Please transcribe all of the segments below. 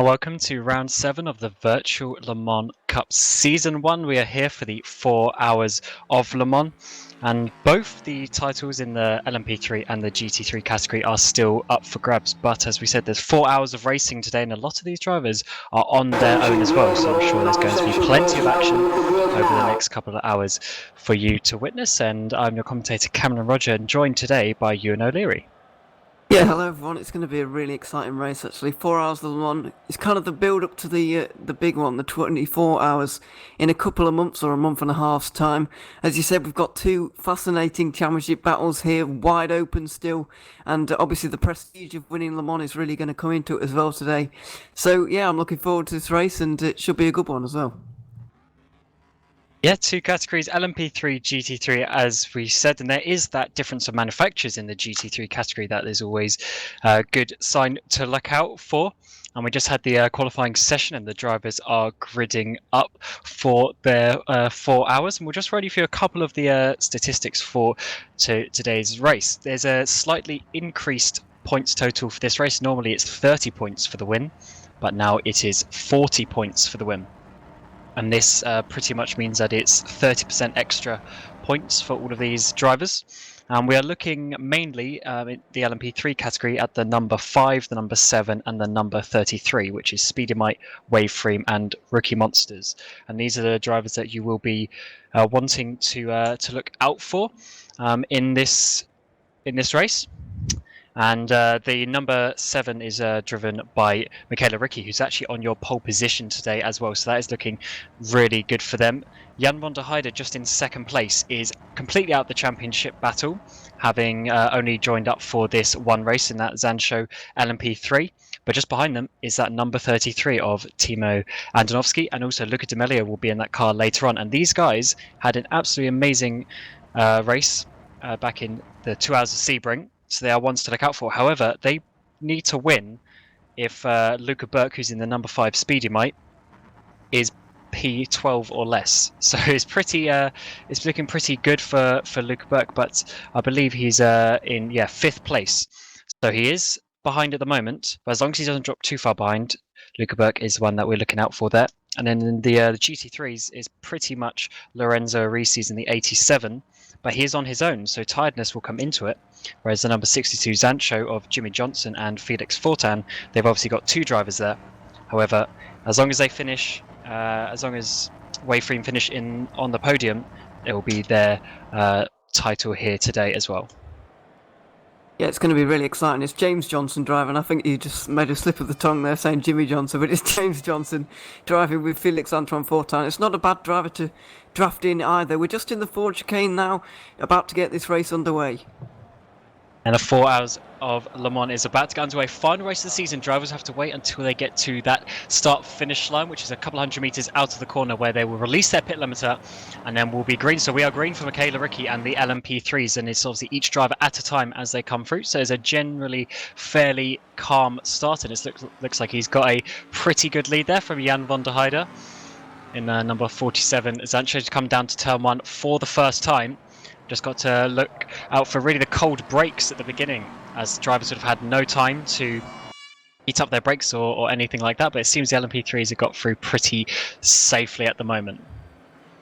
And welcome to round 7 of the virtual Le Mans Cup Season 1. We are here for the 4 hours of Le Mans, and both the titles in the LMP3 and the GT3 category are still up for grabs. But as we said, there's 4 hours of racing today, and a lot of these drivers are on their own as well. So I'm sure there's going to be plenty of action over the next couple of hours for you to witness. And I'm your commentator, Cameron Roger, and joined today by Ewan O'Leary. Yeah, hello everyone. It's going to be a really exciting race actually. 4 hours of Le Mans. It's kind of the build up to the big one, the 24 hours in a couple of months or a month and a half's time. As you said, we've got two fascinating championship battles here, wide open still, and obviously the prestige of winning Le Mans is really going to come into it as well today. So yeah, I'm looking forward to this race, and it should be a good one as well. Yeah, two categories, LMP3, GT3, as we said, and there is that difference of manufacturers in the GT3 category that is always a good sign to look out for. And we just had the qualifying session, and the drivers are gridding up for their 4 hours. And we'll just run you through a couple of the statistics for today's race. There's a slightly increased points total for this race. Normally it's 30 points for the win, but now it is 40 points for the win. And this pretty much means that it's 30% extra points for all of these drivers. And we are looking mainly in the LMP3 category at the number 5, the number 7, and the number 33, which is Speedymite, Waveframe, and Rookie Monsters. And these are the drivers that you will be wanting to look out for in this race. And the number 7 is driven by Michaela Ricci, who's actually on your pole position today as well. So that is looking really good for them. Jan van der Heide, just in second place, is completely out of the championship battle, having only joined up for this one race in that Zancho LMP3. But just behind them is that number 33 of Timo Andonovski, and also Luca Di Meglio will be in that car later on. And these guys had an absolutely amazing race back in the 2 hours of Sebring. So they are ones to look out for. However, they need to win if Luca Burke, who's in the number 5 Speedymite, is P12 or less. So it's looking pretty good for Luca Burke, but I believe he's in 5th place. So he is behind at the moment, but as long as he doesn't drop too far behind, Luca Burke is the one that we're looking out for there. And then the GT3s is pretty much Lorenzo Risi's in the 87, but he is on his own, so tiredness will come into it. Whereas the number 62 Zancho of Jimmy Johnson and Felix Fortan, they've obviously got two drivers there. However, as long as they finish, as long as Waveframe finish on the podium, it will be their title here today as well. Yeah, it's going to be really exciting. It's James Johnson driving. I think you just made a slip of the tongue there saying Jimmy Johnson, but it's James Johnson driving with Felix Antoine Fortin. It's not a bad driver to draft in either. We're just in the Ford chicane now, about to get this race underway. And the 4 hours of Le Mans is about to get underway. Final race of the season. Drivers have to wait until they get to that start-finish line, which is a couple hundred meters out of the corner, where they will release their pit limiter, and then we'll be green. So we are green for Michaela Ricci and the LMP3s, and it's obviously each driver at a time as they come through. So it's a generally fairly calm start, and it looks like he's got a pretty good lead there from Jan van der Heide in number 47. Zancho to come down to turn 1 for the first time. Just got to look out for really the cold brakes at the beginning, as drivers would have had no time to heat up their brakes or anything like that. But it seems the LMP3s have got through pretty safely at the moment.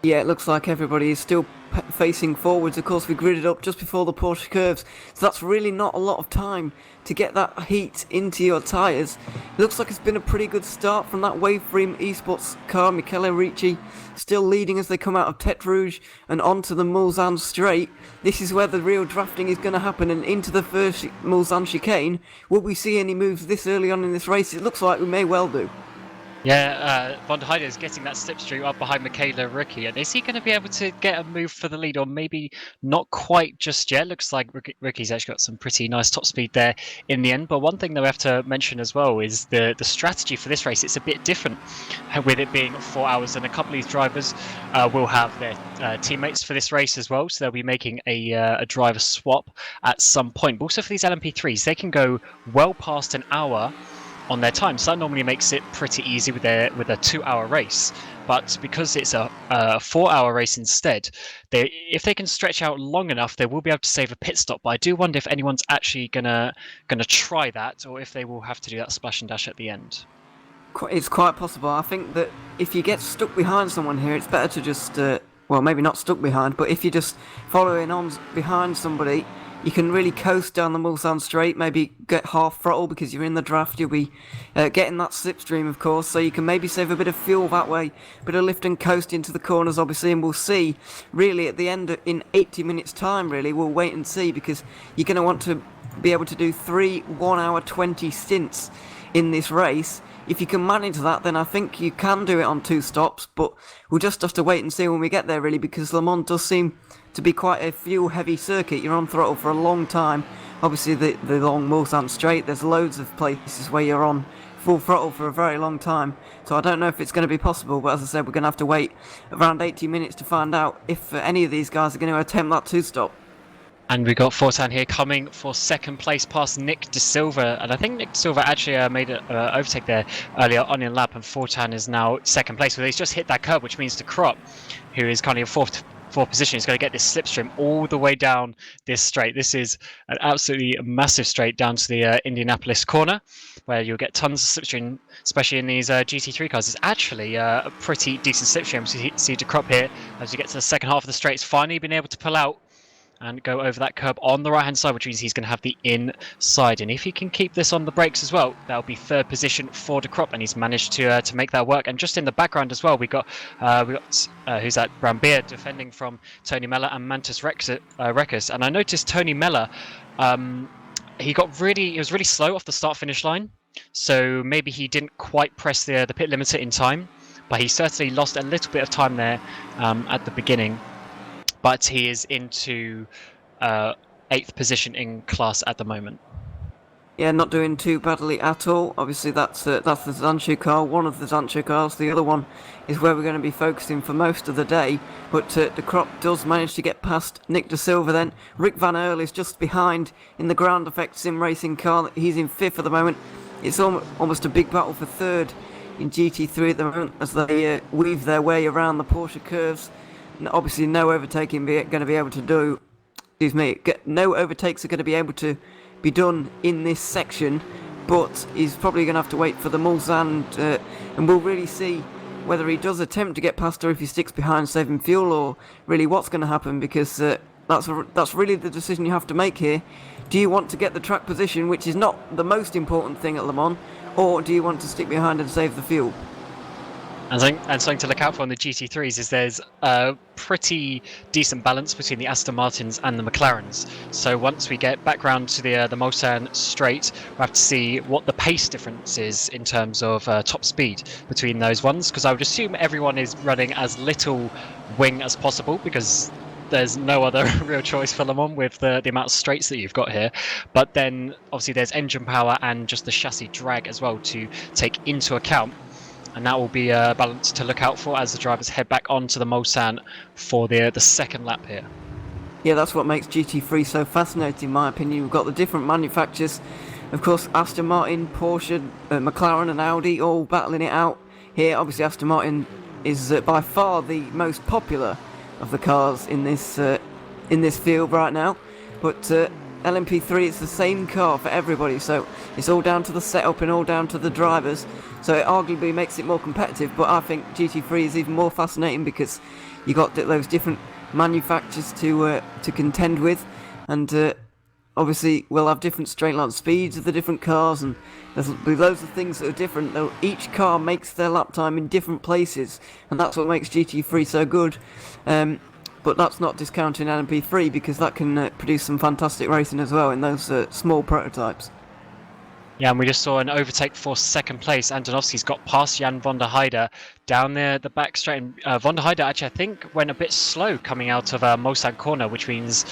Yeah, it looks like everybody is still facing forwards. Of course, we gridded up just before the Porsche curves, so that's really not a lot of time to get that heat into your tyres. It looks like it's been a pretty good start from that Waveframe Esports car. Michele Ricci still leading as they come out of Tête Rouge and onto the Mulsanne straight. This is where the real drafting is going to happen, and into the first Mulsanne chicane. Will we see any moves this early on in this race? It looks like we may well do. Yeah, Van der Heide is getting that slipstream up behind Michaela Ricci. And is he going to be able to get a move for the lead, or maybe not quite just yet? Looks like Ricci's actually got some pretty nice top speed there in the end. But one thing that we have to mention as well is the strategy for this race. It's a bit different with it being 4 hours, and a couple of these drivers will have their teammates for this race as well. So they'll be making a driver swap at some point. But also for these LMP3s, they can go well past an hour on their time, so that normally makes it pretty easy with a 2-hour race. But because it's a 4-hour race instead, if they can stretch out long enough, they will be able to save a pit stop. But I do wonder if anyone's actually gonna try that, or if they will have to do that splash and dash at the end. It's quite possible. I think that if you get stuck behind someone here, it's better to just, well, maybe not stuck behind, but if you're just following on behind somebody, you can really coast down the Mulsanne straight, maybe get half throttle because you're in the draft, you'll be getting that slipstream, of course, so you can maybe save a bit of fuel that way, bit of lift and coast into the corners, obviously, and we'll see, really, at the end, in 80 minutes' time, really, we'll wait and see, because you're going to want to be able to do 3 1 hour 20 stints in this race. If you can manage that, then I think you can do it on 2 stops, but we'll just have to wait and see when we get there, really, because Le Mans does seem to be quite a fuel-heavy circuit. You're on throttle for a long time. Obviously, the long Mulsanne straight, there's loads of places where you're on full throttle for a very long time, so I don't know if it's going to be possible, but as I said, we're going to have to wait around 80 minutes to find out if any of these guys are going to attempt that 2-stop. And we got Fortan here coming for second place past Nick De Silva. And I think Nick De Silva actually made an overtake there earlier on in lap. And Fortan is now second place. Well, he's just hit that curb, which means the Crop, who is currently in fourth position, is going to get this slipstream all the way down this straight. This is an absolutely massive straight down to the Indianapolis corner, where you'll get tons of slipstream, especially in these GT3 cars. It's actually a pretty decent slipstream. So you see De Crop here, as you get to the second half of the straight, it's finally been able to pull out and go over that curb on the right hand side, which means he's going to have the inside. And if he can keep this on the brakes as well, that'll be third position for De Crop, and he's managed to make that work. And just in the background as well, we got who's that? Brambilla defending from Tony Mella and Mantis Rekkers. And I noticed Tony Mella, he was really slow off the start finish line, so maybe he didn't quite press the pit limiter in time, but he certainly lost a little bit of time there at the beginning. But he is into 8th position in class at the moment. Yeah, not doing too badly at all. Obviously, that's the Zanshu car, one of the Zanshu cars. The other one is where we're going to be focusing for most of the day. But De Crop does manage to get past Nick De Silva then. Rick Van Earl is just behind in the ground effect sim racing car. He's in 5th at the moment. It's almost a big battle for 3rd in GT3 at the moment as they weave their way around the Porsche curves. Obviously, no overtaking going to be able to do. No overtakes are going to be able to be done in this section, but he's probably going to have to wait for the Mulsanne, and we'll really see whether he does attempt to get past her if he sticks behind saving fuel, or really what's going to happen, because that's really the decision you have to make here. Do you want to get the track position, which is not the most important thing at Le Mans, or do you want to stick behind and save the fuel? And something to look out for on the GT3s is there's a pretty decent balance between the Aston Martins and the McLarens. So once we get back round to the Mulsanne straight, we'll have to see what the pace difference is in terms of top speed between those ones, because I would assume everyone is running as little wing as possible, because there's no other real choice for Le Mans with the amount of straights that you've got here. But then obviously there's engine power and just the chassis drag as well to take into account. And that will be a balance to look out for as the drivers head back onto the Mulsanne for the second lap here. Yeah, that's what makes GT3 so fascinating, in my opinion. We've got the different manufacturers. Of course, Aston Martin, Porsche, McLaren and Audi all battling it out here. Obviously, Aston Martin is by far the most popular of the cars in this field right now. But LMP3, it's the same car for everybody, so it's all down to the setup and all down to the drivers. So it arguably makes it more competitive, but I think GT3 is even more fascinating because you got those different manufacturers to contend with, and obviously we'll have different straight line speeds of the different cars, and there's loads of things that are different. Each car makes their lap time in different places, and that's what makes GT3 so good. But that's not discounting LMP3, because that can produce some fantastic racing as well in those small prototypes. Yeah, and we just saw an overtake for second place. Antonovsky's got past Jan van der Heide down there the back straight. And van der Heide actually, I think, went a bit slow coming out of Mulsanne corner, which means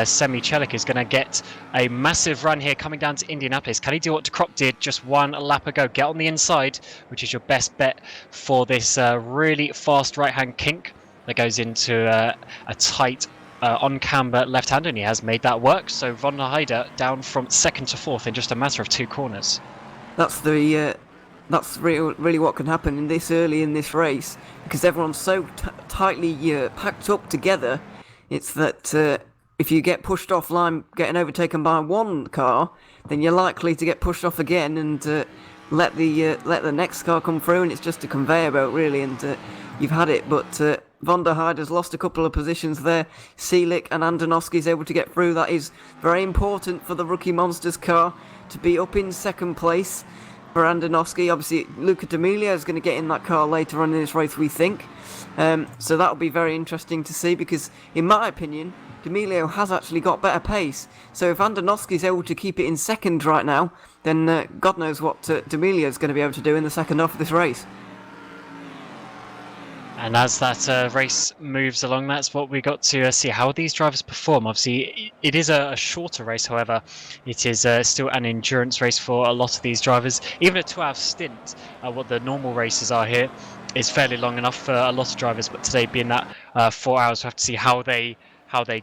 Semi Celik is going to get a massive run here coming down to Indianapolis. Can he do what De Crop did just one lap ago? Get on the inside, which is your best bet for this really fast right-hand kink that goes into a tight on camber left-hander, and he has made that work. So Van der Heide down from 2nd to 4th in just a matter of 2 corners. That's really what can happen in this early in this race, because everyone's so tightly packed up together. It's that if you get pushed off line, getting overtaken by one car, then you're likely to get pushed off again, and let the next car come through, and it's just a conveyor belt really, and you've had it. But Von der Heide's lost a couple of positions there. Seelick and Andonovski's able to get through. That is very important for the Rookie Monsters car to be up in second place for Andonovski. Obviously, Luca D'Amelio is going to get in that car later on in this race, we think. So that'll be very interesting to see, because, in my opinion, D'Amelio has actually got better pace. So if Andonovski is able to keep it in second right now, then God knows what D'Amelio is going to be able to do in the second half of this race. And as that race moves along, that's what we got to see how these drivers perform. Obviously, it is a shorter race, however, it is still an endurance race for a lot of these drivers. Even a 2-hour stint, what the normal races are here, is fairly long enough for a lot of drivers. But today being that 4 hours, we have to see how they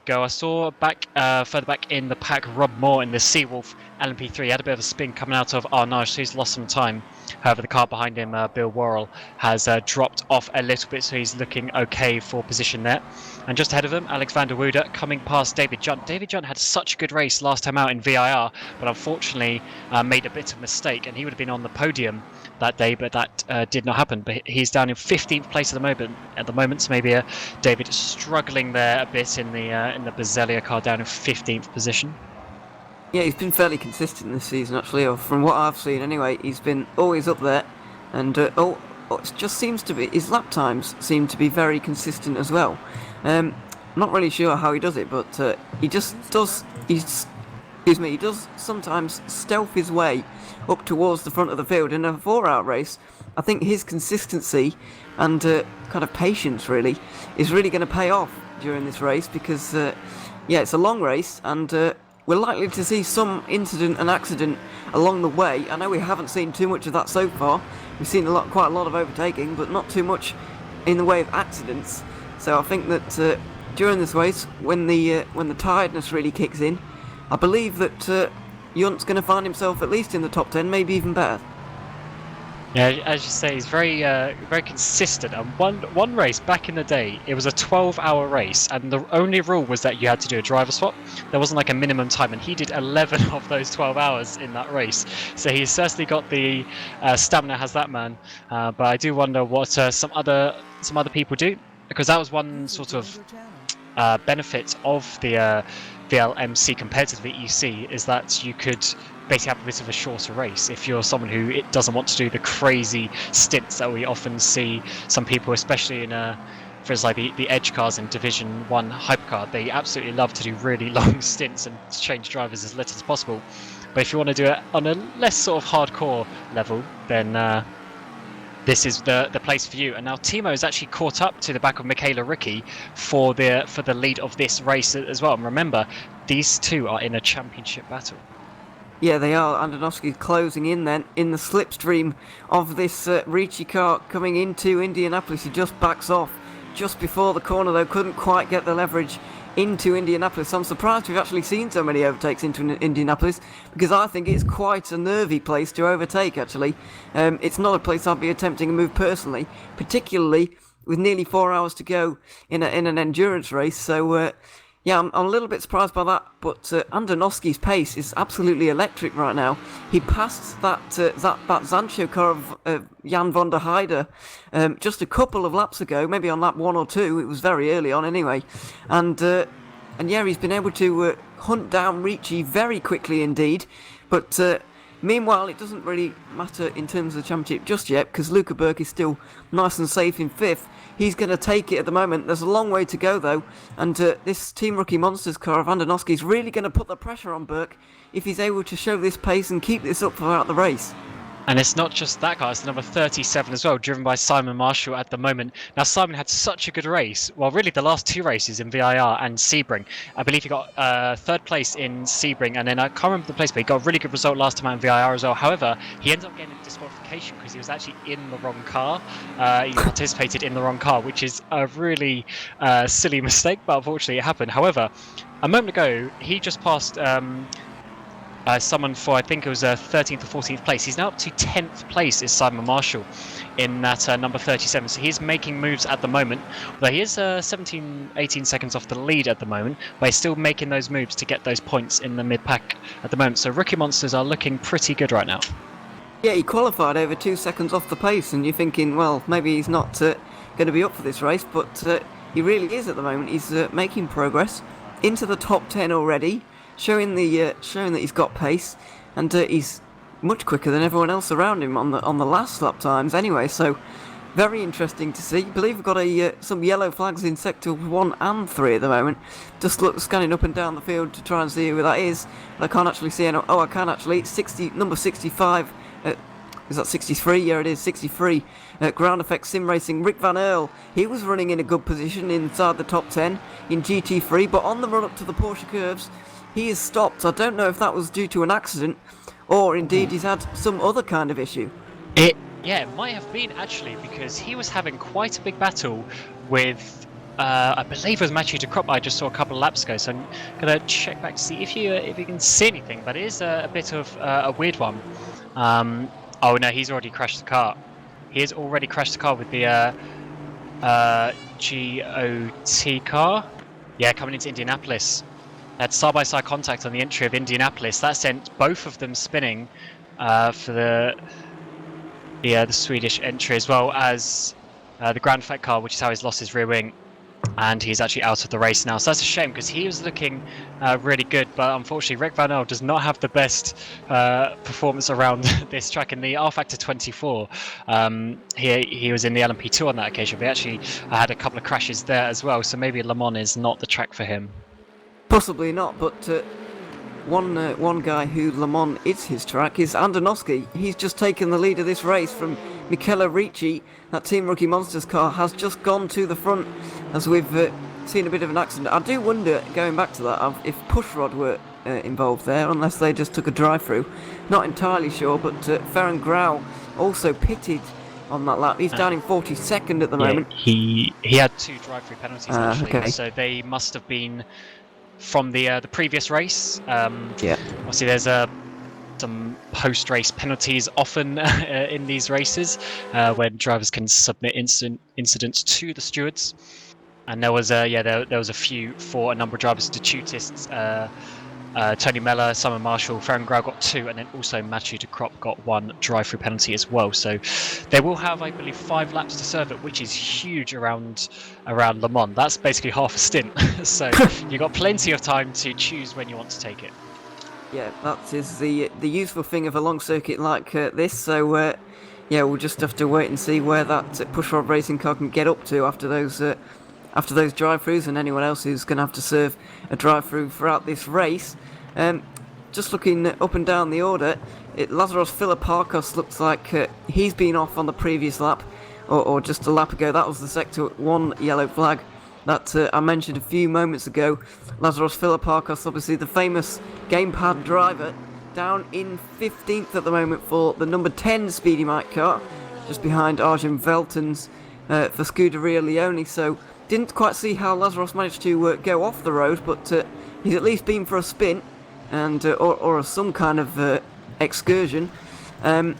go. I saw further back in the pack, Rob Moore in the Seawolf LMP3 had a bit of a spin coming out of Arnage, so he's lost some time. However, the car behind him, Bill Worrell, has dropped off a little bit, so he's looking okay for position there. And just ahead of him, Alex van der Woede coming past David Junt. David Junt had such a good race last time out in VIR, but unfortunately made a bit of a mistake, and he would have been on the podium that day, but that did not happen. But he's down in 15th place at the moment. So maybe David struggling there a bit in the Bezelia car, down in 15th position. Yeah, he's been fairly consistent this season, actually, or from what I've seen anyway. He's been always up there, and it just seems to be, his lap times seem to be very consistent as well. I'm not really sure how he does it, but he just does, he does sometimes stealth his way up towards the front of the field. In a 4-hour race, I think his consistency and kind of patience really is really going to pay off during this race, because it's a long race, and we're likely to see some incident and accident along the way. I know we haven't seen too much of that so far. We've seen quite a lot of overtaking, but not too much in the way of accidents. So I think that during this race, when the tiredness really kicks in, I believe that Junt's going to find himself at least in the top 10, maybe even better. Yeah, as you say, he's very consistent. And one race back in the day, it was a 12-hour race, and the only rule was that you had to do a driver swap. There wasn't like a minimum time, and he did 11 of those 12 hours in that race. So he's certainly got the stamina, has that man. But I do wonder what some other people do, because that was one sort of benefit of the VLMC compared to the VEC, is that you could basically have a bit of a shorter race if you're someone who doesn't want to do the crazy stints that we often see some people, especially in for like the edge cars in Division 1 hypercar. They absolutely love to do really long stints and change drivers as little as possible. But if you want to do it on a less sort of hardcore level, then this is the place for you. And now Timo is actually caught up to the back of Michaela Ricci for the lead of this race as well. And remember, these two are in a championship battle. Yeah, they are. Andonovski closing in then in the slipstream of this Ricci car coming into Indianapolis. He just backs off just before the corner, though. Couldn't quite get the leverage into Indianapolis. I'm surprised we've actually seen so many overtakes into Indianapolis, because I think it's quite a nervy place to overtake, actually. It's not a place I'd be attempting a move personally, particularly with nearly 4 hours to go in an endurance race. So I'm a little bit surprised by that, but Andonovski's pace is absolutely electric right now. He passed that Zancho car of Jan van der Heide just a couple of laps ago, maybe on lap 1 or 2. It was very early on anyway, and he's been able to hunt down Ricci very quickly indeed. But meanwhile, it doesn't really matter in terms of the championship just yet, because Luca Burke is still nice and safe in 5th. He's going to take it at the moment. There's a long way to go, though, and this Team Rookie Monsters car of Andonovski is really going to put the pressure on Burke if he's able to show this pace and keep this up throughout the race. And it's not just that car, it's number 37 as well, driven by Simon Marshall at the moment. Now, Simon had such a good race. Well, really, the last 2 races in VIR and Sebring. I believe he got 3rd place in Sebring, and then I can't remember the place, but he got a really good result last time out in VIR as well. However, he ended up getting a disqualification because he was actually in the wrong car. He participated in the wrong car, which is a really silly mistake, but unfortunately it happened. However, a moment ago, he just passed someone for, I think it was 13th or 14th place. He's now up to 10th place, is Simon Marshall, in that number 37. So he's making moves at the moment. Although he is 17, 18 seconds off the lead at the moment, but he's still making those moves to get those points in the mid-pack at the moment. So Rookie Monsters are looking pretty good right now. Yeah, he qualified over 2 seconds off the pace, and you're thinking, well, maybe he's not going to be up for this race, but he really is at the moment. He's making progress into the top 10 already, showing that he's got pace, and he's much quicker than everyone else around him on the last lap times. Anyway, so very interesting to see. I believe we've got some yellow flags in sector 1 and 3 at the moment. Just scanning up and down the field to try and see who that is. But I can't actually see any. Oh, I can actually. It's number 65. Is that 63? Yeah, it is 63. Ground Effect Sim Racing. Rick Van Earl. He was running in a good position inside the top 10 in GT3, but on the run up to the Porsche curves, he is stopped. I don't know if that was due to an accident, or indeed he's had some other kind of issue. It might have been actually, because he was having quite a big battle with, I believe it was Mathieu de Crop. I just saw a couple of laps ago, so I'm gonna check back to see if you can see anything. But it is a bit of a weird one. Oh no, he's already crashed the car. He has already crashed the car with the GOT car. Yeah, coming into Indianapolis. Had side-by-side contact on the entry of Indianapolis. That sent both of them spinning for the Swedish entry, as well as the Grand Effect car, which is how he's lost his rear wing. And he's actually out of the race now. So that's a shame, because he was looking really good. But unfortunately, Rick Van Earl does not have the best performance around this track. In the R Factor 24, he was in the LMP2 on that occasion. But he actually had a couple of crashes there as well. So maybe Le Mans is not the track for him. Possibly not, but one guy who Le Mans is his track is Andonovski. He's just taken the lead of this race from Michele Ricci. That Team Rookie Monsters car has just gone to the front as we've seen a bit of an accident. I do wonder, going back to that, if Pushrod were involved there, unless they just took a drive-through. Not entirely sure, but Ferran Grau also pitted on that lap. He's down in 42nd at the moment. He had 2 drive-through penalties actually, okay. So they must have been from the previous race. Yeah. Obviously, there's some post-race penalties often in these races when drivers can submit incidents to the stewards. And there was a few for a number of drivers. Dututists, Tony Mellor, Simon Marshall, Ferran Grau got 2, and then also Mathieu de Crop got 1 drive-through penalty as well. So they will have, I believe, 5 laps to serve it, which is huge around Le Mans. That's basically half a stint. So you've got plenty of time to choose when you want to take it. Yeah, that is the useful thing of a long circuit like this. So yeah, we'll just have to wait and see where that Pushrod racing car can get up to after those drive-throughs, and anyone else who's going to have to serve a drive-through throughout this race. Just looking up and down the order, Lazaros Philippakos looks like he's been off on the previous lap, or just a lap ago. That was the Sector 1 yellow flag that I mentioned a few moments ago. Lazaros Philippakos, obviously the famous gamepad driver, down in 15th at the moment for the number 10 Speedy Mike car, just behind Arjen Veltens for Scuderia Leone. So didn't quite see how Lazaros managed to go off the road, but he's at least been for a spin and or some kind of excursion. And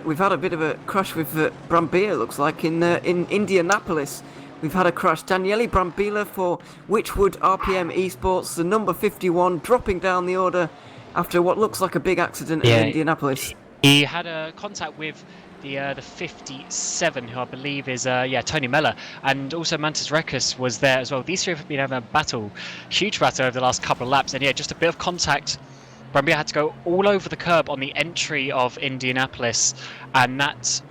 we've had a bit of a crash with Brambilla, looks like, in Indianapolis. We've had a crash. Daniele Brambilla for Witchwood RPM Esports, the number 51, dropping down the order after what looks like a big accident in Indianapolis. He had a contact with the 57, who I believe is Tony Mellor, and also Mantis Rekus was there as well. These 3 have been having a huge battle over the last couple of laps, and just a bit of contact. Brambilla had to go all over the curb on the entry of Indianapolis, and that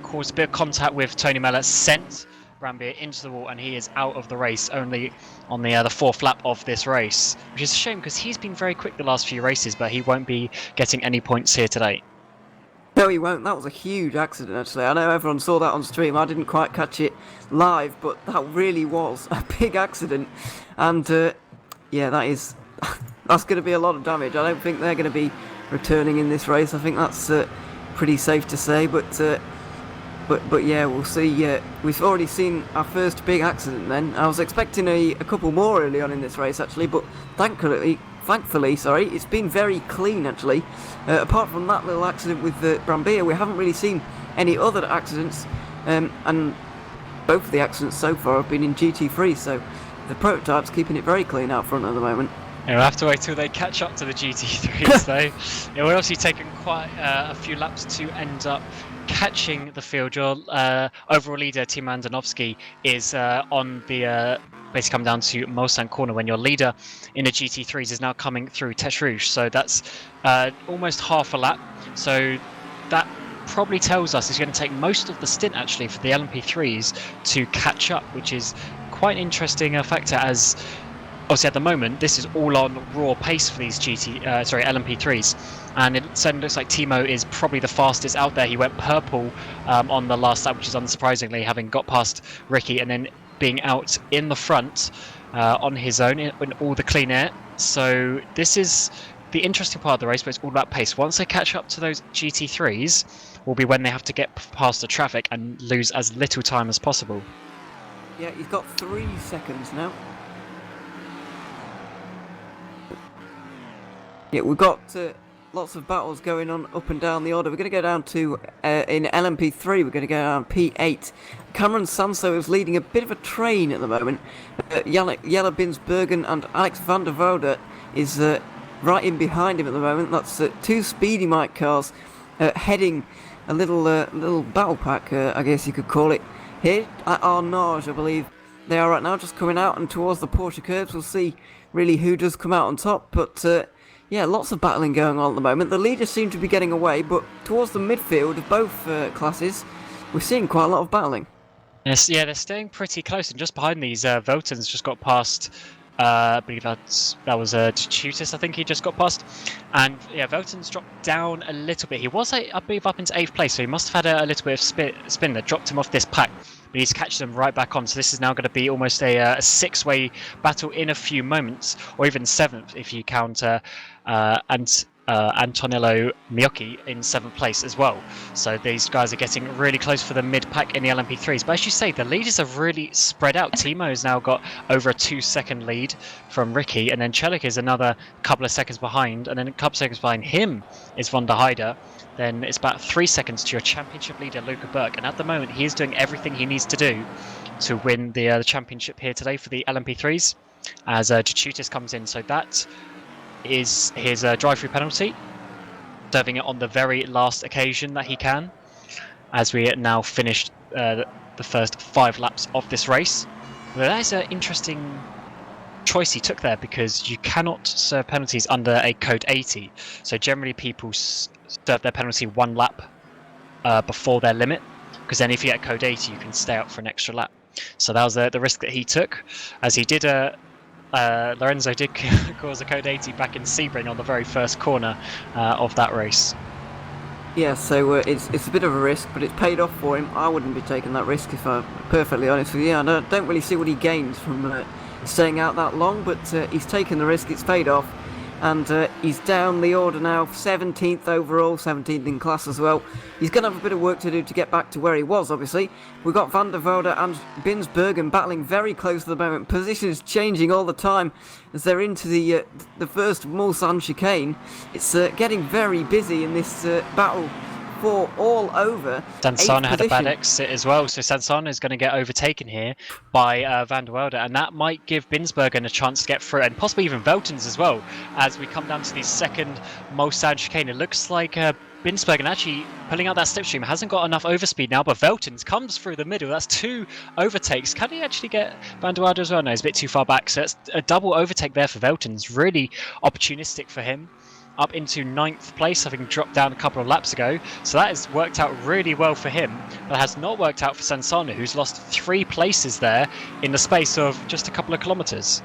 caused a bit of contact with Tony Mellor, sent Brambilla into the wall, and he is out of the race, only on the 4th lap of this race, which is a shame because he's been very quick the last few races, but he won't be getting any points here today. No, he won't. That was a huge accident, actually. I know everyone saw that on stream. I didn't quite catch it live, but that really was a big accident. And yeah, that's going to be a lot of damage. I don't think they're going to be returning in this race. I think that's pretty safe to say. But yeah, we'll see. We've already seen our first big accident then. I was expecting a couple more early on in this race, actually, but thankfully, it's been very clean, actually. Apart from that little accident with Brambilla, we haven't really seen any other accidents, and both of the accidents so far have been in GT3, so the prototype's keeping it very clean out front at the moment. We'll have to wait till they catch up to the GT3s, though. It will obviously take them quite a few laps to end up catching the field. Your overall leader, Timo Andonovski, is on the basically come down to Mulsanne corner when your leader in the GT3s is now coming through Tesh Rouge. So that's almost half a lap. So that probably tells us it's going to take most of the stint actually for the LMP3s to catch up, which is quite an interesting factor as obviously at the moment this is all on raw pace for these LMP3s, and it certainly looks like Timo is probably the fastest out there. He went purple on the last lap, which is unsurprisingly, having got past Ricky and then being out in the front on his own in all the clean air. So this is the interesting part of the race, but it's all about pace. Once they catch up to those GT3s will be when they have to get past the traffic and lose as little time as possible. Yeah, he's got 3 seconds now. Yeah, we've got lots of battles going on up and down the order. We're going to go down to, in LMP3, we're going to go down P8. Cameron Sanso is leading a bit of a train at the moment. Jelle Binsbergen and Alex van der Voorde is right in behind him at the moment. That's 2 Speedy Mike cars heading a little battle pack, I guess you could call it. Here at Arnage, I believe they are right now, just coming out and towards the Porsche curbs. We'll see really who does come out on top, but yeah, lots of battling going on at the moment. The leaders seem to be getting away, but towards the midfield of both classes, we're seeing quite a lot of battling. Yes, yeah, they're staying pretty close, and just behind these, Velton's just got past. I believe that was Tutis, I think he just got past, and yeah, Velton's dropped down a little bit. He was, I believe, up into 8th place, so he must have had a little bit of spin that dropped him off this pack. But he's catched them right back on, so this is now going to be almost a 6-way battle in a few moments, or even 7th if you count Antonello Miocchi in 7th place as well. So these guys are getting really close for the mid-pack in the LMP3s. But as you say, the leaders have really spread out. Timo has now got over a 2-second lead from Ricky, and then Celik is another couple of seconds behind, and then a couple of seconds behind him is Van der Heide. Then it's about 3 seconds to your championship leader, Luca Burke. And at the moment, he is doing everything he needs to do to win the championship here today for the LMP3s as Tutis comes in. So that is his drive-through penalty, serving it on the very last occasion that he can, as we now finished the first 5 laps of this race. But that is an interesting choice he took there, because you cannot serve penalties under a code 80. So generally people serve their penalty 1 lap before their limit, because then if you get code 80 you can stay out for an extra lap. So that was the risk that he took, as he did Lorenzo did cause a code 80 back in Sebring on the very first corner of that race. Yeah, so it's a bit of a risk, but it's paid off for him. I wouldn't be taking that risk if I'm perfectly honest with you. I don't really see what he gains from staying out that long, but he's taken the risk, it's paid off. And he's down the order now, 17th overall, 17th in class as well. He's going to have a bit of work to do to get back to where he was, obviously. We've got Van der Voorde and Binsbergen battling very close at the moment. Positions changing all the time as they're into the first Mulsanne chicane. It's getting very busy in this battle for all over. Sansana had a bad exit as well, so Sansana is going to get overtaken here by Van der Velde, and that might give Binsbergen a chance to get through, and possibly even Veltons as well, as we come down to the second Mulsanne chicane. It looks like Binsbergen actually pulling out that slipstream hasn't got enough overspeed now, but Veltons comes through the middle. That's 2 overtakes. Can he actually get Van der Velde as well? No, he's a bit too far back, so it's a double overtake there for Veltons. Really opportunistic for him. Up into 9th place, having dropped down a couple of laps ago. So that has worked out really well for him, but has not worked out for Sansano, who's lost 3 places there in the space of just a couple of kilometres.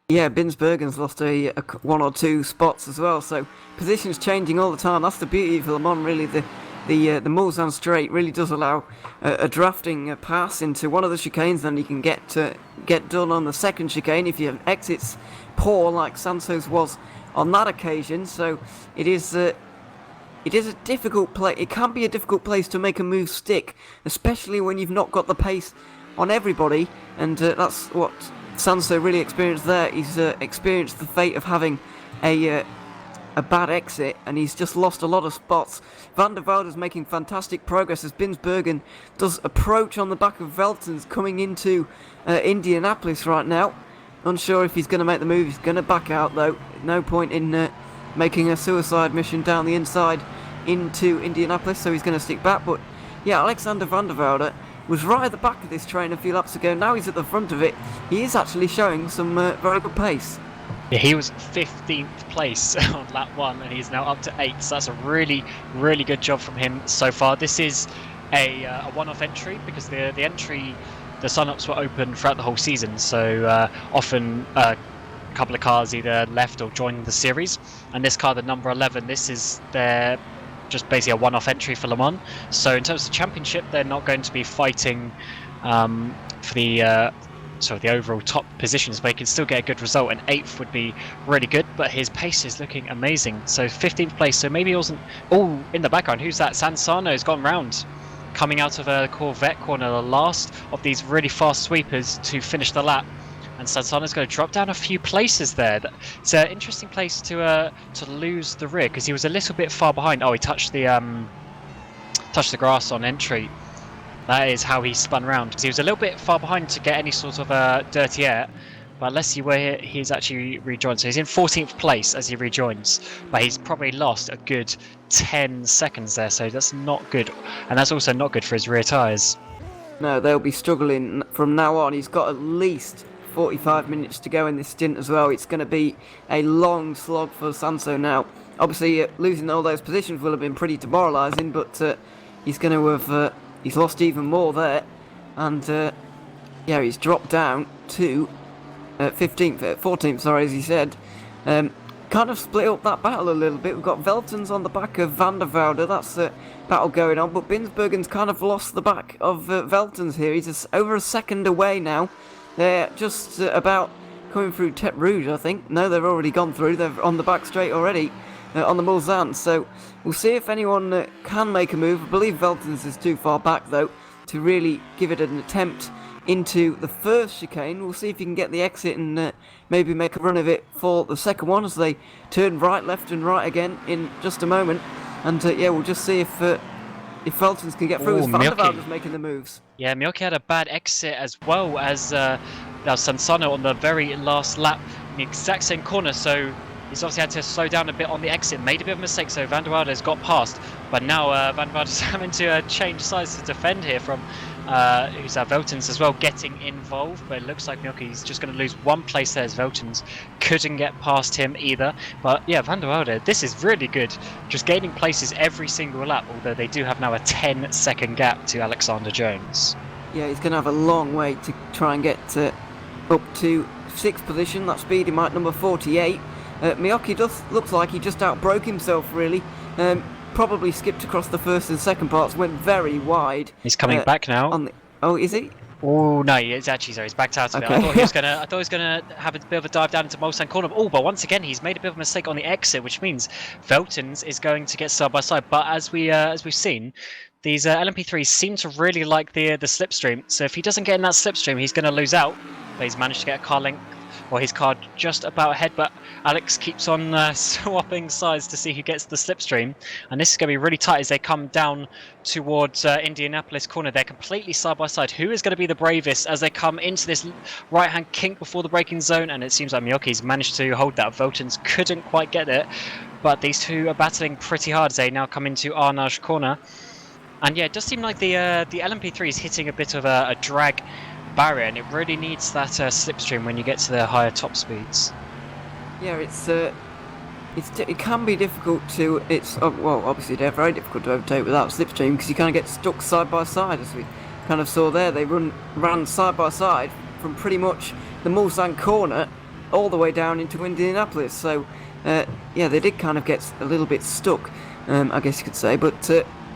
Yeah, Binsbergen's lost a 1 or 2 spots as well, so positions changing all the time. That's the beauty of Le Mans, really. The Mulsanne straight really does allow a drafting pass into one of the chicanes, then you can get done on the second chicane if your exit's poor, like Santos was on that occasion. So it is a difficult place. It can be a difficult place to make a move stick, especially when you've not got the pace on everybody, and that's what Sanso really experienced there. He's experienced the fate of having a bad exit, and he's just lost a lot of spots. Van der Velde is making fantastic progress as Binsbergen does approach on the back of Veltons coming into Indianapolis right now. Unsure if he's going to make the move. He's going to back out though. No point in making a suicide mission down the inside into Indianapolis, so he's going to stick back. But yeah, Alexander van der Velde was right at the back of this train a few laps ago. Now he's at the front of it. He is actually showing some very good pace. Yeah, he was 15th place on lap 1 and he's now up to 8th, so that's a really, really good job from him so far. This is a one-off entry because the sign-ups were open throughout the whole season, so often a couple of cars either left or joined the series, and this car, the number 11, this is their just basically a one-off entry for Le Mans. So in terms of championship, they're not going to be fighting for the overall top positions, but he can still get a good result, and 8th would be really good, but his pace is looking amazing. So 15th place, so maybe he wasn't... Oh, in the background, who's that? Sansano's gone round, coming out of a Corvette corner, the last of these really fast sweepers to finish the lap, and Sansano's going to drop down a few places there. It's an interesting place to lose the rear, because he was a little bit far behind. Oh, he touched the grass on entry. That is how he spun round, because he was a little bit far behind to get any sort of dirty air. But let's see where he's actually rejoined. So he's in 14th place as he rejoins, but he's probably lost a good 10 seconds there, so that's not good. And that's also not good for his rear tyres. No, they'll be struggling from now on. He's got at least 45 minutes to go in this stint as well. It's going to be a long slog for Sanso now. Obviously, losing all those positions will have been pretty demoralising, but he's going to have... he's lost even more there, and yeah, he's dropped down to 14th, sorry, as he said. Kind of split up that battle a little bit. We've got Veltons on the back of Van der Velde. That's a battle going on, but Binsbergen's kind of lost the back of Veltons here. He's over a second away now. They're just about coming through Tete Rouge, I think. No, they've already gone through. They're on the back straight already. On the Mulsanne, so we'll see if anyone can make a move. I believe Veltons is too far back though to really give it an attempt into the first chicane. We'll see if he can get the exit and maybe make a run of it for the second one as they turn right, left and right again in just a moment. And yeah, we'll just see if Veltons can get through. As Van der Velde's making the moves. Yeah, Miyoki had a bad exit as well as Sansano on the very last lap in the exact same corner, so he's obviously had to slow down a bit on the exit, made a bit of a mistake, so Van der Velde has got past. But now Van der Velde is having to change sides to defend here from who's Veltons as well, getting involved. But it looks like Miyoki's just going to lose one place there as Veltons couldn't get past him either. But yeah, Van der Velde, this is really good. Just gaining places every single lap, although they do have now a 10-second gap to Alexander Jones. Yeah, he's going to have a long way to try and get up to 6th position. That's speedy mark number 48. Miyoki looks like he just outbroke himself, really. Probably skipped across the first and second parts, went very wide. He's coming back now. Oh, is he? Oh no, it's actually sorry. He's backed out of it. I thought he was gonna have a bit of a dive down into Mulsanne corner. Oh, but once again, he's made a bit of a mistake on the exit, which means Veltons is going to get side by side. But as we've seen, these LMP3s seem to really like the slipstream. So if he doesn't get in that slipstream, he's going to lose out. But he's managed to get a car length. Well, his car just about ahead, but Alex keeps on swapping sides to see who gets the slipstream. And this is going to be really tight as they come down towards Indianapolis corner. They're completely side by side. Who is going to be the bravest as they come into this right-hand kink before the braking zone? And it seems like Miyoki's managed to hold that. Veltons couldn't quite get it. But these two are battling pretty hard as they now come into Arnage corner. And yeah, it does seem like the LMP3 is hitting a bit of a drag barrier, and it really needs that slipstream when you get to the higher top speeds. Yeah, it can be difficult to. Well, obviously they're very difficult to overtake without slipstream because you kind of get stuck side by side, as we kind of saw there. They ran side by side from pretty much the Mulsanne corner all the way down into Indianapolis. So yeah, they did kind of get a little bit stuck, I guess you could say. But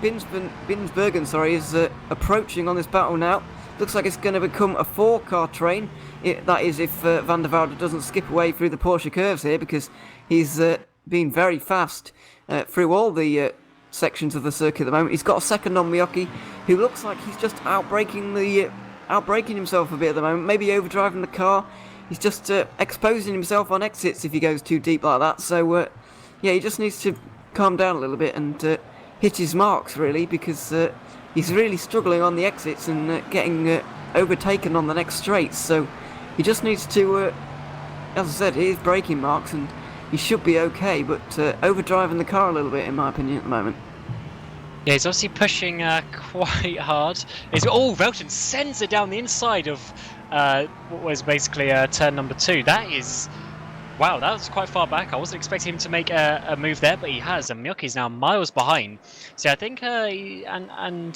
Binsbergen, is approaching on this battle now. Looks like it's going to become a 4-car train. That is, if Van der Velde doesn't skip away through the Porsche curves here, because he's been very fast through all the sections of the circuit at the moment. He's got a second on Miyoki, who looks like he's just outbraking himself a bit at the moment. Maybe overdriving the car. He's just exposing himself on exits if he goes too deep like that. So yeah, he just needs to calm down a little bit and hit his marks, really, because he's really struggling on the exits and getting overtaken on the next straight. So he just needs to as I said, it is braking marks and he should be okay, but overdriving the car a little bit, in my opinion, at the moment. Yeah, he's obviously pushing quite hard. Velton sends it down the inside of what was basically turn number 2. That is... Wow, that was quite far back. I wasn't expecting him to make a move there, but he has. And Miyoki's now miles behind. So I think hard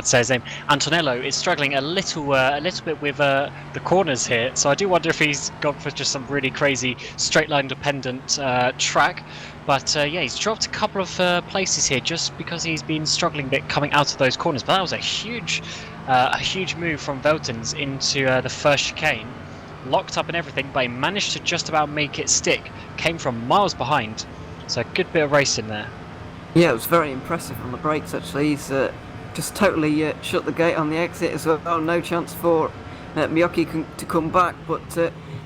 to say his name. Antonello is struggling a little bit with the corners here. So I do wonder if he's gone for just some really crazy straight line dependent track. But yeah, he's dropped a couple of places here just because he's been struggling a bit coming out of those corners. But that was a huge move from Veltons into the first chicane. Locked up and everything, but he managed to just about make it stick. Came from miles behind. So a good bit of racing there. Yeah, it was very impressive on the brakes, actually. He's just totally shut the gate on the exit as well. No chance for Miyoki to come back, but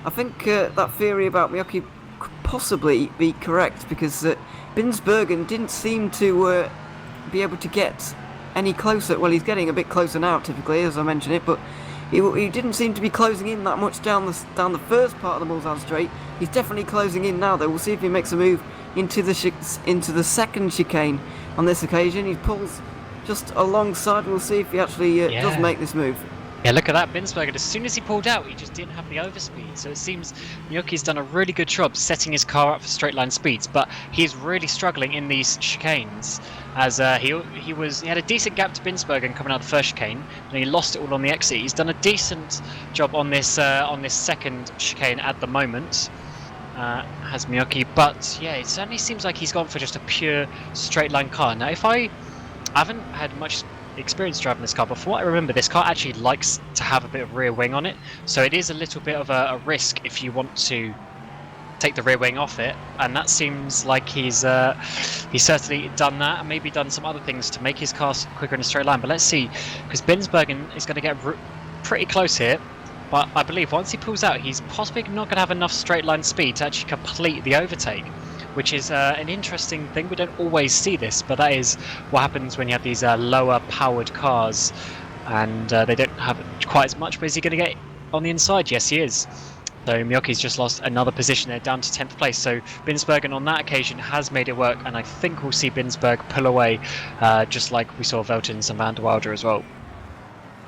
I think that theory about Miyoki could possibly be correct, because Binsbergen didn't seem to be able to get any closer. Well, he's getting a bit closer now, typically, as I mentioned it, but he didn't seem to be closing in that much down the first part of the Mulsanne straight. He's definitely closing in now, though. We'll see if he makes a move into the second chicane on this occasion. He pulls just alongside. We'll see if he actually does make this move. Yeah, look at that, Binsbergen. As soon as he pulled out, he just didn't have the overspeed. So it seems Miyoki's done a really good job setting his car up for straight line speeds, but he's really struggling in these chicanes. As he had a decent gap to Binsbergen coming out the first chicane, and he lost it all on the exit. He's done a decent job on this second chicane at the moment. Has Miyoki, but yeah, it certainly seems like he's gone for just a pure straight line car. Now, I haven't had much experience driving this car, but from what I remember, this car actually likes to have a bit of rear wing on it, so it is a little bit of a risk if you want to take the rear wing off it, and that seems like he's certainly done that, and maybe done some other things to make his car quicker in a straight line. But let's see, because Binsbergen is going to get pretty close here, but I believe once he pulls out, he's possibly not going to have enough straight line speed to actually complete the overtake, which is an interesting thing. We don't always see this, but that is what happens when you have these lower powered cars, and they don't have quite as much. But is he going to get on the inside? Yes, he is. So Miyoki's just lost another position there, down to 10th place. So Binsbergen on that occasion has made it work, and I think we'll see Binsberg pull away, just like we saw Veltons and Van der Wilder as well.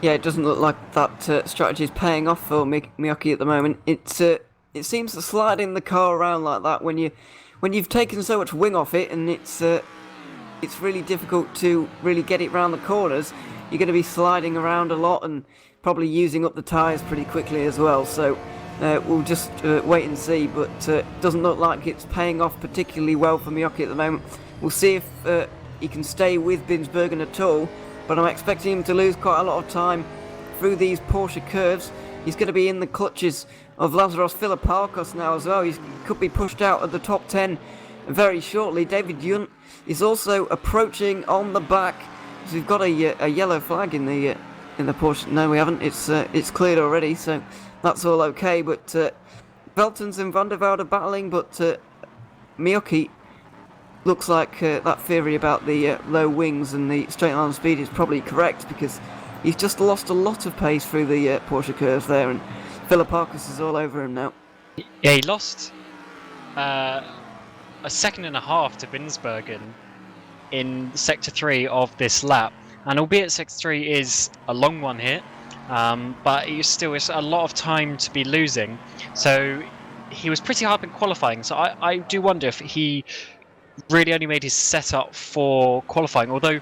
Yeah, it doesn't look like that strategy is paying off for Miyoki at the moment. It seems to sliding the car around like that when you've taken so much wing off it, and it's really difficult to really get it round the corners. You're going to be sliding around a lot and probably using up the tyres pretty quickly as well. So we'll just wait and see, but it doesn't look like it's paying off particularly well for Miyoki at the moment. We'll see if he can stay with Binsbergen at all, but I'm expecting him to lose quite a lot of time through these Porsche curves. He's going to be in the clutches of Lazaros Philippakos now as well. He could be pushed out of the top 10 very shortly. David Yunt is also approaching on the back. So we've got a yellow flag in the Porsche. No, we haven't. It's cleared already, so that's all okay. But Veltons and Van der Velde are battling, but Miyoki looks like that theory about the low wings and the straight line speed is probably correct, because he's just lost a lot of pace through the Porsche curves there, and Philippakos is all over him now. Yeah, he lost a second and a half to Binsbergen in Sector 3 of this lap. And albeit Sector 3 is a long one here, but it's a lot of time to be losing. So he was pretty hard in qualifying. So I do wonder if he really only made his setup for qualifying, although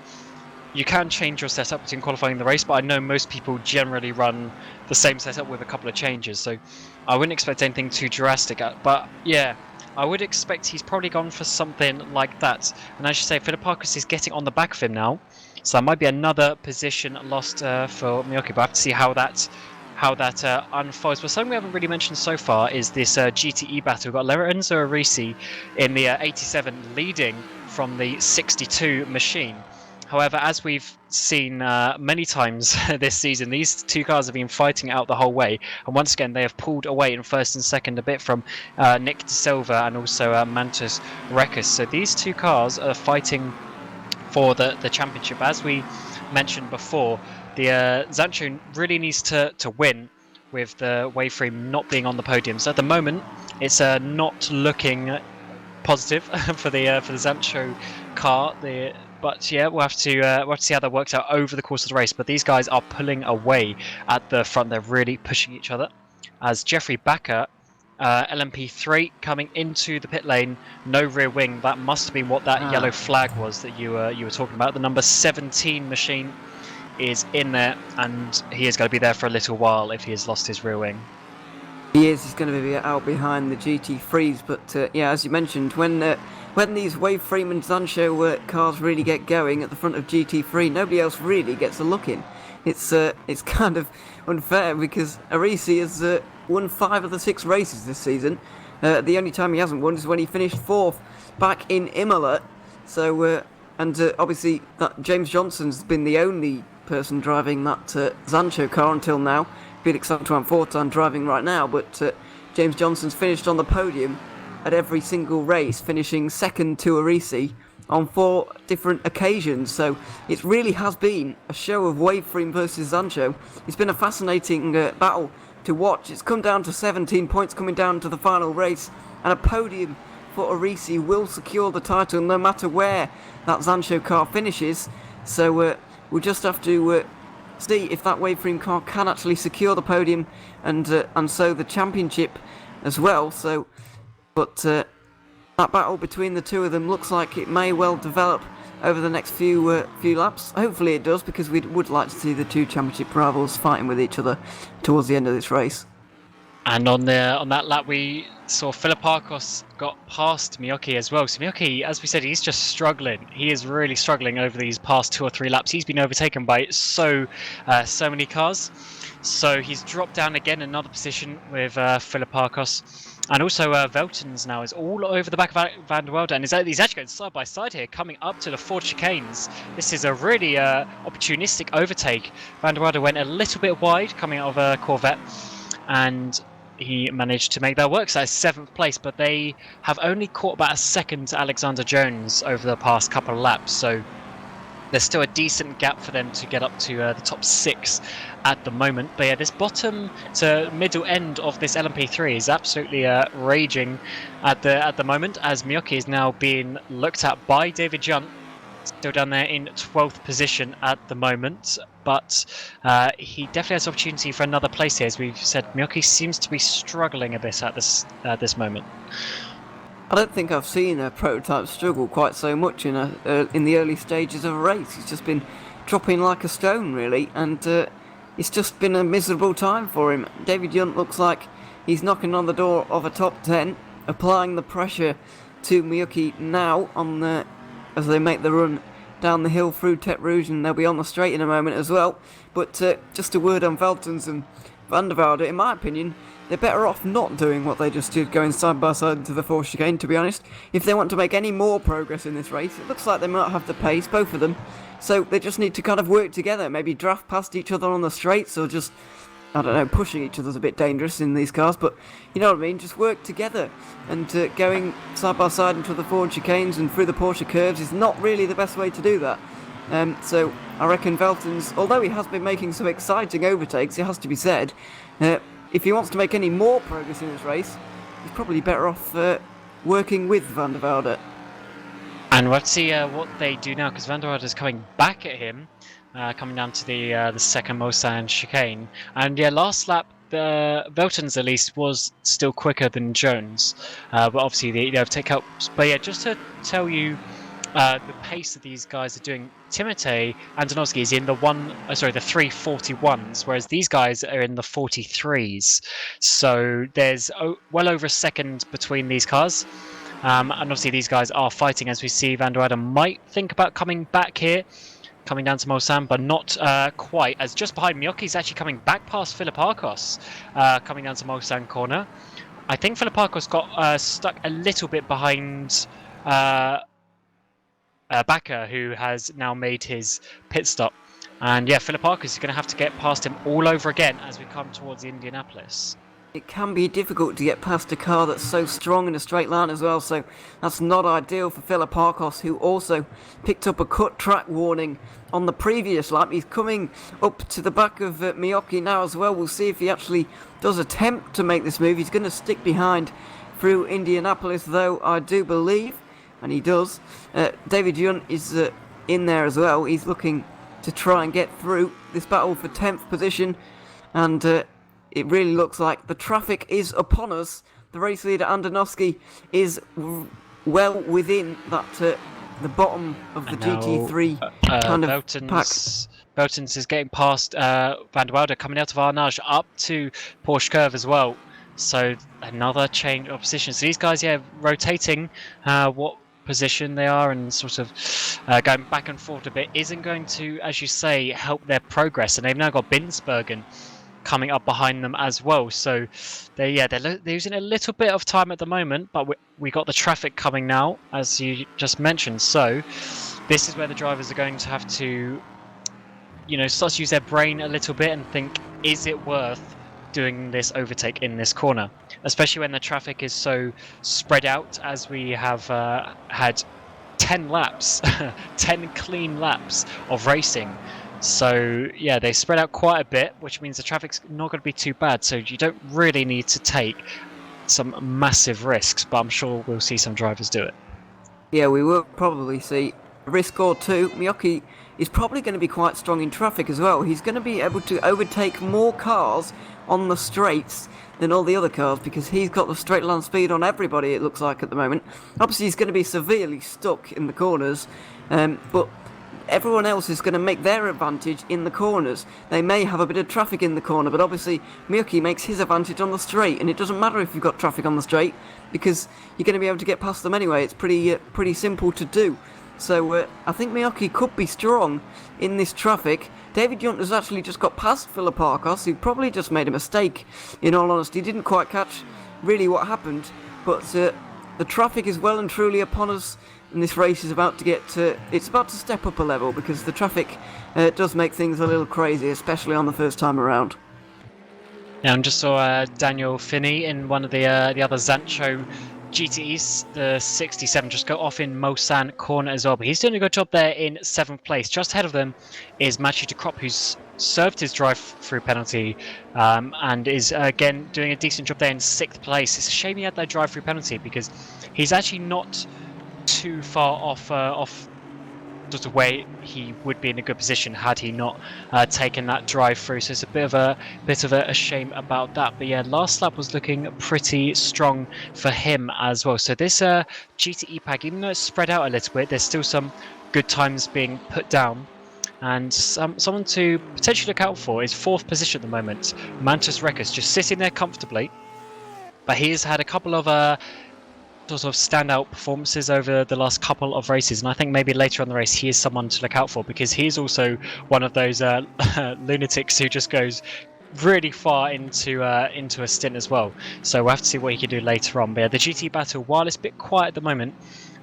you can change your setup between qualifying and the race, but I know most people generally run the same setup with a couple of changes, so I wouldn't expect anything too drastic. But yeah, I would expect he's probably gone for something like that. And as you say, Philippakos is getting on the back of him now, so that might be another position lost for Miyoki, but I have to see how that unfolds. But something we haven't really mentioned so far is this GTE battle. We've got Lorenzo Arisi in the 87 leading from the 62 machine. However, as we've seen many times this season, these two cars have been fighting out the whole way, and once again they have pulled away in first and second a bit from Nick De Silva and also Mantus Rekas. So these two cars are fighting for the championship. As we mentioned before, the Zancho really needs to win with the waveframe not being on the podium. So at the moment, it's not looking positive for the Zancho car. But yeah, we'll have to see how that works out over the course of the race. But these guys are pulling away at the front. They're really pushing each other. As Jeffrey Backer, LMP3 coming into the pit lane, no rear wing. That must have been what that yellow flag was that you were talking about. The number 17 machine is in there, and he is going to be there for a little while if he has lost his rear wing. He is. He's going to be out behind the GT3s, but yeah, as you mentioned, when these Waveframe and Zancho cars really get going at the front of GT3, nobody else really gets a look in. It's kind of unfair because Arisi has won 5 of the 6 races this season. The only time he hasn't won is when he finished 4th back in Imola. So obviously that James Johnson's been the only person driving that Zancho car until now. Felix Antoine Fortin driving right now, but James Johnson's finished on the podium at every single race, finishing second to Arisi on 4 different occasions. So it really has been a show of Waveframe versus Zancho. It's been a fascinating battle to watch. It's come down to 17 points coming down to the final race, and a podium for Arisi will secure the title no matter where that Zancho car finishes. So we'll just have to see if that Waveframe car can actually secure the podium and so the championship as well. So, but that battle between the two of them looks like it may well develop over the next few laps. Hopefully it does, because we would like to see the 2 championship rivals fighting with each other towards the end of this race. And on that lap, we saw Philippakos got past Miyoki as well. So Miyoki, as we said, he's just struggling. He is really struggling over these past 2 or 3 laps. He's been overtaken by so many cars. So he's dropped down again another position with Philippakos. And also Veltons now is all over the back of Van der Velde, and he's actually going side by side here, coming up to the 4 chicanes. This is a really opportunistic overtake. Van der Velde went a little bit wide coming out of a Corvette, and he managed to make that work. So that's 7th place, but they have only caught about a second to Alexander Jones over the past couple of laps. So there's still a decent gap for them to get up to the top 6 at the moment. But yeah, this bottom to middle end of this LMP3 is absolutely raging at the moment, as Miyoki is now being looked at by David Junt, still down there in 12th position at the moment. But he definitely has opportunity for another place here. As we've said, Miyoki seems to be struggling a bit at this moment. I don't think I've seen a prototype struggle quite so much in the early stages of a race. He's just been dropping like a stone, really, and it's just been a miserable time for him. David Junt looks like he's knocking on the door of a top 10, applying the pressure to Miyoki now as they make the run down the hill through Tete Rouge, and they'll be on the straight in a moment as well. But just a word on Veltons and Van der Velde. In my opinion, they're better off not doing what they just did, going side by side into the 4th chicane, to be honest. If they want to make any more progress in this race, it looks like they might have the pace, both of them. So they just need to kind of work together, maybe draft past each other on the straights, or just, I don't know, pushing each other's a bit dangerous in these cars, but you know what I mean, just work together. And going side by side into the 4 chicanes and through the Porsche curves is not really the best way to do that. So I reckon Veltons, although he has been making some exciting overtakes, it has to be said, if he wants to make any more progress in this race, he's probably better off working with Van der Velde. And we'll see what they do now, because Van der Velde is coming back at him, coming down to the second Mulsanne chicane. And yeah, last lap, Veltons at least was still quicker than Jones, but obviously the overtake helps. But yeah, just to tell you the pace that these guys are doing, Timotei Antonovsky is in the 341s, whereas these guys are in the 43s. So there's well over a second between these cars. And obviously these guys are fighting, as we see. Van der Velde might think about coming back here, coming down to Mulsanne, but not quite, as just behind Miyoki is actually coming back past Philippakos, coming down to Mulsanne corner. I think Philippakos got stuck a little bit behind Backer, who has now made his pit stop. And yeah, Philippakos is going to have to get past him all over again as we come towards Indianapolis. it can be difficult to get past a car that's so strong in a straight line as well, so that's not ideal for Philipparkos, who also picked up a cut track warning on the previous lap. He's coming up to the back of Miyoki now as well. We'll see if he actually does attempt to make this move. He's going to stick behind through Indianapolis, though, I do believe, and he does. David Yunt is in there as well. He's looking to try and get through this battle for 10th position, and it really looks like the traffic is upon us. The race leader, Andonovski, is well within that the bottom of the GT3 kind of pack. Beltons is getting past Van der Welde, coming out of Arnage up to Porsche Curve as well. So another change of position. So these guys, rotating what position they are and sort of going back and forth a bit isn't going to, as you say, help their progress. And they've now got Binsbergen coming up behind them as well, so they're using a little bit of time at the moment, but we got the traffic coming now, as you just mentioned. So this is where the drivers are going to have to, start to use their brain a little bit and think, is it worth doing this overtake in this corner, especially when the traffic is so spread out, as we have had 10 laps 10 clean laps of racing. So yeah, they spread out quite a bit, which means the traffic's not going to be too bad. So you don't really need to take some massive risks, but I'm sure we'll see some drivers do it. Yeah, we will probably see a risk or two. Miyoki is probably going to be quite strong in traffic as well. He's going to be able to overtake more cars on the straights than all the other cars, because he's got the straight line speed on everybody, it looks like, at the moment. Obviously, he's going to be severely stuck in the corners, but everyone else is going to make their advantage in the corners. They may have a bit of traffic in the corner, but obviously Miyoki makes his advantage on the straight, and it doesn't matter if you've got traffic on the straight, because you're going to be able to get past them anyway. It's pretty simple to do. So I think Miyoki could be strong in this traffic. David Yunt has actually just got past Philipparkos, who probably just made a mistake, in all honesty. Didn't quite catch really what happened, but the traffic is well and truly upon us. And this race is about to it's about to step up a level, because the traffic does make things a little crazy, especially on the first time around. Yeah, I just saw Daniel Finney in one of the other Zancho GTEs, the 67, just go off in Mosan corner as well. But he's doing a good job there in 7th place. Just ahead of them is Mathieu de Krop, who's served his drive-through penalty and is again doing a decent job there in 6th place. It's a shame he had that drive-through penalty, because he's actually not too far off sort of where he would be in a good position had he not taken that drive through. So it's a bit of a shame about that. But yeah, last lap was looking pretty strong for him as well. So this GTE pack, even though it's spread out a little bit, there's still some good times being put down. And someone to potentially look out for is 4th position at the moment, Mantis Records, just sitting there comfortably. But he's had a couple of sort of standout performances over the last couple of races, and I think maybe later on the race he is someone to look out for, because he's also one of those lunatics who just goes really far into a stint as well. So we'll have to see what he can do later on. But yeah, the GT battle, while it's a bit quiet at the moment,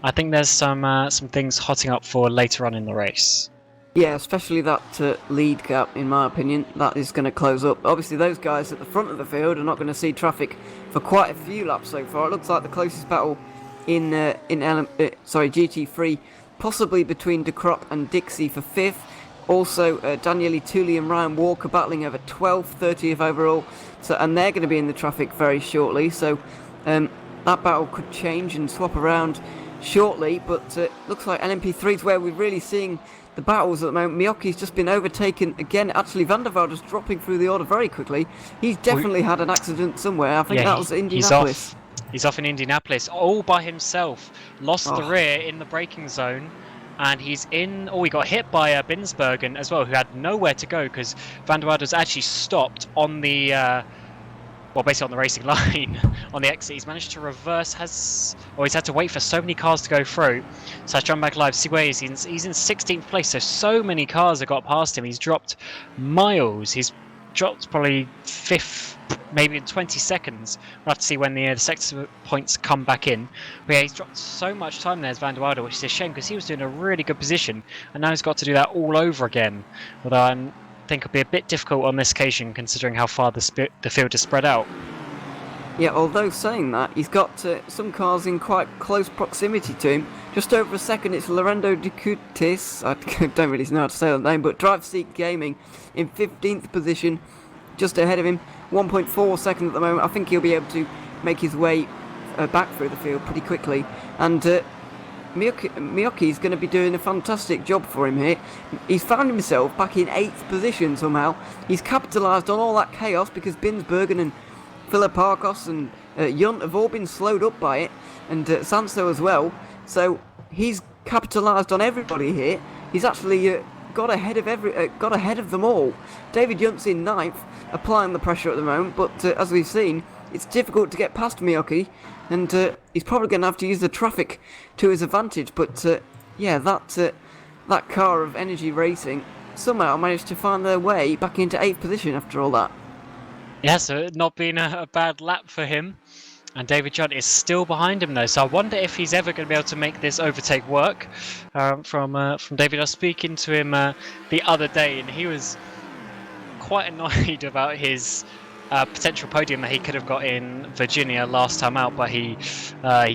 I think there's some things hotting up for later on in the race. Yeah, especially that lead gap, in my opinion, that is going to close up. Obviously, those guys at the front of the field are not going to see traffic for quite a few laps so far. It looks like the closest battle in GT3, possibly between De Krop and Dixie for 5th. Also, Daniele Tulli and Ryan Walker battling over 12th, 30th overall. So, and they're going to be in the traffic very shortly. So that battle could change and swap around shortly. But looks like LMP3 is where we're really seeing the battles at the moment. Miyoki's just been overtaken again. Actually, Van der Velde is dropping through the order very quickly. He's definitely had an accident somewhere. I think that was Indianapolis. He's off in Indianapolis all by himself. Lost the rear in the braking zone. And he's in... Oh, he got hit by Binsbergen as well, who had nowhere to go, because Van der Velde's actually stopped on the... basically on the racing line, on the exit. He's managed to reverse, he's had to wait for so many cars to go through. So I jump back live, see where he's in 16th place, so many cars have got past him. He's dropped miles. He's dropped probably 5th, maybe in 20 seconds. We'll have to see when the sector points come back in. But yeah, he's dropped so much time there as Van der Welde, which is a shame, because he was doing a really good position, and now he's got to do that all over again. Although I think it'll be a bit difficult on this occasion, considering how far the field is spread out. Yeah, although saying that, he's got some cars in quite close proximity to him. Just over a second, it's Lorenzo de Cutis, I don't really know how to say that name, but Drive Seek Gaming in 15th position, just ahead of him. 1.4 seconds at the moment. I think he'll be able to make his way back through the field pretty quickly. And Miyoki is going to be doing a fantastic job for him here. He's found himself back in 8th position somehow. He's capitalised on all that chaos because Binsbergen and Philipparkos and Yunt have all been slowed up by it, and Sanso as well. So he's capitalised on everybody here. He's actually got ahead of them all. David Yunt's in 9th, applying the pressure at the moment, but as we've seen, it's difficult to get past Miyoki, and he's probably going to have to use the traffic to his advantage. But yeah, that car of Energy Racing somehow managed to find their way back into 8th position after all that. Yeah, so it not been a bad lap for him. And David Judd is still behind him though, so I wonder if he's ever going to be able to make this overtake work. From David, I was speaking to him the other day, and he was quite annoyed about his potential podium that he could have got in Virginia last time out, but he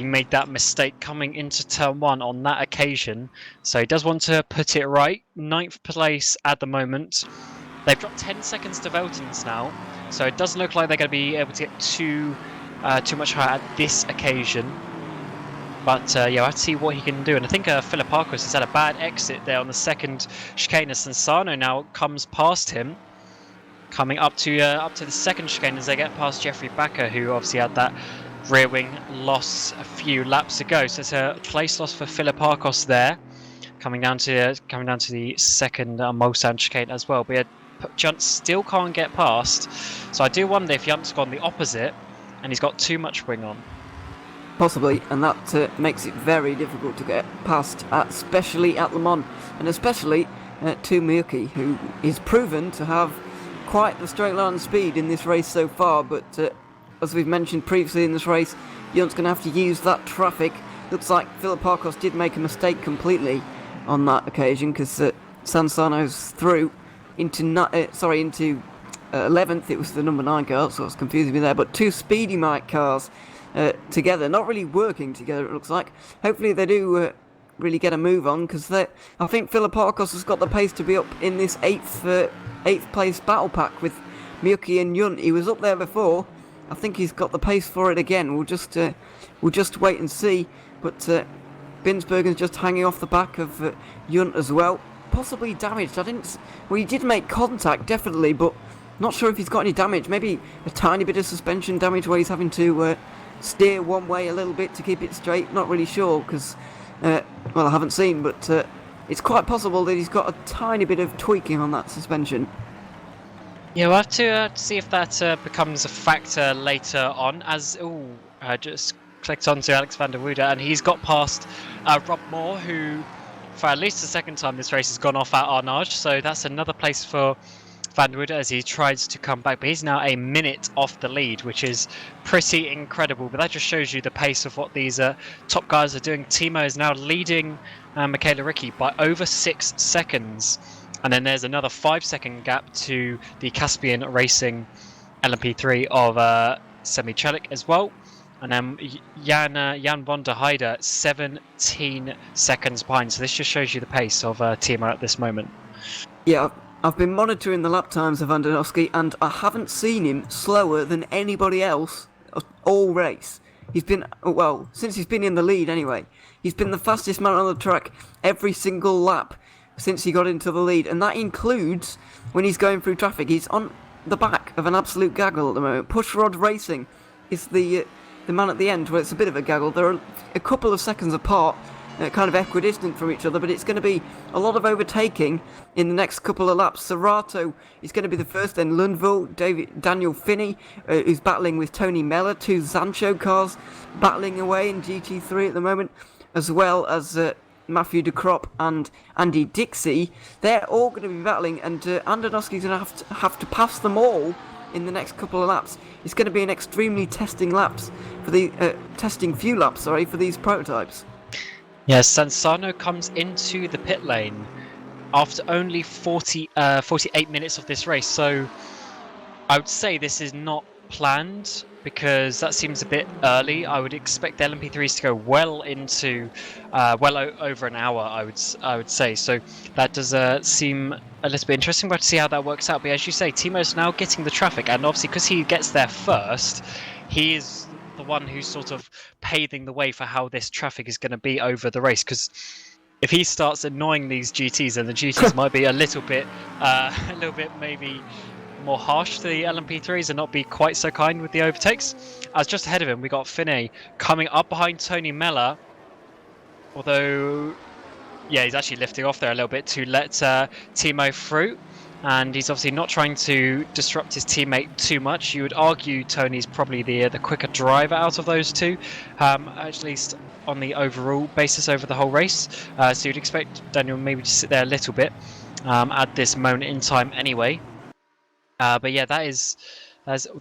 made that mistake coming into turn 1 on that occasion. So he does want to put it right. 9th place at the moment. They've dropped 10 seconds to Veltons now, so it doesn't look like they're going to be able to get too much higher at this occasion. But yeah, we'll have to see what he can do. And I think Philipparkos has had a bad exit there on the second chicane as Sansano now comes past him. Coming up to the second chicane as they get past Jeffrey Backer, who obviously had that rear wing loss a few laps ago. So it's a place loss for Philipparkos there. Coming down to the second Mulsanne chicane as well. But Junt still can't get past. So I do wonder if Junt's gone the opposite and he's got too much wing on. Possibly, and that makes it very difficult to get past, especially at LeMans, and especially to Miyoki, who is proven to have quite the straight line speed in this race so far. But as we've mentioned previously in this race, Junt's going to have to use that traffic. Looks like Philipparkos did make a mistake completely on that occasion, because Sansano's through into 11th. It was the number 9 car, so it's confusing me there. But two Speedy Mike cars together, not really working together, it looks like. Hopefully they do really get a move on, because I think Philipparkos has got the pace to be up in this 8th place battle pack with Miyoki and Yunt. He was up there before. I think he's got the pace for it again. We'll just wait and see. But Binsbergen's just hanging off the back of Yunt as well. Possibly damaged. He did make contact, definitely, but not sure if he's got any damage. Maybe a tiny bit of suspension damage where he's having to steer one way a little bit to keep it straight. Not really sure, because, well, I haven't seen, but it's quite possible that he's got a tiny bit of tweaking on that suspension. Yeah, we'll have to see if that becomes a factor later on. As I just clicked onto Alex van der Woede, and he's got past Rob Moore, who for at least the second time this race has gone off at Arnage. So that's another place for van der Woede as he tries to come back. But he's now a minute off the lead, which is pretty incredible. But that just shows you the pace of what these top guys are doing. Timo is now leading Michaela Ricci by over 6 seconds. And then there's another 5-second gap to the Caspian Racing LMP3 of Semi Celik as well. And then Jan van der Heide 17 seconds behind. So this just shows you the pace of Timo at this moment. Yeah, I've been monitoring the lap times of Vandenovsky, and I haven't seen him slower than anybody else all race. He's been, well, since he's been in the lead anyway, he's been the fastest man on the track every single lap since he got into the lead, and that includes when he's going through traffic. He's on the back of an absolute gaggle at the moment. Pushrod Racing is the man at the end, where it's a bit of a gaggle. They're a couple of seconds apart, kind of equidistant from each other, but it's going to be a lot of overtaking in the next couple of laps. Serato is going to be the first, then Lundvall, Daniel Finney, who's battling with Tony Meller, 2 Zancho cars battling away in GT3 at the moment, as well as Matthew de Crop and Andy Dixie. They're all going to be battling, and Andonovsky's going to have to pass them all in the next couple of laps. It's going to be an extremely testing few laps for these prototypes. Yes, Sansano comes into the pit lane after only 48 minutes of this race. So I would say this is not planned because that seems a bit early. I would expect the LMP3s to go well into, over an hour. I would say so. That does seem a little bit interesting. We'll have to see how that works out. But as you say, Timo's now getting the traffic, and obviously because he gets there first, he is the one who's sort of paving the way for how this traffic is going to be over the race. Because if he starts annoying these GTs, then the GTs might be a little bit maybe more harsh to the LMP3s and not be quite so kind with the overtakes. As just ahead of him, we got Finney coming up behind Tony Mella. Although, yeah, he's actually lifting off there a little bit to let Timo through. And he's obviously not trying to disrupt his teammate too much. You would argue Tony's probably the quicker driver out of those two, at least on the overall basis over the whole race. So you'd expect Daniel maybe to sit there a little bit at this moment in time anyway. But yeah, that's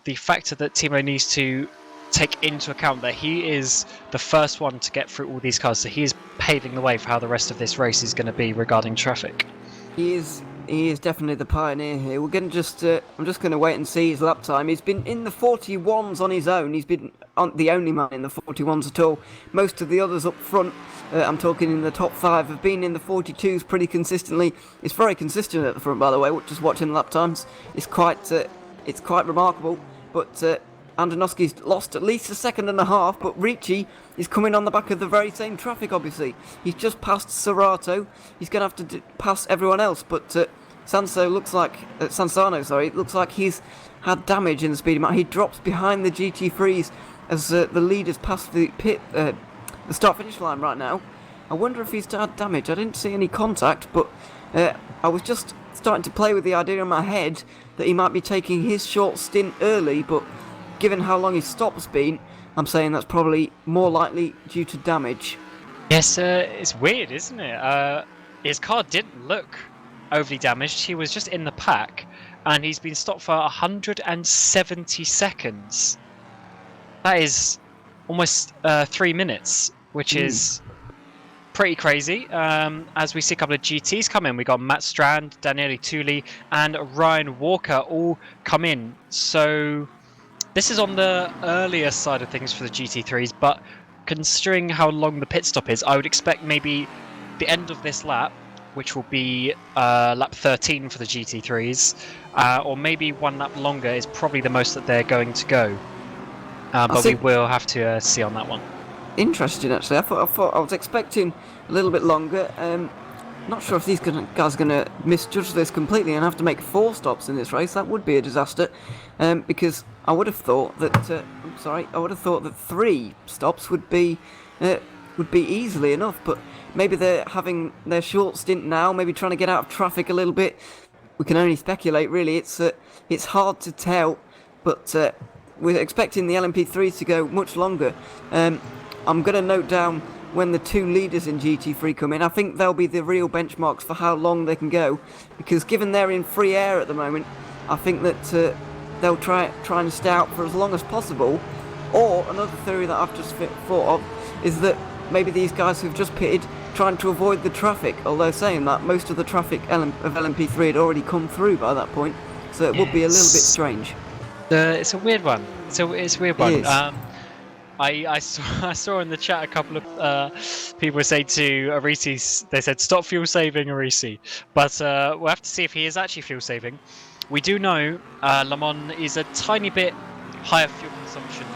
the factor that Timo needs to take into account, that he is the first one to get through all these cars, so he is paving the way for how the rest of this race is going to be regarding traffic. He is definitely the pioneer here. We're going to I'm just going to wait and see his lap time. He's been in the 41s on his own. He's been the only man in the 41s at all. Most of the others up front, I'm talking in the top 5, have been in the 42s pretty consistently. It's very consistent at the front, by the way. Just watching lap times, it's quite remarkable. But Andonovski's lost at least a second and a half, but Ricci is coming on the back of the very same traffic, obviously. He's just passed Serato. He's going to have to pass everyone else, but Sansano looks like he's had damage in the speed amount. He drops behind the GT3s as the leaders pass the start-finish line right now. I wonder if he's had damage. I didn't see any contact, but I was just starting to play with the idea in my head that he might be taking his short stint early, but given how long his stop's been, I'm saying that's probably more likely due to damage. Yes, it's weird, isn't it? His car didn't look overly damaged. He was just in the pack, and he's been stopped for 170 seconds. That is almost 3 minutes, which is pretty crazy. As we see a couple of GTs come in, we got Matt Strand, Daniele Tulli, and Ryan Walker all come in. So this is on the earlier side of things for the GT3s, but considering how long the pit stop is, I would expect maybe the end of this lap, which will be lap 13 for the GT3s, or maybe one lap longer is probably the most that they're going to go. But we will have to see on that one. Interesting, actually. I thought I was expecting a little bit longer. Not sure if these guys are going to misjudge this completely and have to make 4 stops in this race. That would be a disaster, because I would have thought that 3 stops would be easily enough. But maybe they're having their short stint now, maybe trying to get out of traffic a little bit. We can only speculate, really. It's hard to tell, but we're expecting the LMP3s to go much longer. I'm going to note down when the 2 leaders in GT3 come in. I think they'll be the real benchmarks for how long they can go, because given they're in free air at the moment, I think that they'll try and stay out for as long as possible. Or another theory that I've just thought of is that maybe these guys who've just pitted trying to avoid the traffic, although saying that most of the traffic of LMP3 had already come through by that point, so it would be a little bit strange. It's a weird one. It's a weird one. It is. I saw in the chat a couple of people say to Arisi, they said stop fuel saving Arisi, but we'll have to see if he is actually fuel saving. We do know LeMans is a tiny bit higher fuel consumption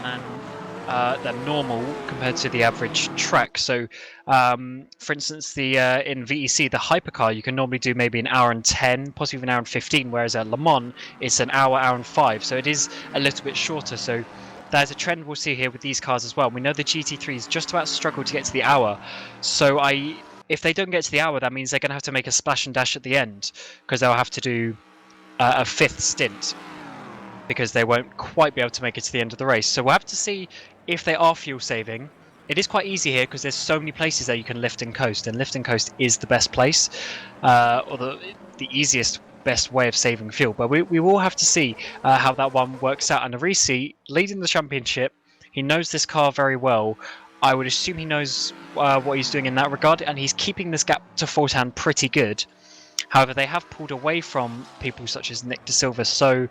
than normal compared to the average track. So, for instance, in VEC, the hypercar, you can normally do maybe an hour and 10, possibly an hour and 15, whereas at Le Mans, it's an hour and 5. So it is a little bit shorter. So there's a trend we'll see here with these cars as well. We know the GT3s just about struggle to get to the hour. So if they don't get to the hour, that means they're going to have to make a splash and dash at the end, because they'll have to do a 5th stint, because they won't quite be able to make it to the end of the race. So we'll have to see if they are fuel saving. It is quite easy here because there's so many places that you can lift and coast, and lift and coast is the best place, or the easiest, best way of saving fuel. But we will have to see how that one works out. And Arisi, leading the championship, he knows this car very well. I would assume he knows what he's doing in that regard, and he's keeping this gap to Fortan pretty good. However, they have pulled away from people such as Nick De Silva, so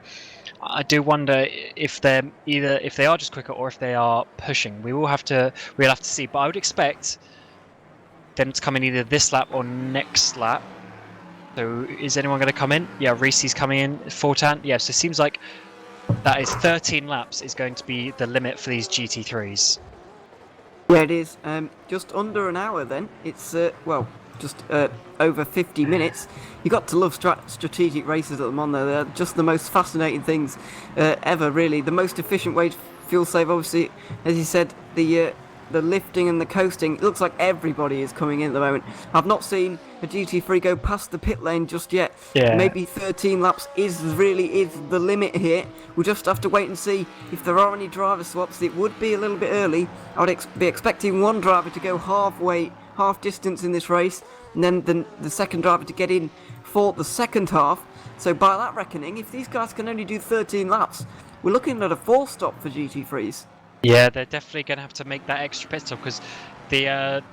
I do wonder if they're if they are just quicker or if they are pushing. We'll have to see. But I would expect them to come in either this lap or next lap. So is anyone going to come in? Yeah, Reese's coming in. Fortan. Yeah, so it seems like that is 13 laps is going to be the limit for these GT3s. Yeah, it is. Just under an hour then. It's, just over 50 minutes. You got to love strategic races at the Mon, though. They're just the most fascinating things ever, really. The most efficient way to fuel save, obviously, as you said, the lifting and the coasting. It looks like everybody is coming in at the moment. I've not seen a GT3 go past the pit lane just yet. Yeah. Maybe 13 laps is the limit here. We'll just have to wait and see if there are any driver swaps. It would be a little bit early. I would be expecting one driver to go half distance in this race, and then the second driver to get in for the second half. So by that reckoning, if these guys can only do 13 laps, we're looking at a 4-stop for GT3s. Yeah, they're definitely going to have to make that extra pit stop because the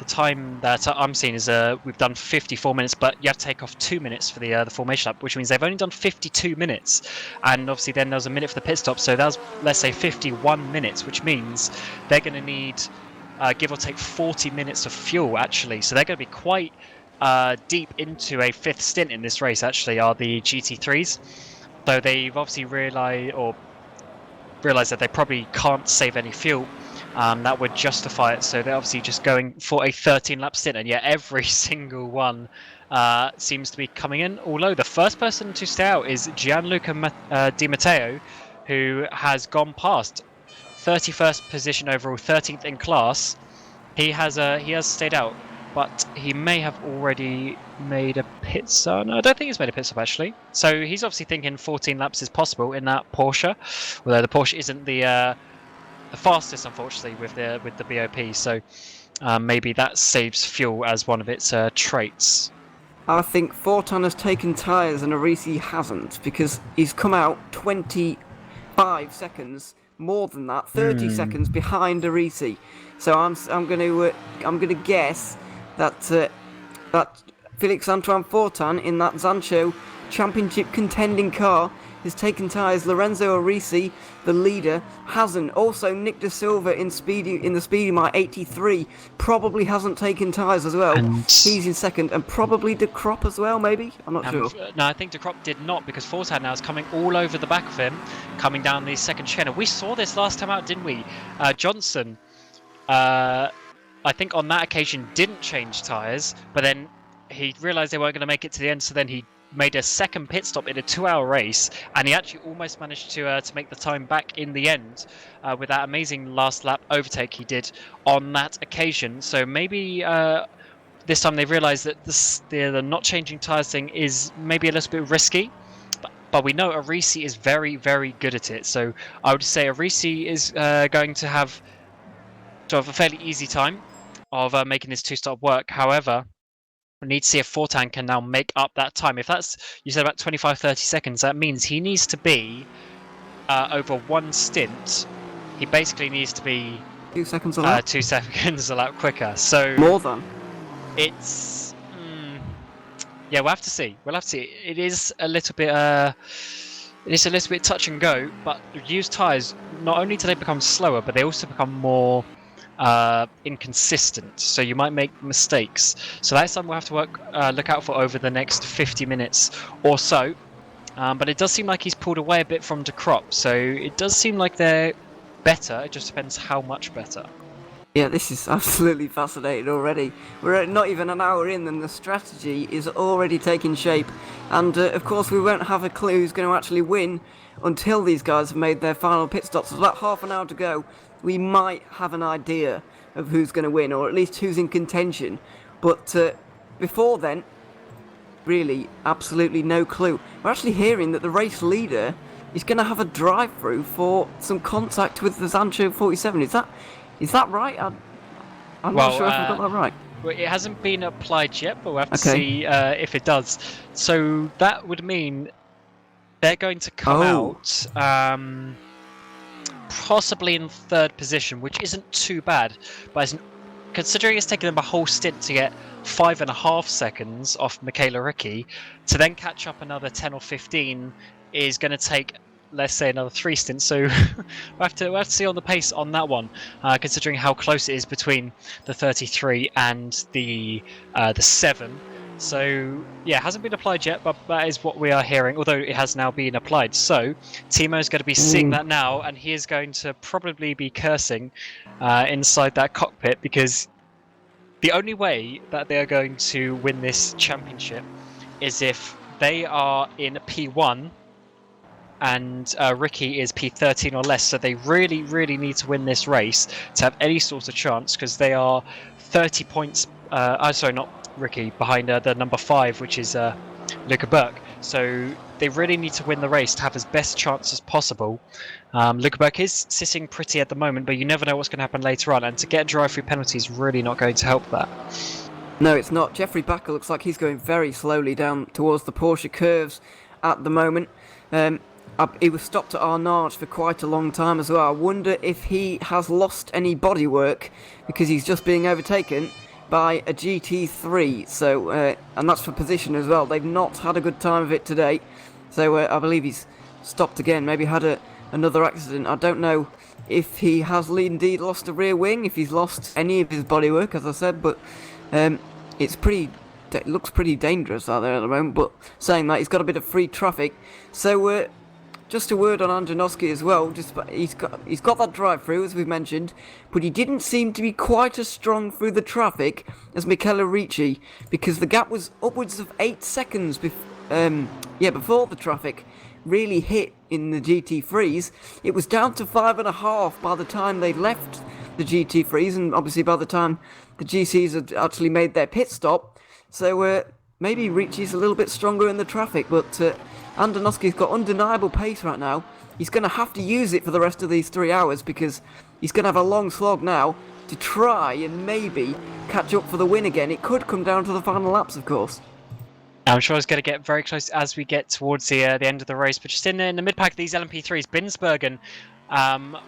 time that I'm seeing is we've done 54 minutes, but you have to take off 2 minutes for the formation lap, which means they've only done 52 minutes, and obviously then there's a minute for the pit stop, so that was, let's say, 51 minutes, which means they're going to need give or take 40 minutes of fuel actually. So they're going to be quite deep into a 5th stint in this race. Actually, are the GT3s. So they've obviously realised that they probably can't save any fuel. That would justify it. So they're obviously just going for a 13-lap stint, and yeah, every single one seems to be coming in. Although the first person to stay out is Gianluca Di Matteo, who has gone past 31st position overall, 13th in class. He has stayed out, but he may have already made a pit stop. No, I don't think he's made a pit stop actually. So he's obviously thinking 14 laps is possible in that Porsche, although the Porsche isn't the fastest, unfortunately, with the BOP. So maybe that saves fuel as one of its traits. I think Fortan has taken tyres and Arisi hasn't, because he's come out 25 seconds more than that, 30 seconds behind Arisi. So I'm going to guess that Felix Antoine Fortan in that Zancho Championship contending car has taken tyres. Lorenzo Arisi, the leader, hasn't. Also, Nick De Silva in the Speedy My 83 probably hasn't taken tyres as well. And he's in second, and probably De Crop as well, maybe? I'm not sure. No, I think De Crop did not, because Fortan now is coming all over the back of him, coming down the second chicane. We saw this last time out, didn't we? Johnson, I think on that occasion, didn't change tyres, but then he realised they weren't going to make it to the end, so then he made a second pit stop in a 2-hour race, and he actually almost managed to make the time back in the end with that amazing last lap overtake he did on that occasion. So maybe this time they realised that the not changing tyres thing is maybe a little bit risky, but we know Arisi is very, very good at it. So I would say Arisi is going to have a fairly easy time of making this 2-stop work. However, we need to see if Fortan can now make up that time. If that's, you said, about 25-30 seconds, that means he needs to be over one stint. He basically needs to be 2 seconds a lap. 2 seconds a lap quicker. So more than. It's yeah, we'll have to see. It is a little bit touch and go. But used tyres, not only do they become slower, but they also become more inconsistent, so you might make mistakes. So that's something we'll have to look out for over the next 50 minutes or so. But it does seem like he's pulled away a bit from De Crop, so it does seem like they're better. It just depends how much better. Yeah, this is absolutely fascinating already. We're not even an hour in and the strategy is already taking shape. And of course we won't have a clue who's going to actually win until these guys have made their final pit stops. There's about half an hour to go. We might have an idea of who's going to win, or at least who's in contention. But before then, really, absolutely no clue. We're actually hearing that the race leader is going to have a drive-through for some contact with the Zancho 47. Is that right? I'm not sure if I've got that right. Well, it hasn't been applied yet, but we'll have to see if it does. So that would mean they're going to come out possibly in 3rd position, which isn't too bad, but it's an considering it's taken them a whole stint to get 5.5 seconds off Michaela Ricky, to then catch up another 10 or 15 is going to take, let's say, another 3 stints. So we'll have to see on the pace on that one, considering how close it is between the 33 and the 7. So yeah, it hasn't been applied yet, but that is what we are hearing, although it has now been applied. So Timo's going to be seeing that now, and he is going to probably be cursing inside that cockpit, because the only way that they are going to win this championship is if they are in P1 and Ricky is P13 or less. So they really, really need to win this race to have any sort of chance, because they are 30 points. Sorry, not Ricky, behind the number 5, which is Luca Burke. So they really need to win the race to have as best chance as possible. Luca Burke is sitting pretty at the moment, but you never know what's going to happen later on, and to get drive-through penalties is really not going to help that. No, it's not. Jeffrey Backer looks like he's going very slowly down towards the Porsche curves at the moment. He was stopped at Arnage for quite a long time as well. I wonder if he has lost any bodywork, because he's just being overtaken by a GT3. So, and that's for position as well. They've not had a good time of it today. So I believe he's stopped again. Maybe had another accident. I don't know if he has indeed lost a rear wing, if he's lost any of his bodywork, as I said. But it looks pretty dangerous out there at the moment. But saying that, he's got a bit of free traffic. So just a word on Andonovski as well. He's got that drive-through, as we've mentioned, but he didn't seem to be quite as strong through the traffic as Michele Ricci, because the gap was upwards of 8 seconds before the traffic really hit in the GT3s. It was down to 5.5 by the time they left the GT3s, and obviously by the time the GCs had actually made their pit stop. So maybe Ricci's a little bit stronger in the traffic, but Andonovski's got undeniable pace right now. He's going to have to use it for the rest of these 3 hours, because he's going to have a long slog now to try and maybe catch up for the win again. It could come down to the final laps, of course. I'm sure it's going to get very close as we get towards the end of the race. But just in the mid-pack of these LMP3s, Binsbergen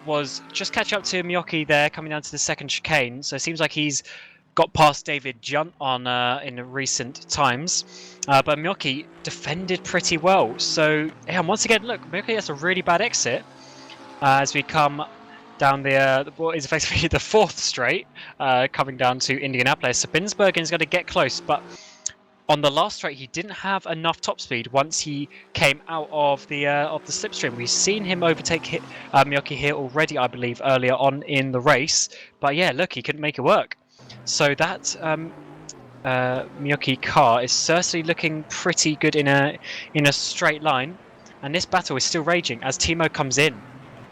was just catch up to Miocchi there, coming down to the second chicane. So it seems like he's got past David Junt on in recent times. But Miocchi defended pretty well. So yeah, once again, look, Miocchi has a really bad exit as we come down what is effectively the 4th straight, coming down to Indianapolis. So Binsbergen is going to get close, but on the last straight, he didn't have enough top speed once he came out of the slipstream. We've seen him overtake Miocchi here already, I believe, earlier on in the race. But yeah, look, he couldn't make it work. So that Miocchi car is certainly looking pretty good in a straight line, and this battle is still raging as Timo comes in.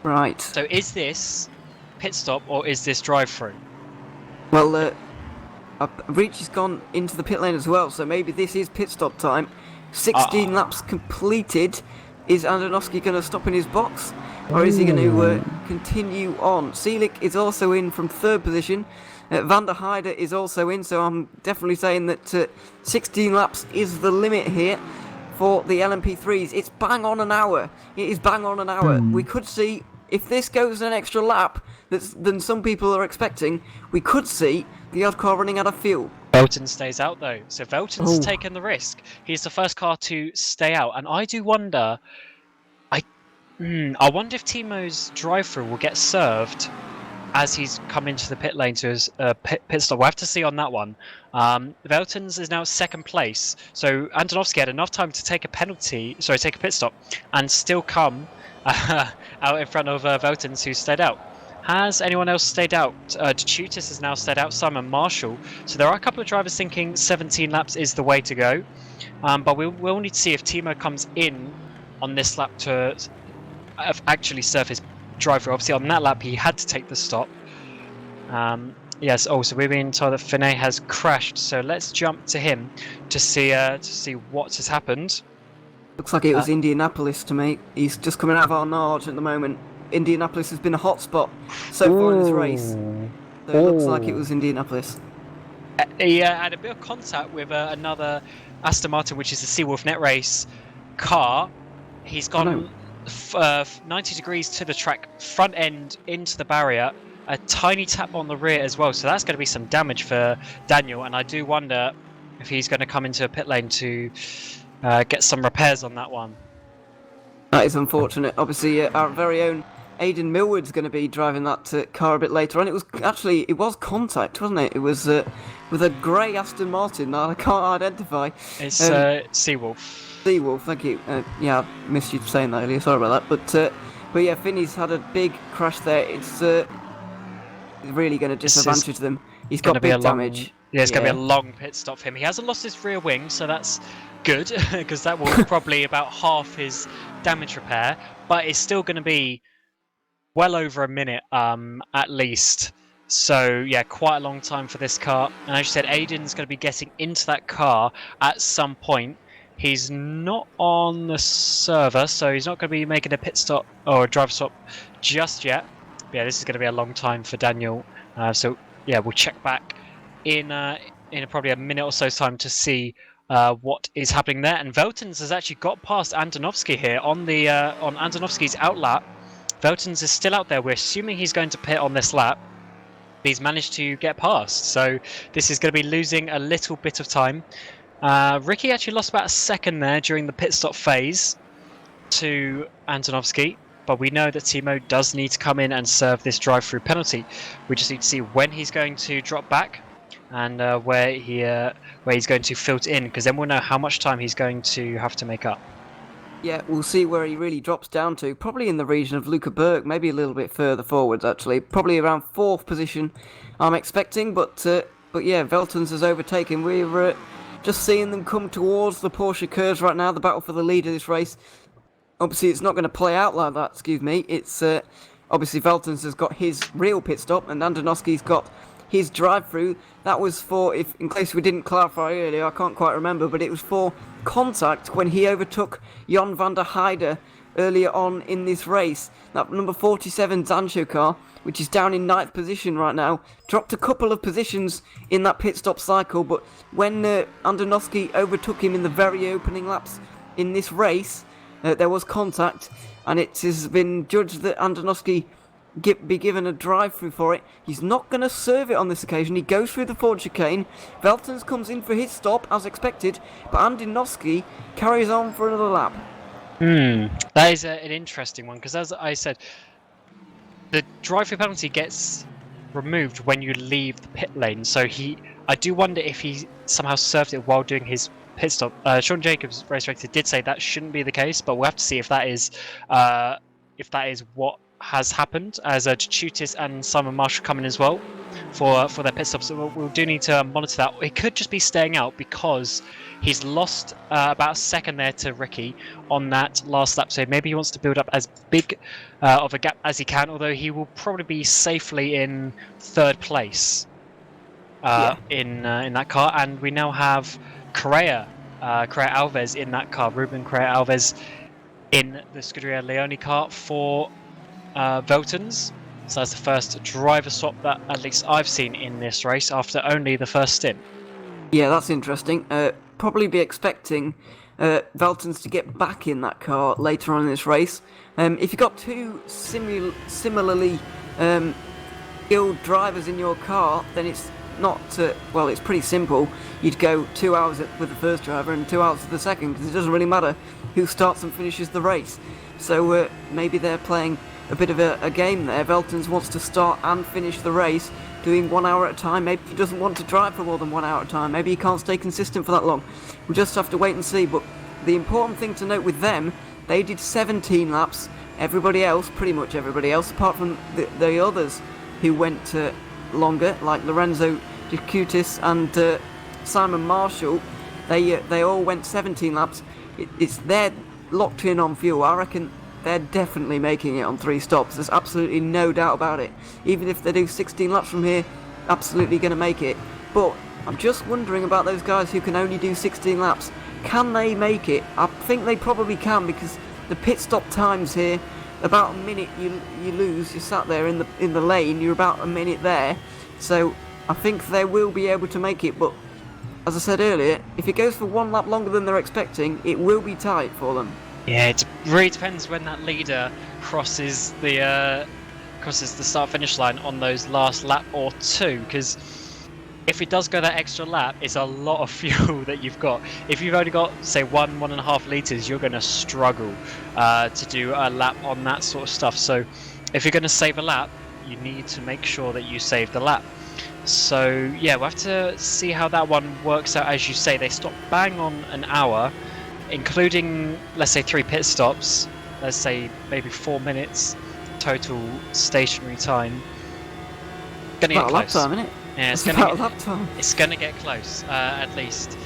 Right. So is this pit stop or is this drive-through? Well, Ricci's gone into the pit lane as well, so maybe this is pit stop time. 16 laps completed. Is Andonovski going to stop in his box, or is he going to continue on? Seelig is also in from 3rd position. Van der Heide is also in, so I'm definitely saying that 16 laps is the limit here for the LMP3s. It's bang on an hour. It is bang on an hour. We could see, if this goes an extra lap than some people are expecting, we could see the odd car running out of fuel. Velton stays out though, so Velton's taken the risk. He's the first car to stay out, and I do wonder. I wonder if Timo's drive-through will get served as he's come into the pit lane to his pit stop. We'll have to see on that one. Velton's is now 2nd place, so Andonovski had enough time to take a pit stop, and still come out in front of Velton's, who stayed out. Has anyone else stayed out? Tutis has now stayed out, Simon Marshall. So there are a couple of drivers thinking 17 laps is the way to go. But we'll need to see if Timo comes in on this lap to actually serve his driver. Obviously on that lap he had to take the stop. Yes, so we've been told that Finet has crashed. So let's jump to him to see what has happened. Looks like it was Indianapolis to me. He's just coming out of Arnage at the moment. Indianapolis has been a hot spot so far in this race. So it looks like it was Indianapolis. He had a bit of contact with another Aston Martin, which is the Seawolf Net Race car. He's gone 90 degrees to the track, front end into the barrier, a tiny tap on the rear as well. So that's going to be some damage for Daniel. And I do wonder if he's going to come into a pit lane to get some repairs on that one. That is unfortunate. Obviously, our very own Aidan Millward's going to be driving that car a bit later on. It was contact, wasn't it? It was with a grey Aston Martin that I can't identify. It's Seawolf. Seawolf, thank you. Yeah, I missed you saying that earlier. Sorry about that. But yeah, Finney's had a big crash there. It's really going to disadvantage them. He's got big damage. Yeah, it's going to be a long pit stop for him. He hasn't lost his rear wing, so that's good, because that will probably about half his damage repair. But it's still going to be well over a minute at least. So yeah, quite a long time for this car. And as you said, Aiden's going to be getting into that car at some point. He's not on the server, so he's not going to be making a pit stop or a drive stop just yet. But yeah, this is going to be a long time for Daniel. So yeah, we'll check back in probably a minute or so's time to see what is happening there. And Veltons has actually got past Antonovsky here on the on Antonovsky's out lap. Veltons is still out there. We're assuming he's going to pit on this lap. He's managed to get past, so this is going to be losing a little bit of time. Ricky actually lost about a second there during the pit stop phase to Antonovsky, but we know that Timo does need to come in and serve this drive-through penalty. We just need to see when he's going to drop back and where he's going to filter in, because then we'll know how much time he's going to have to make up. Yeah, we'll see where he really drops down to. Probably in the region of Luca Burke, maybe a little bit further forwards actually. Probably around 4th position, I'm expecting. But yeah, Veltons has overtaken. We're just seeing them come towards the Porsche curves right now. The battle for the lead of this race. Obviously, it's not going to play out like that. Excuse me. It's obviously Veltons has got his real pit stop, and Antonovsky's got his drive-through. That was for, if in case we didn't clarify earlier, I can't quite remember, but it was for contact when he overtook Jon van der Heide earlier on in this race. That number 47 Zancho car, which is down in 9th position right now, dropped a couple of positions in that pit stop cycle, but when Antonovsky overtook him in the very opening laps in this race, there was contact, and it has been judged that Antonovsky be given a drive-through for it. He's not going to serve it on this occasion. He goes through the Ford chicane. Veltons comes in for his stop, as expected, but Antonovsky carries on for another lap. That is an interesting one, because as I said, the drive-through penalty gets removed when you leave the pit lane. So I do wonder if he somehow served it while doing his pit stop. Sean Jacobs, race director, did say that shouldn't be the case, but we'll have to see if that is what has happened, as Tutis and Simon Marshall come in as well for their pit stops. So we'll do need to monitor that. It could just be staying out because he's lost about a second there to Ricky on that last lap. So maybe he wants to build up as big of a gap as he can, although he will probably be safely in 3rd place in that car. And we now have Correa Alves in that car, Ruben Correa Alves in the Scuderia Leone car for Veltons. So that's the first driver swap that at least I've seen in this race after only the first stint. Yeah, that's interesting. Probably be expecting Veltons to get back in that car later on in this race. If you've got two similarly skilled drivers in your car, then it's not, it's pretty simple. You'd go 2 hours with the first driver and 2 hours with the second, because it doesn't really matter who starts and finishes the race. So maybe they're playing a bit of a game there. Veltons wants to start and finish the race doing 1 hour at a time. Maybe he doesn't want to drive for more than 1 hour at a time. Maybe he can't stay consistent for that long. We'll just have to wait and see. But the important thing to note with them, they did 17 laps. Everybody else, pretty much everybody else, apart from the others who went longer, like Lorenzo De Cutis and Simon Marshall, they all went 17 laps. They're locked in on fuel. I reckon they're definitely making it on 3 stops. There's absolutely no doubt about it. Even if they do 16 laps from here, absolutely going to make it. But I'm just wondering about those guys who can only do 16 laps. Can they make it? I think they probably can, because the pit stop times here, about a minute you lose. You're sat there in the lane. You're about a minute there. So I think they will be able to make it. But as I said earlier, if it goes for 1 lap longer than they're expecting, it will be tight for them. Yeah, it really depends when that leader crosses the crosses the start-finish line on those last lap or two, because if it does go that extra lap, it's a lot of fuel that you've got. If you've only got, say, 1.5 litres, you're going to struggle to do a lap on that sort of stuff. So if you're going to save a lap, you need to make sure that you save the lap. So yeah, we'll have to see how that one works out. As you say, they stop bang on an hour, including, let's say, 3 pit stops. Let's say maybe 4 minutes total stationary time. Gonna get close. Lap time, isn't it? Yeah, it's gonna get close, at least.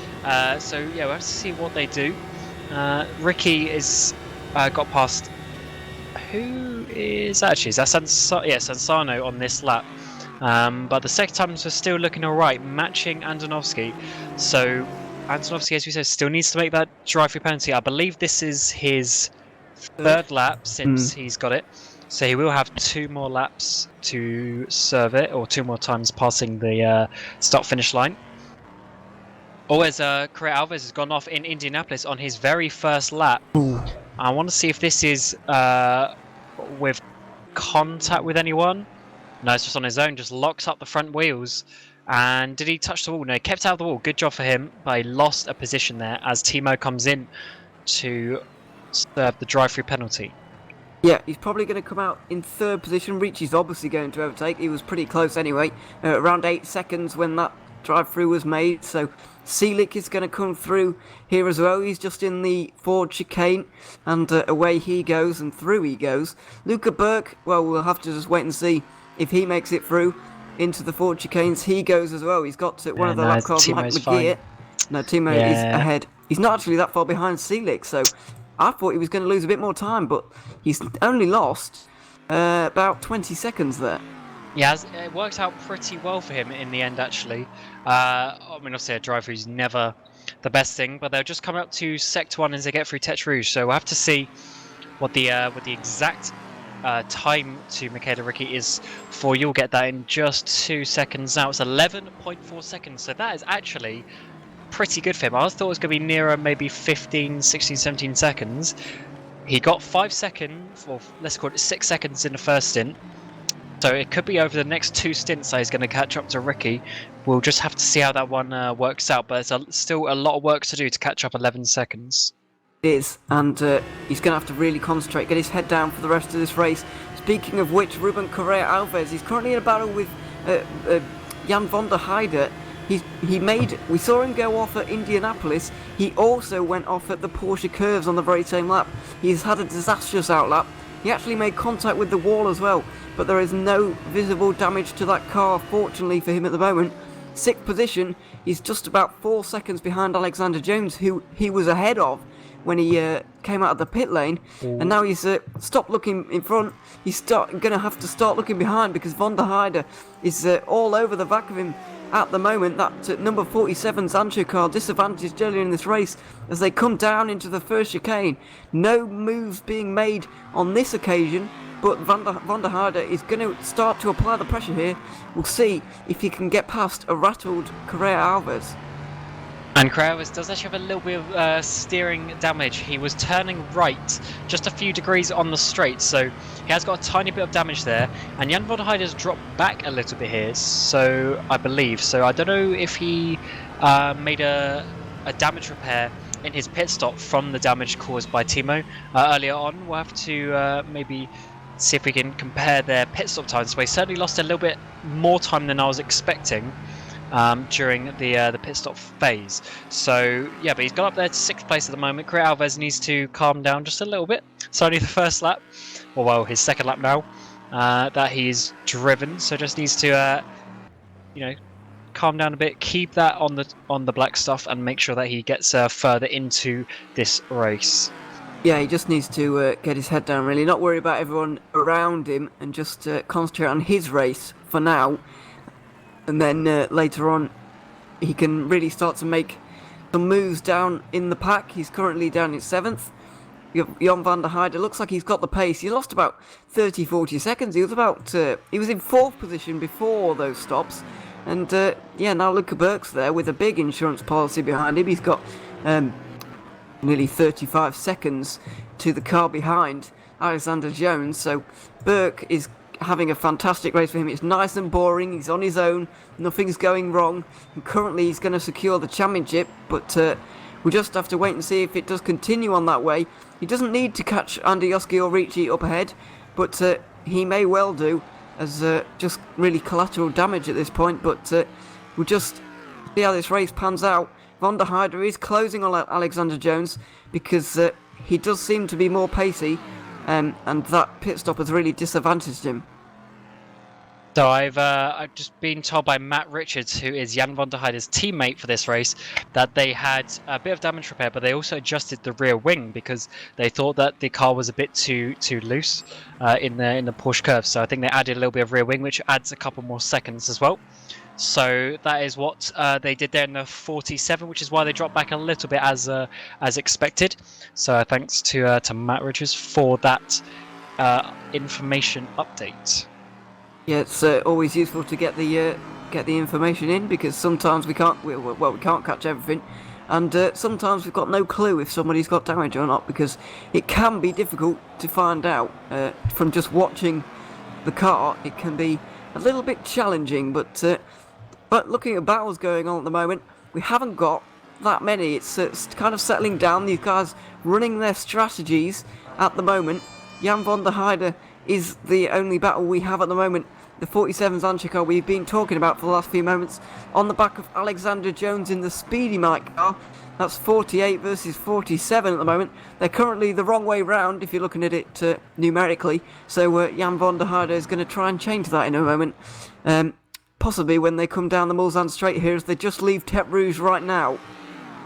So yeah, we'll have to see what they do. Ricky is got past. Who is actually? Is that Sansano on this lap? But the second times are still looking alright, matching Andonovski. So Andonovski, as we said, still needs to make that drive-through penalty. I believe this is his third lap since he's got it. So he will have 2 more laps to serve it, or 2 more times passing the start-finish line. Always, Correa Alves has gone off in Indianapolis on his very first lap. I want to see if this is with contact with anyone. No, it's just on his own, just locks up the front wheels. And did he touch the wall? No, he kept out of the wall. Good job for him, but he lost a position there as Timo comes in to serve the drive-through penalty. Yeah, he's probably going to come out in 3rd position. Ricci's obviously going to overtake. He was pretty close anyway, around 8 seconds when that drive-through was made. So Seelick is going to come through here as well. He's just in the forward chicane, and away he goes, and through he goes. Luca Burke, well, we'll have to just wait and see if he makes it through into the forward chicanes. He goes as well. He's got one of the lap cars, Mike McGear. No, Timo is ahead. He's not actually that far behind Seelick, so I thought he was going to lose a bit more time, but he's only lost about 20 seconds there. Yeah, it worked out pretty well for him in the end, actually. I mean, obviously, a driver is never the best thing, but they'll just come up to Sector 1 as they get through Tete Rouge, so we'll have to see what the exact time to Michaela Ricky is for. You'll get that in just 2 seconds now. It's 11.4 seconds, so that is actually pretty good for him. I thought it was going to be nearer maybe 15, 16, 17 seconds. He got 5 seconds, or let's call it 6 seconds in the first stint. So it could be over the next 2 stints that he's going to catch up to Ricky. We'll just have to see how that one works out, but there's still a lot of work to do to catch up 11 seconds. It is, and he's going to have to really concentrate, get his head down for the rest of this race. Speaking of which, Ruben Correa Alves, he's currently in a battle with Jan van der Heide. We saw him go off at Indianapolis. He also went off at the Porsche curves on the very same lap. He's had a disastrous outlap. He actually made contact with the wall as well, but there is no visible damage to that car, fortunately for him at the moment. 6th position, he's just about 4 seconds behind Alexander Jones, who he was ahead of when he came out of the pit lane, and now he's stopped looking in front. He's going to have to start looking behind because Van der Heide is all over the back of him at the moment. That number 47 Sancho car disadvantaged earlier in this race as they come down into the first chicane. No moves being made on this occasion, but Van der Heide is going to start to apply the pressure here. We'll see if he can get past a rattled Correa Alves. And Correa does actually have a little bit of steering damage. He was turning right just a few degrees on the straight, so he has got a tiny bit of damage there. And Jan van der Heide has dropped back a little bit here, so I believe. So I don't know if he made a damage repair in his pit stop from the damage caused by Timo earlier on. We'll have to maybe see if we can compare their pit stop times. So he certainly lost a little bit more time than I was expecting during the pit stop phase. So yeah, but he's got up there to 6th place at the moment. Correa Alves needs to calm down just a little bit. It's only the first lap, or well, his 2nd lap now that he's driven. So just needs to calm down a bit, keep that on the black stuff, and make sure that he gets further into this race. Yeah, he just needs to get his head down, really, not worry about everyone around him, and just concentrate on his race for now. And then later on, he can really start to make some moves down in the pack. He's currently down in 7th. Jan van der Heide looks like he's got the pace. He lost about 30-40 seconds. He was in 4th position before those stops. And now Luca Burke's there with a big insurance policy behind him. He's got nearly 35 seconds to the car behind Alexander Jones. So Burke having a fantastic race for him. It's nice and boring. He's on his own. Nothing's going wrong. And currently, he's going to secure the championship. But we just have to wait and see if it does continue on that way. He doesn't need to catch Andy Oski or Ricci up ahead, but he may well do, as just really collateral damage at this point. But we'll just see how this race pans out. Van der Heijden is closing on Alexander Jones because he does seem to be more pacey, and that pit stop has really disadvantaged him. So I've just been told by Matt Richards, who is Jan van der Heiden's teammate for this race, that they had a bit of damage repair, but they also adjusted the rear wing because they thought that the car was a bit too loose in the Porsche curve. So I think they added a little bit of rear wing, which adds a couple more seconds as well. So that is what they did there in the 47, which is why they dropped back a little bit as expected. So thanks to Matt Richards for that information update. Yeah, it's always useful to get the information in, because sometimes we can't catch everything, and sometimes we've got no clue if somebody's got damage or not, because it can be difficult to find out from just watching the car. It can be a little bit challenging, but looking at battles going on at the moment, we haven't got that many. It's kind of settling down. These guys running their strategies at the moment. Jan van der Heijden is the only battle we have at the moment. The 47 Zanchi car we've been talking about for the last few moments, on the back of Alexander Jones in the Speedy Mike car. That's 48 versus 47 at the moment. They're currently the wrong way round if you're looking at it numerically. So Jan van der Heijden is going to try and change that in a moment. Possibly when they come down the Mulsanne straight here, as they just leave Tete Rouge right now.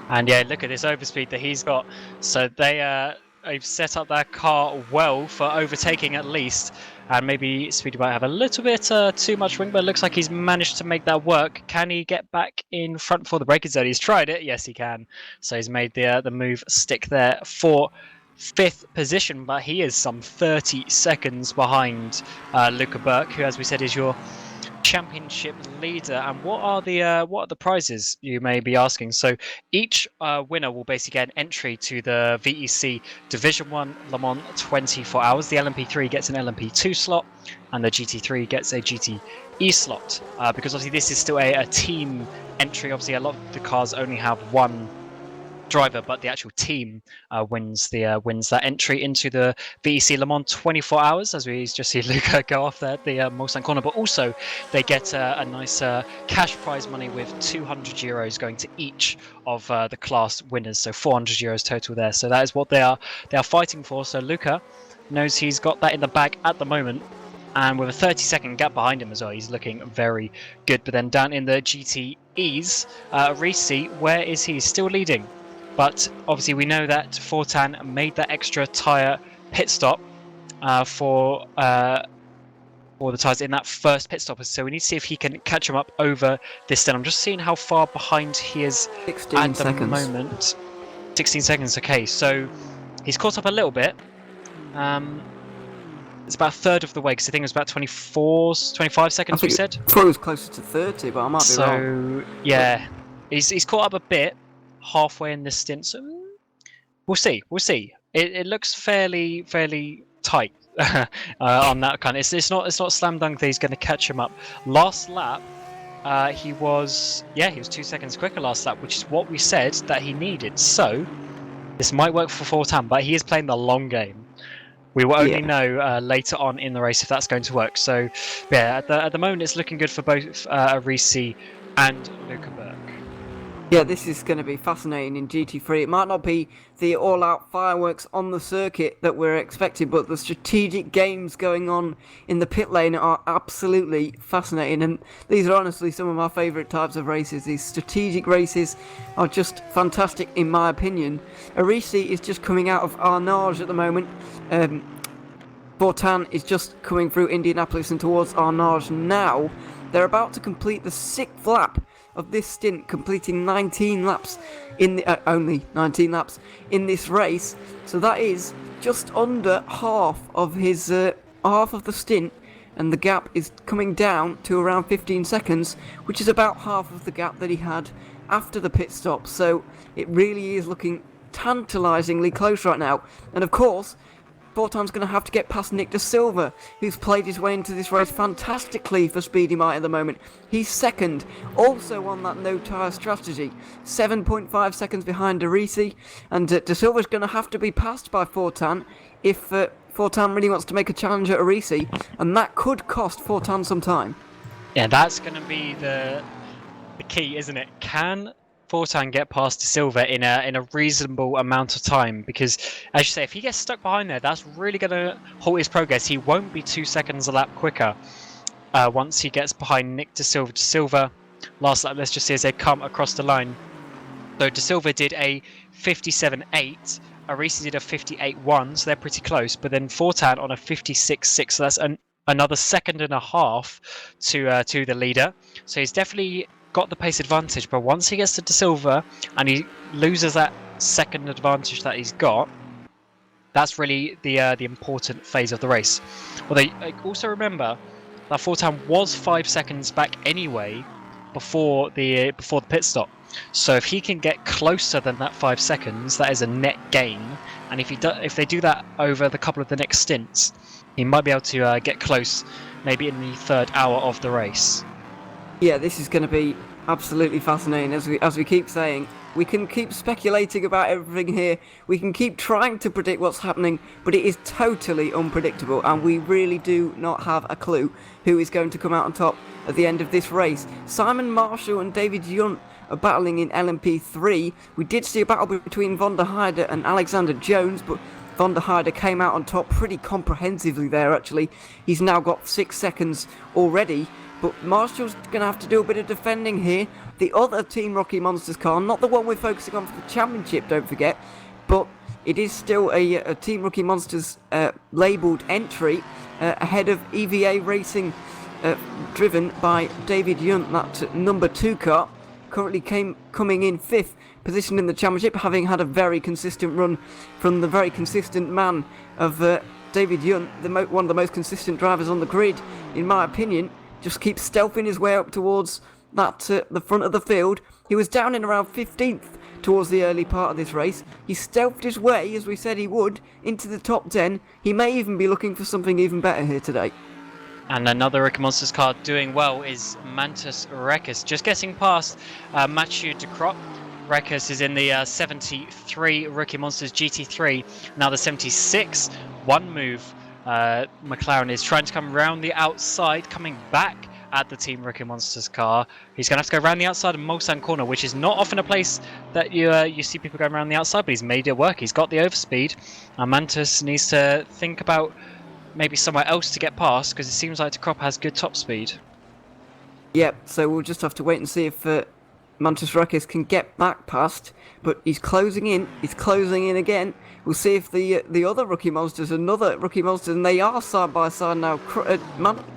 And yeah, look at this overspeed that he's got. So they've set up their car well for overtaking at least, and maybe Speedy might have a little bit too much wing, but it looks like he's managed to make that work. Can he get back in front for the braking zone? He's tried it. Yes, he can. So he's made the move stick there for 5th position, but he is some 30 seconds behind Luca Burke, who, as we said, is your championship leader. And what are the prizes, you may be asking? So each winner will basically get an entry to the VEC Division 1 Le Mans 24 hours. The LMP3 gets an LMP2 slot, and the GT3 gets a GTE slot, because obviously this is still a team entry. Obviously a lot of the cars only have one driver, but the actual team wins that entry into the VEC Le Mans 24 hours, as we just see Luca go off there at the Mulsanne corner. But also they get a nice cash prize money with €200 going to each of the class winners, so €400 total there. So that is what they are fighting for. So Luca knows he's got that in the bag at the moment, and with a 30-second gap behind him as well, he's looking very good. But then down in the GTEs, Ricci, where is he? Still leading. But obviously we know that Fortin made that extra tyre pit stop for the tyres in that first pit stop. So we need to see if he can catch him up over this stint. I'm just seeing how far behind he is 16 at seconds. The moment. 16 seconds, okay. So he's caught up a little bit. It's about a third of the way, because I think it was about 25 seconds, we said. I thought it was closer to 30, but I might be wrong. So, yeah, he's caught up a bit halfway in this stint, so we'll see. It looks fairly tight on that kind. It's not slam dunk that he's going to catch him up. Last lap, he was 2 seconds quicker last lap, which is what we said that he needed. So this might work for Fortin, but he is playing the long game. We will only know later on in the race if that's going to work. So yeah, at the moment it's looking good for both Ricci and Luca Burke. Yeah, this is going to be fascinating in GT3. It might not be the all-out fireworks on the circuit that we're expecting, but the strategic games going on in the pit lane are absolutely fascinating. And these are honestly some of my favourite types of races. These strategic races are just fantastic, in my opinion. Ricci is just coming out of Arnage at the moment. Fortin is just coming through Indianapolis and towards Arnage now. They're about to complete the 6th lap of this stint, completing 19 laps in the, only 19 laps in this race. So that is just under half of his half of the stint, and the gap is coming down to around 15 seconds, which is about half of the gap that he had after the pit stop. So it really is looking tantalisingly close right now. And of course, Fortan's going to have to get past Nick De Silva, who's played his way into this race fantastically for Speedy Mite at the moment. He's second, also on that no-tyre strategy, 7.5 seconds behind Arisi, and De Silva's going to have to be passed by Fortan if Fortan really wants to make a challenge at Arisi, and that could cost Fortan some time. Yeah, that's going to be the key, isn't it? Can Fortan get past De Silva in a reasonable amount of time? Because, as you say, if he gets stuck behind there, that's really going to halt his progress. He won't be 2 seconds a lap quicker once he gets behind Nick De Silva. De Silva, last lap, let's just see as they come across the line. So De Silva did a 57.8. Arisi did a 58.1, so they're pretty close. But then Fortan on a 56.6, so that's another second and a half to the leader. So he's definitely got the pace advantage, but once he gets to De Silva and he loses that second advantage that he's got, that's really the important phase of the race. Although also remember that Fortan was 5 seconds back anyway before the pit stop. So if he can get closer than that 5 seconds, that is a net gain. And if they do that over the couple of the next stints, he might be able to get close, maybe in the third hour of the race. Yeah, this is going to be absolutely fascinating. As we keep saying, we can keep speculating about everything here. We can keep trying to predict what's happening, but it is totally unpredictable, and we really do not have a clue who is going to come out on top at the end of this race. Simon Marshall and David Yunt are battling in LMP3. We did see a battle between Von der Heide and Alexander Jones, but Von der Heide came out on top pretty comprehensively there, actually. He's now got 6 seconds already. But Marshall's going to have to do a bit of defending here. The other Team Rocky Monsters car, not the one we're focusing on for the championship, don't forget, but it is still a Team Rocky Monsters labelled entry ahead of EVA Racing, driven by David Yunt, that number 2 car, currently coming in 5th position in the championship, having had a very consistent run from the very consistent man of David Yunt, one of the most consistent drivers on the grid, in my opinion. Just keeps stealthing his way up towards that the front of the field. He was down in around 15th towards the early part of this race. He stealthed his way, as we said he would, into the top 10. He may even be looking for something even better here today. And another Rookie Monsters car doing well is Mantis Rekus, just getting past Mathieu de Crop. Rekus is in the 73 Rookie Monsters GT3, now the 76. One move. McLaren is trying to come around the outside, coming back at the Team Rookie Monsters car. He's going to have to go around the outside of Mulsanne Corner, which is not often a place that you see people going around the outside, but he's made it work. He's got the overspeed. Mantis needs to think about maybe somewhere else to get past, because it seems like De Crop has good top speed. Yep, so we'll just have to wait and see if Mantis Rekus can get back past, but he's closing in again. We'll see if the other Rookie Monsters, another Rookie Monsters, and they are side by side now.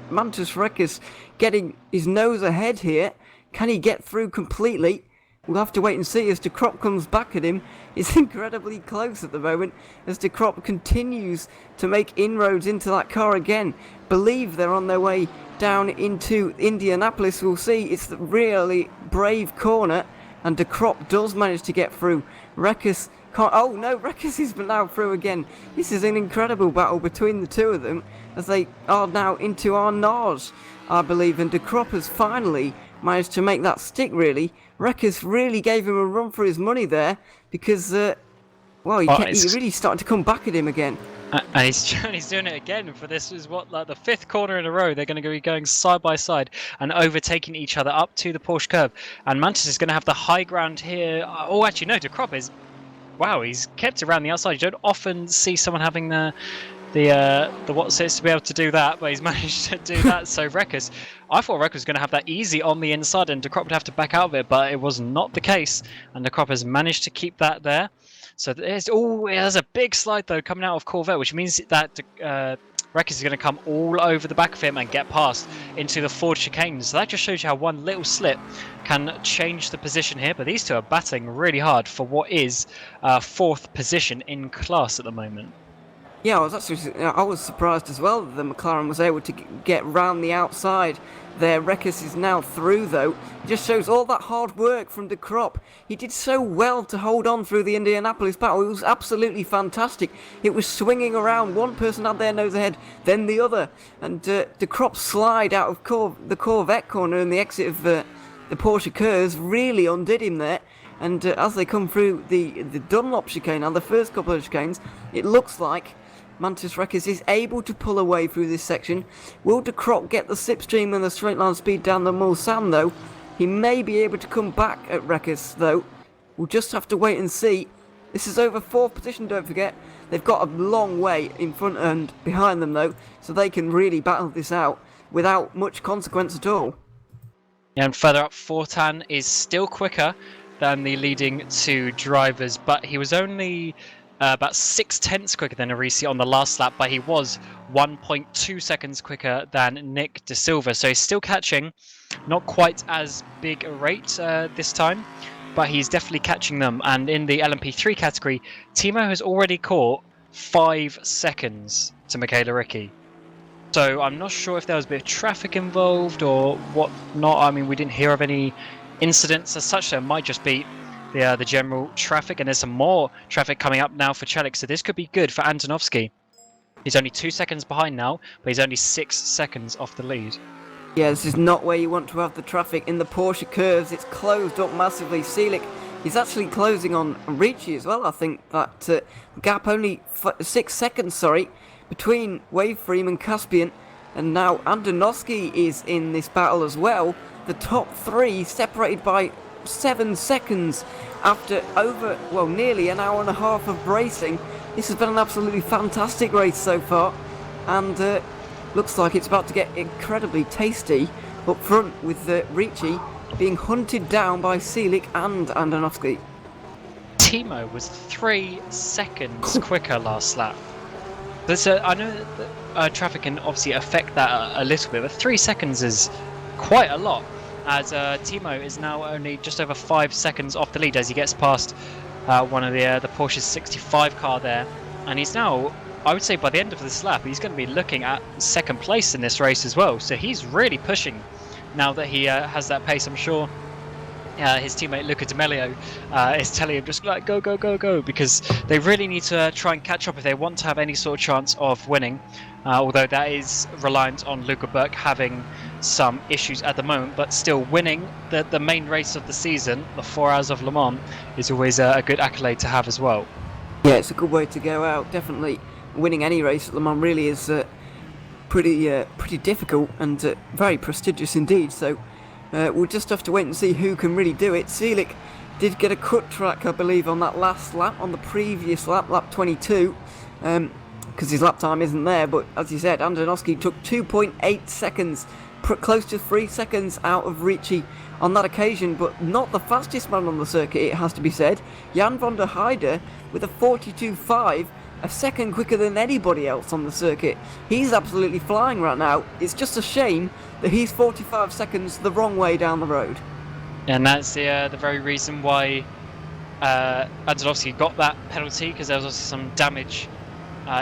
Mantis Rekus getting his nose ahead here. Can he get through completely? We'll have to wait and see as De Crop comes back at him. It's incredibly close at the moment as De Crop continues to make inroads into that car again. Believe they're on their way down into Indianapolis. We'll see. It's the really brave corner, and De Crop does manage to get through. Rekus can't. Oh no, Rekus is now through again. This is an incredible battle between the two of them as they are now into Arnage, I believe, and De Crop has finally managed to make that stick, really. Rekus really gave him a run for his money there because, he really started to come back at him again. And he's doing it again for this is like the 5th corner in a row. They're going to be going side by side and overtaking each other up to the Porsche curb. And Mantis is going to have the high ground here. Oh, actually, no, De Crop is... Wow, he's kept around the outside. You don't often see someone having the what's it to be able to do that, but he's managed to do that. So Rekus, I thought Rekus was going to have that easy on the inside and De Crop would have to back out of it, but it was not the case. And De Crop has managed to keep that there. So there's a big slide though coming out of Corvette, which means that Rekus is going to come all over the back of him and get past into the Ford chicane. So that just shows you how one little slip can change the position here. But these two are battling really hard for what is 4th position in class at the moment. Yeah, I was surprised as well that the McLaren was able to get round the outside. Their Rekkes is now through though. It just shows all that hard work from De Crop. He did so well to hold on through the Indianapolis battle. It was absolutely fantastic. It was swinging around. One person had their nose ahead, then the other. And De Crop slide out of the Corvette corner and the exit of the Porsche Curves really undid him there. And as they come through the Dunlop chicane and the first couple of chicanes, it looks like Mantis Rekkes is able to pull away through this section. Will De Crop get the slipstream and the straight line speed down the Mulsanne though? He may be able to come back at Rekkes though. We'll just have to wait and see. This is over 4th position, don't forget. They've got a long way in front and behind them though, so they can really battle this out without much consequence at all. Yeah, and further up, Fortan is still quicker than the leading 2 drivers, but he was only about 0.6 quicker than Arisi on the last lap, but he was 1.2 seconds quicker than Nick De Silva. So he's still catching, not quite as big a rate this time, but he's definitely catching them. And in the LMP3 category, Timo has already caught 5 seconds to Michaela Ricci. So I'm not sure if there was a bit of traffic involved or what not. I mean, we didn't hear of any incidents as such. There might just be the general traffic, and there's some more traffic coming up now for Celik, so this could be good for Antonovsky. He's only 2 seconds behind now, but he's only 6 seconds off the lead. Yeah, this is not where you want to have the traffic in the Porsche curves. It's closed up massively. Celik, he's actually closing on Ricci as well. I think that gap only 6 seconds, between Waveframe and Caspian, and now Antonovsky is in this battle as well. The top 3 separated by 7 seconds after nearly an hour and a half of racing. This has been an absolutely fantastic race so far, and looks like it's about to get incredibly tasty up front with Ricci being hunted down by Celik and Antonovsky. Timo was 3 seconds quicker last lap. I know that traffic can obviously affect that a little bit, but 3 seconds is quite a lot, as Timo is now only just over 5 seconds off the lead as he gets past one of the Porsche 65 car there, and he's now, I would say by the end of this lap, he's going to be looking at 2nd place in this race as well, so he's really pushing now that he has that pace. I'm sure his teammate Luca Di Melio is telling him just like go, because they really need to try and catch up if they want to have any sort of chance of winning, although that is reliant on Luca Burke having some issues at the moment, but still winning the main race of the season, the 4 Hours of Le Mans, is always a good accolade to have as well. Yeah, it's a good way to go out. Definitely winning any race at Le Mans really is pretty difficult and very prestigious indeed, so we'll just have to wait and see who can really do it. Celik did get a cut track, I believe, on that last lap, on the previous lap, lap 22, because his lap time isn't there, but as you said, Antonovsky took 2.8 seconds, close to 3 seconds out of Ricci on that occasion, but not the fastest man on the circuit, it has to be said. Jan van der Heide with a 42.5, a second quicker than anybody else on the circuit. He's absolutely flying right now. It's just a shame that he's 45 seconds the wrong way down the road. And that's the very reason why Antonovsky got that penalty, because there was also some damage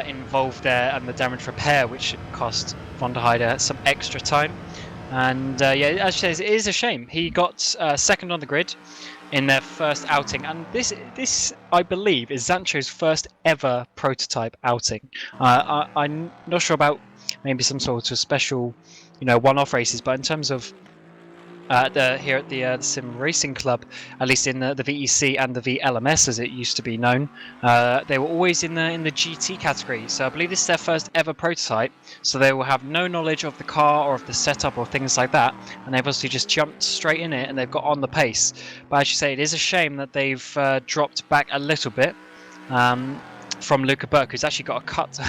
involved there, and the damage repair, which cost van der Heide some extra time. And as you say, it is a shame. He got second on the grid in their first outing, and this I believe is Zancho's first ever prototype outing. I'm not sure about maybe some sort of special, one-off races, but in terms of here at the SimRacing.Club, at least in the VEC and the VLMS as it used to be known, they were always in the GT category. So I believe this is their first ever prototype, so they will have no knowledge of the car or of the setup or things like that, and they've obviously just jumped straight in it and they've got on the pace. But as you say, it is a shame that they've dropped back a little bit from Luca Burke, who's actually got a cut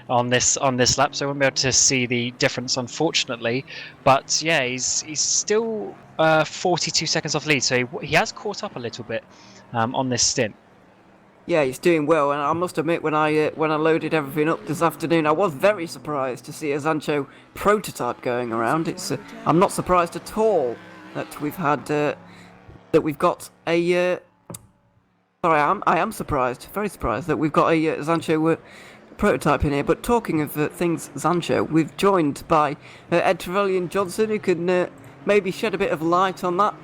on this lap, so I won't be able to see the difference, unfortunately. But yeah, he's still 42 seconds off lead, so he has caught up a little bit on this stint. Yeah, he's doing well, and I must admit, when I loaded everything up this afternoon, I was very surprised to see a Zancho prototype going around. I'm not surprised at all that we've got a. Sorry, I am surprised, very surprised that we've got a Zancho prototype in here, but talking of things Zancho, we've joined by Ed Trevelyan Johnson, who can maybe shed a bit of light on that,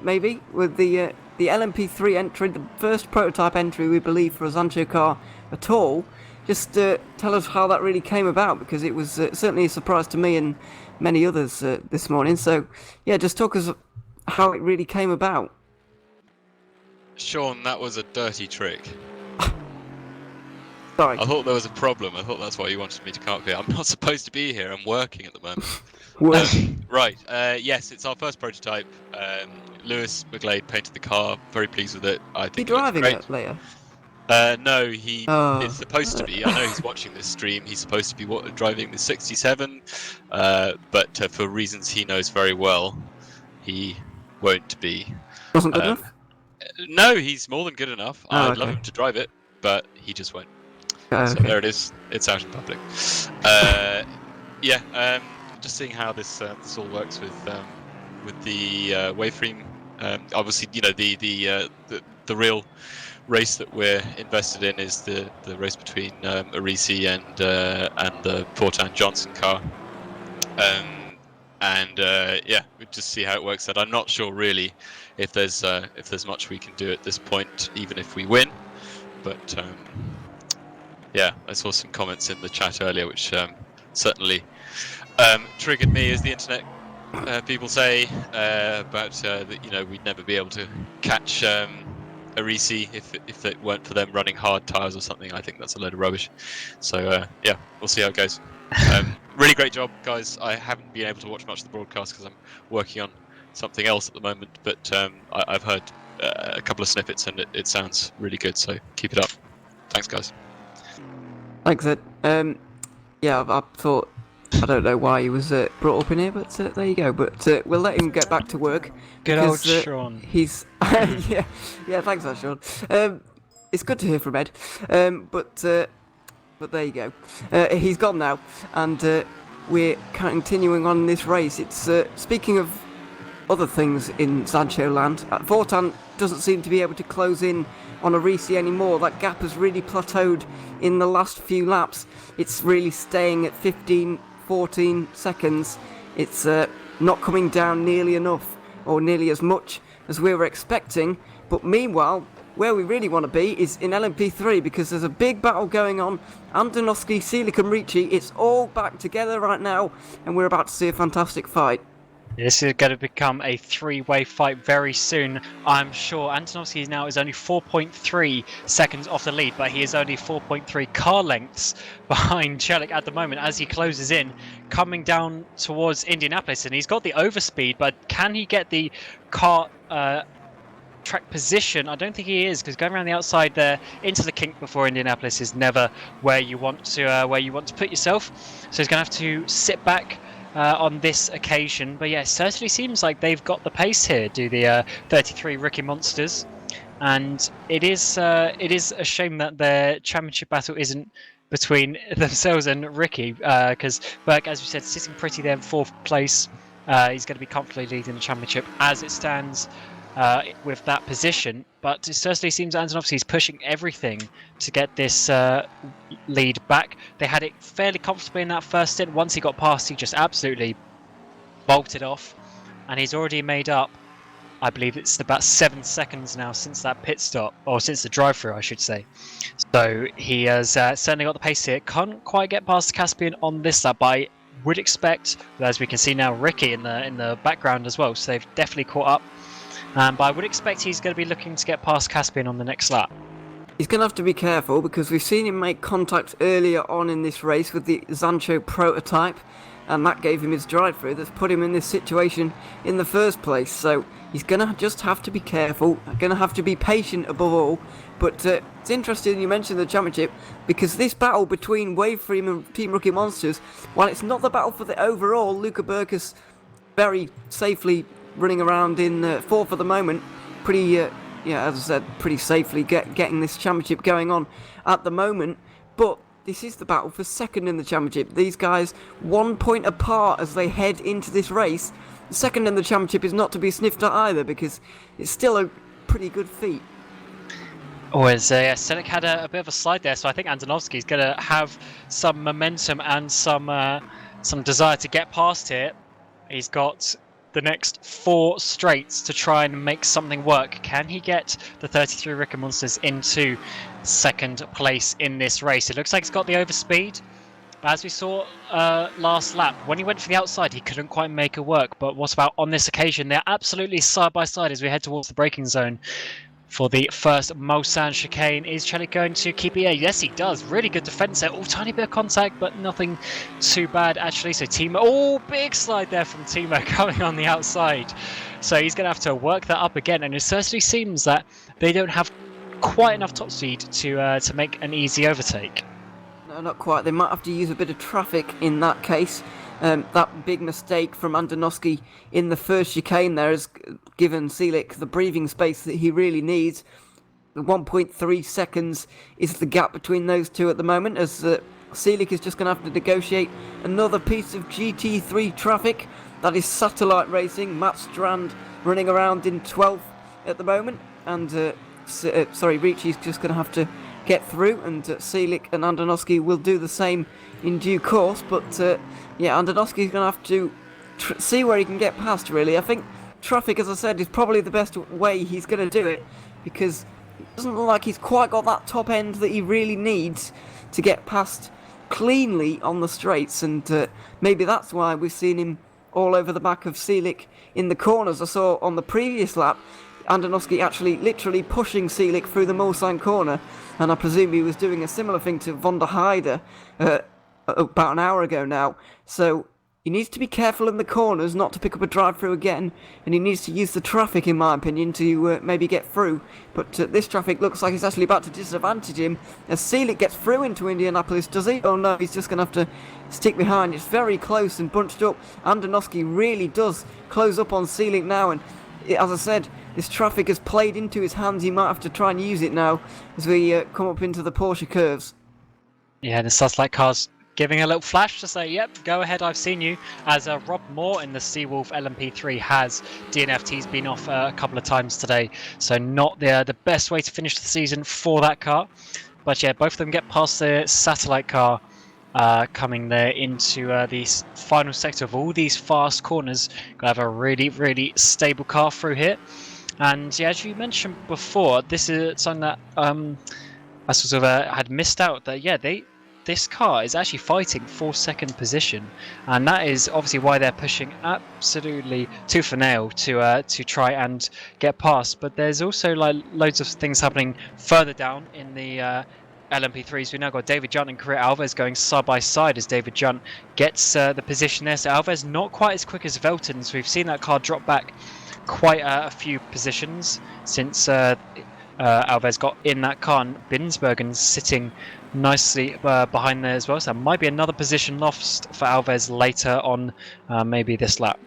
maybe, with the LMP3 entry, the first prototype entry, we believe, for a Zancho car at all. Just tell us how that really came about, because it was certainly a surprise to me and many others this morning. So, yeah, just talk us how it really came about. Sean, that was a dirty trick. Sorry. I thought there was a problem. I thought that's why you wanted me to come up here. I'm not supposed to be here. I'm working at the moment. Working. Right. Yes, it's our first prototype. Lewis McGlade painted the car. Very pleased with it. I Are you think it looks driving great. it later? No, he Oh. is supposed to be. I know he's watching this stream. He's supposed to be driving the 67, but for reasons he knows very well, he won't be. Wasn't good enough? No, he's more than good enough. Oh, I'd okay. love him to drive it, but he just won't. Oh, So okay. there it is. It's out in public. Just seeing how this all works with the waveframe. Obviously, you know the real race that we're invested in is the race between Arisi and the Fortan Johnson car. We just see how it works out. I'm not sure really if there's much we can do at this point, even if we win. But I saw some comments in the chat earlier, which certainly triggered me, as the internet people say, about that we'd never be able to catch Arisi if it weren't for them running hard tyres or something. I think that's a load of rubbish. So we'll see how it goes. Really great job, guys. I haven't been able to watch much of the broadcast because I'm working on something else at the moment, but I've heard a couple of snippets and it sounds really good, so keep it up. Thanks, guys. Thanks, Ed. I thought, I don't know why he was brought up in here, but there you go. But we'll let him get back to work. Good old because, Sean. He's yeah. Thanks, for that, Sean. It's good to hear from Ed. But there you go. He's gone now, and we're continuing on this race. It's speaking of other things in Zancho land. Fortan doesn't seem to be able to close in on Arisi anymore. That gap has really plateaued in the last few laps. It's really staying at 15, 14 seconds. It's not coming down nearly enough, or nearly as much as we were expecting. But meanwhile, where we really want to be is in LMP3, because there's a big battle going on. Antonovsky, Selic and Ricci, it's all back together right now, and we're about to see a fantastic fight. This is going to become a three-way fight very soon, I'm sure. Antonovsky now is only 4.3 seconds off the lead, but he is only 4.3 car lengths behind Chelik at the moment as he closes in, coming down towards Indianapolis. And he's got the overspeed, but can he get the car track position? I don't think he is, because going around the outside there into the kink before Indianapolis is never where you want to put yourself. So he's going to have to sit back on this occasion, but yeah, it certainly seems like they've got the pace here, do the 33 rookie monsters, and it is a shame that their championship battle isn't between themselves and Ricky, because Berg, as we said, sitting pretty there in 4th place. He's going to be comfortably leading the championship as it stands with that position, but it certainly seems Antonovsky is pushing everything to get this lead back. They had it fairly comfortably in that first stint. Once he got past, he just absolutely bolted off, and he's already made up, I believe it's about 7 seconds now since that pit stop, or since the drive-through, I should say. So he has certainly got the pace here. Can't quite get past Caspian on this lap, but I would expect, as we can see now, Ricky in the background as well. So they've definitely caught up. But I would expect he's going to be looking to get past Caspian on the next lap. He's going to have to be careful, because we've seen him make contact earlier on in this race with the Zancho prototype, and that gave him his drive-through that's put him in this situation in the first place. So he's going to just have to be careful, going to have to be patient above all. But it's interesting you mentioned the championship, because this battle between Waveframe and Team Rookie Monsters, while it's not the battle for the overall, Luca Burkus very safely running around in 4th at the moment, pretty, as I said, pretty safely getting this championship going on at the moment. But this is the battle for 2nd in the championship. These guys 1 point apart as they head into this race. 2nd in the championship is not to be sniffed at either, because it's still a pretty good feat. Selik had a bit of a slide there, so I think Andonovski's going to have some momentum and some desire to get past here. He's got the next 4 straights to try and make something work. Can he get the 33 Ricker Monsters into second place in this race? It looks like he's got the overspeed. As we saw last lap, when he went for the outside, he couldn't quite make it work. But what about on this occasion? They're absolutely side by side as we head towards the braking zone. For the first Mulsanne chicane, is Celik going to keep it? Yes, he does. Really good defense there. Oh, tiny bit of contact, but nothing too bad, actually. So Timo, oh, big slide there from Timo coming on the outside. So he's going to have to work that up again. And it certainly seems that they don't have quite enough top speed to make an easy overtake. No, not quite. They might have to use a bit of traffic in that case. That big mistake from Andonovski in the first chicane there has given Celik the breathing space that he really needs. The 1.3 seconds is the gap between those two at the moment, as Celik is just going to have to negotiate another piece of GT3 traffic. That is satellite racing. Matt Strand running around in 12th at the moment, and Ricci's just going to have to get through, and Celik and Andonovski will do the same in due course. But Andonovski's going to have to see where he can get past, really. I think traffic, as I said, is probably the best way he's going to do it, because it doesn't look like he's quite got that top end that he really needs to get past cleanly on the straights, and maybe that's why we've seen him all over the back of Celik in the corners. I saw on the previous lap Andonovski actually literally pushing Celik through the Mulsanne corner, and I presume he was doing a similar thing to Von der Heide about an hour ago now. So he needs to be careful in the corners not to pick up a drive-through again, and he needs to use the traffic, in my opinion, to maybe get through. But this traffic looks like it's actually about to disadvantage him as Celik gets through into Indianapolis, does he? Oh no, he's just going to have to stick behind. It's very close and bunched up. Andonovski really does close up on Celik now, and as I said, this traffic has played into his hands. He might have to try and use it now as we come up into the Porsche curves. Yeah, the Susslight car's giving a little flash to say, yep, go ahead, I've seen you. As Rob Moore in the Seawolf LMP3 has DNF'd. He's been off a couple of times today, so not the best way to finish the season for that car. But yeah, both of them get past the satellite car coming there into the final sector of all these fast corners. Gonna have a really, really stable car through here. And yeah, as you mentioned before, this is something that I sort of had missed out. That this car is actually fighting for second position, and that is obviously why they're pushing absolutely tooth and nail to try and get past. But there's also like loads of things happening further down in the LMP3s. We've now got David Junt and Correa Alves going side by side as David Junt gets the position there. So Alves not quite as quick as Velton, so we've seen that car drop back quite a few positions since Alves got in that car, and Binsbergen sitting nicely behind there as well. So that might be another position lost for Alves later on, maybe this lap.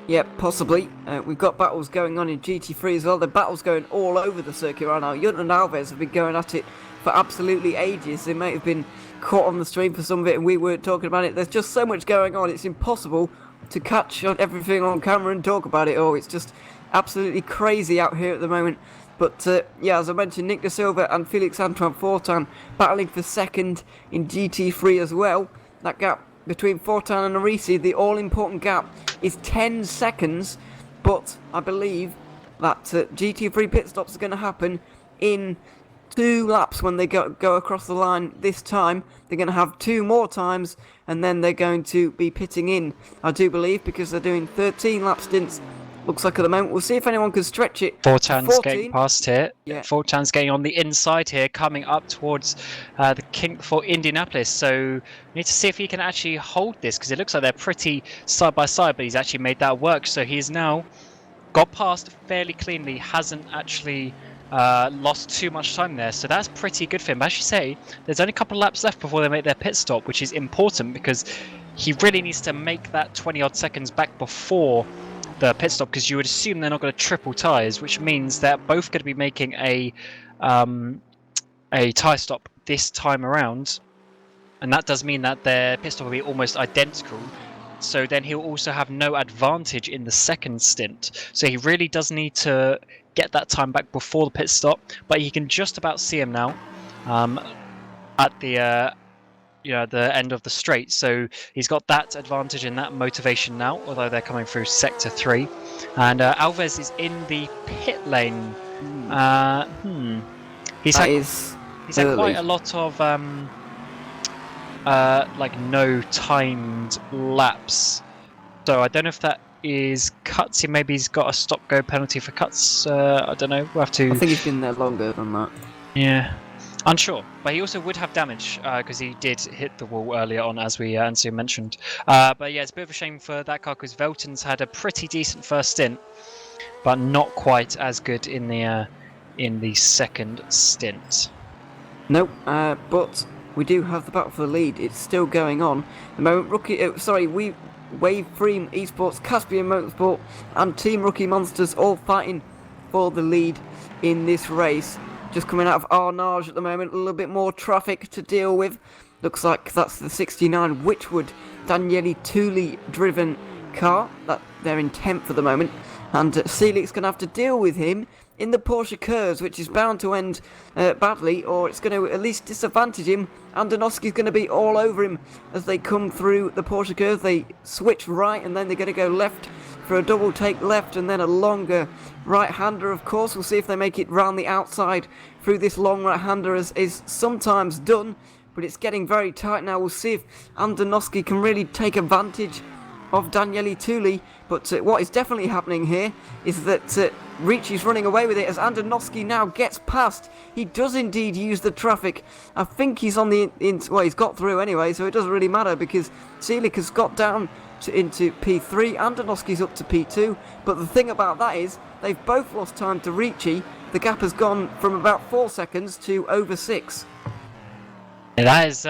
Yeah, possibly. We've got battles going on in GT3 as well. The battles going all over the circuit right now. Junt and Alves have been going at it for absolutely ages. They may have been caught on the stream for some of it and we weren't talking about it. There's just so much going on. It's impossible to catch everything on camera and talk about it all. It's just absolutely crazy out here at the moment. But as I mentioned, Nick De Silva and Felix Antoine Fortin battling for second in GT3 as well. That gap between Fortin and Arisi, the all-important gap, is 10 seconds. But I believe that GT3 pit stops are going to happen in 2 laps when they go across the line this time. They're going to have 2 more times, and then they're going to be pitting in, I do believe, because they're doing 13 lap stints. Looks like at the moment. We'll see if anyone can stretch it. Fortin's getting past here. Yeah. Fortin's getting on the inside here, coming up towards the kink for Indianapolis. So we need to see if he can actually hold this, because it looks like they're pretty side by side, but he's actually made that work. So he's now got past fairly cleanly, hasn't actually lost too much time there. So that's pretty good for him. But as you say, there's only a couple of laps left before they make their pit stop, which is important because he really needs to make that 20 odd seconds back before the pit stop, because you would assume they're not going to triple tyres, which means they're both going to be making a tyre stop this time around, and that does mean that their pit stop will be almost identical so then he'll also have no advantage in the second stint. So he really does need to get that time back before the pit stop, but he can just about see him now at the the end of the straight. So he's got that advantage and that motivation now, although they're coming through sector 3. And Alves is in the pit lane. He's had quite a lot of like no timed laps. So I don't know if that is cuts. Maybe he's got a stop-go penalty for cuts. I don't know. We'll have to. I think he's been there longer than that. Yeah, unsure. But he also would have damage because he did hit the wall earlier on, as we Ansu mentioned. But yeah, it's a bit of a shame for that car because Velton's had a pretty decent first stint, but not quite as good in the second stint. Nope. But we do have the battle for the lead. It's still going on. The moment Wave Freem Esports, Caspian Motorsport, and Team Rookie Monsters all fighting for the lead in this race. Just coming out of Arnage at the moment, a little bit more traffic to deal with. Looks like that's the 69 Witchwood Daniele Tooley driven car. That they're in 10th at the moment, and Seelig's going to have to deal with him in the Porsche curves, which is bound to end badly, or it's going to at least disadvantage him. Andonovski's going to be all over him as they come through the Porsche curve. They switch right, and then they're going to go left for a double take left, and then a longer right-hander, of course. We'll see if they make it round the outside through this long right-hander, as is sometimes done, but it's getting very tight now. We'll see if Andonovski can really take advantage of Daniele Tooley, but what is definitely happening here is that Ricci's running away with it as Andonovski now gets past. He does indeed use the traffic. I think he's on the well, he's got through anyway, so it doesn't really matter because Seelig has got down into P3, Andonovski's up to P2, but the thing about that is they've both lost time to Ricci. The gap has gone from about 4 seconds to over 6. Yeah, that is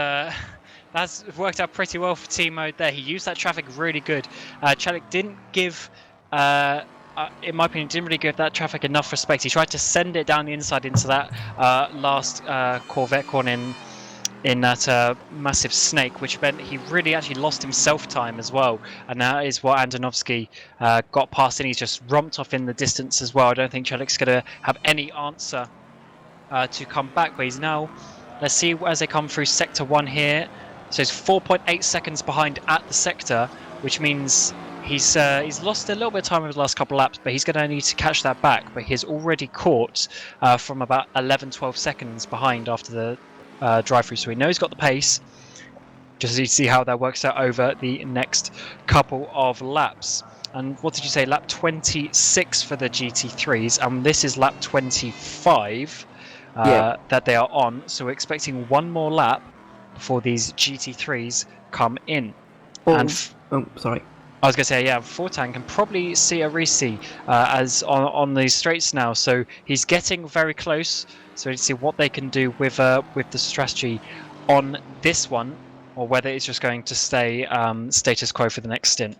that's worked out pretty well for team mode there. He used that traffic really good. Chalik didn't give, in my opinion, didn't really give that traffic enough respect. He tried to send it down the inside into that last Corvette corner in that massive snake, which meant he really actually lost himself time as well. And that is what Andonovski got past, and he's just romped off in the distance as well. I don't think Chalik's going to have any answer to come back, but he's now, let's see as they come through sector 1 here. So he's 4.8 seconds behind at the sector, which means he's lost a little bit of time over the last couple of laps, but he's going to need to catch that back. But he's already caught from about 11-12 seconds behind after the drive-through, so we know he's got the pace. Just to see how that works out over the next couple of laps. And what did you say, lap 26 for the GT3s, and this is lap 25 that they are on, so we're expecting one more lap before these GT3s come in. Sorry. I was going to say, yeah, Fortan can probably see a Risi as on these straights now, so he's getting very close. So let's see what they can do with the strategy on this one, or whether it's just going to stay status quo for the next stint.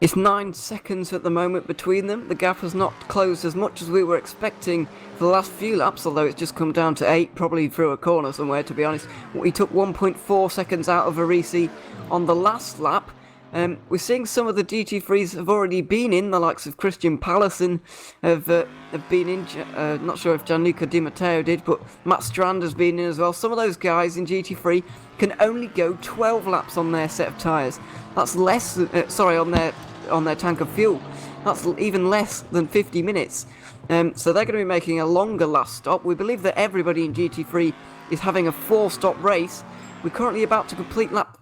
It's 9 seconds at the moment between them. The gap has not closed as much as we were expecting for the last few laps, although it's just come down to 8, probably through a corner somewhere, to be honest. He took 1.4 seconds out of Arisi on the last lap. We're seeing some of the GT3s have already been in, the likes of Christian Pallison have been in. Not sure if Gianluca Di Matteo did, but Matt Strand has been in as well. Some of those guys in GT3 can only go 12 laps on their set of tyres. That's less, on their tank of fuel. That's even less than 50 minutes. So they're going to be making a longer last stop. We believe that everybody in GT3 is having a 4-stop race. We're currently about to complete lap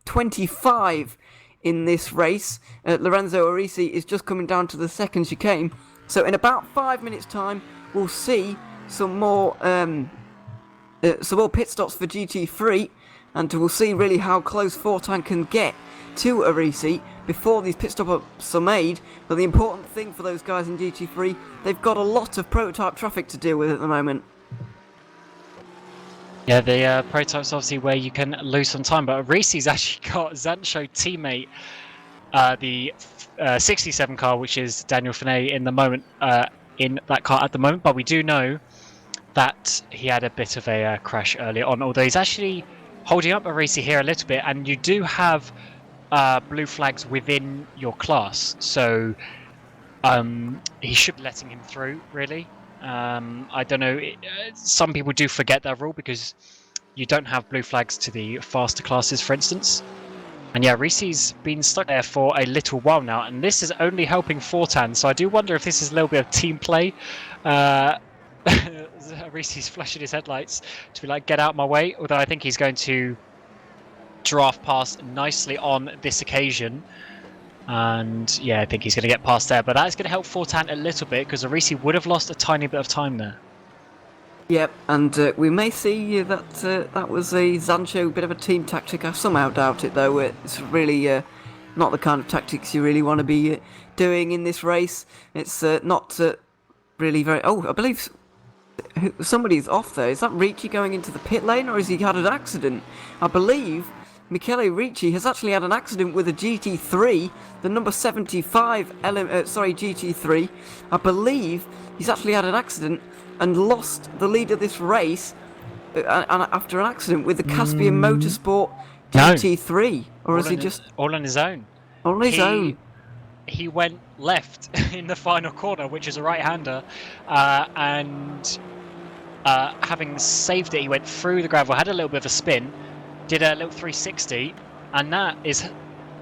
25 in this race. Lorenzo Arisi is just coming down to the second chicane. So in about 5 minutes time, we'll see some more pit stops for GT3, and we'll see really how close Fortan can get to Arisi before these pit stops are made. But the important thing for those guys in GT3, they've got a lot of prototype traffic to deal with at the moment. Yeah, the prototype's obviously where you can lose some time, but Arisi's actually got Zancho teammate, the 67 car, which is Daniel Finet in that car at the moment. But we do know that he had a bit of a crash earlier on, although he's actually holding up Arisi here a little bit, and you do have blue flags within your class, so he should be letting him through, really. I don't know. Some people do forget that rule because you don't have blue flags to the faster classes, for instance. And yeah, Risi's been stuck there for a little while now, and this is only helping Fortan. So I do wonder if this is a little bit of team play. Risi's flashing his headlights to be like, get out my way. Although I think he's going to draft past nicely on this occasion. And yeah, I think he's going to get past there. But that's going to help Fortan a little bit because Risi would have lost a tiny bit of time there. Yep, and we may see that that was a Zancho bit of a team tactic. I somehow doubt it, though. It's really not the kind of tactics you really want to be doing in this race. It's not really very... Oh, I believe somebody's off there. Is that Ricci going into the pit lane, or has he had an accident? I believe Michele Ricci has actually had an accident with a GT3, the number 75 GT3. I believe he's actually had an accident and lost the lead of this race after an accident with the Caspian Motorsport GT3, or is he just all on his own? On his own. He went left in the final corner, which is a right-hander, and having saved it, he went through the gravel, had a little bit of a spin, did a little 360, and that is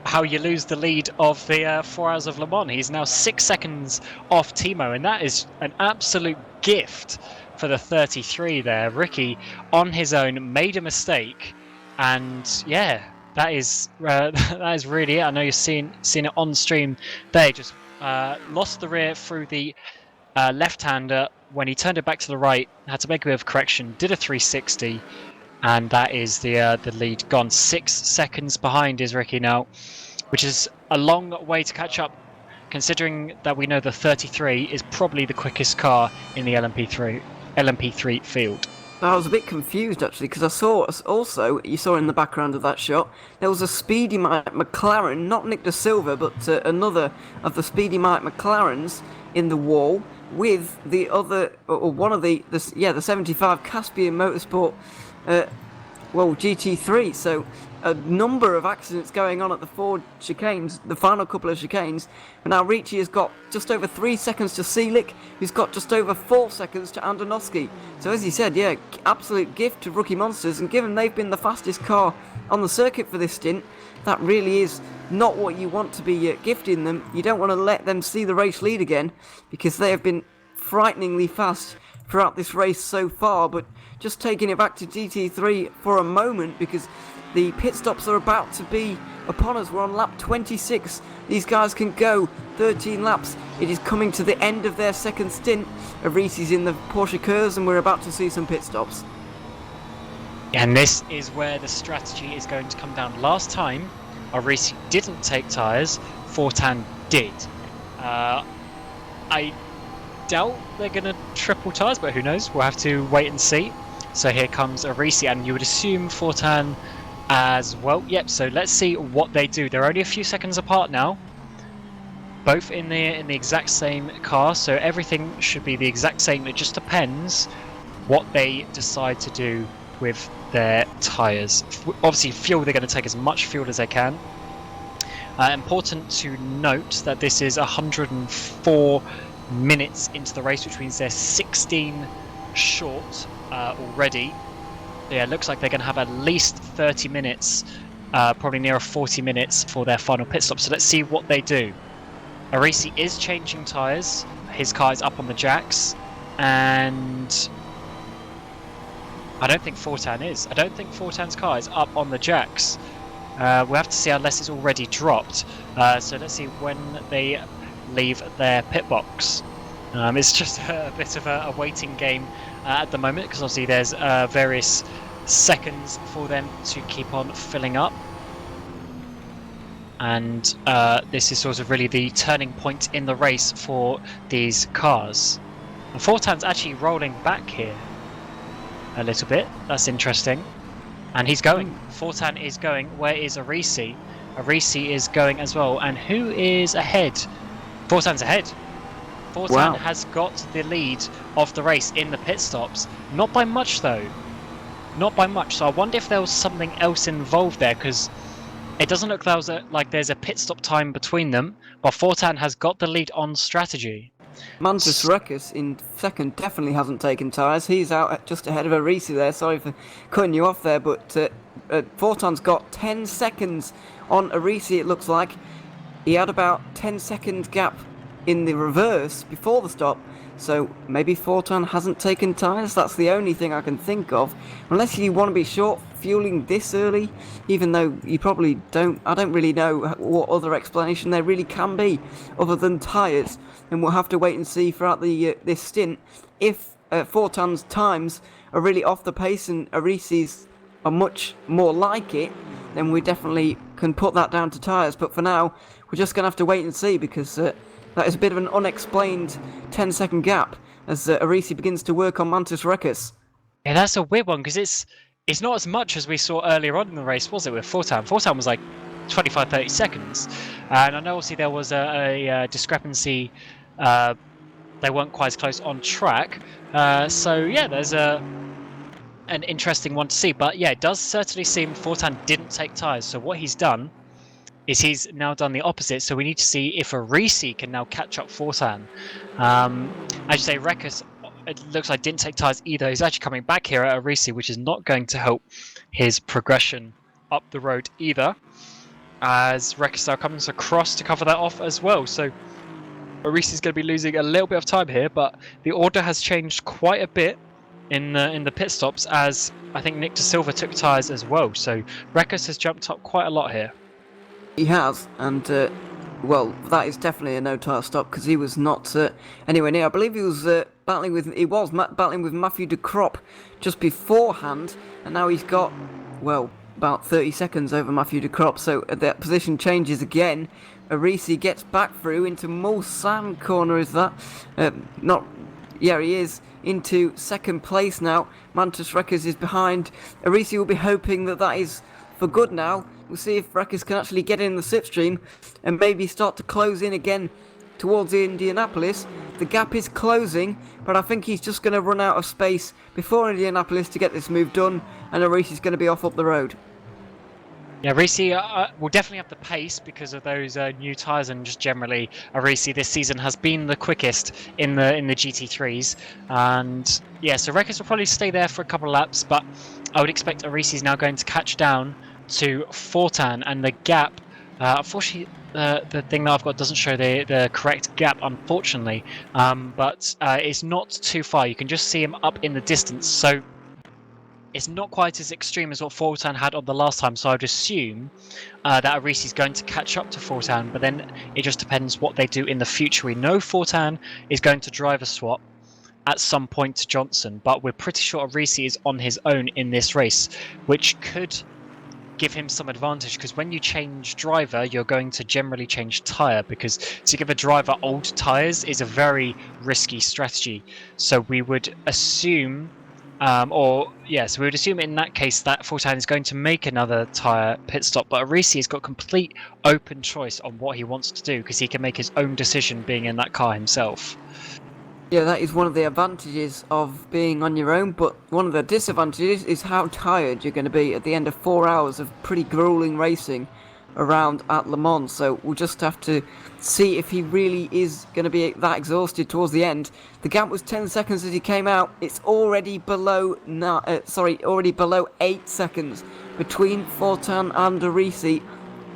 how you lose the lead of the 4 Hours of Le Mans. He's now 6 seconds off Timo, and that is an absolute gift for the 33 there. Ricky, on his own, made a mistake, and yeah, that is really it. I know you've seen it on stream. They just lost the rear through the left-hander. When he turned it back to the right, had to make a bit of correction, did a 360, and that is the lead gone. 6 seconds behind is Ricky now, which is a long way to catch up, considering that we know the 33 is probably the quickest car in the LMP3 field. I was a bit confused actually, because I saw also, you saw in the background of that shot, there was a Speedy Mike McLaren, not Nick De Silva, but another of the Speedy Mike McLarens in the wall with the other, or one of the 75 Caspian Motorsport, GT3. So a number of accidents going on at the four chicanes, the final couple of chicanes. And now Ricci has got just over 3 seconds to Seelig, who's got just over 4 seconds to Andonovski. So as you said, yeah, absolute gift to Rookie Monsters, and given they've been the fastest car on the circuit for this stint, that really is not what you want to be gifting them. You don't want to let them see the race lead again, because they have been frighteningly fast throughout this race so far. But just taking it back to GT3 for a moment, because the pit stops are about to be upon us. We're on lap 26. These guys can go 13 laps. It is coming to the end of their second stint. Ricci's in the Porsche Curves, and we're about to see some pit stops. And this is where the strategy is going to come down. Last time, Ricci didn't take tyres, Fortan did. I doubt they're going to triple tyres, but who knows? We'll have to wait and see. So here comes Ricci, and you would assume Fortan as well. Yep, so let's see what they do. They're only a few seconds apart now, both in the exact same car, so everything should be the exact same. It just depends what they decide to do with their tyres. Obviously fuel, they're going to take as much fuel as they can. Important to note that this is 104 minutes into the race, which means they're 16 short already. Yeah, it looks like they're going to have at least 30 minutes, probably nearer 40 minutes for their final pit stop. So let's see what they do. Ricci is changing tyres. His car is up on the jacks, and I don't think Fortan is. I don't think Fortan's car is up on the jacks. We'll have to see unless it's already dropped. So let's see when they leave their pit box. It's just a bit of a waiting game at the moment, because obviously there's various seconds for them to keep on filling up. And this is sort of really the turning point in the race for these cars. And Fortan's actually rolling back here a little bit. That's interesting. And he's going. Fortan is going. Where is Ricci? Ricci is going as well. And who is ahead? Fortan's ahead. Fortan has got the lead of the race in the pit stops. Not by much though. Not by much. So I wonder if there was something else involved there, because It doesn't look like there's a pit stop time between them, but Fortan has got the lead on strategy. Mantis Ruckus in second definitely hasn't taken tyres. He's out just ahead of Arisi there. Sorry for cutting you off there, but Fortan's got 10 seconds on Arisi, it looks like. He had about 10-second gap in the reverse before the stop, so maybe Fortan hasn't taken tyres. That's the only thing I can think of. Unless you want to be short fueling this early, even though you probably don't. I don't really know what other explanation there really can be other than tyres, and we'll have to wait and see throughout the this stint if Fortan's times are really off the pace and Arisi's are much more like it. Then we definitely can put that down to tyres. But for now, we're just going to have to wait and see, because that is a bit of an unexplained 10-second gap as Arisi begins to work on Mantis Ruckus. Yeah, that's a weird one, because it's not as much as we saw earlier on in the race, was it, with Fortan? Fortan was like 25-30 seconds. And I know obviously there was a discrepancy. They weren't quite as close on track. So yeah, there's an interesting one to see. But yeah, it does certainly seem Fortan didn't take tyres. So what he's done is he's now done the opposite. So we need to see if Arisi can now catch up Fortan. As you say, Rekus, it looks like didn't take tyres either. He's actually coming back here at Arisi, which is not going to help his progression up the road either, as Rekus now comes across to cover that off as well. So Arisi's going to be losing a little bit of time here, but the order has changed quite a bit in the pit stops, as I think Nick De Silva took tyres as well. So Rekus has jumped up quite a lot here. He has, and well, that is definitely a no-tyre stop, because he was not anywhere near. I believe he was battling with Matthew de Crop just beforehand, and now he's got, well, about 30 seconds over Matthew de Crop. So that position changes again. Arisi gets back through into Mulsanne corner. Is that not? Yeah, he is into second place now. Mantis Ruckus is behind. Arisi will be hoping that that is for good now. We'll see if Ruckus can actually get in the slipstream and maybe start to close in again towards Indianapolis. The gap is closing, but I think he's just going to run out of space before Indianapolis to get this move done, and Arisi's going to be off up the road. Yeah, Arisi will definitely have the pace because of those new tyres, and just generally, Arisi this season has been the quickest in the GT3s. And yeah, so Rekus will probably stay there for a couple of laps, but I would expect Arisi's now going to catch down to Fortan, and the gap, unfortunately, the thing that I've got doesn't show the correct gap, unfortunately, but it's not too far. You can just see him up in the distance, so it's not quite as extreme as what Fortan had on the last time, so I would assume that Arisi's going to catch up to Fortan, but then it just depends what they do in the future. We know Fortan is going to drive a swap at some point to Johnson, but we're pretty sure Arisi is on his own in this race, which could give him some advantage, because when you change driver, you're going to generally change tyre, because to give a driver old tyres is a very risky strategy. So we would assume, so we would assume in that case that Fortan is going to make another tyre pit stop, but Arisi has got complete open choice on what he wants to do, because he can make his own decision being in that car himself. Yeah, that is one of the advantages of being on your own, but one of the disadvantages is how tired you're going to be at the end of 4 hours of pretty grueling racing around at Le Mans. So we'll just have to see if he really is going to be that exhausted towards the end. The gap was 10 seconds as he came out. It's already below 8 seconds between Fortan and Arisi.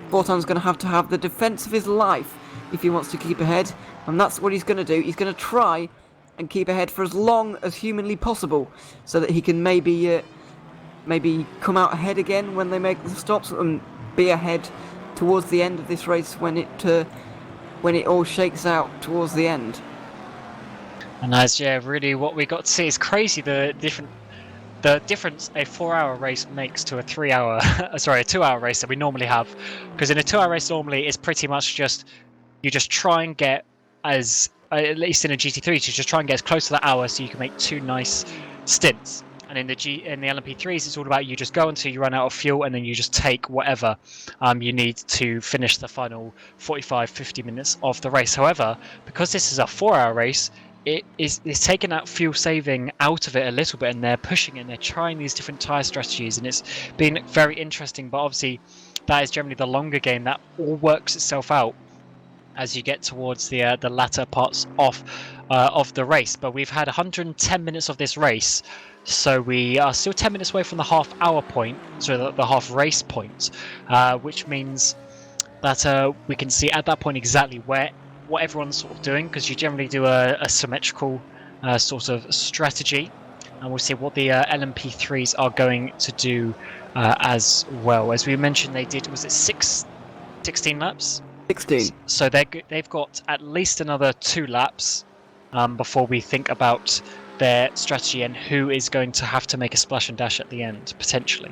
Fortan's going to have the defence of his life if he wants to keep ahead, and that's what he's going to do. He's going to try and keep ahead for as long as humanly possible, so that he can maybe come out ahead again when they make the stops, and be ahead towards the end of this race when it all shakes out towards the end. And as really what we got to see is crazy, the difference a 4-hour race makes to a 2-hour race that we normally have. Because in a 2-hour race normally it's pretty much you just try and get at least in a GT3, you just try and get as close to that hour so you can make 2 nice stints. And in the LMP3s, it's all about you just go until you run out of fuel, and then you just take whatever you need to finish the final 45-50 minutes of the race. However, because this is a 4-hour race, it's taking that fuel saving out of it a little bit, and they're pushing it and they're trying these different tyre strategies, and it's been very interesting. But obviously, that is generally the longer game that all works itself out as you get towards the latter parts of the race. But we've had 110 minutes of this race, so we are still 10 minutes away from the half-hour point, so the half race point, which means that we can see at that point exactly what everyone's sort of doing, because you generally do a symmetrical sort of strategy, and we'll see what the LMP3s are going to do as well. As we mentioned, they did, was it 16 laps? 16. So they've got at least another 2 laps before we think about their strategy and who is going to have to make a splash and dash at the end, potentially.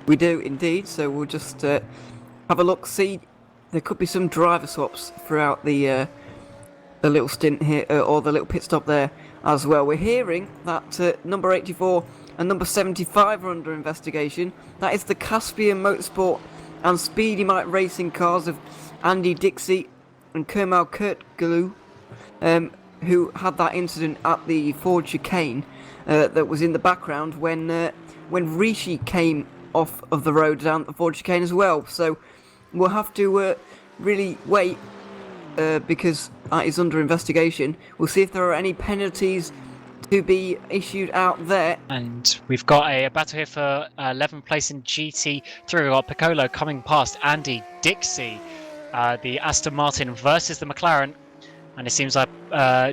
We do indeed, so we'll just have a look, see. There could be some driver swaps throughout the little stint here, or the little pit stop there as well. We're hearing that number 84 and number 75 are under investigation. That is the Caspian Motorsport and Speedy Mike Racing cars of Andy Dixie and Kemal Kurtgulu, who had that incident at the Ford chicane that was in the background when Rishi came off of the road down the Ford chicane as well. So we'll have to really wait because that is under investigation. We'll see if there are any penalties to be issued out there. And we've got a battle here for 11th place in GT3. We've got Piccolo coming past Andy Dixie, the Aston Martin versus the McLaren. And it seems like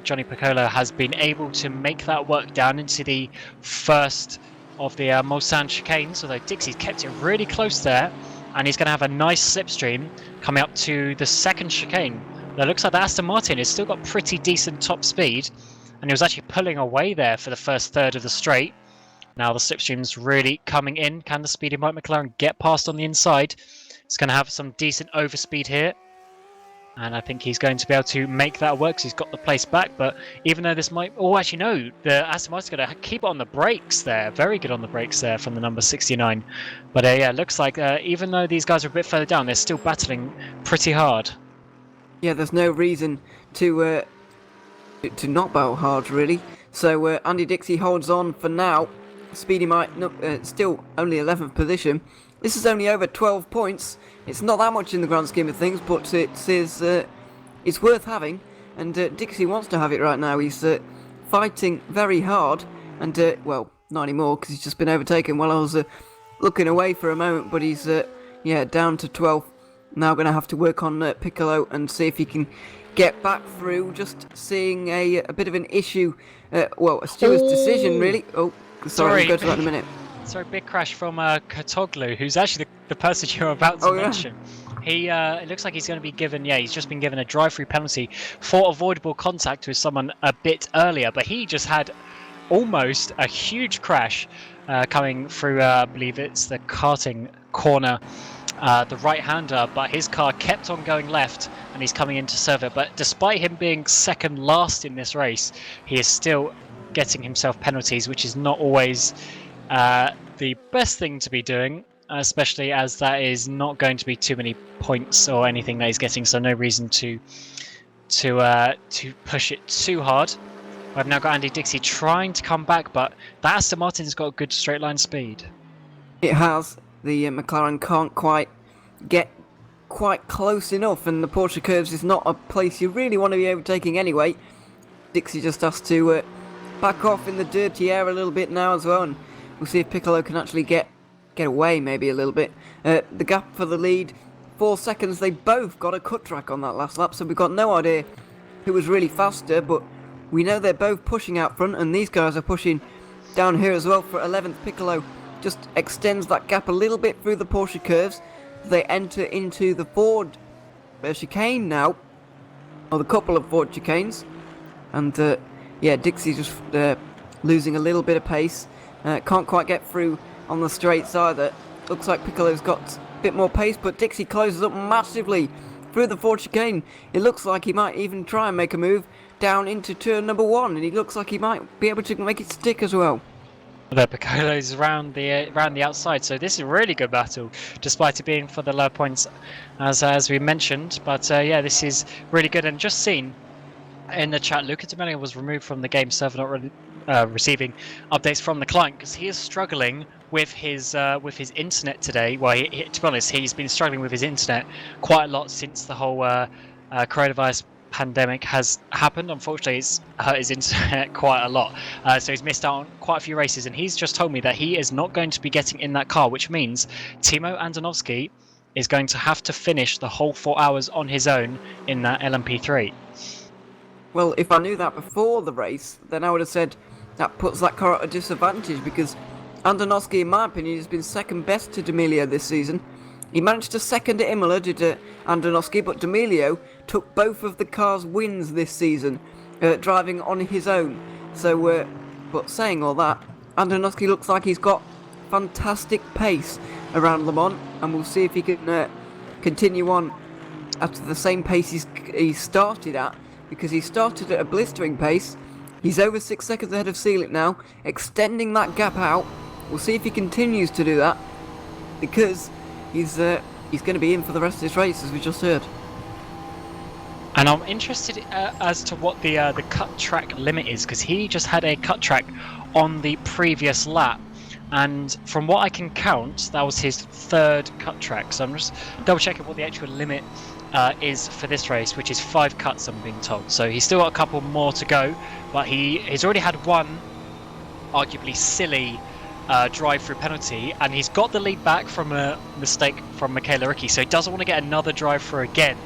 Johnny Piccolo has been able to make that work down into the first of the Mulsanne chicanes, although Dixie's kept it really close there. And he's going to have a nice slipstream coming up to the second chicane. It looks like the Aston Martin has still got pretty decent top speed, and he was actually pulling away there for the first third of the straight. Now the slipstream's really coming in. Can the Speedy Mike McLaren get past on the inside? It's going to have some decent overspeed here, and I think he's going to be able to make that work, because he's got the place back. But even though this might... Oh, actually, no. The Aston Martin's going to keep it on the brakes there. Very good on the brakes there from the number 69. But yeah, it looks like even though these guys are a bit further down, they're still battling pretty hard. Yeah, there's no reason to not battle hard, really. So Andy Dixie holds on for now. Speedy Mike still only 11th position. This is only over 12 points. It's not that much in the grand scheme of things, but it's worth having. And Dixie wants to have it right now. He's fighting very hard. And, well, not anymore, because he's just been overtaken while I was looking away for a moment. But he's, down to 12th. Now going to have to work on Piccolo and see if he can get back through. Just seeing a bit of an issue. A steward's decision, really. Oh, sorry, we'll go to that in a minute. Sorry, big crash from Katoglu, who's actually the person you're about to mention. He it looks like he's going to be given, he's just been given a drive-through penalty for avoidable contact with someone a bit earlier, but he just had almost a huge crash coming through, I believe it's the karting corner, the right-hander, but his car kept on going left and he's coming in to serve it. But despite him being second last in this race, he is still getting himself penalties, which is not always the best thing to be doing, especially as that is not going to be too many points or anything that he's getting, so no reason to push it too hard. I've now got Andy Dixie trying to come back, but the Aston Martin's got good straight line speed. It has. The McLaren can't quite get quite close enough, and the Porsche curves is not a place you really want to be overtaking anyway. Dixie just has to back off in the dirty air a little bit now as well, and we'll see if Piccolo can actually get away maybe a little bit. The gap for the lead, 4 seconds. They both got a cut track on that last lap, so we've got no idea who was really faster, but we know they're both pushing out front, and these guys are pushing down here as well for 11th. Piccolo just extends that gap a little bit through the Porsche curves. They enter into the Ford chicane now, or the couple of Ford chicanes, and Dixie's just losing a little bit of pace. Can't quite get through on the straights either. Looks like Piccolo's got a bit more pace, but Dixie closes up massively through the Ford chicane. It looks like he might even try and make a move down into turn number 1, and he looks like he might be able to make it stick as well. The Piccolo's round the outside, so this is a really good battle, despite it being for the low points, as we mentioned. But this is really good, and just seen in the chat, Luca D'Amelio was removed from the game server, receiving updates from the client because he is struggling with his internet today. Well, to be honest, he's been struggling with his internet quite a lot since the whole coronavirus pandemic has happened. Unfortunately, it's hurt his internet quite a lot, so he's missed out on quite a few races. And he's just told me that he is not going to be getting in that car, which means Timo Andonovski is going to have to finish the whole 4 hours on his own in that LMP3. Well, if I knew that before the race, then I would have said that puts that car at a disadvantage, because Andonovski, in my opinion, has been second best to D'Amelio this season. He managed to second at Imola, did Andonovski, but D'Amelio took both of the car's wins this season, driving on his own. So, but saying all that, Andonovski looks like he's got fantastic pace around Le Mans, and we'll see if he can continue on at the same pace he started at, because he started at a blistering pace. He's over 6 seconds ahead of Seelit now, extending that gap out. We'll see if he continues to do that, because he's going to be in for the rest of this race, as we just heard. And I'm interested as to what the cut track limit is, because he just had a cut track on the previous lap, and from what I can count, that was his third cut track. So I'm just double checking what the actual limit is for this race, which is 5 cuts, I'm being told. So he's still got a couple more to go, but he's already had one arguably silly drive-through penalty, and he's got the lead back from a mistake from Michaela Ricci, so he doesn't want to get another drive-through again,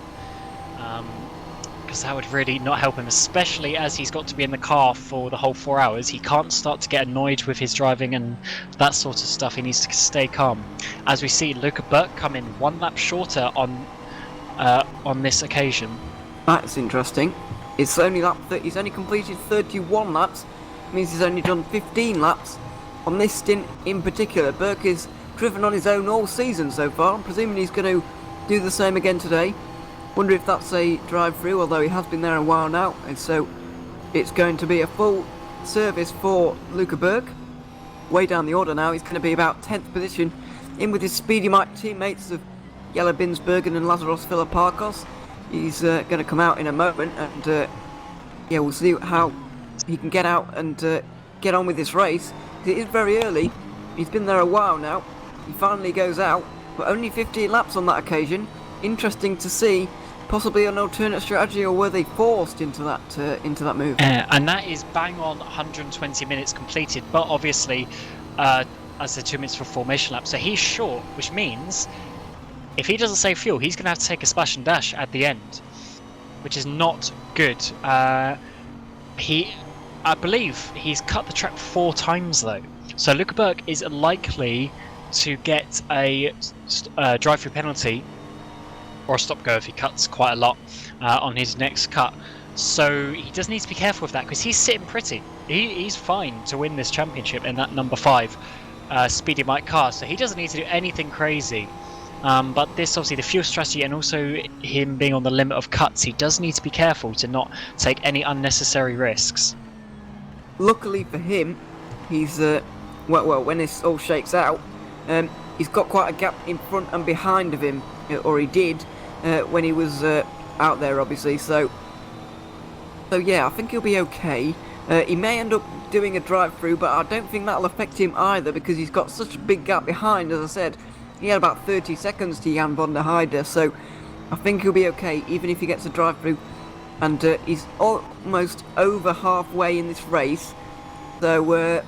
because that would really not help him, especially as he's got to be in the car for the whole 4 hours. He can't start to get annoyed with his driving and that sort of stuff. He needs to stay calm. As we see Luca Burke come in 1 lap shorter on this occasion. That's interesting. He's only completed 31 laps, means he's only done 15 laps on this stint in particular. Burke is driven on his own all season so far. I'm presuming he's going to do the same again today. Wonder if that's a drive-through, although he has been there a while now, and so it's going to be a full service for Luca Burke. Way down the order now, he's going to be about 10th position, in with his Speedy Mike teammates of Jelle Binsbergen and Lazaros Filiparkos. He's going to come out in a moment, and yeah, we'll see how he can get out and get on with this race. It is very early. He's been there a while now. He finally goes out, but only 15 laps on that occasion. Interesting to see, possibly an alternate strategy, or were they forced into that move? And that is bang on 120 minutes completed, but obviously, as the 2 minutes for formation lap, so he's short, which means if he doesn't save fuel, he's going to have to take a splash and dash at the end, which is not good. I believe he's cut the track 4 times though, so Luca Burke is likely to get a drive-through penalty or a stop-go if he cuts quite a lot on his next cut. So he does need to be careful with that, because he's sitting pretty. He's fine to win this championship in that number 5 Speedy Mike car, so he doesn't need to do anything crazy. But this, obviously, the fuel strategy and also him being on the limit of cuts, he does need to be careful to not take any unnecessary risks. Luckily for him, he's well, when this all shakes out, he's got quite a gap in front and behind of him, or he did when he was out there, obviously. So yeah, I think he'll be okay. He may end up doing a drive-through, but I don't think that'll affect him either, because he's got such a big gap behind. As I said, he had about 30 seconds to Jan van der Heide, so I think he'll be okay, even if he gets a drive-through. And he's almost over halfway in this race, so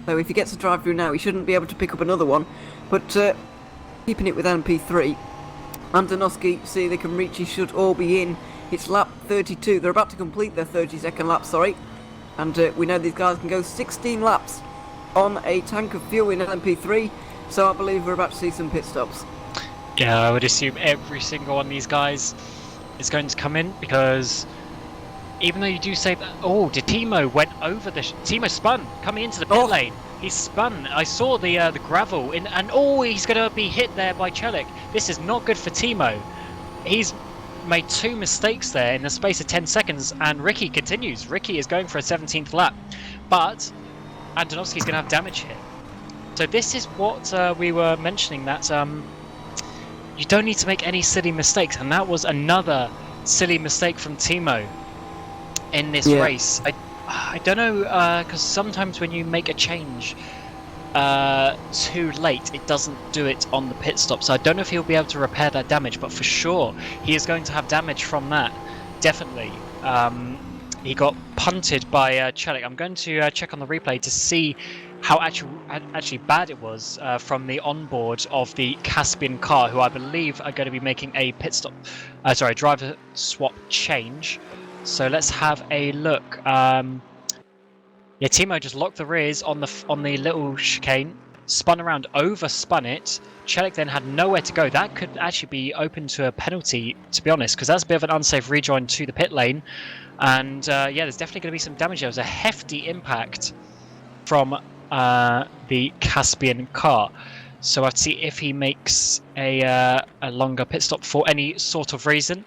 if he gets a drive-through now, he shouldn't be able to pick up another one. But keeping it with LMP3, Andonovski, see they can reach, he should all be in. It's lap 32, they're about to complete their 32nd lap, sorry. And we know these guys can go 16 laps on a tank of fuel in LMP3, so I believe we're about to see some pit stops. Yeah, I would assume every single one of these guys is going to come in, because even though you do say that, oh, Timo went over Timo spun coming into the pit lane. He spun. I saw the gravel and he's going to be hit there by Celik. This is not good for Timo. He's made 2 mistakes there in the space of 10 seconds, and Ricci continues. Ricci is going for a 17th lap, but Andonovski's going to have damage here. So this is what we were mentioning, that you don't need to make any silly mistakes, and that was another silly mistake from Timo. in this Yeah. race. I don't know, because sometimes when you make a change too late, it doesn't do it on the pit stop. So I don't know if he'll be able to repair that damage, but for sure he is going to have damage from that. Definitely. He got punted by Chelik. I'm going to check on the replay to see how actually bad it was from the onboard of the Caspian car, who I believe are going to be making a driver swap change. So let's have a look. Yeah, Timo just locked the rears on the little chicane, spun around, overspun it. Chelik then had nowhere to go. That could actually be open to a penalty, to be honest, because that's a bit of an unsafe rejoin to the pit lane. And yeah, there's definitely going to be some damage. There was a hefty impact from the Caspian car. So I have to see if he makes a longer pit stop for any sort of reason.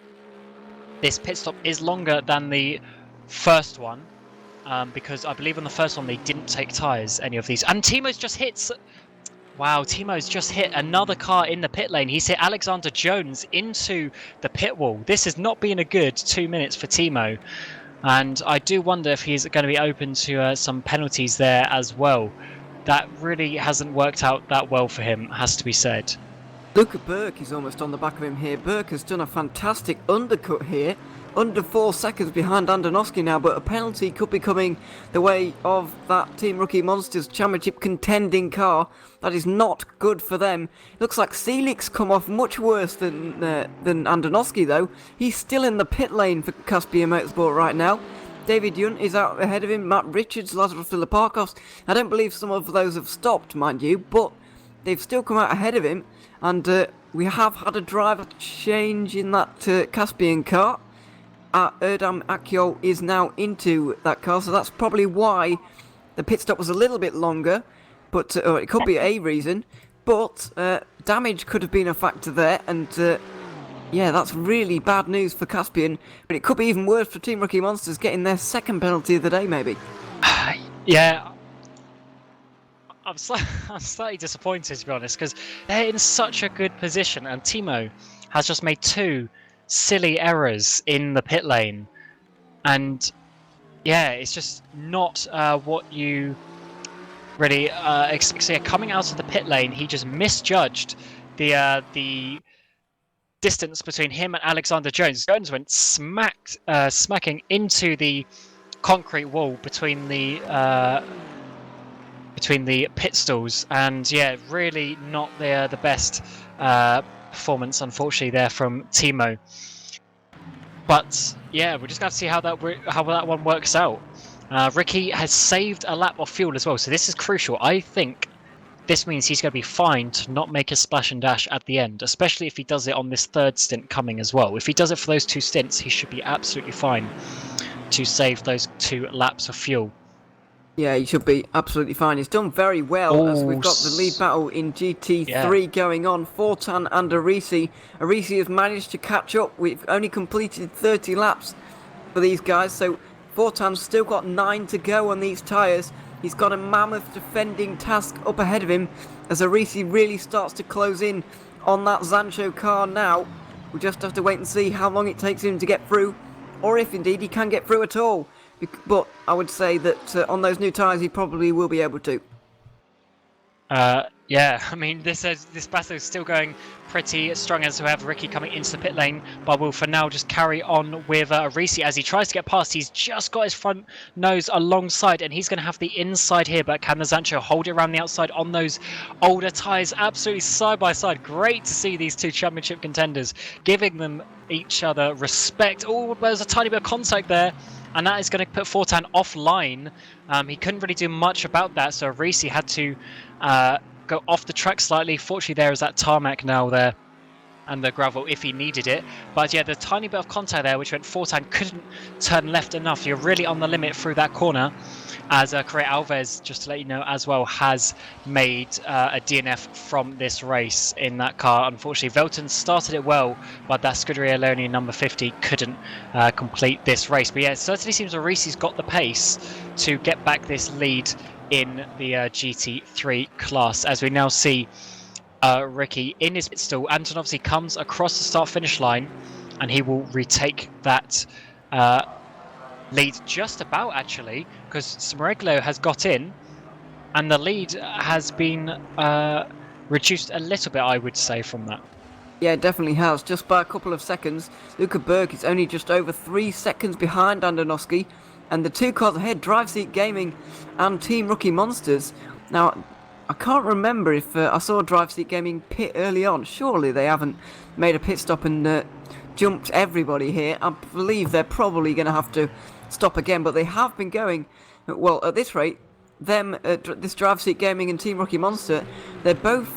This pit stop is longer than the first one. Because I believe on the first one they didn't take tyres, any of these. And Timo's just hit... Wow, Timo's just hit another car in the pit lane. He's hit Alexander Jones into the pit wall. This has not been a good 2 minutes for Timo. And I do wonder if he's going to be open to some penalties there as well. That really hasn't worked out that well for him, has to be said. Look at Burke, he's almost on the back of him here. Burke has done a fantastic undercut here. Under 4 seconds behind Andonovski now, but a penalty could be coming the way of that Team Rookie Monsters Championship contending car. That is not good for them. Looks like Seelik's come off much worse than Andonovski though. He's still in the pit lane for Caspian Motorsport right now. David Yunt is out ahead of him, Matt Richards, Lazarus Filiparkos. I don't believe some of those have stopped, mind you, but they've still come out ahead of him. And we have had a driver change in that Caspian car. Erdem Akyo is now into that car, so that's probably why the pit stop was a little bit longer, but it could be a reason, but damage could have been a factor there, and yeah, that's really bad news for Caspian, but it could be even worse for Team Rookie Monsters getting their second penalty of the day, maybe. Yeah, I'm slightly disappointed, to be honest, because they're in such a good position, and Timo has just made 2 silly errors in the pit lane, and yeah, it's just not what you really expect. So, yeah, coming out of the pit lane, he just misjudged the distance between him and Alexander Jones. Jones went smacking into the concrete wall between the pit stalls, and yeah, really not the best performance, unfortunately, there from Timo. But yeah, we're just going to see how that one works out. Ricky has saved a lap of fuel as well, so this is crucial. I think this means he's going to be fine to not make a splash and dash at the end, especially if he does it on this third stint coming as well. If he does it for those 2 stints, he should be absolutely fine to save those 2 laps of fuel. Yeah, he should be absolutely fine. He's done very well as we've got the lead battle in GT3 going on. Fortan and Arisi. Arisi has managed to catch up. We've only completed 30 laps for these guys, so Fortan's still got 9 to go on these tyres. He's got a mammoth defending task up ahead of him as Arisi really starts to close in on that Zancho car now. We'll just have to wait and see how long it takes him to get through, or if indeed he can get through at all. But I would say that on those new tyres he probably will be able to. Yeah, I mean, this battle is still going pretty strong as we have Ricky coming into the pit lane, but we'll for now just carry on with Arisi as he tries to get past. He's just got his front nose alongside, and he's going to have the inside here, but can the Zancho hold it around the outside on those older tyres? Absolutely side by side. Great to see these 2 championship contenders giving them each other respect. Oh, there's a tiny bit of contact there, and that is going to put Fortan offline. He couldn't really do much about that, so Arisi had to go off the track slightly. Fortunately, there is that tarmac now there and the gravel if he needed it. But yeah, the tiny bit of contact there, which meant Fortan couldn't turn left enough. You're really on the limit through that corner, as Correa Alves, just to let you know as well, has made a DNF from this race in that car. Unfortunately, Velton started it well, but that Scuderia Leone number 50 couldn't complete this race. But yeah, it certainly seems Arisi's got the pace to get back this lead in the GT3 class, as we now see Ricky in his pit stall. Anton obviously comes across the start-finish line, and he will retake that lead just about, actually, because Smereglo has got in, and the lead has been reduced a little bit, I would say, from that. Yeah, it definitely has. Just by a couple of seconds. Luca Berg is only just over 3 seconds behind Andonovski. And the two cars ahead, Drive Seat Gaming and Team Rookie Monsters. Now, I can't remember if I saw Drive Seat Gaming pit early on. Surely they haven't made a pit stop and jumped everybody here. I believe they're probably going to have to stop again. But they have been going, well, at this rate, this Drive Seat Gaming and Team Rookie Monster, they're both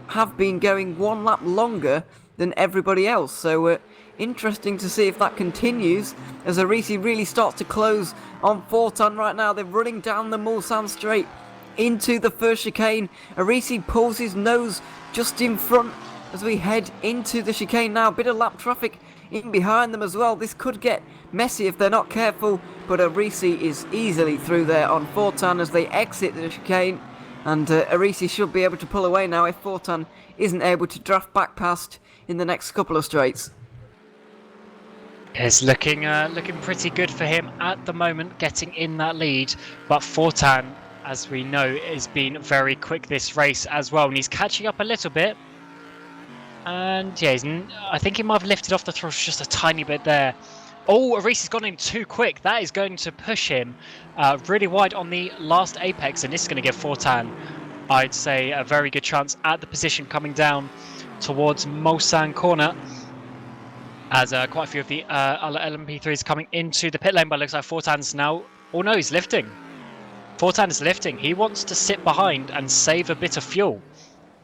have been going 1 lap longer than everybody else. So interesting to see if that continues as Arisi really starts to close on Fortan right now. They're running down the Mulsanne straight into the first chicane. Arisi pulls his nose just in front as we head into the chicane now. Bit of lap traffic in behind them as well. This could get messy if they're not careful, but Arisi is easily through there on Fortan as they exit the chicane. And Arisi should be able to pull away now if Fortan isn't able to draft back past in the next couple of straights. It's looking pretty good for him at the moment, getting in that lead. But Fortan, as we know, has been very quick this race as well, and he's catching up a little bit. And yeah, I think he might have lifted off the throttle just a tiny bit there. Oh, Arisi's gone in too quick. That is going to push him really wide on the last apex, and this is going to give Fortan, I'd say, a very good chance at the position coming down towards Mulsanne corner. As quite a few of the other LMP3s coming into the pit lane, but it looks like Fortan's now... Oh no, he's lifting. Fortan is lifting. He wants to sit behind and save a bit of fuel.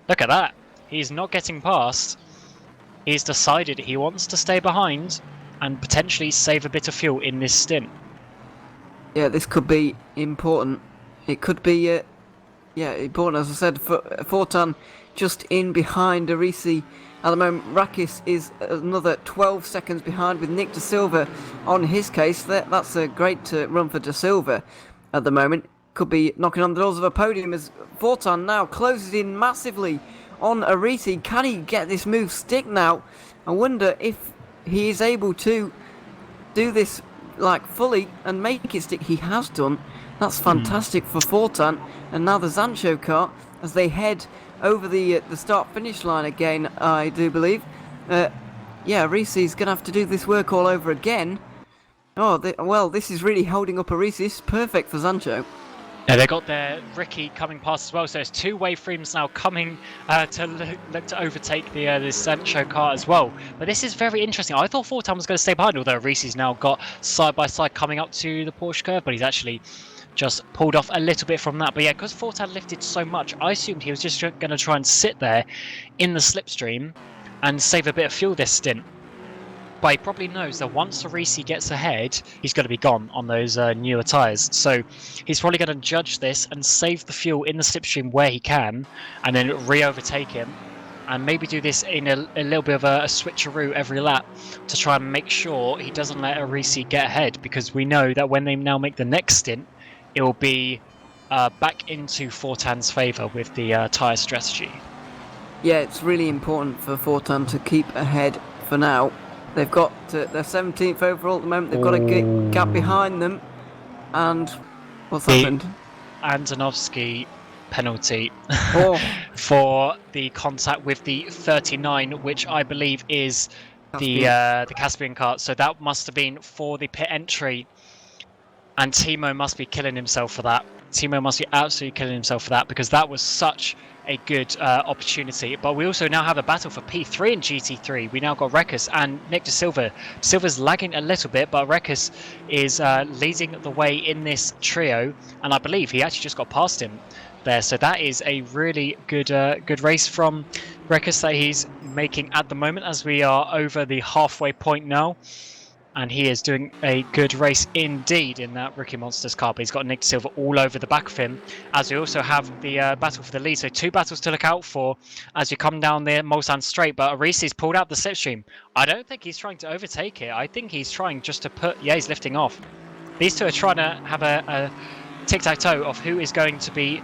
Look at that. He's not getting past. He's decided he wants to stay behind and potentially save a bit of fuel in this stint. Yeah, this could be important. It could be, important. As I said, Fortan just in behind Arisi. At the moment, Rakis is another 12 seconds behind with Nick De Silva on his case. That's a great run for De Silva at the moment. Could be knocking on the doors of a podium as Fortan now closes in massively on Arisi. Can he get this move stick now? I wonder if he is able to do this fully and make it stick. He has done. That's fantastic for Fortan. And now the Zancho car as they head over the start-finish line again, I do believe. Arisi's going to have to do this work all over again. Oh, this is really holding up Arisi. This is perfect for Zancho. Yeah, they got their Ricky coming past as well, so there's two wave frames now coming to look to overtake the Sancho car as well. But this is very interesting. I thought Fortan was going to stay behind, although Risi's now got side-by-side coming up to the Porsche curve, but he's actually just pulled off a little bit from that. But yeah, because Fortan lifted so much, I assumed he was just going to try and sit there in the slipstream and save a bit of fuel this stint. But he probably knows that once Arisi gets ahead, he's going to be gone on those newer tyres. So he's probably going to judge this and save the fuel in the slipstream where he can, and then re-overtake him, and maybe do this in a little bit of a switcheroo every lap to try and make sure he doesn't let Arisi get ahead, because we know that when they now make the next stint, it will be back into Fortan's favour with the tyre strategy. Yeah, it's really important for Fortan to keep ahead for now. They've got their 17th overall at the moment. They've got a gap behind them. And what's happened? Andonovski penalty Oh. for the contact with the 39, which I believe is the Caspian car. So that must have been for the pit entry. And Timo must be killing himself for that. Timo must be absolutely killing himself for that, because that was such a good opportunity. But we also now have a battle for P3 and GT3. We now got Rekus and Nick De Silva. De Silva's lagging a little bit, but Rekus is leading the way in this trio, and I believe he actually just got past him there. So that is a really good race from Rekus that he's making at the moment, as we are over the halfway point now. And he is doing a good race indeed in that Rookie Monsters car. But he's got Nick De Silva all over the back of him, as we also have the battle for the lead. So two battles to look out for as you come down the Mulsanne straight. But Arisi's pulled out the slipstream. I don't think he's trying to overtake it. I think he's trying just to put... Yeah, he's lifting off. These two are trying to have a tic-tac-toe of who is going to be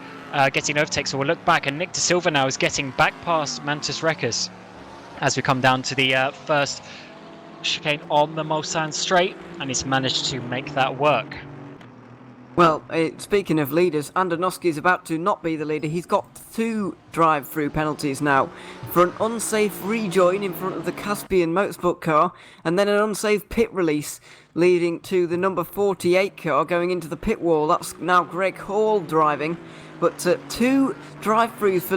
getting overtake. So we'll look back. And Nick De Silva now is getting back past Mantis Rekus as we come down to the first chicane on the Mulsanne straight, and he's managed to make that work. Well, speaking of leaders, Andonovski is about to not be the leader. He's got 2 drive-through penalties now for an unsafe rejoin in front of the Caspian Motorsport car, and then an unsafe pit release leading to the number 48 car going into the pit wall. That's now Greg Hall driving, but 2 drive-throughs for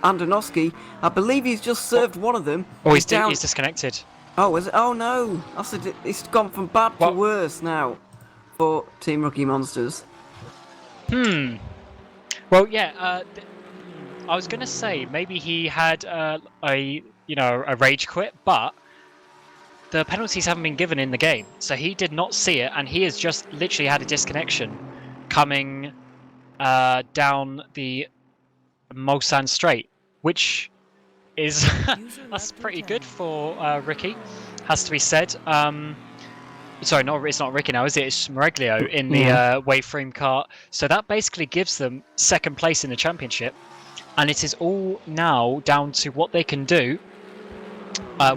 Andonovski. I believe he's just served one of them. Oh, he's disconnected. Oh, is it? Oh no! It's gone from bad to worse now for Team Rookie Monsters. Well, yeah. I was gonna say maybe he had a rage quit, but the penalties haven't been given in the game, so he did not see it, and he has just literally had a disconnection coming down the Mulsanne straight, which is that's pretty good for Ricky, has to be said. Sorry, it's not Ricky now, is it? It's Maraglio in the Waveframe car. So that basically gives them second place in the championship, and it is all now down to what they can do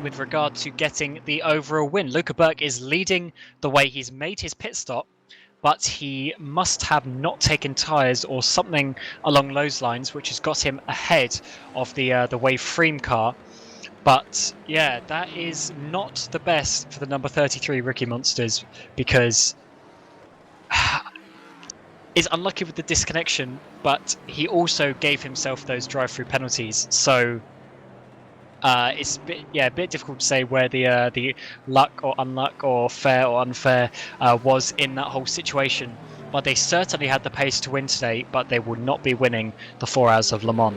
with regard to getting the overall win. Luca Burke is leading the way. He's made his pit stop, but he must have not taken tyres or something along those lines, which has got him ahead of the Waveframe car. But yeah, that is not the best for the number 33 Rookie Monsters, because is unlucky with the disconnection, but he also gave himself those drive-through penalties. So it's a bit difficult to say where the luck or unluck or fair or unfair was in that whole situation. But they certainly had the pace to win today, but they will not be winning the 4 Hours of Le Mans.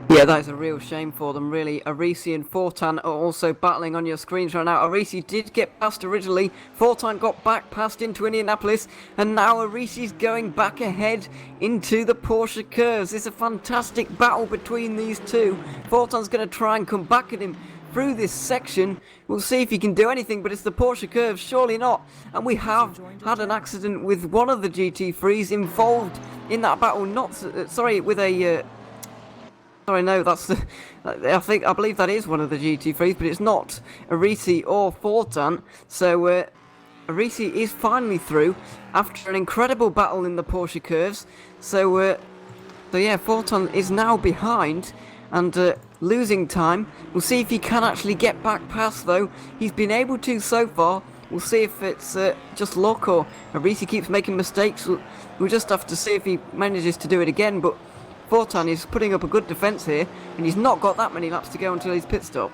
Yeah, that is a real shame for them, really. Arisi and Fortan are also battling on your screens right now. Arisi did get past originally. Fortan got back past into Indianapolis. And now Arisi's going back ahead into the Porsche curves. It's a fantastic battle between these two. Fortan's going to try and come back at him through this section. We'll see if he can do anything, but it's the Porsche curves, surely not. And we have had an accident with one of the GT3s involved in that battle. With a... Sorry, no, that's the... I believe that is one of the GT3s, but it's not Arisi or Fortan. So, Arisi is finally through after an incredible battle in the Porsche curves. So yeah, Fortan is now behind and losing time. We'll see if he can actually get back past, though. He's been able to so far. We'll see if it's just luck or Arisi keeps making mistakes. We'll just have to see if he manages to do it again, but Fortan is putting up a good defence here, and he's not got that many laps to go until his pit stop.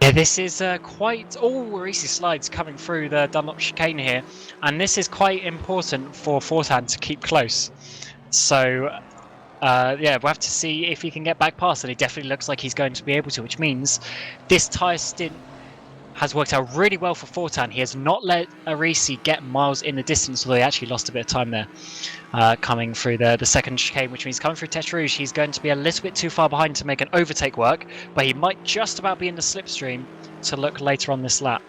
Yeah, this is quite all Arisi slides coming through the Dunlop chicane here, and this is quite important for Fortan to keep close. So, yeah, we'll have to see if he can get back past, and he definitely looks like he's going to be able to, which means this tyre stint has worked out really well for Fortan. He has not let Arisi get miles in the distance, although he actually lost a bit of time there coming through the second chicane, which means coming through Tete Rouge, he's going to be a little bit too far behind to make an overtake work, but he might just about be in the slipstream to look later on this lap.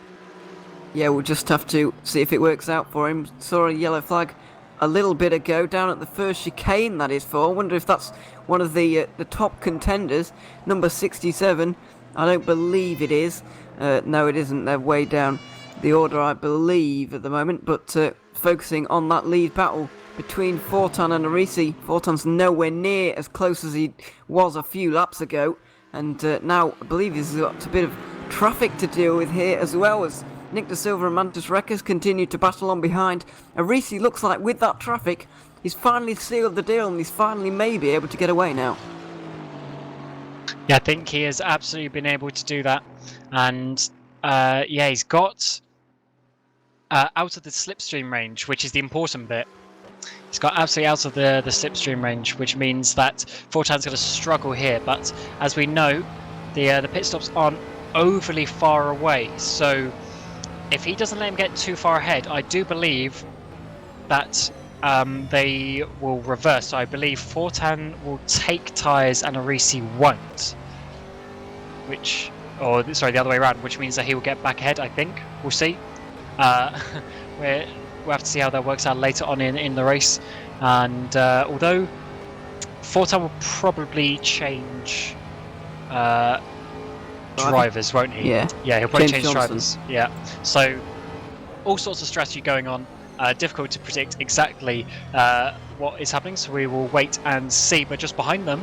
Yeah, we'll just have to see if it works out for him. Saw a yellow flag a little bit ago down at the first chicane, that is for. I wonder if that's one of the top contenders, number 67. I don't believe it is. No, it isn't. They're way down the order, I believe, at the moment. But focusing on that lead battle between Fortan and Arisi. Fortan's nowhere near as close as he was a few laps ago. And now, I believe he's got a bit of traffic to deal with here, as well as Nick De Silva and Mantis Rekkers continue to battle on behind. Arisi looks like with that traffic, he's finally sealed the deal and he's finally maybe able to get away now. Yeah, I think he has absolutely been able to do that. And yeah, he's got out of the slipstream range, which is the important bit. He's got absolutely out of the slipstream range, which means that Fortan's going to struggle here. But as we know, the pit stops aren't overly far away. So if he doesn't let him get too far ahead, I do believe that they will reverse. So I believe Fortan will take tyres and Arisi won't. Or the other way around, which means that he will get back ahead, I think. We'll see. We'll have to see how that works out later on in the race. And although Fortan will probably change drivers, won't he? Yeah. Yeah, he'll probably James change Johnson. drivers. Yeah. So all sorts of strategy going on. Difficult to predict exactly what is happening, so we will wait and see. But just behind them,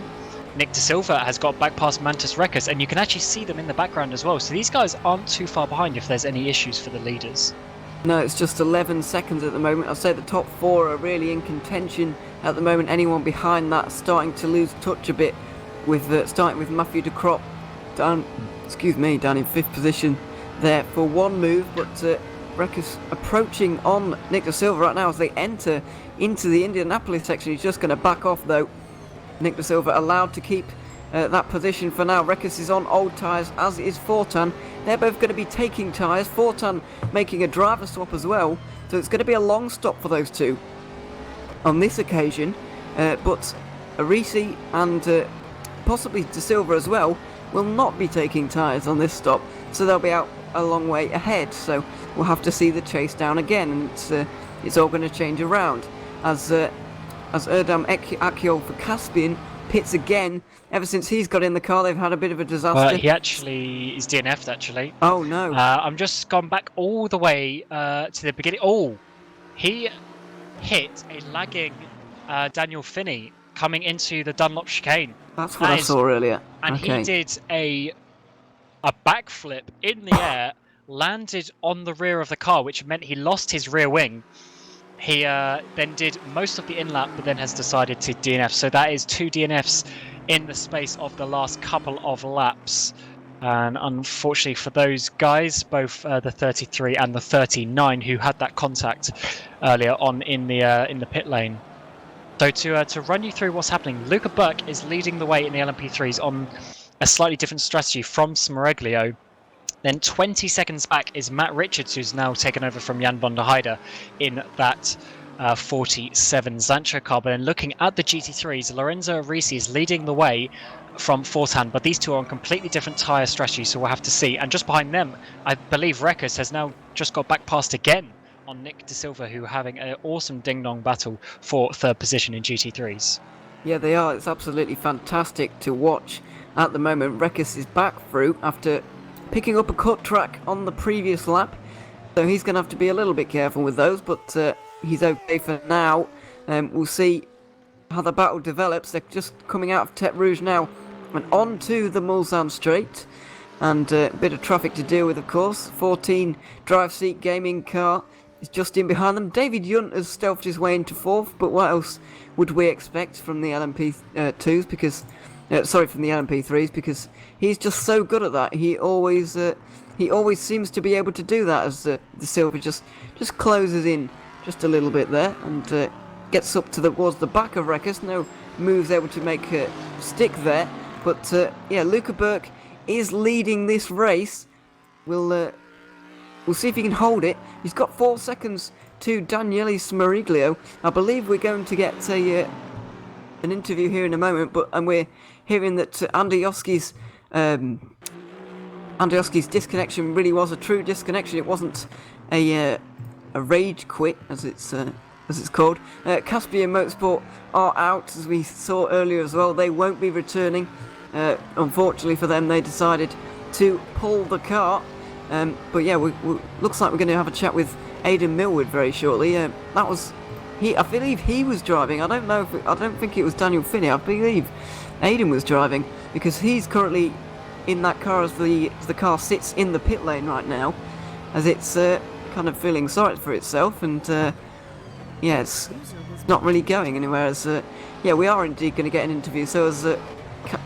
Nick De Silva has got back past Mantis Records, and you can actually see them in the background as well. So these guys aren't too far behind if there's any issues for the leaders. No, it's just 11 seconds at the moment. I'd say the top 4 are really in contention at the moment. Anyone behind that starting to lose touch a bit, with starting with Matthew De Crop down in 5th position there for one move, but Rekus approaching on Nick De Silva right now as they enter into the Indianapolis section. He's just going to back off though. Nick De Silva allowed to keep that position for now. Rekus is on old tyres, as is Fortan. They're both going to be taking tyres. Fortan making a driver swap as well, so it's going to be a long stop for those two on this occasion. But Arisi and possibly De Silva as well will not be taking tyres on this stop, so they'll be out a long way ahead. So we'll have to see the chase down again, and it's all going to change around as Erdem Akyol for Caspian pits again. Ever since he's got in the car, they've had a bit of a disaster. He actually is DNF'd actually. Oh no. I'm just gone back all the way to the beginning. Oh, he hit a lagging Daniel Finney coming into the Dunlop chicane. That's what I saw earlier. And okay. he did a backflip in the air, landed on the rear of the car, which meant he lost his rear wing. He then did most of the in-lap, but then has decided to DNF. So that is 2 DNFs in the space of the last couple of laps. And unfortunately for those guys, both the 33 and the 39 who had that contact earlier on in the pit lane. So to run you through what's happening, Luca Burke is leading the way in the LMP3s on a slightly different strategy from Smereglio. Then 20 seconds back is Matt Richards, who's now taken over from Jan van der Heide in that 47 Zancho car. But then looking at the GT3s, Lorenzo Arisi is leading the way from Fortan, but these two are on completely different tyre strategies, so we'll have to see. And just behind them, I believe Rekus has now just got back past again on Nick De Silva, who are having an awesome ding-dong battle for 3rd position in GT3s. Yeah, they are. It's absolutely fantastic to watch at the moment. Rekus is back through after picking up a cut track on the previous lap, so he's going to have to be a little bit careful with those, but he's okay for now. We'll see how the battle develops. They're just coming out of Tete Rouge now and on to the Mulsanne Straight, and a bit of traffic to deal with, of course. 14 drive seat gaming car is just in behind them. David Yunt has stealthed his way into 4th, but what else would we expect from the LMP2s? Because from the LMP3s, because he's just so good at that. He always seems to be able to do that, as De Silva just closes in just a little bit there and gets up towards the back of Rekus. No moves able to make a stick there, but Luca Burke is leading this race. We'll see if he can hold it. He's got 4 seconds to Daniele Smeriglio. I believe we're going to get an interview here in a moment, and we're hearing that Andrioski's disconnection really was a true disconnection. It wasn't a rage quit, as it's called. Caspian Motorsport are out, as we saw earlier as well. They won't be returning. Unfortunately for them, they decided to pull the car. But yeah, looks like we're going to have a chat with Aidan Millward very shortly. I believe he was driving. I don't think it was Daniel Finney. I believe Aidan was driving, because he's currently in that car as the car sits in the pit lane right now, as it's kind of feeling sorry for itself, and it's not really going anywhere. As we are indeed going to get an interview. So as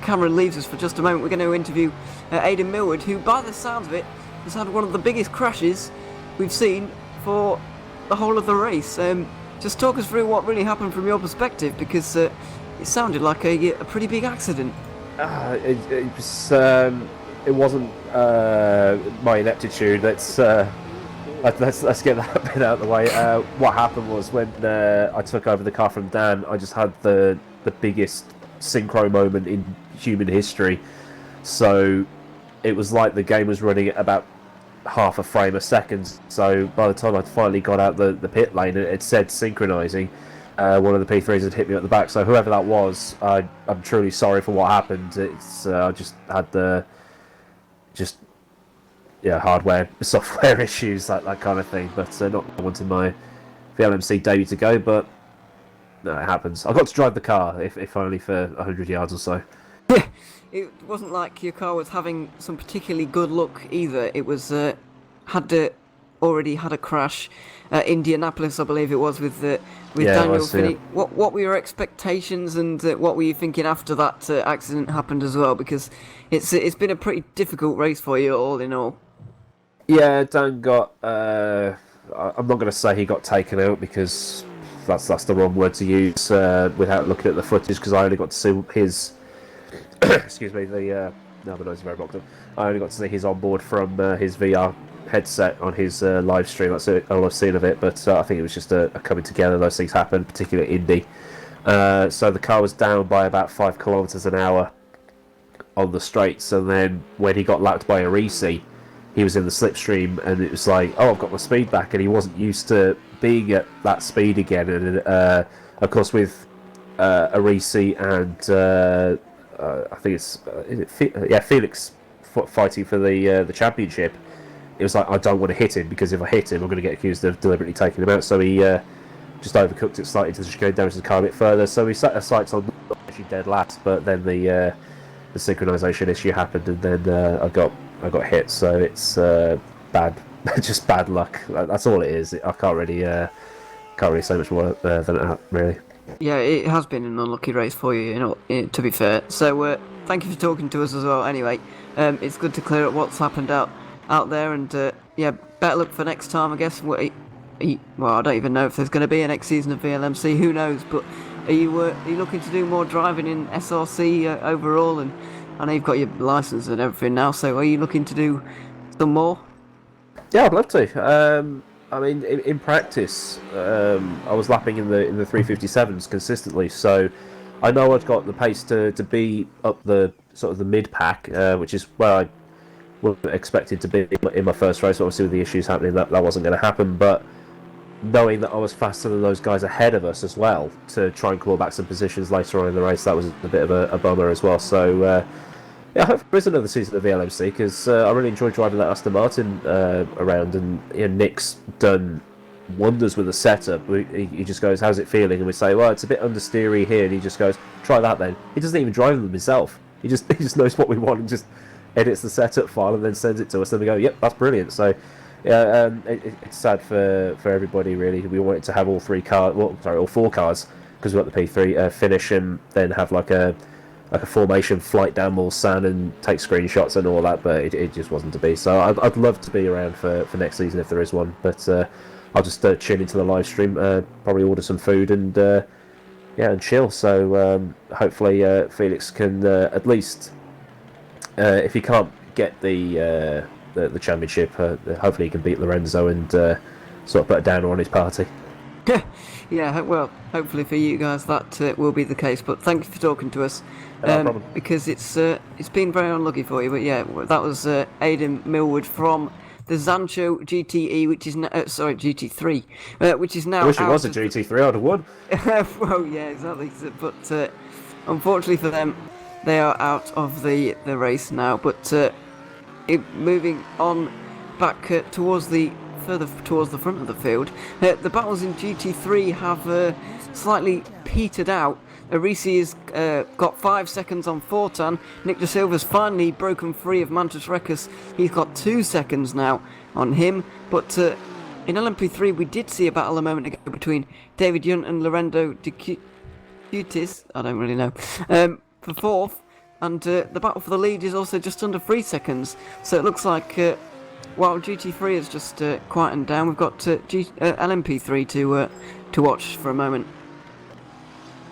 Cameron leaves us for just a moment, we're going to interview Aidan Millward, who, by the sounds of it, has had one of the biggest crashes we've seen for the whole of the race. Just talk us through what really happened from your perspective, because it sounded like a pretty big accident. It wasn't my ineptitude. Let's get that bit out of the way. What happened was, when I took over the car from Dan, I just had the biggest synchro moment in human history. So it was like the game was running at about half a frame a second. So by the time I finally got out the pit lane, it said synchronizing. One of the P3s had hit me at the back. So whoever that was, I'm truly sorry for what happened. I just had just hardware, software issues, that kind of thing. But not wanting my VLMC debut to go, but no, it happens. I got to drive the car, if only for 100 yards or so. It wasn't like your car was having some particularly good luck either. It was already had a crash. Indianapolis, I believe it was, with Daniel Finney. What were your expectations, and what were you thinking after that accident happened as well? Because it's been a pretty difficult race for you, all in all. Yeah, Dan got. I'm not going to say he got taken out, because that's the wrong word to use without looking at the footage, because I only got to see his. Excuse me. No, my nose is very blocked up. I only got to see his onboard from his VR headset on his live stream. That's all I've seen of it, but I think it was just a coming together. Those things happen, particularly at Indy. So the car was down by about 5 kilometers an hour on the straights, and then when he got lapped by Arisi, he was in the slipstream, and it was like, oh, I've got my speed back, and he wasn't used to being at that speed again. And of course, with Arisi and I think it's Felix fighting for the championship, it was like, I don't want to hit him, because if I hit him, I'm going to get accused of deliberately taking him out. So he just overcooked it slightly to just go down to the car a bit further. So he set his sights on not actually dead last, but then the synchronization issue happened, and then I got hit. So it's bad, just bad luck. That's all it is. I can't really say much more than that, really. Yeah, it has been an unlucky race for you, to be fair. So thank you for talking to us as well. Anyway, it's good to clear up what's happened out there, and better luck for next time, I guess. Well, I don't even know if there's going to be a next season of VLMC. Who knows? But are you looking to do more driving in SRC overall? And I know you've got your license and everything now. So are you looking to do some more? Yeah, I'd love to. I mean, in practice, I was lapping in the 357s consistently, so I know I've got the pace to be up the sort of the mid pack, which is where I would have expected to be in my first race. Obviously, with the issues happening, that wasn't going to happen. But knowing that I was faster than those guys ahead of us as well, to try and claw back some positions later on in the race, that was a bit of a bummer as well. So. Yeah, I hope there is another season of VLMC, because I really enjoy driving that Aston Martin around, and Nick's done wonders with the setup. He just goes, how's it feeling? And we say, well, it's a bit understeery here, and he just goes, try that then. He doesn't even drive them himself. He just knows what we want and just edits the setup file and then sends it to us, and we go, yep, that's brilliant. So yeah, it's sad for everybody, really. We wanted to have all four cars, because we've got the P3 finish, and then have like a formation flight down Mulsanne and take screenshots and all that, but it just wasn't to be. So I'd love to be around for next season if there is one, but I'll just tune into the live stream, probably order some food and and chill. So hopefully Felix can at least, if he can't get the championship, hopefully he can beat Lorenzo and sort of put a downer on his party. Yeah, well, hopefully for you guys that will be the case. But thank you for talking to us, No problem. because it's been very unlucky for you. But yeah, that was Aidan Millwood from the Zancho GTE, which is GT3, which is now. I wish it was a GT3. I'd have won. Well, yeah, exactly. But unfortunately for them, they are out of the race now. But moving on back further towards the front of the field, the battles in GT3 have slightly petered out. Arisi has got 5 seconds on Fortan. Nick De Silva's finally broken free of Mantis Rekus. He's got 2 seconds now on him. But in LMP3 we did see a battle a moment ago between David Yunt and Lorenzo De Cutis, I don't really know, for fourth. And the battle for the lead is also just under 3 seconds. So it looks like while GT3 is just quietened down, we've got LMP3 to watch for a moment.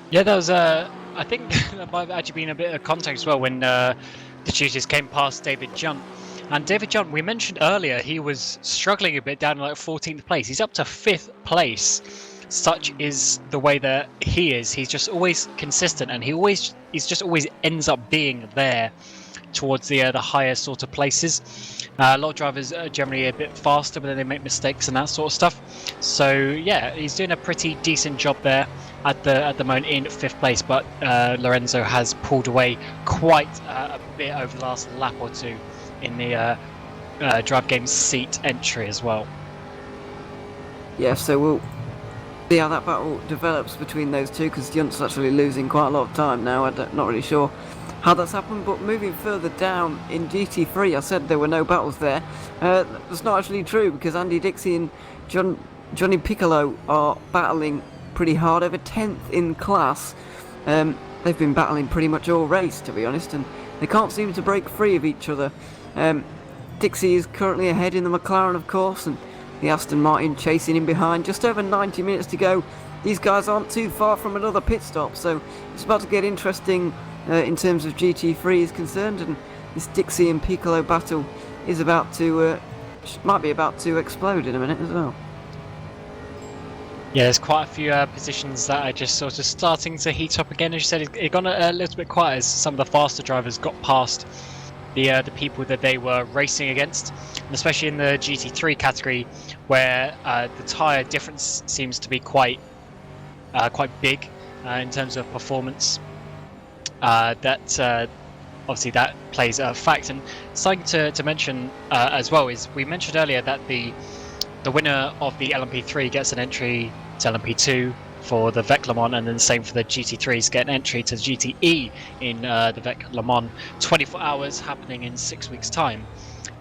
Yeah, that was. I think that might have actually been a bit of context as well when the tutors came past David Junt. And David Junt, we mentioned earlier, he was struggling a bit down in like 14th place. He's up to 5th place. Such is the way that he is. He's just always consistent, and he's just always ends up being there towards the higher sort of places. A lot of drivers are generally a bit faster, but then they make mistakes and that sort of stuff. So yeah, he's doing a pretty decent job there at the moment in 5th place. But Lorenzo has pulled away quite a bit over the last lap or two in the Drive Games seat entry as well. Yeah, so we'll see how that battle develops between those two, because Junt's actually losing quite a lot of time now. I'm not really sure how that's happened, but moving further down in GT3, I said there were no battles there. That's not actually true, because Andy Dixie and Johnny Piccolo are battling pretty hard, over 10th in class. They've been battling pretty much all race, to be honest, and they can't seem to break free of each other. Dixie is currently ahead in the McLaren, of course, and the Aston Martin chasing him behind. Just over 90 minutes to go. These guys aren't too far from another pit stop, so it's about to get interesting in terms of GT3 is concerned, and this Dixie and Piccolo battle is about to, might be about to explode in a minute as well. Yeah, there's quite a few positions that are just sort of starting to heat up again. As you said, it got a little bit quiet as some of the faster drivers got past the people that they were racing against, and especially in the GT3 category, where the tyre difference seems to be quite big in terms of performance. Obviously that plays a fact. And something to mention as well is we mentioned earlier that the winner of the LMP3 gets an entry to LMP2 for the VEC Le Mans, and then the same for the GT3s, get an entry to the GTE in the VEC Le Mans. 24 hours happening in 6 weeks' time.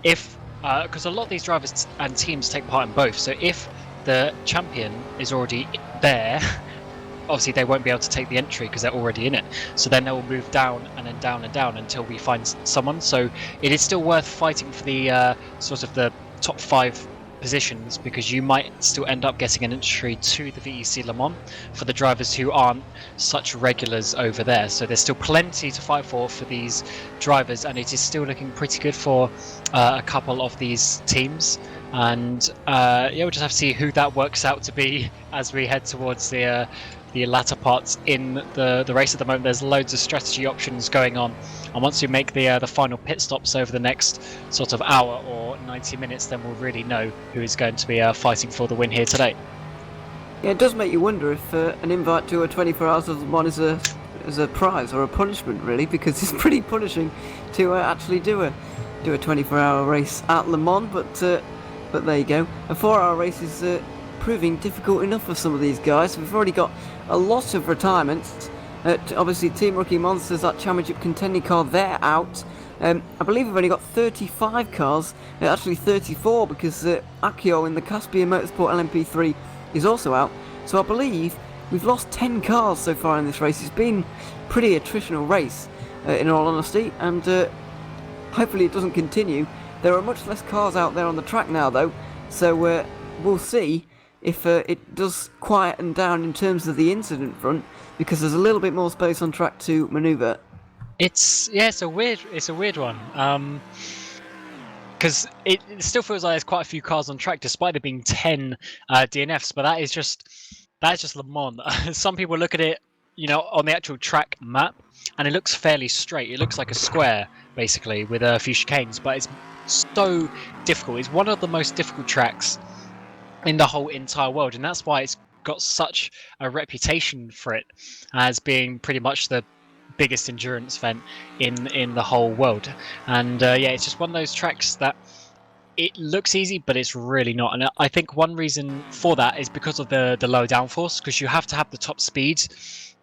If because a lot of these drivers and teams take part in both, so if the champion is already there, obviously they won't be able to take the entry because they're already in it. So then they will move down and then down and down until we find someone. So it is still worth fighting for the sort of the top 5 positions, because you might still end up getting an entry to the VEC Le Mans for the drivers who aren't such regulars over there. So there's still plenty to fight for these drivers, and it is still looking pretty good for a couple of these teams. And yeah, we'll just have to see who that works out to be as we head towards the latter parts in the race. At the moment, there's loads of strategy options going on, and once we make the final pit stops over the next sort of hour or 90 minutes, then we'll really know who is going to be fighting for the win here today. Yeah, it does make you wonder if an invite to a 24 Hours of Le Mans is a prize or a punishment, really, because it's pretty punishing to actually do a 24-hour race at Le Mans. But there you go. A 4-hour race is proving difficult enough for some of these guys. We've already got a lot of retirements. Obviously, Team Rookie Monsters, that championship contending car, they're out. I believe we've only got 35 cars, actually 34, because Akio in the Caspian Motorsport LMP3 is also out. So I believe we've lost 10 cars so far in this race. It's been a pretty attritional race, in all honesty, and hopefully it doesn't continue. There are much less cars out there on the track now, though, so we'll see if it does quieten down in terms of the incident front, because there's a little bit more space on track to manoeuvre. It's a weird one. Because it still feels like there's quite a few cars on track, despite there being 10 DNFs. But that is just Le Mans. Some people look at it, on the actual track map, and it looks fairly straight. It looks like a square, basically, with a few chicanes. But it's so difficult. It's one of the most difficult tracks in the whole entire world, and that's why it's got such a reputation for it as being pretty much the biggest endurance event in the whole world. And yeah, it's just one of those tracks that it looks easy, but it's really not. And I think one reason for that is because of the low downforce, because you have to have the top speed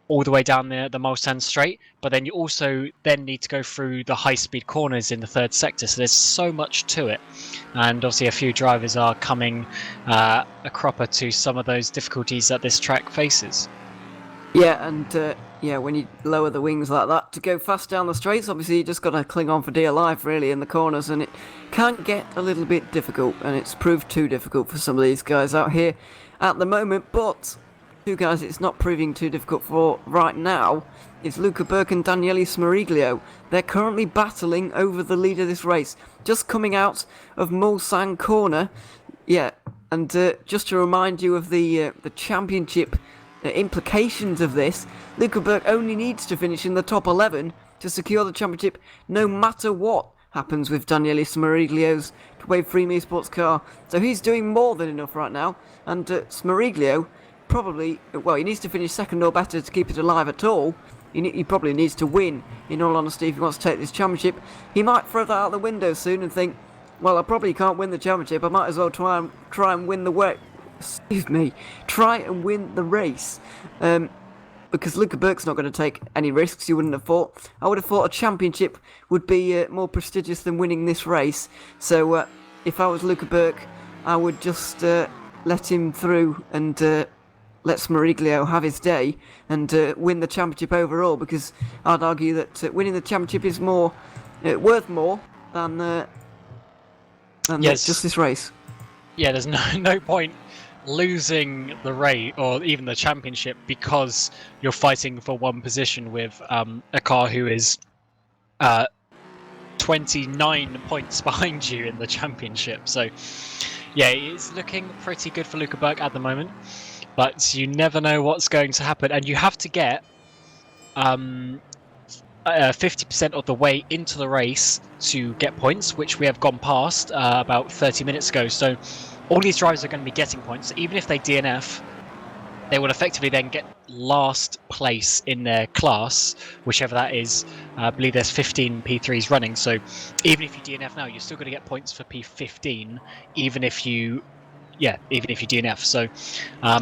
all the way down the Mulsanne straight, but then you also then need to go through the high speed corners in the third sector, so there's so much to it. And obviously a few drivers are coming a cropper to some of those difficulties that this track faces. Yeah, and yeah, when you lower the wings like that to go fast down the straights, obviously you just got to cling on for dear life, really, in the corners, and it can get a little bit difficult, and it's proved too difficult for some of these guys out here at the moment. But two guys it's not proving too difficult for right now is Luca Burke and Daniele Smariglio. They're currently battling over the lead of this race, just coming out of Mulsanne corner. Yeah, and just to remind you of the championship implications of this, Luca Burke only needs to finish in the top 11 to secure the championship, no matter what happens with Daniele Smariglio's Wave 3 Me Sports car. So he's doing more than enough right now, and Smariglio probably, well, he needs to finish second or better to keep it alive at all, He probably needs to win, in all honesty, if he wants to take this championship. He might throw that out the window soon and think, well, I probably can't win the championship, I might as well try and win the try and win the race. Because Luca Burke's not going to take any risks, you wouldn't have thought. I would have thought a championship would be more prestigious than winning this race. So if I was Luca Burke, I would just let him through and let Smariglio have his day and win the championship overall, because I'd argue that winning the championship is more worth more than just this race. Yeah, there's no point losing the race or even the championship because you're fighting for one position with a car who is 29 points behind you in the championship. So yeah, it's looking pretty good for Luca Burke at the moment, but you never know what's going to happen, and you have to get 50% of the way into the race to get points, which we have gone past about 30 minutes ago. So all these drivers are going to be getting points. So even if they DNF, they will effectively then get last place in their class, whichever that is. I believe there's 15 P3s running. So even if you DNF now, you're still going to get points for P15, even if you DNF. So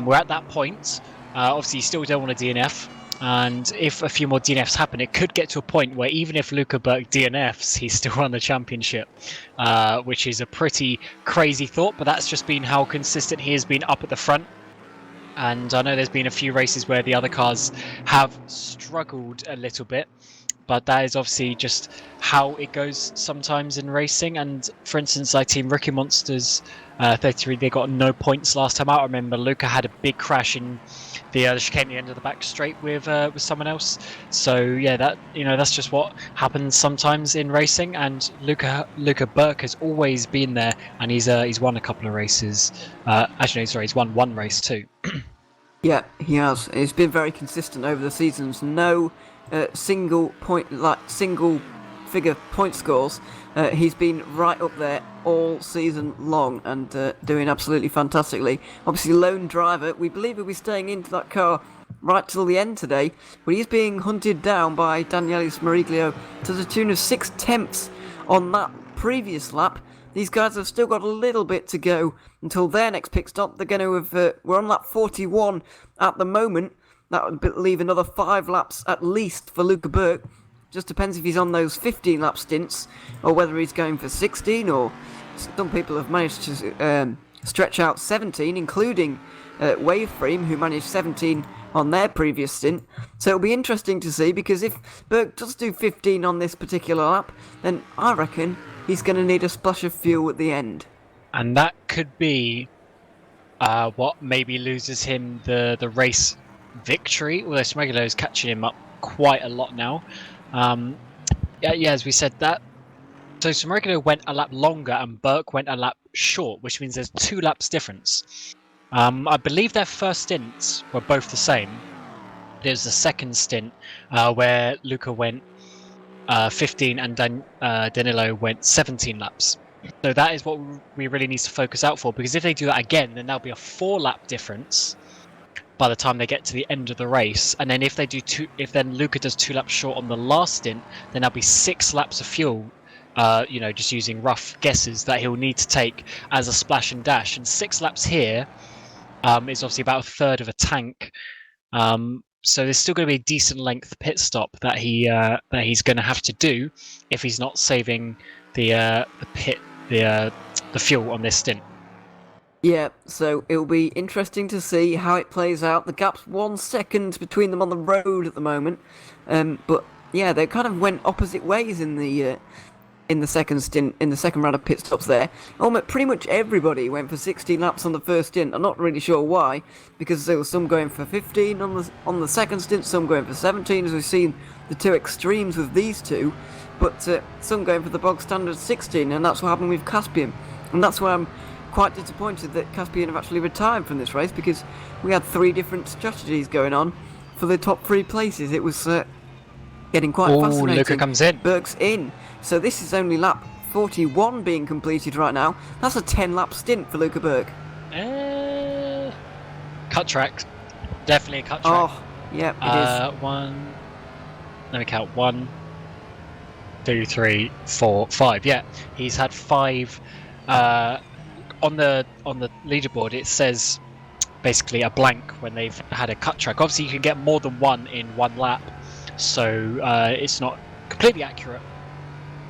we're at that point. Obviously, you still don't want to DNF. And if a few more DNFs happen, it could get to a point where even if Luca Burke DNFs, he's still on the championship, which is a pretty crazy thought, but that's just been how consistent he has been up at the front. And I know there's been a few races where the other cars have struggled a little bit, but that is obviously just how it goes sometimes in racing. And for instance, like Team Rookie Monsters 33, they got no points last time out. I remember Luca had a big crash in the chicane at the end of the back straight with someone else. So yeah, that's just what happens sometimes in racing. And Luca Burke has always been there, and he's won a couple of races. He's won one race too. Yeah, he has. He's been very consistent over the seasons. No single figure point scores. He's been right up there all season long and doing absolutely fantastically. Obviously, lone driver, we believe he'll be staying into that car right till the end today, but he's being hunted down by Daniele Smariglio to the tune of 6/10 on that previous lap. These guys have still got a little bit to go until their next pit stop. They're going to have we're on lap 41 at the moment. That would leave another 5 laps at least for Luca Burke. Just depends if he's on those 15 lap stints or whether he's going for 16, or some people have managed to stretch out 17, including Waveframe, who managed 17 on their previous stint. So it'll be interesting to see, because if Burke does do 15 on this particular lap, then I reckon he's going to need a splash of fuel at the end. And that could be what maybe loses him the race victory, although Smariglio is catching him up quite a lot now. As we said that. So Smariglio went a lap longer and Burke went a lap short, which means there's 2 laps difference. I believe their first stints were both the same. There's the second stint where Luca went 15 and Danilo went 17 laps. So that is what we really need to focus out for, because if they do that again, then there'll be a 4-lap difference by the time they get to the end of the race. And then if then Luca does 2 laps short on the last stint, then there'll be 6 laps of fuel, just using rough guesses, that he'll need to take as a splash and dash. And 6 laps here is obviously about a third of a tank. So there's still going to be a decent length pit stop that he's going to have to do if he's not saving the fuel on this stint. Yeah, so it'll be interesting to see how it plays out. The gap's 1 second between them on the road at the moment, but yeah, they kind of went opposite ways in the second stint, in the second round of pit stops there. Almost pretty much everybody went for 16 laps on the first stint. I'm not really sure why, because there were some going for 15 on the second stint, some going for 17, as we've seen the 2 extremes with these two, but some going for the bog standard 16, and that's what happened with Caspian. And that's why I'm quite disappointed that Caspian have actually retired from this race, because we had 3 different strategies going on for the top 3 places. It was getting quite fascinating. Luca comes in. Burke's in. So this is only lap 41 being completed right now. That's a 10-lap stint for Luca Burke. Cut track. Definitely a cut track. Oh, yeah, it is. let me count. 1, 2, 3, 4, 5. Yeah, he's had 5 on the leaderboard. It says basically a blank when they've had a cut track. Obviously, you can get more than 1 in 1 lap, so it's not completely accurate,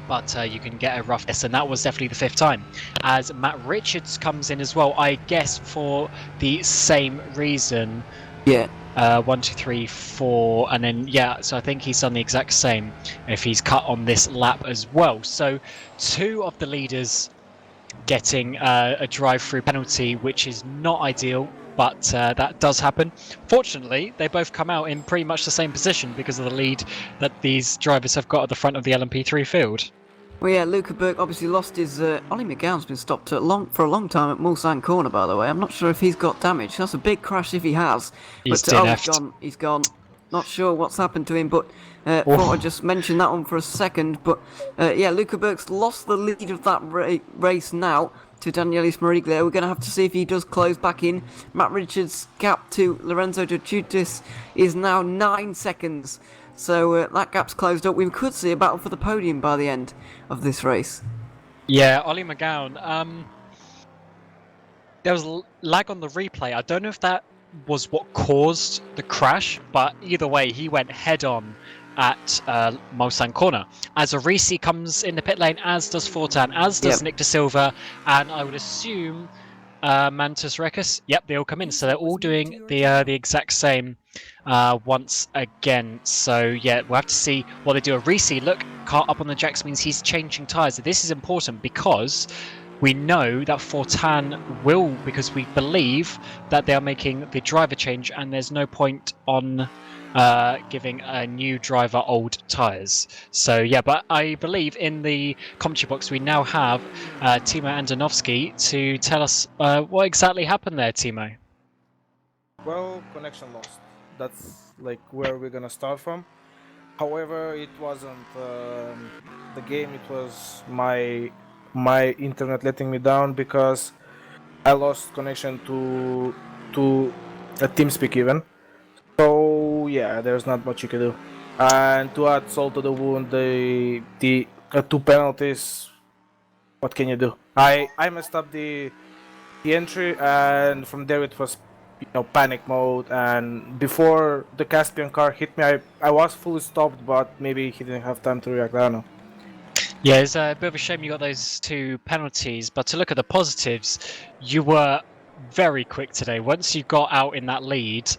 but you can get a rough guess, and that was definitely the 5th time. As Matt Richards comes in as well, I guess for the same reason. Yeah. 1, 2, 3, 4, and then yeah. So I think he's done the exact same if he's cut on this lap as well. So 2 of the leaders getting a drive-through penalty, which is not ideal, but that does happen. Fortunately, they both come out in pretty much the same position because of the lead that these drivers have got at the front of the LMP3 field. Well, yeah, Luca Burke obviously lost his... Ollie McGowan's been stopped for a long time at Mulsanne Corner, by the way. I'm not sure if he's got damage. That's a big crash if he has. He's but DNF'd. He's gone. Not sure what's happened to him, but thought I'd just mention that one for a second. But yeah, Luca Burke's lost the lead of that race now to Danielis Mariglia. We're going to have to see if he does close back in. Matt Richards' gap to Lorenzo De Chutis is now 9 seconds. So that gap's closed up. We could see a battle for the podium by the end of this race. Yeah, Ollie McGowan. There was lag on the replay. I don't know if that was what caused the crash, but either way, he went head-on at Mulsanne Corner. As Arisi comes in the pit lane, as does Fortan, as does Nick De Silva, and I would assume Mantis Rekus. Yep, they all come in, so they're all doing the exact same once again. So yeah, we'll have to see what they do. Arisi, look, car up on the jacks means he's changing tyres. This is important because we know that Fortan will, because we believe that they are making the driver change, and there's no point on giving a new driver old tyres. So yeah, but I believe in the commentary box we now have Timo Andonovski to tell us what exactly happened there, Timo. Well, connection lost. That's like where we're gonna start from. However, it wasn't the game. It was my internet letting me down because I lost connection to a TeamSpeak even. So yeah, there's not much you can do. And to add salt to the wound, the 2 penalties. What can you do? I messed up the entry, and from there it was panic mode. And before the Caspian car hit me, I was fully stopped, but maybe he didn't have time to react. I don't know. Yeah, it's a bit of a shame you got those 2 penalties, but to look at the positives, you were very quick today. Once you got out in that lead,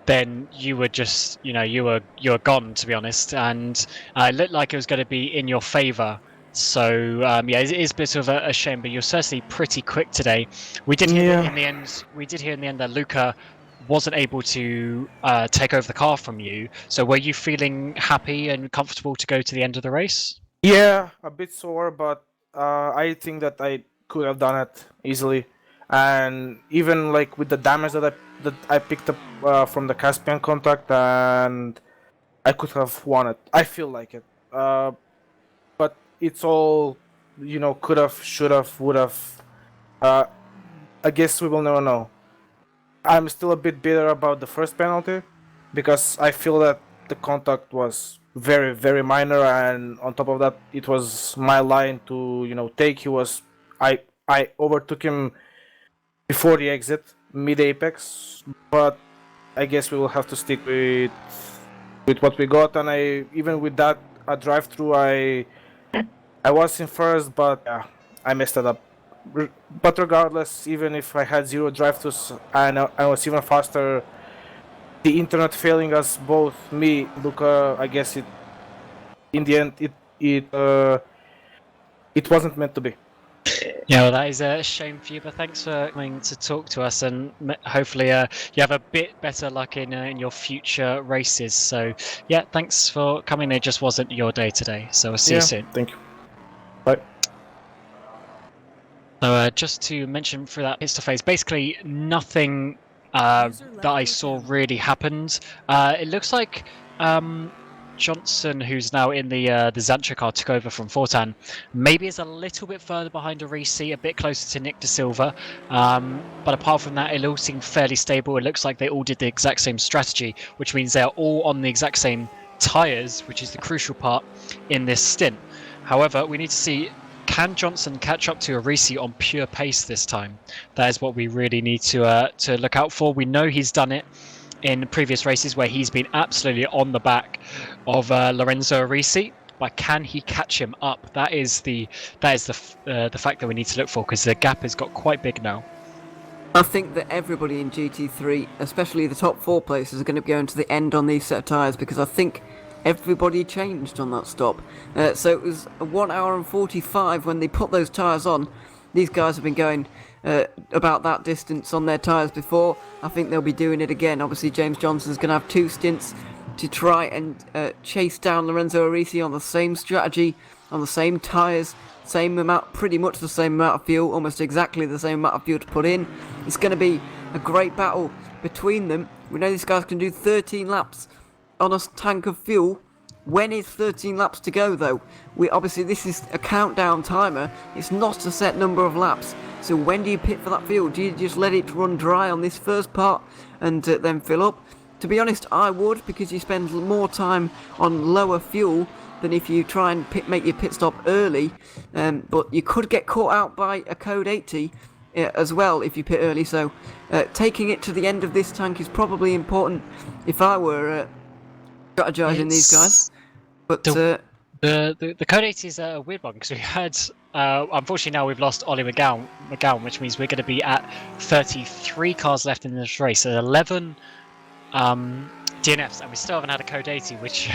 then you were just, you were gone, to be honest, and it looked like it was going to be in your favour. So yeah, it is a bit of a shame, but you're certainly pretty quick today. We did hear in the end that Luca wasn't able to take over the car from you. So were you feeling happy and comfortable to go to the end of the race? Yeah, a bit sore, but I think that I could have done it easily. And even like with the damage that I picked up from the Caspian contact, and I could have won it. I feel like it. But it's all, could have, should have, would have. I guess we will never know. I'm still a bit bitter about the first penalty because I feel that the contact was very, very minor, and on top of that, it was my line to take. I overtook him before the exit, mid apex, but I guess we will have to stick with what we got. And even with that a drive through, I was in first, but yeah, I messed it up. But regardless, even if I had 0 drive throughs and I was even faster, the internet failing us both, me, Luca, I guess in the end it wasn't meant to be. Yeah, well, that is a shame for you, but thanks for coming to talk to us, and hopefully you have a bit better luck in your future races. So yeah, thanks for coming. It just wasn't your day today, so we'll see you soon. Thank you. Bye. So just to mention through that pit phase, basically nothing that I saw really happened. It looks like Johnson, who's now in the Zantra car, took over from Fortan. Maybe is a little bit further behind Arisi, a bit closer to Nick De Silva. But apart from that, it all seemed fairly stable. It looks like they all did the exact same strategy, which means they're all on the exact same tyres, which is the crucial part in this stint. However, we need to see, can Johnson catch up to Arisi on pure pace this time? That is what we really need to look out for. We know he's done it in previous races where he's been absolutely on the back of Lorenzo Arisi, but can he catch him up? That is the fact that we need to look for, because the gap has got quite big now. I think that everybody in GT3, especially the top 4 places, are going to be going to the end on these set of tyres, because I think everybody changed on that stop. So it was 1 hour and 45 when they put those tyres on. These guys have been going about that distance on their tyres before. I think they'll be doing it again. Obviously, James Johnson's going to have 2 stints to try and chase down Lorenzo Arisi on the same strategy, on the same tyres, same amount, pretty much the same amount of fuel, almost exactly the same amount of fuel to put in. It's going to be a great battle between them. We know these guys can do 13 laps on a tank of fuel. When is 13 laps to go, though? Obviously, this is a countdown timer. It's not a set number of laps. So when do you pit for that fuel? Do you just let it run dry on this first part and then fill up? To be honest, I would, because you spend more time on lower fuel than if you try and make your pit stop early. But you could get caught out by a code 80 as well if you pit early. So taking it to the end of this tank is probably important if I were strategizing these guys. But the code 80 is a weird one, because we had unfortunately now we've lost Ollie McGowan, which means we're going to be at 33 cars left in this race, so 11 DNFs, and we still haven't had a code 80, which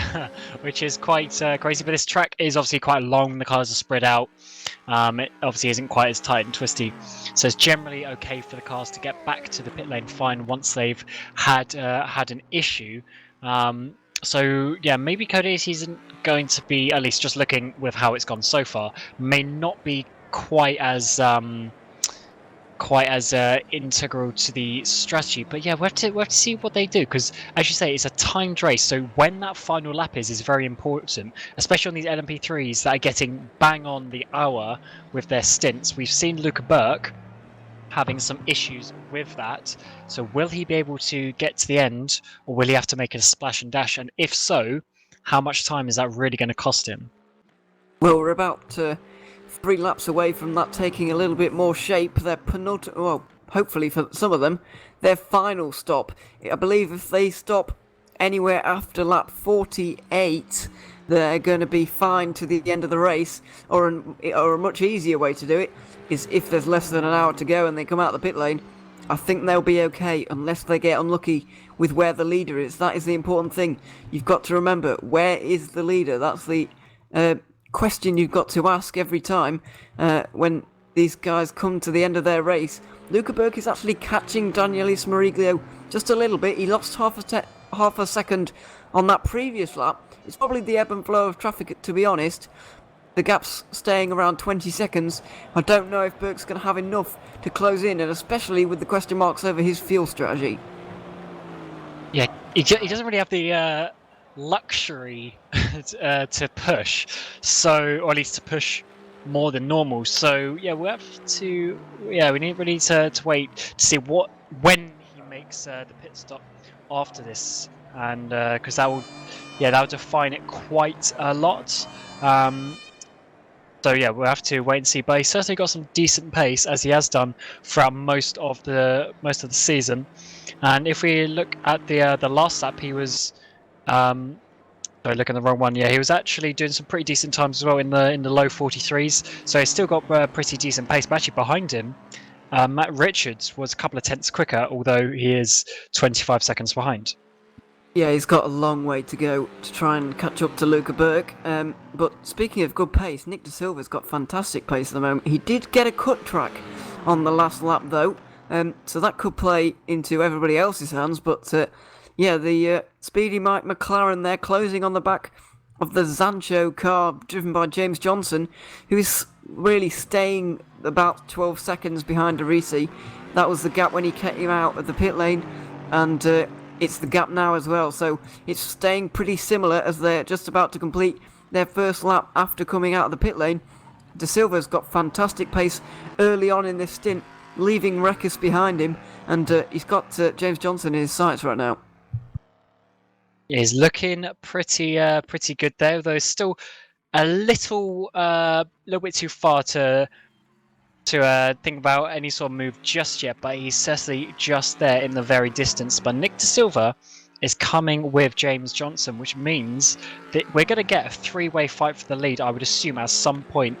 is quite crazy. But this track is obviously quite long. The cars are spread out. It obviously isn't quite as tight and twisty, so it's generally okay for the cars to get back to the pit lane fine once they've had an issue. So yeah, maybe code 80 isn't going to be, at least just looking with how it's gone so far, may not be quite as integral to the strategy. But yeah, we have to see what they do, because as you say, it's a timed race. So when that final lap is very important, especially on these LMP3s that are getting bang on the hour with their stints. We've seen Luca Burke having some issues with that. So will he be able to get to the end, or will he have to make a splash and dash? And if so, how much time is that really going to cost him? Well, we're about 3 laps away from that taking a little bit more shape. Their penultimate, well, hopefully for some of them, their final stop. I believe if they stop anywhere after lap 48, they're going to be fine to the end of the race. Or a much easier way to do it is if there's less than an hour to go and they come out the pit lane. I think they'll be okay, unless they get unlucky with where the leader is. That is the important thing. You've got to remember, where is the leader? That's the question you've got to ask every time when these guys come to the end of their race. Luca Burke is actually catching Danielis Mariglio just a little bit. He lost half a second on that previous lap. It's probably the ebb and flow of traffic, to be honest. The gap's staying around 20 seconds. I don't know if Burke's going to have enough to close in, and especially with the question marks over his fuel strategy. Yeah, he doesn't really have the luxury to push, or at least to push more than normal. So yeah, we need really to wait to see when he makes the pit stop after this, and because that will define it quite a lot. So yeah, we'll have to wait and see. But he's certainly got some decent pace, as he has done throughout most of the season. And if we look at the last lap, he was sorry, looking at the wrong one. Yeah, he was actually doing some pretty decent times as well in the low 43s. So he's still got pretty decent pace. But actually behind him, Matt Richards was a couple of tenths quicker, although he is 25 seconds behind. Yeah, he's got a long way to go to try and catch up to Luca Burke. But speaking of good pace, Nick De Silva's got fantastic pace at the moment. He did get a cut track on the last lap, though, so that could play into everybody else's hands. But the speedy Mike McLaren there, closing on the back of the Zancho car driven by James Johnson, who is really staying about 12 seconds behind Arisi. That was the gap when he came out of the pit lane, and it's the gap now as well, so it's staying pretty similar as they're just about to complete their first lap after coming out of the pit lane. De Silva's got fantastic pace early on in this stint, leaving Rekus behind him, and he's got James Johnson in his sights right now. Is looking pretty good there, though still a little bit too far to think about any sort of move just yet. But he's certainly just there in the very distance. But Nick De Silva is coming with James Johnson, which means that we're going to get a three-way fight for the lead, I would assume, at some point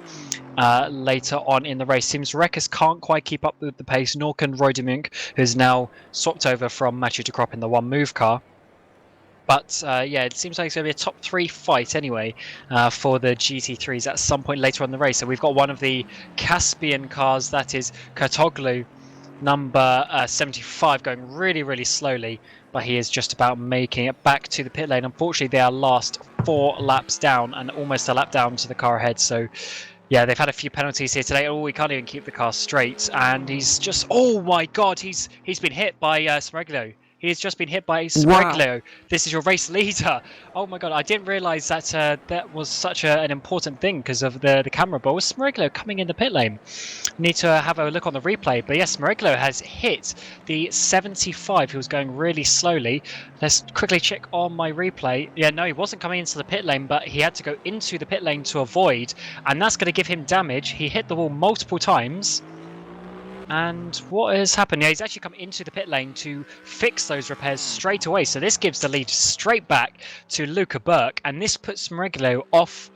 later on in the race. Seems Rekas can't quite keep up with the pace, nor can Roydemunk, who's now swapped over from Mathieu de Crop in the one-move car. But yeah, it seems like it's going to be a top 3 fight anyway for the GT3s at some point later on in the race. So we've got one of the Caspian cars, that is Kurtoglu, number 75, going really slowly, but he is just about making it back to the pit lane. Unfortunately, they are last 4 laps down and almost a lap down to the car ahead. So yeah, they've had a few penalties here today. Oh, he can't even keep the car straight, and he's just, oh my god, he's been hit by Smereglo. He has just been hit by Smereglo. Wow. This is your race leader. Oh my god, I didn't realise that that was such an important thing because of the camera. But was Smereglo coming in the pit lane? Need to have a look on the replay. But yes, Smereglo has hit the 75, who was going really slowly. Let's quickly check on my replay. Yeah, no, he wasn't coming into the pit lane, but he had to go into the pit lane to avoid, and that's going to give him damage. He hit the wall multiple times. And what has happened? Yeah, he's actually come into the pit lane to fix those repairs straight away. So this gives the lead straight back to Luca Burke. And this puts Smereglo off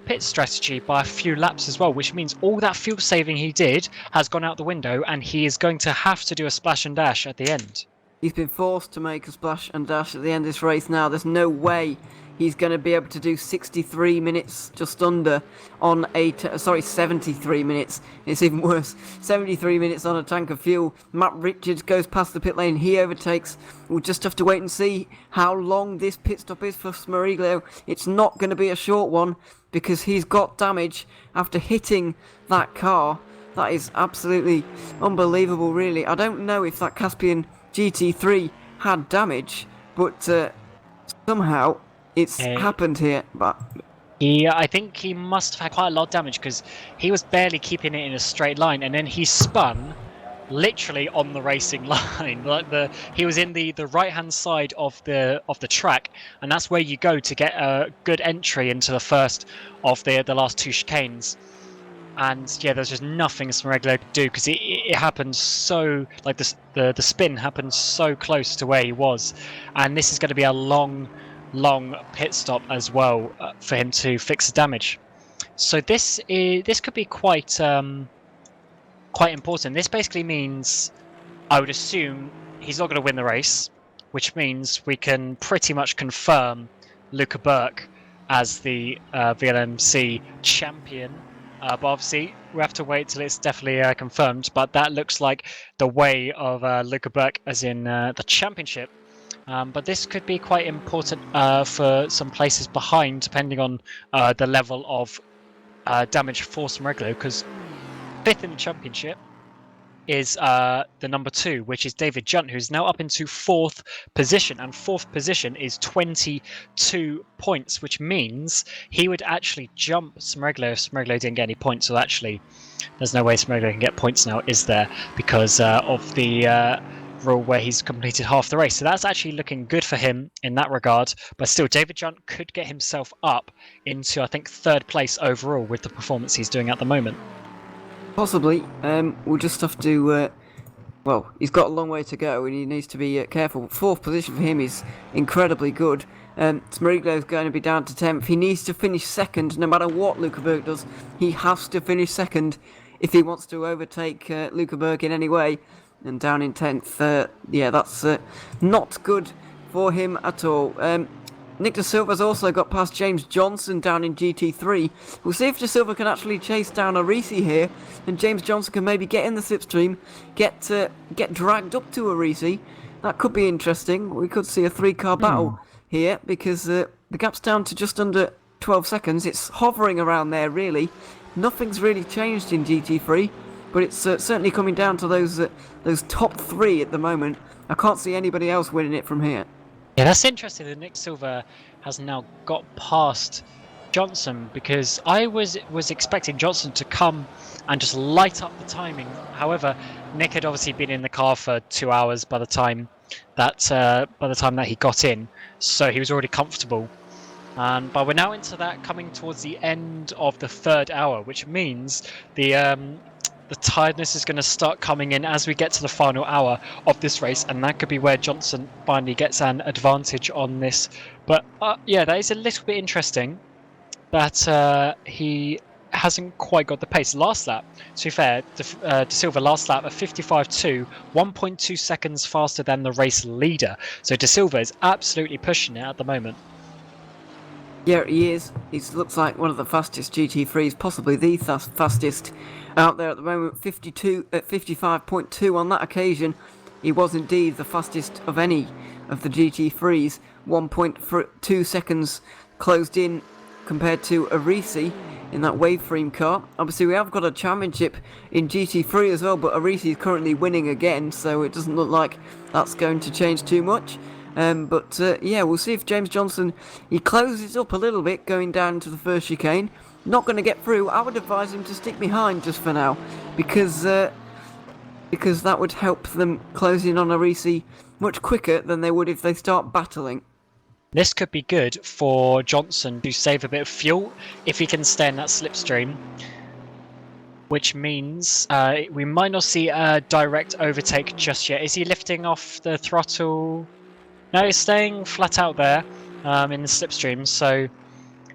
pit strategy by a few laps as well, which means all that fuel saving he did has gone out the window, and he is going to have to do a splash and dash at the end. He's been forced to make a splash and dash at the end of this race now. There's no way he's going to be able to do 63 minutes, just under, on 73 minutes. It's even worse. 73 minutes on a tank of fuel. Matt Richards goes past the pit lane. He overtakes. We'll just have to wait and see how long this pit stop is for Smereglo. It's not going to be a short one because he's got damage after hitting that car. That is absolutely unbelievable, really. I don't know if that Caspian GT3 had damage, but somehow it's happened here. But yeah, I think he must have had quite a lot of damage because he was barely keeping it in a straight line, and then he spun literally on the racing line. Like he was in the right hand side of the track, and that's where you go to get a good entry into the first of the last 2 chicanes. And yeah, there's just nothing Smereglo could do because it happened so, like the spin happened so close to where he was, and this is going to be a long pit stop as well for him to fix the damage. So this could be quite important. This basically means, I would assume, he's not going to win the race, which means we can pretty much confirm Luca Burke as the VLMC champion. But obviously, we have to wait till it's definitely confirmed. But that looks like the way of Luca Burke as in the championship. But this could be quite important for some places behind, depending on the level of damage for Smereglo, because 5th in the championship is the number 2, which is David Junt, who's now up into 4th position, and 4th position is 22 points, which means he would actually jump Smereglo if Smereglo didn't get any points. So actually, there's no way Smereglo can get points now, is there? Because of the rule where he's completed half the race. So that's actually looking good for him in that regard. But still, David Junt could get himself up into, I think, 3rd place overall with the performance he's doing at the moment. Possibly. We'll just have to... well, he's got a long way to go and he needs to be careful. 4th position for him is incredibly good. Smereglo's going to be down to 10th. He needs to finish 2nd no matter what Luca Burke does. He has to finish 2nd if he wants to overtake Luca Burke in any way. And down in 10th, yeah, that's not good for him at all. Nick De Silva's also got past James Johnson down in GT3. We'll see if De Silva can actually chase down Arisi here, and James Johnson can maybe get in the slipstream, get dragged up to Arisi. That could be interesting. We could see a 3-car battle here, because the gap's down to just under 12 seconds. It's hovering around there, really. Nothing's really changed in GT3, but it's certainly coming down to those top 3 at the moment. I can't see anybody else winning it from here. Yeah, that's interesting that Nick Silva has now got past Johnson, because I was expecting Johnson to come and just light up the timing. However, Nick had obviously been in the car for 2 hours by the time that by the time that he got in, so he was already comfortable. But we're now into that, coming towards the end of the third hour, which means the tiredness is going to start coming in as we get to the final hour of this race, and that could be where Johnson finally gets an advantage on this. But yeah, that is a little bit interesting that he hasn't quite got the pace. Last lap, to be fair, De Silva last lap at 55.2, 1.2 seconds faster than the race leader. So De Silva is absolutely pushing it at the moment. Yeah, he is. He looks like one of the fastest GT3s, possibly the fastest out there at the moment. 55.2 on that occasion. He was indeed the fastest of any of the GT3s. 1.2 seconds closed in compared to Arisi in that Waveframe car. Obviously, we have got a championship in GT3 as well, but Arisi is currently winning again, so it doesn't look like that's going to change too much. Yeah, we'll see if James Johnson, he closes up a little bit going down to the first chicane. Not going to get through. I would advise him to stick behind just for now, because that would help them close in on Arisi much quicker than they would if they start battling. This could be good for Johnson to save a bit of fuel if he can stay in that slipstream, which means we might not see a direct overtake just yet. Is he lifting off the throttle? No, he's staying flat out there in the slipstream, so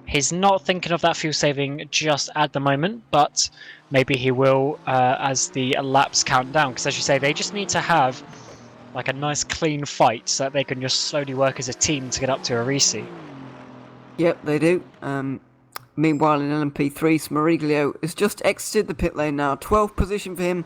he's not thinking of that fuel saving just at the moment, but maybe he will as the laps count down, because as you say, they just need to have like a nice clean fight so that they can just slowly work as a team to get up to Arisi. Yep, they do. Meanwhile, in LMP3, Smariglio has just exited the pit lane now. 12th position for him.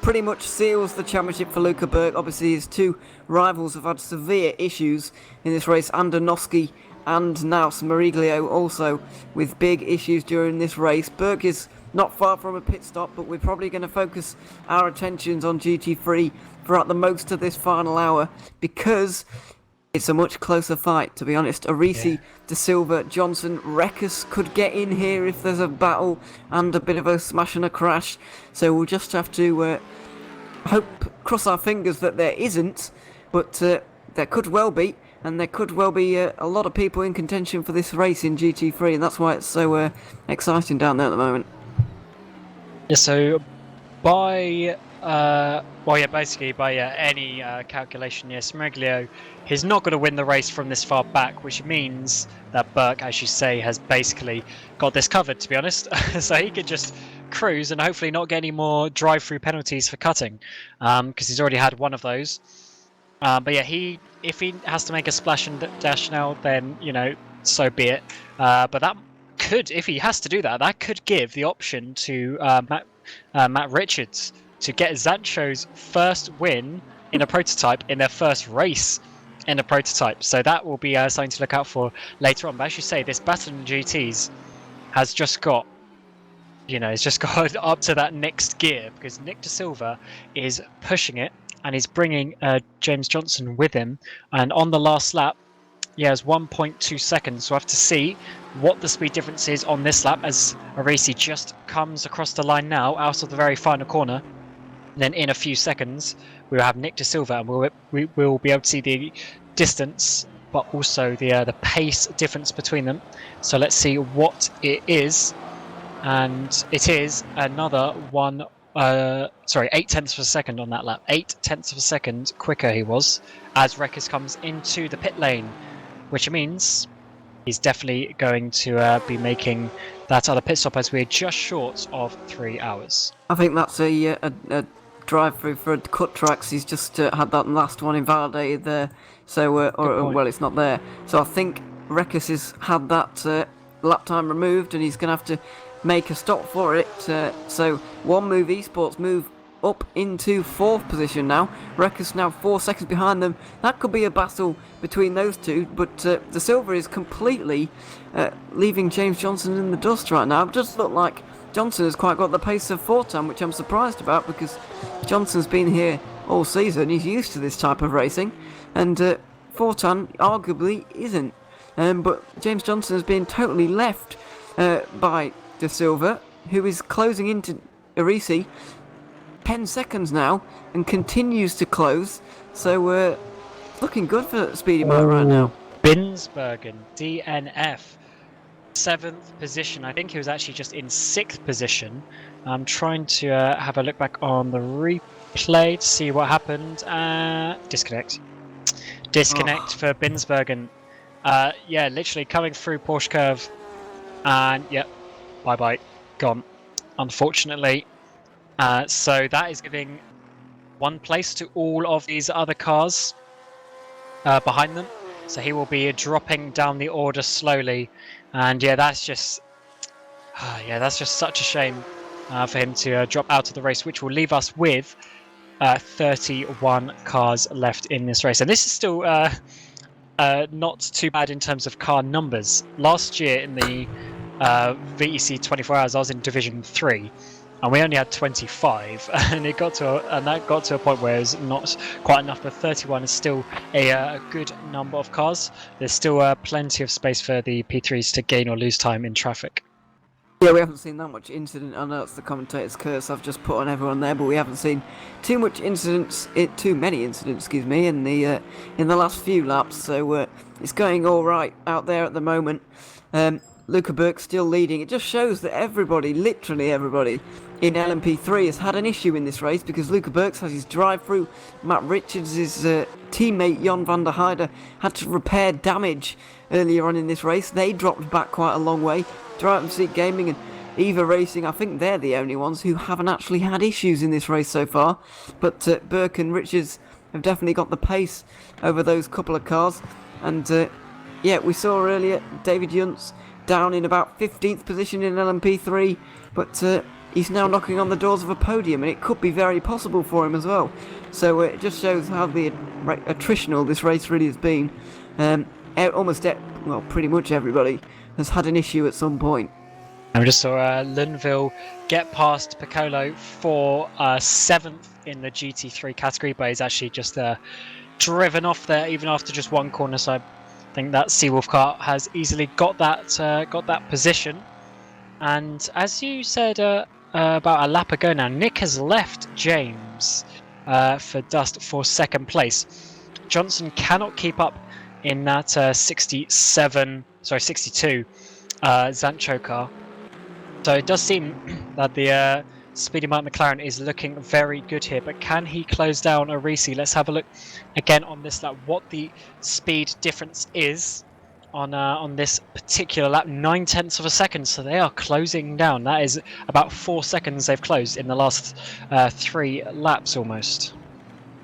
Pretty much seals the championship for Luca Berg. Obviously, his two rivals have had severe issues in this race. Andonovski and now Smariglio also with big issues during this race. Berg is not far from a pit stop, but we're probably going to focus our attentions on GT3 throughout the most of this final hour because it's a much closer fight, to be honest. Arisi, De Silva, Johnson, Rekus could get in here if there's a battle and a bit of a smash and a crash. So we'll just have to cross our fingers that there isn't, but there could well be, and there could well be a lot of people in contention for this race in GT3, and that's why it's so exciting down there at the moment. Yeah, so basically by any calculation, Smariglio, he's not going to win the race from this far back, which means that Burke, as you say, has basically got this covered, to be honest. So he could just cruise and hopefully not get any more drive-through penalties for cutting, because he's already had one of those. But yeah, if he has to make a splash and dash now, then, so be it. But that could, if he has to do that, that could give the option to Matt Richards to get Zancho's first win in a prototype in their first race in a prototype. So that will be something to look out for later on. But as you say, this battle in GTs has just got, it's just got up to that next gear, because Nick De Silva is pushing it and he's bringing James Johnson with him. And on the last lap, he has 1.2 seconds. So we'll have to see what the speed difference is on this lap as Arisi just comes across the line now out of the very final corner. And then in a few seconds, we'll have Nick De Silva, and we will be able to see the distance, but also the pace difference between them. So let's see what it is. And it is another 8 tenths of a second on that lap. 8 tenths of a second quicker he was as Rekus comes into the pit lane, which means he's definitely going to be making that other pit stop as we're just short of 3 hours. I think that's a drive-through for cut tracks. He's just had that last one invalidated there, so well, it's not there. So I think Rekus has had that lap time removed, and he's going to have to make a stop for it. So One Move Esports move up into 4th position now. Rekus now 4 seconds behind them. That could be a battle between those two, but De Silva is completely leaving James Johnson in the dust right now. It does look like Johnson has quite got the pace of Fortan, which I'm surprised about, because Johnson's been here all season. He's used to this type of racing, and Fortan arguably isn't. But James Johnson has been totally left by De Silva, who is closing into Arisi 10 seconds now and continues to close. So looking good for Speedy Matt right now. Binsbergen, DNF. 7th position. I think he was actually just in 6th position. I'm trying to have a look back on the replay to see what happened. Disconnect for Binsbergen. Yeah, literally coming through Porsche curve, and yep, bye, gone. Unfortunately, so that is giving 1 place to all of these other cars behind them. So he will be dropping down the order slowly, and yeah, that's just such a shame for him to drop out of the race, which will leave us with 31 cars left in this race, and this is still not too bad in terms of car numbers. Last year in the VEC 24 Hours, I was in Division 3, and we only had 25, and that got to a point where it's not quite enough. But 31 is still a good number of cars. There's still plenty of space for the P3s to gain or lose time in traffic. Yeah, we haven't seen that much incident. I know it's the commentator's curse I've just put on everyone there, but we haven't seen too many incidents, excuse me, in the last few laps. So it's going all right out there at the moment. Luca Burke's still leading. It just shows that everybody, literally everybody, in LMP3 has had an issue in this race, because Luca Burks has his drive-through. Matt Richards, his teammate Jon van der Heide, had to repair damage earlier on in this race. They dropped back quite a long way. Drive Seat Gaming and Eva Racing, I think they're the only ones who haven't actually had issues in this race so far. But Burke and Richards have definitely got the pace over those couple of cars. And yeah, we saw earlier David Yuntz down in about 15th position in LMP3, but he's now knocking on the doors of a podium, and it could be very possible for him as well. So it just shows how the attritional this race really has been. Pretty much everybody has had an issue at some point. And we just saw Luneville get past Piccolo for 7th in the GT3 category, but he's actually just driven off there even after just 1 corner. So I think that Seawolf car has easily got that position. And as you said about a lap ago now, Nick has left James for Dust for 2nd place. Johnson cannot keep up in that 62 Zancho car. So it does seem that the Speedy Mike McLaren is looking very good here, but can he close down Arisi? Let's have a look again on this lap, what the speed difference is on this particular lap. 9/10 of a second, so they are closing down. That is about 4 seconds they've closed in the last 3 laps almost.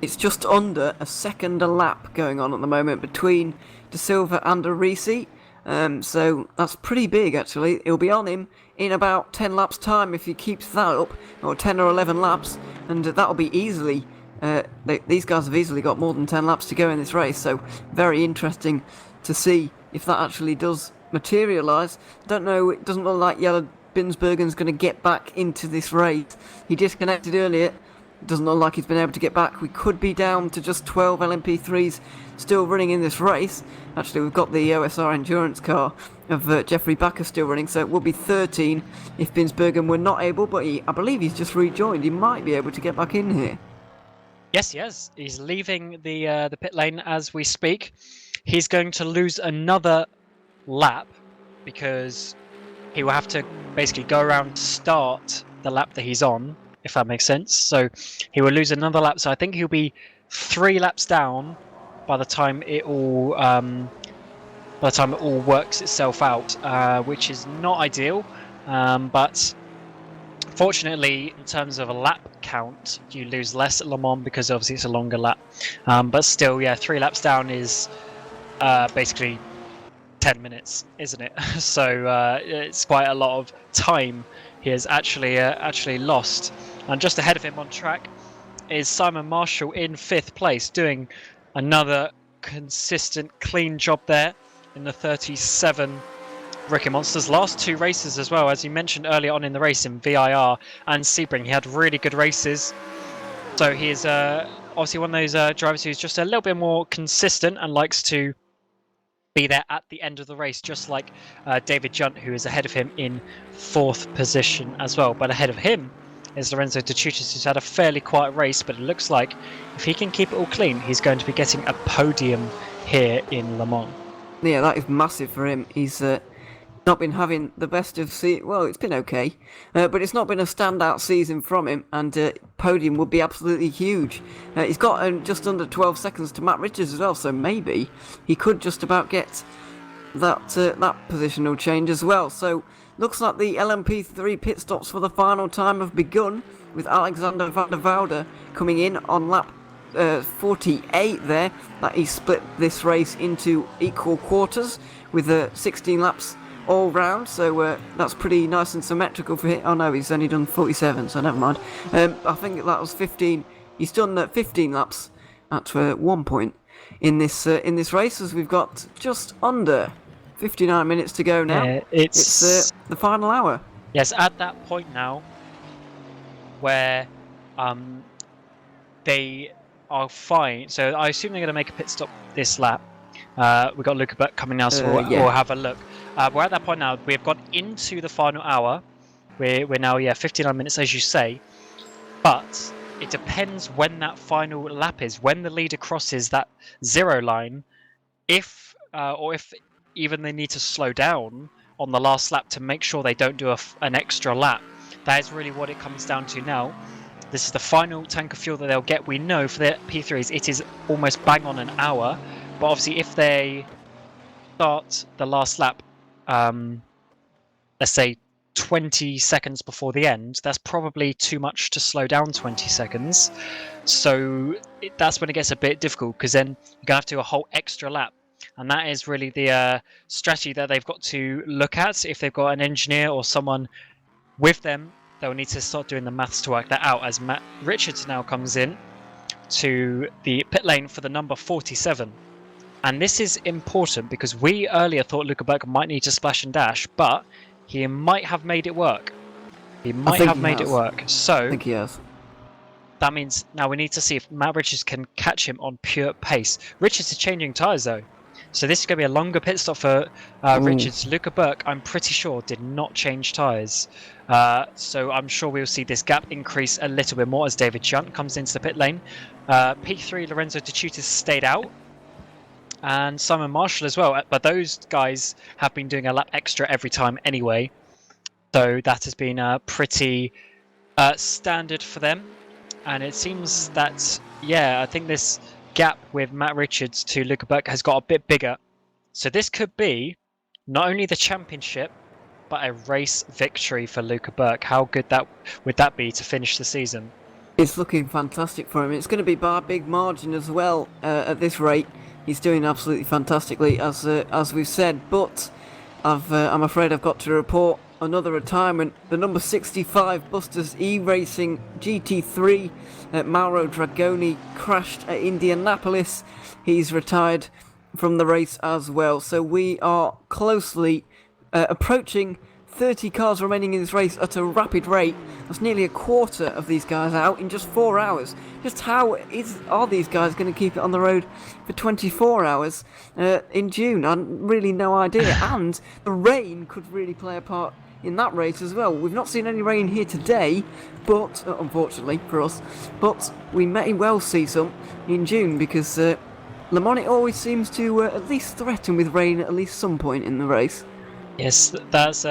It's just under a second a lap going on at the moment between De Silva and Arisi. So that's pretty big, actually. It'll be on him in about 10 laps' time if he keeps that up, or 10 or 11 laps, and that'll be easily... these guys have easily got more than 10 laps to go in this race, so very interesting to see if that actually does materialise. Don't know, it doesn't look like Yellow Binsbergen's going to get back into this race. He disconnected earlier. It doesn't look like he's been able to get back. We could be down to just 12 LMP3s still running in this race. Actually, we've got the OSR endurance car of Jeffrey Backer still running, so it will be 13 if Binsbergen were not able, but I believe he's just rejoined. He might be able to get back in here. Yes, he is. He's leaving the pit lane as we speak. He's going to lose another lap because he will have to basically go around to start the lap that he's on, if that makes sense. So he will lose another lap. So I think he'll be 3 laps down by the time it all works itself out, which is not ideal. But fortunately, in terms of a lap count, you lose less at Le Mans because obviously it's a longer lap. But still, yeah, 3 laps down is basically 10 minutes, isn't it? So it's quite a lot of time he has actually lost. And just ahead of him on track is Simon Marshall in 5th place, doing another consistent, clean job there in the 37 Rookie Monsters. Last 2 races as well, as you mentioned earlier on in the race in VIR and Sebring, he had really good races. So he is obviously one of those drivers who's just a little bit more consistent and likes to be there at the end of the race, just like David Junt, who is ahead of him in 4th position as well. But ahead of him is Lorenzo De Chutis, who's had a fairly quiet race, but it looks like if he can keep it all clean, he's going to be getting a podium here in Le Mans. Yeah, that is massive for him. He's not been having the best of well, it's been okay, but it's not been a standout season from him, and podium would be absolutely huge. He's got just under 12 seconds to Matt Richards as well, so maybe he could just about get that positional change as well. So looks like the LMP3 pit stops for the final time have begun, with Alexander van der Velde coming in on lap 48 there. That he split this race into equal quarters with 16 laps all round, so that's pretty nice and symmetrical for him. Oh no, he's only done 47, so never mind. I think that was 15. He's done 15 laps at one point in this race, as we've got just under 59 minutes to go now. Yeah, it's the final hour. Yes, at that point now, where they are fine. So I assume they're going to make a pit stop this lap. We've got Luca Buck coming now, so we'll have a look. We're at that point now. We've got into the final hour. We're now 59 minutes, as you say. But it depends when that final lap is, when the leader crosses that 0 line, if even they need to slow down on the last lap to make sure they don't do an extra lap. That is really what it comes down to now. This is the final tank of fuel that they'll get. We know for the P3s it is almost bang on an hour, but obviously if they start the last lap, let's say 20 seconds before the end, that's probably too much to slow down 20 seconds. So that's when it gets a bit difficult, because then you're going to have to do a whole extra lap. And that is really the strategy that they've got to look at. If they've got an engineer or someone with them, they'll need to start doing the maths to work that out, as Matt Richards now comes in to the pit lane for the number 47. And this is important because we earlier thought Luca Buck might need to splash and dash, but he might have made it work. He might have made it work. So I think he has. That means now we need to see if Matt Richards can catch him on pure pace. Richards is changing tyres though. So this is going to be a longer pit stop for Richards. Luca Buck, I'm pretty sure, did not change tyres. So I'm sure we'll see this gap increase a little bit more as David Junt comes into the pit lane. P3, Lorenzo De Chutis stayed out. And Simon Marshall as well. But those guys have been doing a lap extra every time anyway. So that has been pretty standard for them. And it seems that, I think this gap with Matt Richards to Luca Buck has got a bit bigger. So this could be not only the championship, but a race victory for Luca Buck. How good would that be to finish the season? It's looking fantastic for him. It's going to be by a big margin as well at this rate. He's doing absolutely fantastically, as we've said. But I'm afraid I've got to report another retirement. The number 65 Busters E-Racing GT3 Mauro Dragoni crashed at Indianapolis. He's retired from the race as well. So we are closely approaching 30 cars remaining in this race at a rapid rate. That's nearly a quarter of these guys out in just 4 hours. Just how are these guys going to keep it on the road for 24 hours in June? I really no idea. And the rain could really play a part in that race as well. We've not seen any rain here today, but unfortunately for us, but we may well see some in June, because Le Mans always seems to at least threaten with rain at least some point in the race. Yes, that's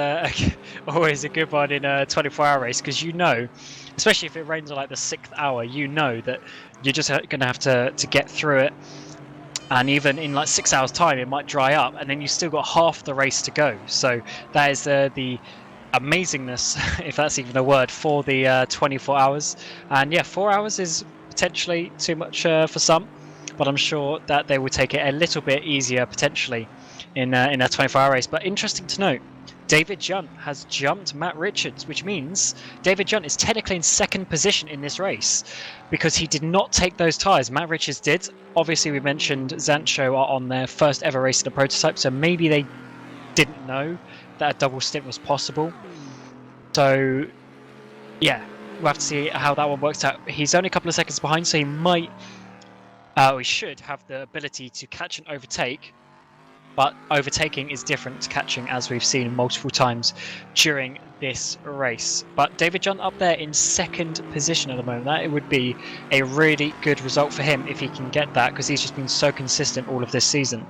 always a good one in a 24-hour race, because especially if it rains on like the 6th hour, that you're just going to have to get through it. And even in like 6 hours' time, it might dry up, and then you still got half the race to go. So that is the amazingness, if that's even a word, for the 24 hours. And 4 hours is potentially too much for some, but I'm sure that they will take it a little bit easier potentially in a 24-hour race. But interesting to note, David Junt has jumped Matt Richards, which means David Junt is technically in second position in this race because he did not take those tyres. Matt Richards did. Obviously, we mentioned Zancho are on their first ever race in a prototype, so maybe they didn't know that a double stint was possible. So, we'll have to see how that one works out. He's only a couple of seconds behind, so he should have the ability to catch and overtake. but overtaking is different to catching, as we've seen multiple times during this race. But David John up there in second position at the moment. That it would be a really good result for him if he can get that, because he's just been so consistent all of this season.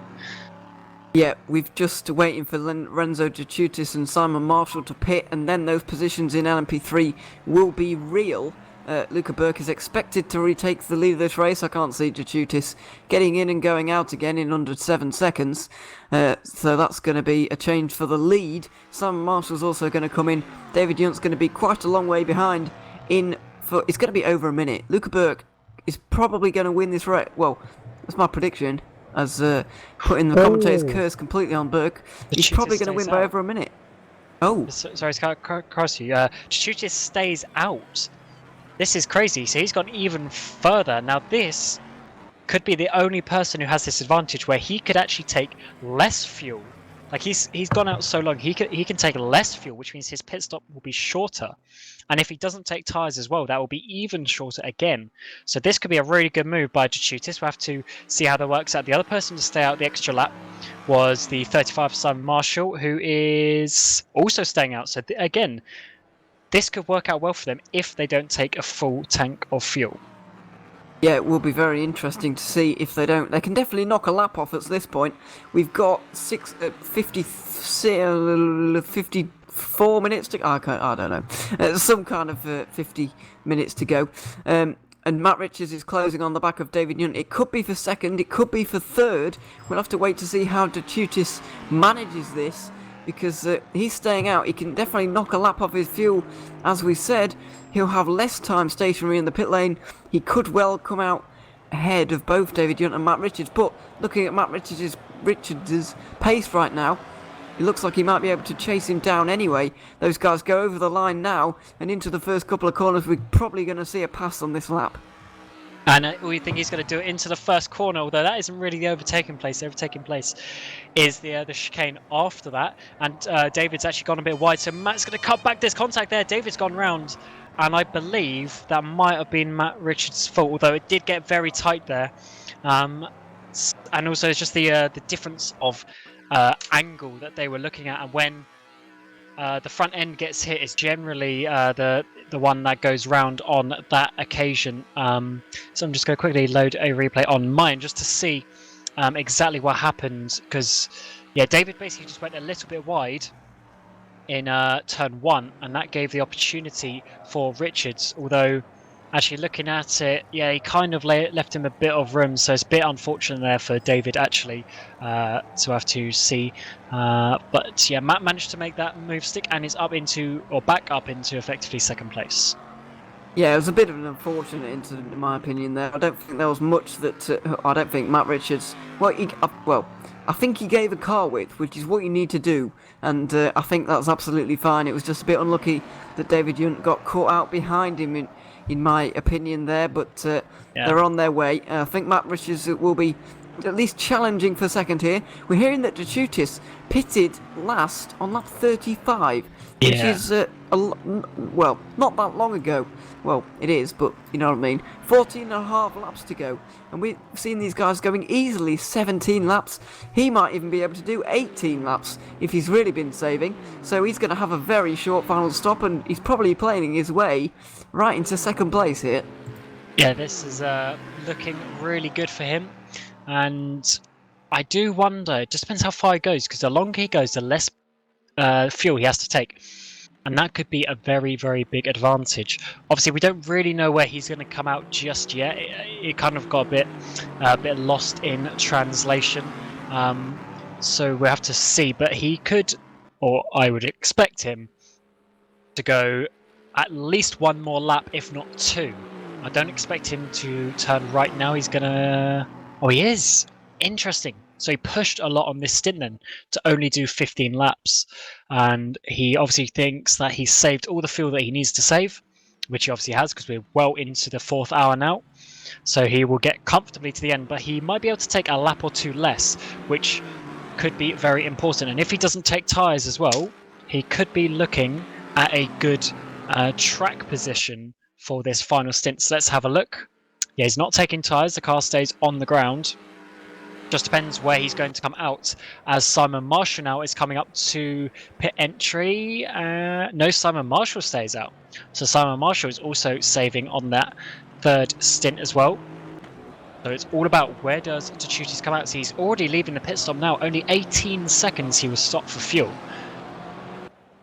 Yeah, we've just waiting for Renzo Giutis and Simon Marshall to pit, and then those positions in LMP3 will be real. Luca Burke is expected to retake the lead of this race. I can't see Giutis getting in and going out again in under 7 seconds. So that's going to be a change for the lead. Simon Marshall's also going to come in. David Yunt's going to be quite a long way behind. It's going to be over a minute. Luca Burke is probably going to win this race. Well, that's my prediction. As putting the commentator's curse completely on Burke. He's probably going to win by over a minute. Oh. Sorry, cross you. Giutis stays out. This is crazy. So he's gone even further. Now this could be the only person who has this advantage where he could actually take less fuel. Like he's gone out so long, he can take less fuel, which means his pit stop will be shorter. And if he doesn't take tyres as well, that will be even shorter again. So this could be a really good move by Giutis. We'll have to see how that works out. The other person to stay out the extra lap was the 35 Simon Marshall, who is also staying out. So again, this could work out well for them if they don't take a full tank of fuel. Yeah, it will be very interesting to see if they don't. They can definitely knock a lap off at this point. We've got 54 minutes to go. I don't know. Some kind of 50 minutes to go. And Matt Richards is closing on the back of David Yunt. It could be for second, it could be for third. We'll have to wait to see how Giutis manages this, because he's staying out. He can definitely knock a lap off his fuel. As we said, he'll have less time stationary in the pit lane. He could well come out ahead of both David Yunt and Matt Richards. But looking at Matt Richards' pace right now, it looks like he might be able to chase him down anyway. Those guys go over the line now and into the first couple of corners. We're probably going to see a pass on this lap. And we think he's going to do it into the first corner, although that isn't really the overtaking place. The overtaking place is the chicane after that. And David's actually gone a bit wide, so Matt's going to cut back this contact there. David's gone round, and I believe that might have been Matt Richards' fault, although it did get very tight there. And also it's just the difference of angle that they were looking at, and when the front end gets hit, is generally the one that goes round on that occasion. So I'm just going to quickly load a replay on mine just to see exactly what happened, because David basically just went a little bit wide in turn 1, and that gave the opportunity for Richards, although actually looking at it, he kind of left him a bit of room, so it's a bit unfortunate there for David actually to have to see. But Matt managed to make that move stick and is back up into effectively second place. Yeah, it was a bit of an unfortunate incident in my opinion there. I don't think there was much that I don't think Matt Richards. I think he gave a car width, which is what you need to do, and I think that's absolutely fine. It was just a bit unlucky that David Yunt got caught out behind him in my opinion there, but they're on their way. I think Matt Richards will be at least challenging for second here. We're hearing that Giutis pitted last on lap 35, which is, not that long ago. Well, it is, but you know what I mean. 14 and a half laps to go, and we've seen these guys going easily 17 laps. He might even be able to do 18 laps if he's really been saving. So he's going to have a very short final stop, and he's probably playing his way right into second place here. Yeah, this is looking really good for him, and I do wonder, it just depends how far he goes, because the longer he goes, the less fuel he has to take. And that could be a very, very big advantage. Obviously, we don't really know where he's going to come out just yet. It kind of got a bit lost in translation. So we'll have to see. But he could, or I would expect him, to go at least one more lap, if not 2. I don't expect him to turn right now. He's going to... Oh, he is! Interesting. So he pushed a lot on this stint then to only do 15 laps. And he obviously thinks that he's saved all the fuel that he needs to save, which he obviously has, because we're well into the 4th hour now. So he will get comfortably to the end, but he might be able to take a lap or 2 less, which could be very important. And if he doesn't take tyres as well, he could be looking at a good track position for this final stint. So let's have a look. Yeah, he's not taking tyres. The car stays on the ground. Just depends where he's going to come out, as Simon Marshall now is coming up to pit entry. No, Simon Marshall stays out. So Simon Marshall is also saving on that third stint as well. So it's all about where does Tatutis come out. So he's already leaving the pit stop now. Only 18 seconds he was stopped for fuel.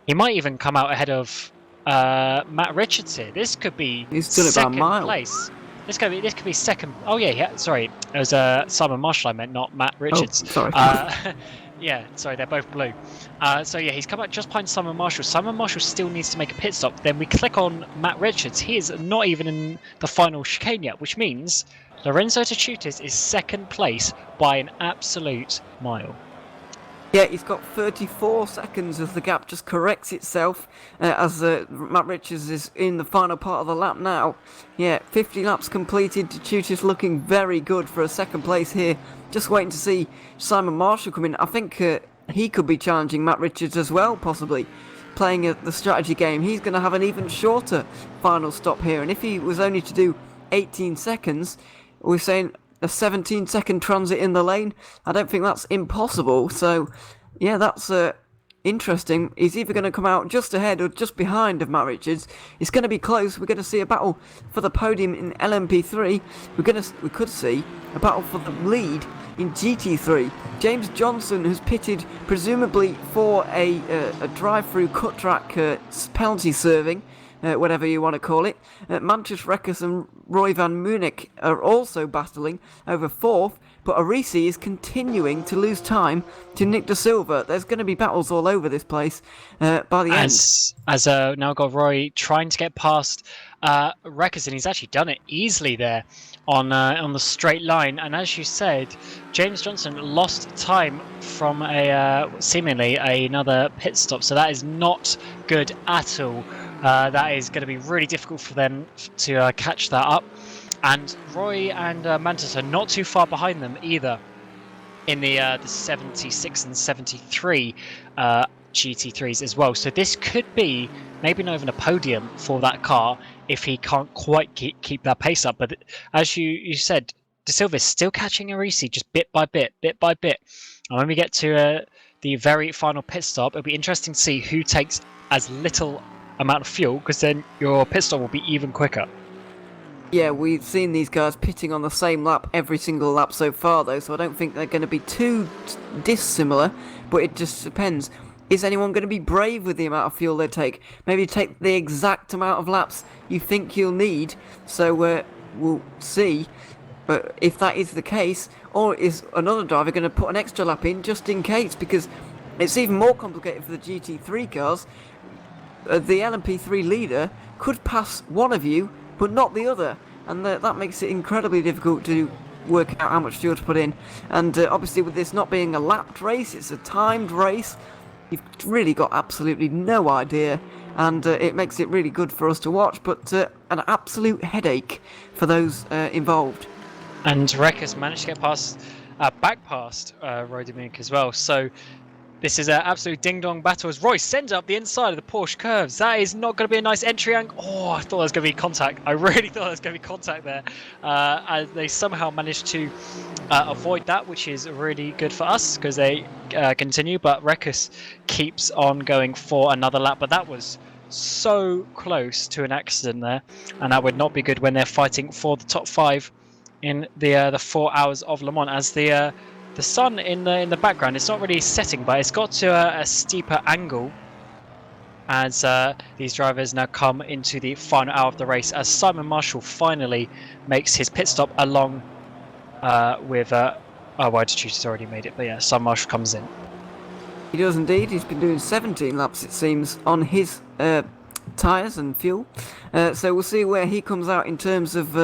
He might even come out ahead of Matt Richards here. This could be second place. This could be second. Oh yeah. Sorry, it was Simon Marshall I meant, not Matt Richards. Oh, sorry. Yeah, sorry, they're both blue. So yeah, he's come out just behind Simon Marshall. Simon Marshall still needs to make a pit stop. Then we click on Matt Richards. He is not even in the final chicane yet, which means Lorenzo Tatutis is second place by an absolute mile. Yeah, he's got 34 seconds as the gap just corrects itself as Matt Richards is in the final part of the lap now. Yeah, 50 laps completed. Tatutis looking very good for a second place here. Just waiting to see Simon Marshall come in. I think he could be challenging Matt Richards as well, possibly. Playing the strategy game. He's going to have an even shorter final stop here. And if he was only to do 18 seconds, we're saying a 17-second transit in the lane. I don't think that's impossible. So, yeah, that's interesting. He's either going to come out just ahead or just behind of Matt Richards. It's going to be close. We're going to see a battle for the podium in LMP3. We could see a battle for the lead in GT3. James Johnson has pitted presumably for a drive-through cut track penalty serving. Whatever you want to call it. Mantis Rekkes and Roy Van Munich are also battling over fourth, but Arisi is continuing to lose time to Nick De Silva. There's going to be battles all over this place by the end. As now got Roy trying to get past Rekkes, and he's actually done it easily there on the straight line. And as you said, James Johnson lost time from seemingly another pit stop, so that is not good at all. That is going to be really difficult for them to catch that up. And Roy and Mantis are not too far behind them either in the 76 and 73 GT3s as well. So this could be maybe not even a podium for that car if he can't quite keep that pace up. But as you said, De Silva is still catching Arisi just bit by bit. And when we get to the very final pit stop, it'll be interesting to see who takes as little amount of fuel, because then your pit stop will be even quicker. Yeah, we've seen these guys pitting on the same lap every single lap so far though, so I don't think they're going to be too dissimilar, but it just depends. Is anyone going to be brave with the amount of fuel they take? Maybe take the exact amount of laps you think you'll need, so we'll see. But if that is the case, or is another driver going to put an extra lap in just in case, because it's even more complicated for the GT3 cars. The LMP3 leader could pass one of you, but not the other, and that makes it incredibly difficult to work out how much fuel to put in. And obviously with this not being a lapped race, it's a timed race, you've really got absolutely no idea, and it makes it really good for us to watch, but an absolute headache for those involved. And Rekkes managed to get back past Roy Dominic as well, so this is an absolute ding-dong battle as Roy sends up the inside of the Porsche curves. That is not going to be a nice entry angle. Oh, I thought there was going to be contact. I really thought there was going to be contact there. And they somehow managed to avoid that, which is really good for us because they continue. But Rekkes keeps on going for another lap. But that was so close to an accident there. And that would not be good when they're fighting for the top 5 in the 4 hours of Le Mans, as the sun in the background, it's not really setting, but it's got to a steeper angle as these drivers now come into the final hour of the race, as Simon Marshall finally makes his pit stop along with Tatutis already made it, but yeah, Simon Marshall comes in. He does indeed. He's been doing 17 laps, it seems, on his tyres and fuel. So we'll see where he comes out in terms of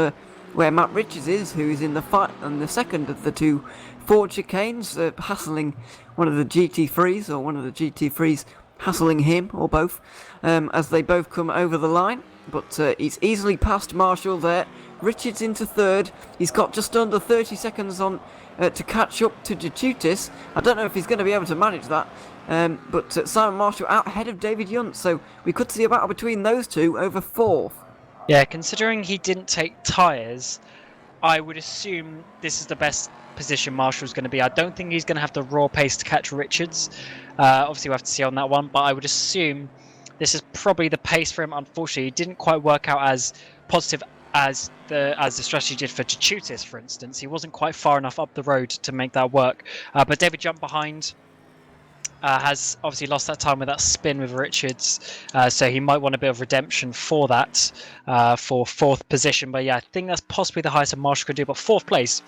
where Matt Richards is, who is in the fight and the second of the two Ford chicanes, hassling one of the GT3s, or one of the GT3s hassling him, or both, as they both come over the line. But he's easily passed Marshall there. Richards into third. He's got just under 30 seconds on to catch up to Tatutis. I don't know if he's going to be able to manage that. But Simon Marshall out ahead of David Yunt, so we could see a battle between those two over fourth. Yeah, considering he didn't take tyres, I would assume this is the best position Marshall's going to be. I don't think he's going to have the raw pace to catch Richards. Obviously, we'll have to see on that one, but I would assume this is probably the pace for him. Unfortunately, it didn't quite work out as positive as the strategy did for Tututis, for instance. He wasn't quite far enough up the road to make that work. But David jumped behind. Has obviously lost that time with that spin with Richards, so he might want a bit of redemption for that, for 4th position. But yeah, I think that's possibly the highest that Marshall could do. But 4th place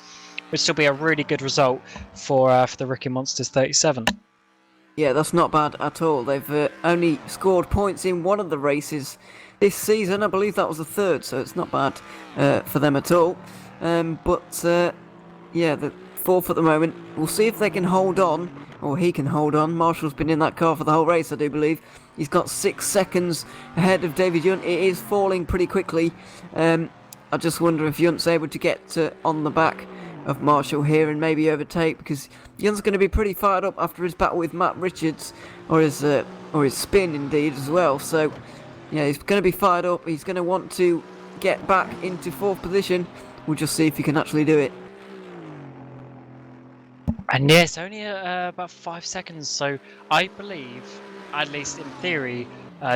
would still be a really good result for the Rookie Monsters 37. Yeah, that's not bad at all. They've only scored points in one of the races this season. I believe that was the 3rd, so it's not bad for them at all. But yeah, the 4th at the moment. We'll see if they can hold on, or he can hold on. Marshall's been in that car for the whole race, I do believe. He's got 6 seconds ahead of David Yunt. It is falling pretty quickly. I just wonder if Yunt's able to get on the back of Marshall here and maybe overtake, because Yunt's going to be pretty fired up after his battle with Matt Richards, or his spin indeed as well. So yeah, he's going to be fired up. He's going to want to get back into 4th position. We'll just see if he can actually do it. And yeah, it's only about 5 seconds, so I believe, at least in theory,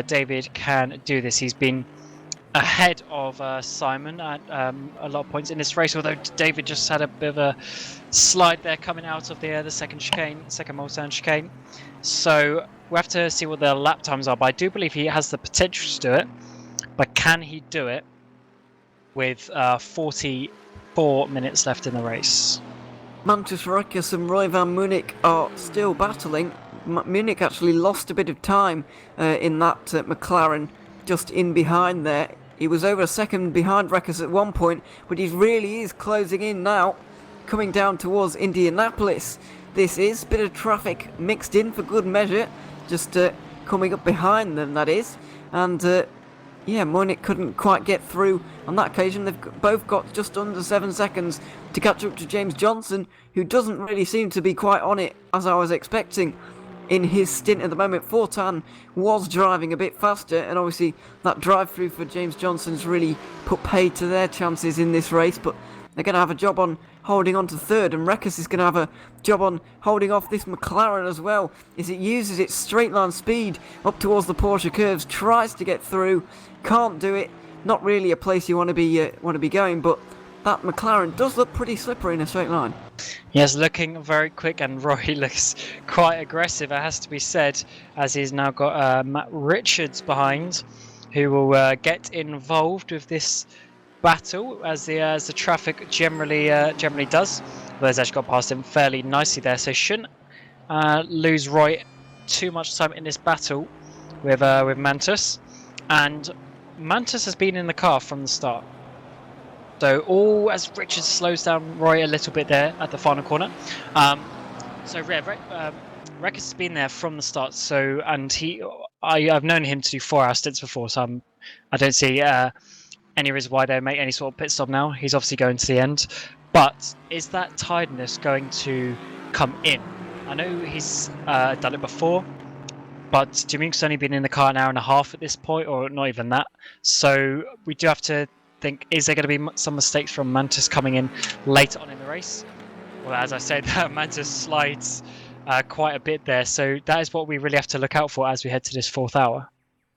David can do this. He's been ahead of Simon at a lot of points in this race, although David just had a bit of a slide there coming out of the second Mulsanne chicane. So we'll have to see what the lap times are, but I do believe he has the potential to do it. But can he do it with 44 minutes left in the race? Mantis Rekkes and Roy van Munich are still battling. Munich actually lost a bit of time in that McLaren just in behind there. He was over a second behind Rekkes at one point, but he really is closing in now, coming down towards Indianapolis. This is a bit of traffic mixed in for good measure, just coming up behind them, that is. And yeah, Munich couldn't quite get through on that occasion. They've both got just under 7 seconds to catch up to James Johnson, who doesn't really seem to be quite on it as I was expecting in his stint at the moment. Fortan was driving a bit faster, and obviously that drive-through for James Johnson's really put paid to their chances in this race, but they're going to have a job on holding on to 3rd, and Rekkes is going to have a job on holding off this McLaren as well, as it uses its straight line speed up towards the Porsche curves, tries to get through, can't do it. Not really a place you want to be going, but that McLaren does look pretty slippery in a straight line. Yes, looking very quick, and Roy looks quite aggressive, it has to be said, as he's now got Matt Richards behind, who will get involved with this battle as the traffic generally does. But he's actually got past him fairly nicely there, so shouldn't lose Roy too much time in this battle with Mantis. And Mantis has been in the car from the start. So as Richards slows down Roy a little bit there at the final corner. So Rekkes has been there from the start. So, and I've known him to do 4-hour stints before, so I don't see any reason why they make any sort of pit stop now. He's obviously going to the end. But is that tiredness going to come in? I know he's done it before, but Dominic's only been in the car an hour and a half at this point, or not even that. So we do have to think, is there going to be some mistakes from Mantis coming in later on in the race? Well, as I said, Mantis slides quite a bit there, so that is what we really have to look out for as we head to this 4th hour.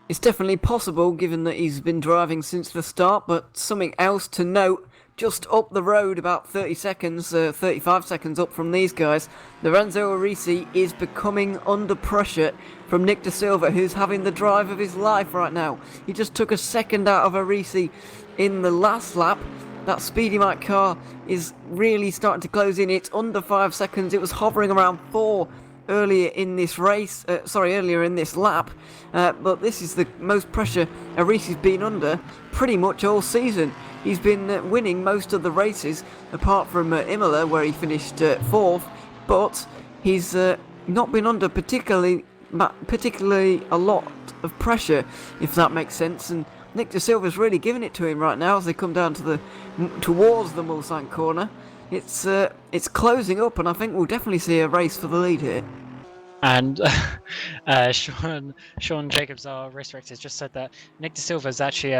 It's definitely possible, given that he's been driving since the start, but something else to note, just up the road, about 35 seconds up from these guys, Lorenzo Arisi is becoming under pressure from Nick De Silva, who's having the drive of his life right now. He just took a second out of Arisi in the last lap. That Speedy Mike car is really starting to close in. It's under 5 seconds. It was hovering around 4 earlier in this race, earlier in this lap, but this is the most pressure Arisi's been under pretty much all season. He's been winning most of the races, apart from Imola, where he finished 4th, but he's not been under particularly a lot of pressure, if that makes sense, and Nick De Silva's really giving it to him right now as they come down towards the Mulsanne corner. It's closing up, and I think we'll definitely see a race for the lead here. And Sean Jacobs, our race director, has just said that Nick De Silva is actually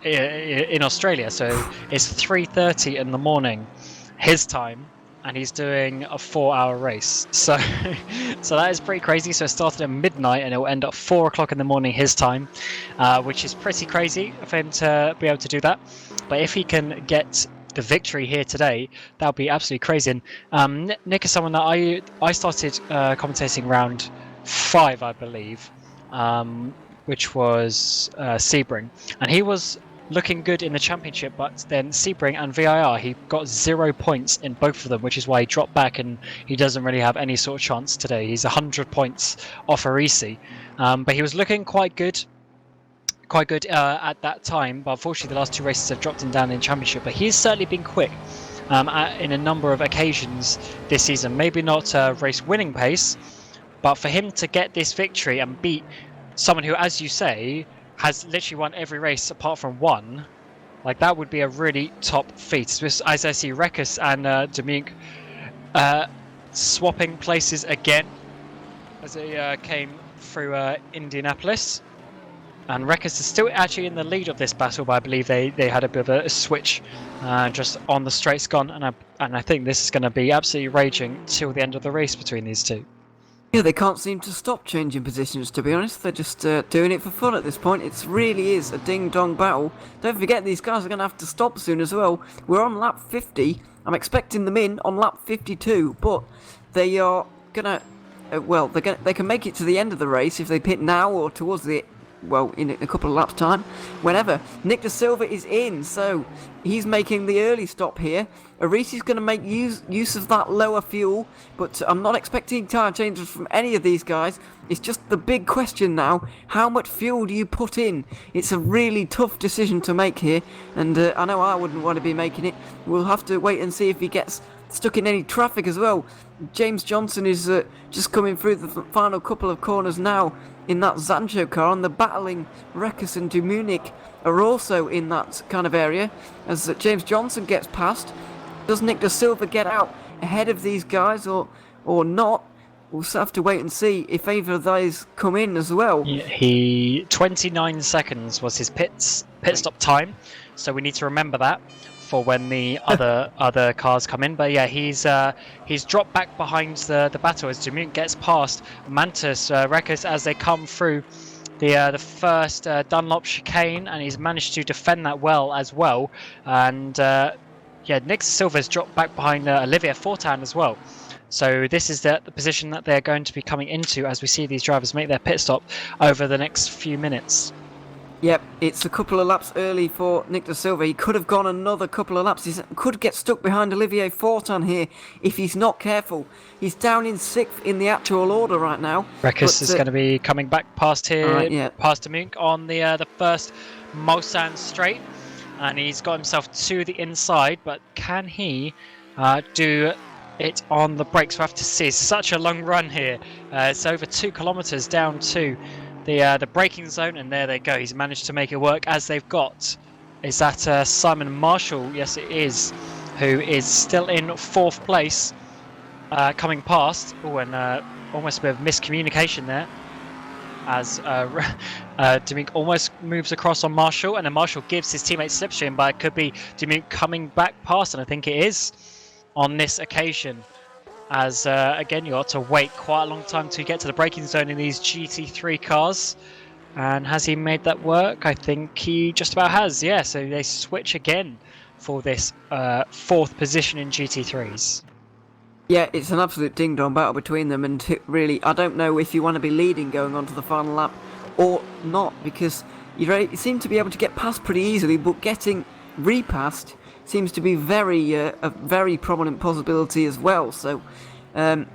in Australia, so it's 3:30 in the morning, his time, and he's doing a 4-hour race. So, so that is pretty crazy. So it started at midnight, and it will end at 4 o'clock in the morning his time, which is pretty crazy for him to be able to do that. But if he can get the victory here today, that would be absolutely crazy. And Nick is someone that I started commentating round 5, I believe, which was Sebring, and he was looking good in the championship, but then Sebring and VIR, he got 0 points in both of them, which is why he dropped back, and he doesn't really have any sort of chance today. He's 100 points off Arisi, but he was looking quite good at that time, but unfortunately the last 2 races have dropped him down in championship. But he's certainly been quick in a number of occasions this season. Maybe not race winning pace, but for him to get this victory and beat someone who, as you say, has literally won every race apart from one, like that would be a really top feat. As I see Rekus and Demink swapping places again as they came through Indianapolis. And Rekus is still actually in the lead of this battle, but I believe they had a bit of a switch just on the straights gone, and I think this is going to be absolutely raging till the end of the race between these two. Yeah, they can't seem to stop changing positions, to be honest. They're just doing it for fun at this point. It really is a ding-dong battle. Don't forget, these guys are going to have to stop soon as well. We're on lap 50. I'm expecting them in on lap 52, but they are going to... they can make it to the end of the race if they pit now or towards the... well, in a couple of laps' time, whenever. Nick De Silva is in, so he's making the early stop here. Arisi's going to make use of that lower fuel, but I'm not expecting tyre changes from any of these guys. It's just the big question now, how much fuel do you put in? It's a really tough decision to make here, and I know I wouldn't want to be making it. We'll have to wait and see if he gets stuck in any traffic as well. James Johnson is just coming through the final couple of corners now in that Zancho car, and the battling Rekus and Dumunic are also in that kind of area as James Johnson gets past. Does Nick De Silva get out ahead of these guys or not? We'll have to wait and see if either of those come in as well. Yeah, 29 seconds was his pit stop time, so we need to remember that for when the other cars come in. But yeah, he's dropped back behind the battle as Dumunic gets past Mantis Rekus as they come through the first Dunlop chicane, and he's managed to defend that well as well. And yeah, Nick Silva's dropped back behind Olivier Fortin as well. So this is the position that they're going to be coming into as we see these drivers make their pit stop over the next few minutes. Yep, it's a couple of laps early for Nick De Silva. He could have gone another couple of laps. He could get stuck behind Olivier Fortin here if he's not careful. He's down in 6th in the actual order right now. Rekus is going to be coming back past here, right, yeah. Past Demink on the first Mulsanne straight, and he's got himself to the inside, but can he do it on the brakes? We'll have to see. It's such a long run here. It's over 2 kilometers down to the braking zone, and there they go. He's managed to make it work. As they've got, is that Simon Marshall? Yes, it is, who is still in 4th place, coming past. Oh, and almost a bit of miscommunication there, as Demink almost moves across on Marshall, and then Marshall gives his teammate slipstream, but it could be Demink coming back past, and I think it is on this occasion. As again, you got to wait quite a long time to get to the braking zone in these GT3 cars. And has he made that work? I think he just about has, yeah. So they switch again for this 4th position in GT3s. Yeah, it's an absolute ding-dong battle between them, and really, I don't know if you want to be leading going on to the final lap or not, because you seem to be able to get past pretty easily, but getting repassed seems to be a very prominent possibility as well. So, a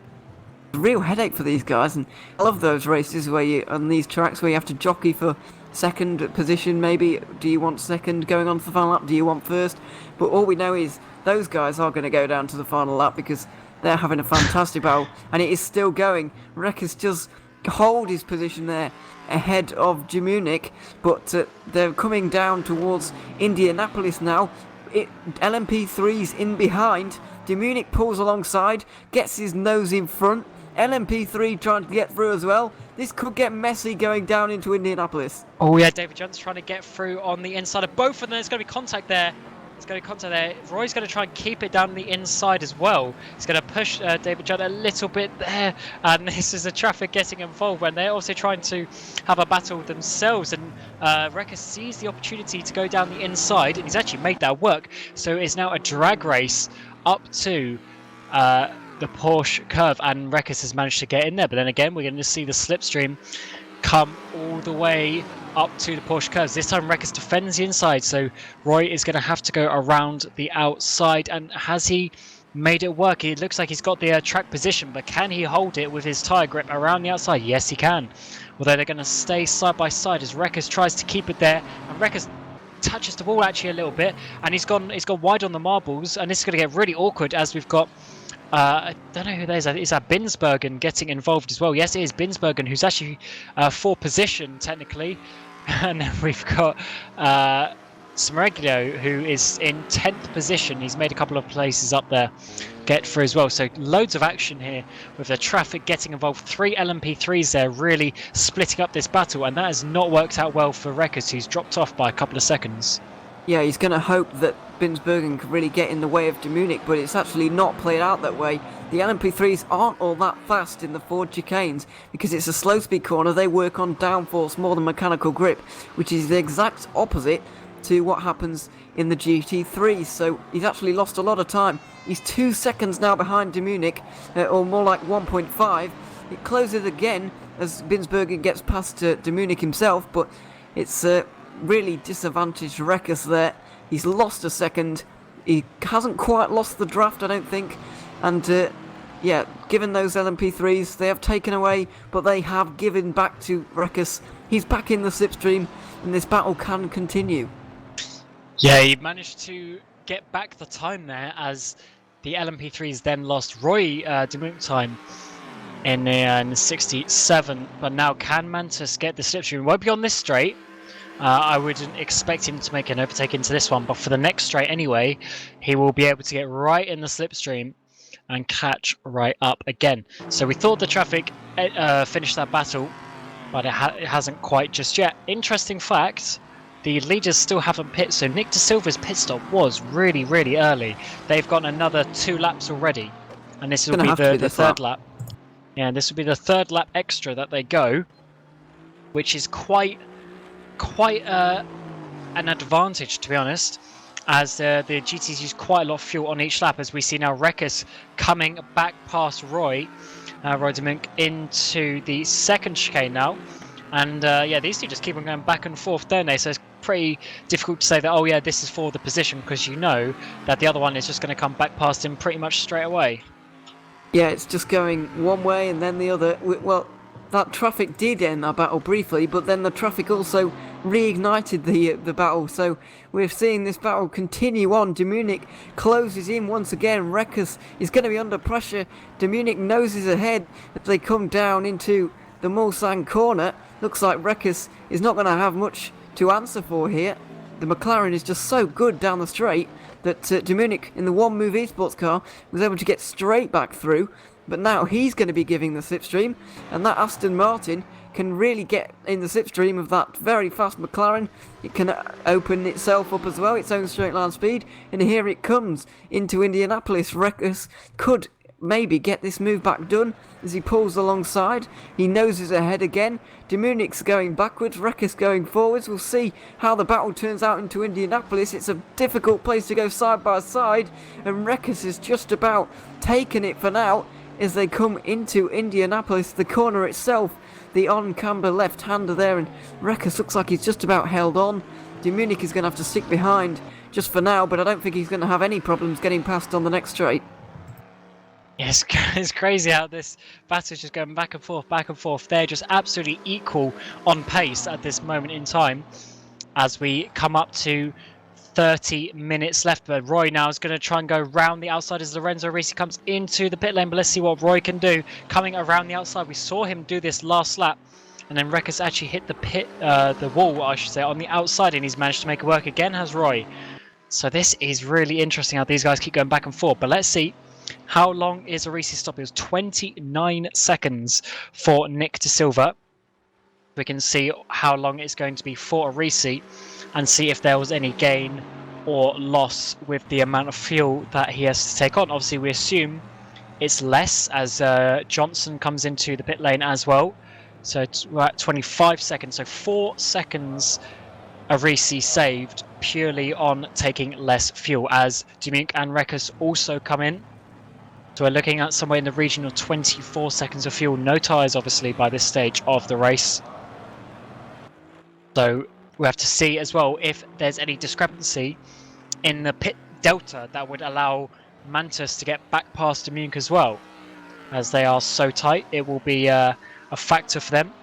real headache for these guys, and I love those races where on these tracks where you have to jockey for second position. Maybe do you want second going on to the final lap? Do you want first? But all we know is those guys are going to go down to the final lap because they're having a fantastic battle, and it is still going. Rekus just hold his position there ahead of Dumunic, but they're coming down towards Indianapolis now. LMP3's in behind. Dumunic pulls alongside, gets his nose in front. LMP3 trying to get through as well. This could get messy going down into Indianapolis. Oh yeah, David Jones trying to get through on the inside of both of them. There's going to be contact there. He's going to contact there. Roy's going to try and keep it down the inside as well. He's going to push David Judd a little bit there. And this is the traffic getting involved when they're also trying to have a battle themselves. And Rekka sees the opportunity to go down the inside. And he's actually made that work. So it's now a drag race up to the Porsche curve. And Rekka has managed to get in there. But then again, we're going to see the slipstream come all the way up to the Porsche curves. This time Rekka defends the inside, so Roy is going to have to go around the outside. And has he made it work? It looks like he's got the track position, but can he hold it with his tyre grip around the outside? Yes, he can. Although they're going to stay side by side as Rekka tries to keep it there, and Rekka touches the wall actually a little bit, and he's gone wide on the marbles, and this is going to get really awkward as we've got I don't know who that is. Is that Binsbergen getting involved as well? Yes, it is Binsbergen, who's actually for position technically. And then we've got Smeregio, who is in 10th position. He's made a couple of places up there get through as well. So loads of action here with the traffic getting involved. 3 LMP3s there really splitting up this battle. And that has not worked out well for Rekka, who's dropped off by a couple of seconds. Yeah, he's going to hope that Binsbergen can really get in the way of De Munich, but it's actually not played out that way. The LMP3s aren't all that fast in the Ford chicanes because it's a slow-speed corner. They work on downforce more than mechanical grip, which is the exact opposite to what happens in the GT3. So he's actually lost a lot of time. He's 2 seconds now behind De Munich, or more like 1.5. It closes again as Binsbergen gets past De Munich himself, but it's really disadvantaged Rekka there. He's lost a second. He hasn't quite lost the draft, I don't think. And yeah, given those LMP3s, they have taken away, but they have given back to Rekka. He's back in the slipstream, and this battle can continue. Yeah, he managed to get back the time there as the LMP3s then lost Roy De Munich time in 67. But now can Mantis get the slipstream? It won't be on this straight. I wouldn't expect him to make an overtake into this one, but for the next straight anyway, he will be able to get right in the slipstream and catch right up again. So we thought the traffic finished that battle, but it hasn't quite just yet. Interesting fact, the leaders still haven't pit, so Nick De Silva's pit stop was really, really early. They've got another 2 laps already, and this will be the third lap. Yeah, this will be the 3rd lap extra that they go, which is quite an advantage, to be honest, as the GTs use quite a lot of fuel on each lap, as we see now Rekka coming back past Roy De Munich into the 2nd chicane now. And yeah, these two just keep on going back and forth, don't they? So it's pretty difficult to say that, oh yeah, this is for the position, because you know that the other one is just going to come back past him pretty much straight away. Yeah, it's just going one way and then the other. Well, that traffic did end that battle briefly, but then the traffic also reignited the battle. So we're seeing this battle continue on. De Munich closes in once again. Rekka is going to be under pressure. De Munich noses ahead as they come down into the Mulsanne corner. Looks like Rekka is not going to have much to answer for here. The McLaren is just so good down the straight that De Munich in the one move esports car was able to get straight back through. But now he's going to be giving the slipstream, and that Aston Martin can really get in the slipstream of that very fast McLaren. It can open itself up as well, its own straight line speed, and here it comes into Indianapolis. Rekka could maybe get this move back done as he pulls alongside. He noses ahead again. De Munich's going backwards, Rekka's going forwards. We'll see how the battle turns out into Indianapolis. It's a difficult place to go side by side, and Rekka is just about taken it for now. As they come into Indianapolis, the corner itself, the on-camber left-hander there, and Rekka looks like he's just about held on. De Munich is going to have to stick behind just for now, but I don't think he's going to have any problems getting past on the next straight. Yes, it's crazy how this battle is just going back and forth, back and forth. They're just absolutely equal on pace at this moment in time as we come up to 30 minutes left, but Roy now is going to try and go round the outside as Lorenzo Risi comes into the pit lane, but let's see what Roy can do coming around the outside. We saw him do this last lap, and then Rekka's actually hit the wall, I should say, on the outside, and he's managed to make it work again, has Roy. So this is really interesting how these guys keep going back and forth, but let's see how long is Risi's stop. It was 29 seconds for Nick De Silva. We can see how long it's going to be for Risi and see if there was any gain or loss with the amount of fuel that he has to take on. Obviously, we assume it's less as Johnson comes into the pit lane as well. So we're at 25 seconds. So 4 seconds Arisi saved purely on taking less fuel as Dumink and Rekus also come in. So we're looking at somewhere in the region of 24 seconds of fuel. No tyres, obviously, by this stage of the race. So we have to see as well if there's any discrepancy in the pit delta that would allow Mantis to get back past Dumink as well. As they are so tight, it will be a factor for them.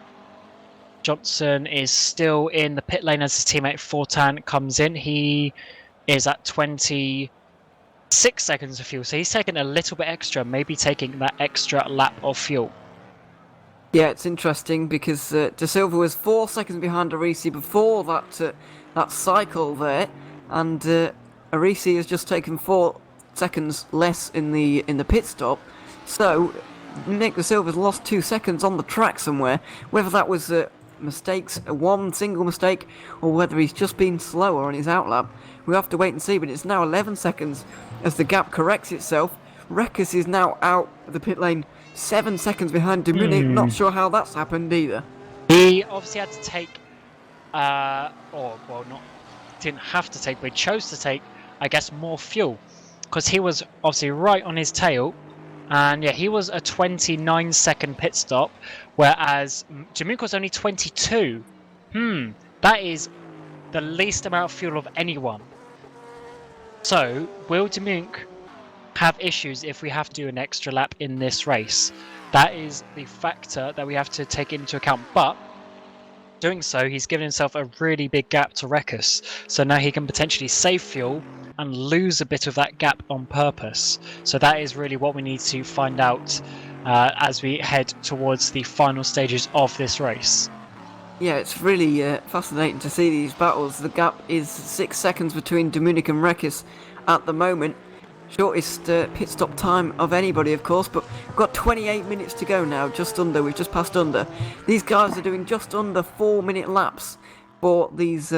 Johnson is still in the pit lane as his teammate Fortan comes in. He is at 26 seconds of fuel, so he's taking a little bit extra, maybe taking that extra lap of fuel. Yeah, it's interesting because De Silva was 4 seconds behind Arisi before that cycle there, and Arisi has just taken 4 seconds less in the pit stop. So Nick De Silva's lost 2 seconds on the track somewhere. Whether that was mistakes, one single mistake, or whether he's just been slower on his outlap, we have to wait and see. But it's now 11 seconds as the gap corrects itself. Rekus is now out of the pit lane, 7 seconds behind Duminic. Not sure how that's happened either. He obviously had to take, didn't have to take, but he chose to take, I guess, more fuel because he was obviously right on his tail. And yeah, he was a 29-second pit stop, whereas Dumink was only 22. That is the least amount of fuel of anyone. So, will Dumink have issues if we have to do an extra lap in this race? That is the factor that we have to take into account. But doing so, he's given himself a really big gap to Rekus. So now he can potentially save fuel and lose a bit of that gap on purpose. So that is really what we need to find out as we head towards the final stages of this race. Yeah, it's really fascinating to see these battles. The gap is 6 seconds between Duminic and Rekus at the moment. Shortest pit stop time of anybody, of course, but we've got 28 minutes to go now, just under. We've just passed under. These guys are doing just under 4-minute laps for these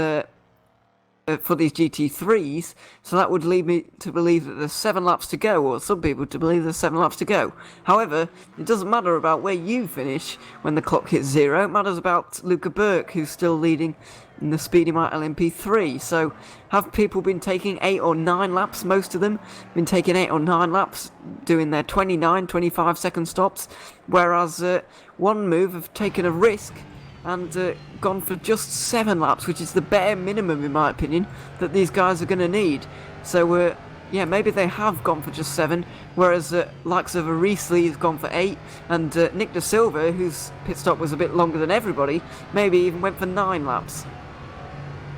GT3s, so that would lead me to believe that there's 7 laps to go, or some people to believe there's 7 laps to go. However, it doesn't matter about where you finish when the clock hits 0. It matters about Luca Burke, who's still leading in the Speedy Mite LMP3. So, have people been taking 8 or 9 laps? Most of them been taking 8 or 9 laps, doing their 29, 25 second stops, whereas one move have taken a risk and gone for just 7 laps, which is the bare minimum, in my opinion, that these guys are going to need. So, yeah, maybe they have gone for just 7, whereas likes of Arisi has gone for 8, and Nick De Silva, whose pit stop was a bit longer than everybody, maybe even went for 9 laps.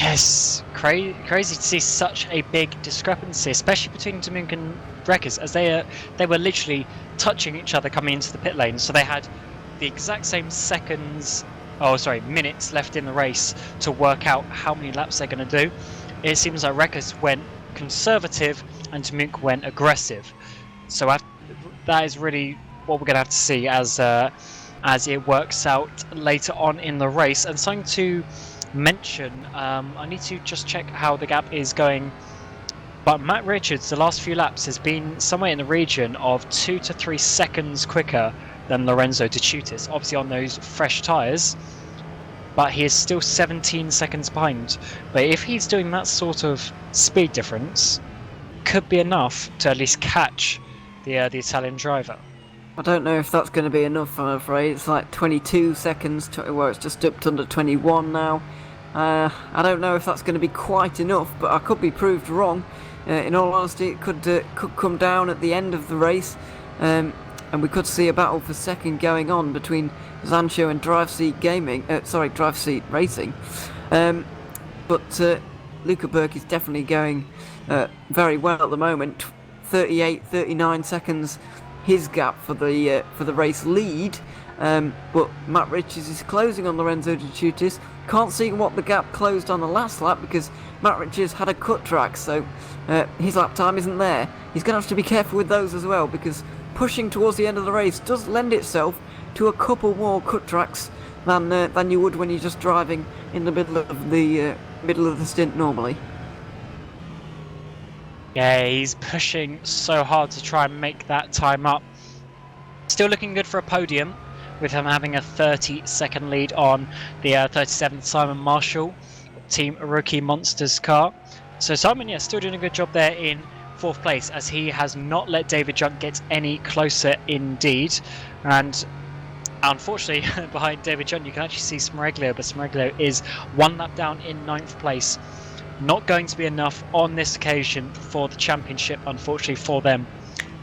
Yes, crazy to see such a big discrepancy, especially between Dumink and Rekus, as they were literally touching each other coming into the pit lane. So they had the exact same minutes left in the race to work out how many laps they're going to do. It seems like Rekus went conservative and Dumink went aggressive. So that is really what we're going to have to see as it works out later on in the race. And something to mention, I need to just check how the gap is going, but Matt Richards the last few laps has been somewhere in the region of 2 to 3 seconds quicker than Lorenzo De Chutis, obviously on those fresh tyres, but he is still 17 seconds behind. But if he's doing that sort of speed difference, could be enough to at least catch the Italian driver. I don't know if that's going to be enough, I'm afraid. It's like 22 seconds, where it's just up to under 21 now. I don't know if that's going to be quite enough, but I could be proved wrong. In all honesty, it could come down at the end of the race, and we could see a battle for second going on between Zancho and Drive Seat Racing. But Luca Burke is definitely going very well at the moment. 38, 39 seconds, his gap for the race lead. But Matt Richards is closing on Lorenzo De Chutis. Can't see what the gap closed on the last lap because Matt Richards had a cut track, so his lap time isn't there. He's going to have to be careful with those as well, because pushing towards the end of the race does lend itself to a couple more cut tracks than you would when you're just driving in the middle of the stint normally. Yeah, he's pushing so hard to try and make that time up. Still looking good for a podium, with him having a 30-second lead on the 37th Simon Marshall Team Rookie Monsters car. So Simon, yeah, still doing a good job there in 4th place, as he has not let David Junt get any closer indeed. And unfortunately, behind David Junt, you can actually see SimRacing.Club, but SimRacing.Club is 1 lap down in 9th place. Not going to be enough on this occasion for the championship, unfortunately for them.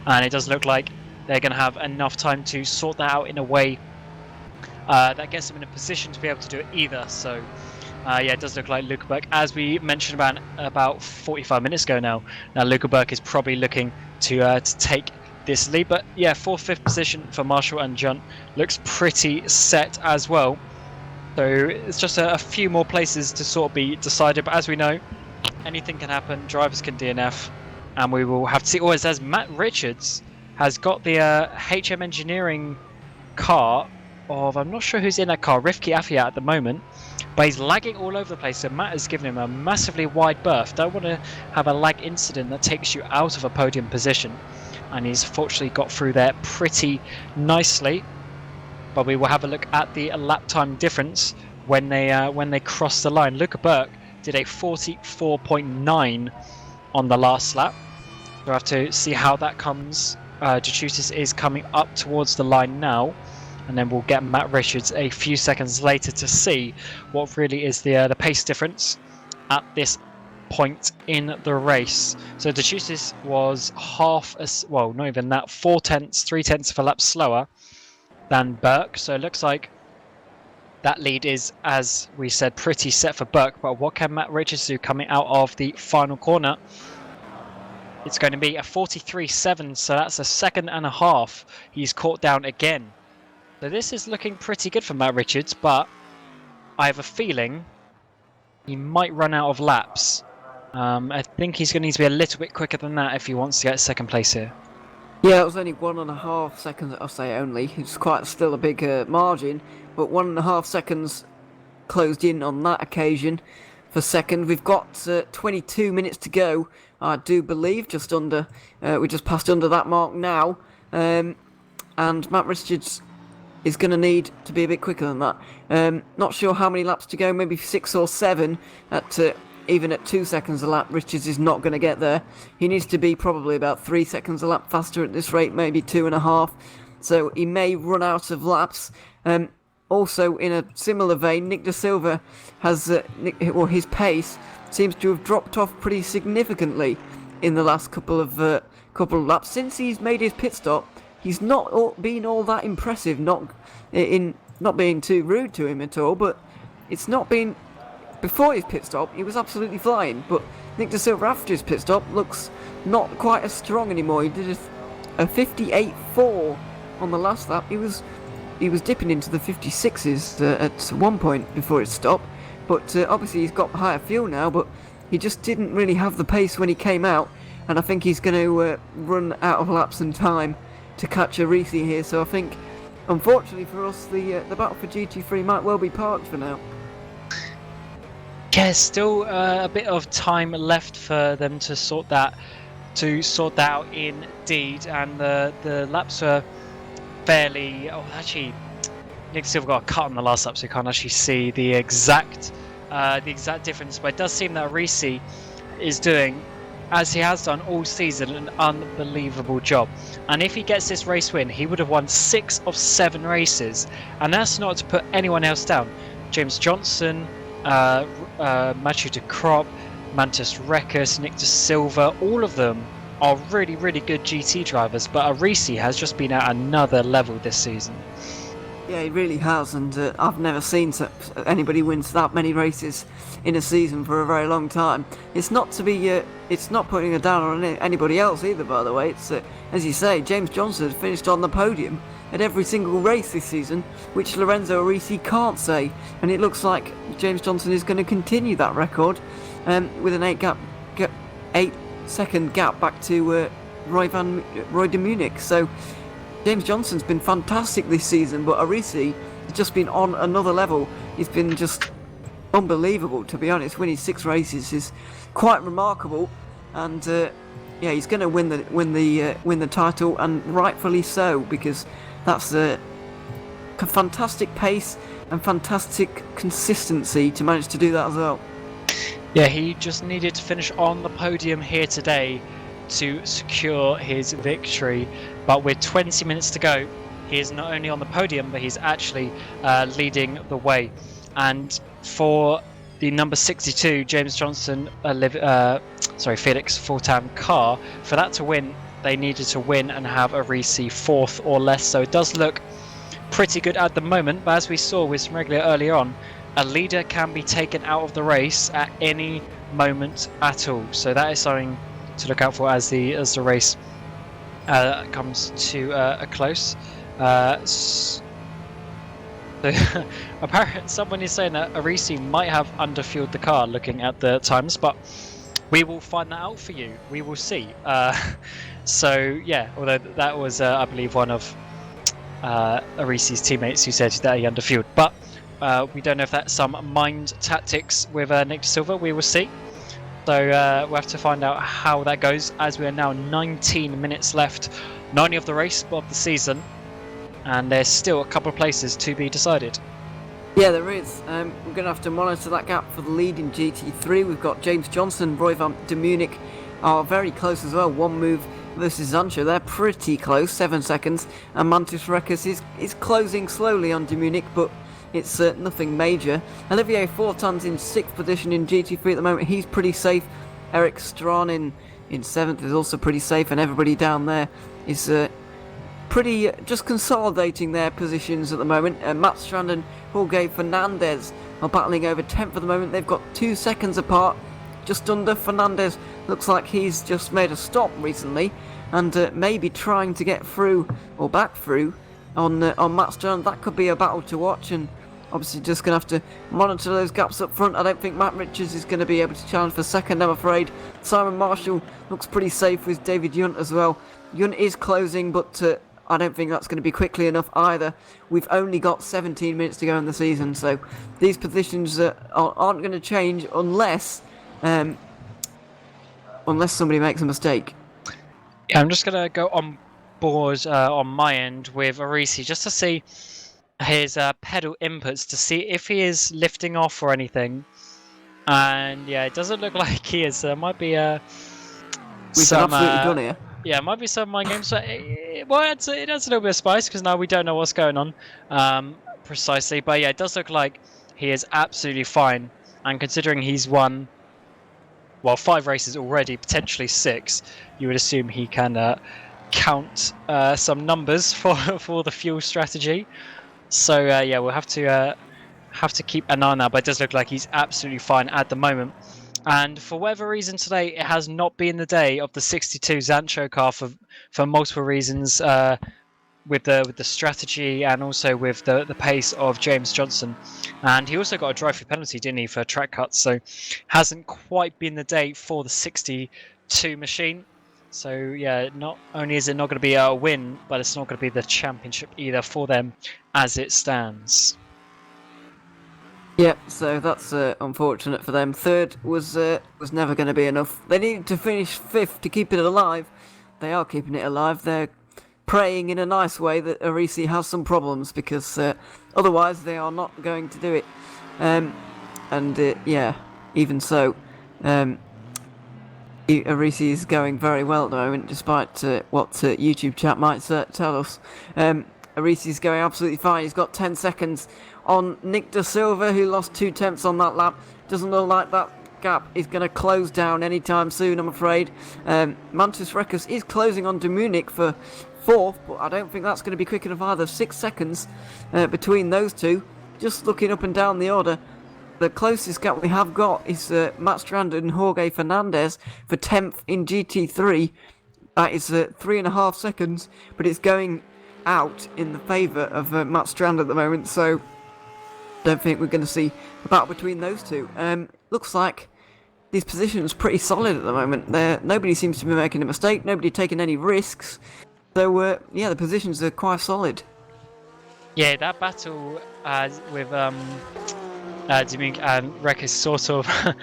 And it does look like they're going to have enough time to sort that out in a way that gets them in a position to be able to do it either. So, yeah, it does look like Lukeberg, as we mentioned about 45 minutes ago now. Now, Lukeberg is probably looking to take this lead. But, yeah, 4th, 5th position for Marshall and Junt looks pretty set as well. So it's just a few more places to sort of be decided. But as we know, anything can happen. Drivers can DNF. And we will have to see. Oh, it says Matt Richards has got the HM Engineering car of, I'm not sure who's in that car, Rifki Afia at the moment. But he's lagging all over the place. So Matt has given him a massively wide berth. Don't want to have a lag incident that takes you out of a podium position. And he's fortunately got through there pretty nicely. But we will have a look at the lap time difference when they cross the line. Luca Burke did a 44.9 on the last lap. We'll have to see how that comes. Jututis is coming up towards the line now, and then we'll get Matt Richards a few seconds later to see what really is the pace difference at this point in the race. So Jututis was well, not even that, 3/10 of a lap slower than Burke, so it looks like that lead is, as we said, pretty set for Burke. But what can Matt Richards do coming out of the final corner? It's going to be a 43.7, so that's a second and a half. He's caught down again. So this is looking pretty good for Matt Richards, but I have a feeling he might run out of laps. I think he's going to need to be a little bit quicker than that if he wants to get 2nd place here. Yeah, it was only 1.5 seconds, I'll say only. It's quite still a big margin, but 1.5 seconds closed in on that occasion for 2nd. We've got 22 minutes to go, I do believe, just under. We just passed under that mark now, and Matt Richards is going to need to be a bit quicker than that. Not sure how many laps to go, maybe 6 or 7 even at 2 seconds a lap. Richards is not going to get there. He needs to be probably about 3 seconds a lap faster at this rate, maybe 2.5. So he may run out of laps. Also, in a similar vein, Nick De Silva has, his pace seems to have dropped off pretty significantly in the last couple of laps. Since he's made his pit stop, he's not been all that impressive. Not being too rude to him at all, but it's not been. Before his pit stop, he was absolutely flying, but Nick De Silva after his pit stop looks not quite as strong anymore. He did a 58.4 on the last lap. He was dipping into the 56s at one point before his stop, but obviously he's got higher fuel now, but he just didn't really have the pace when he came out, and I think he's going to run out of laps and time to catch a Reese here. So I think, unfortunately for us, the battle for GT3 might well be parked for now. Yeah, still a bit of time left for them to sort that out indeed, and the laps are fairly. Oh, actually, Nick Silva got a cut on the last lap, so you can't actually see the exact difference. But it does seem that Risi is doing, as he has done all season, an unbelievable job. And if he gets this race win, he would have won 6 of 7 races, and that's not to put anyone else down. James Johnson, Matthew de Krop, Mantis Rekus, Nick De Silva, all of them are really, really good GT drivers, but Arisi has just been at another level this season. Yeah, he really has, and I've never seen anybody win that many races in a season for a very long time. It's not to be, it's not putting a down on anybody else either, by the way. It's, as you say, James Johnson has finished on the podium at every single race this season, which Lorenzo Arisi can't say, and it looks like James Johnson is going to continue that record with an 8-second gap back to Roy de Munich. So James Johnson's been fantastic this season, but Arisi has just been on another level. He's been just unbelievable, to be honest. Winning 6 races is quite remarkable, and yeah, he's going to win the title, and rightfully so, because that's a fantastic pace and fantastic consistency to manage to do that as well. Yeah, he just needed to finish on the podium here today to secure his victory. But with 20 minutes to go, he is not only on the podium, but he's actually leading the way. And for the number 62, James Johnson, Felix Fortan car, for that to win, they needed to win and have a Risi fourth or less. So it does look pretty good at the moment. But as we saw with some regular earlier on, a leader can be taken out of the race at any moment at all. So that is something to look out for as the race comes to a close. So apparently, someone is saying that Arisi might have underfueled the car looking at the times, but we will find that out for you. We will see. So yeah, although that was, I believe, one of Arisi's teammates who said that he underfueled, but we don't know if that's some mind tactics with Nick De Silva. We will see. So we'll have to find out how that goes, as we are now 19 minutes left, not only of the race but of the season, and there's still a couple of places to be decided. Yeah, there is. We're going to have to monitor that gap for the lead in GT3. We've got James Johnson, Roy van de Munich are very close as well. One move versus Zancho, they're pretty close, 7 seconds. And Mantis Rekas is closing slowly on de Munich, but it's nothing major. Olivier Fortan's in 6th position in GT3 at the moment. He's pretty safe. Eric Strawn in 7th is also pretty safe, and everybody down there is pretty just consolidating their positions at the moment. Matt Strand and Jorge Fernandez are battling over 10th at the moment. They've got 2 seconds apart, just under. Fernandez looks like he's just made a stop recently, and maybe trying to get through or back through on Matt Strand. That could be a battle to watch, and obviously just going to have to monitor those gaps up front. I don't think Matt Richards is going to be able to challenge for second, I'm afraid. Simon Marshall looks pretty safe with David Yunt as well. Yunt is closing, but I don't think that's going to be quickly enough either. We've only got 17 minutes to go in the season, so these positions aren't going to change unless somebody makes a mistake. Yeah, I'm just going to go on board on my end with Arisi just to see his pedal inputs, to see if he is lifting off or anything. And yeah, it doesn't look like he is. There might be We've some absolutely done here. Yeah, it might be some mind games. But it adds a little bit of spice, because now we don't know what's going on precisely. But yeah, it does look like he is absolutely fine. And considering he's won, 5 races already, potentially 6, you would assume he can count some numbers for the fuel strategy. So yeah, we'll have to keep an eye on that. But it does look like he's absolutely fine at the moment. And for whatever reason today, it has not been the day of the 62 Zancho car for multiple reasons, with the strategy and also with the pace of James Johnson. And he also got a drive-through penalty, didn't he, for track cuts? So hasn't quite been the day for the 62 machine. So yeah, not only is it not going to be a win, but it's not going to be the championship either for them as it stands. Yep, so that's unfortunate for them. Third was never going to be enough. They needed to finish 5th to keep it alive. They are keeping it alive. They're praying in a nice way that Arisi has some problems, because otherwise they are not going to do it. Yeah, even so, Arisi is going very well at the moment, despite what YouTube chat might tell us. Arisi is going absolutely fine. He's got 10 seconds on Nick De Silva, who lost 2 tenths on that lap. Doesn't look like that gap is going to close down anytime soon, I'm afraid. Mantis Rekas is closing on de Munich for 4th, but I don't think that's going to be quick enough either. 6 seconds between those two. Just looking up and down the order, the closest gap we have got is Matt Strand and Jorge Fernandez for 10th in GT3. That is 3.5 seconds, but it's going out in the favour of Matt Strand at the moment, so don't think we're going to see a battle between those two. Looks like these positions pretty solid at the moment. Nobody seems to be making a mistake, nobody taking any risks, so yeah, the positions are quite solid. Yeah, that battle with Dominic and Rekas sort of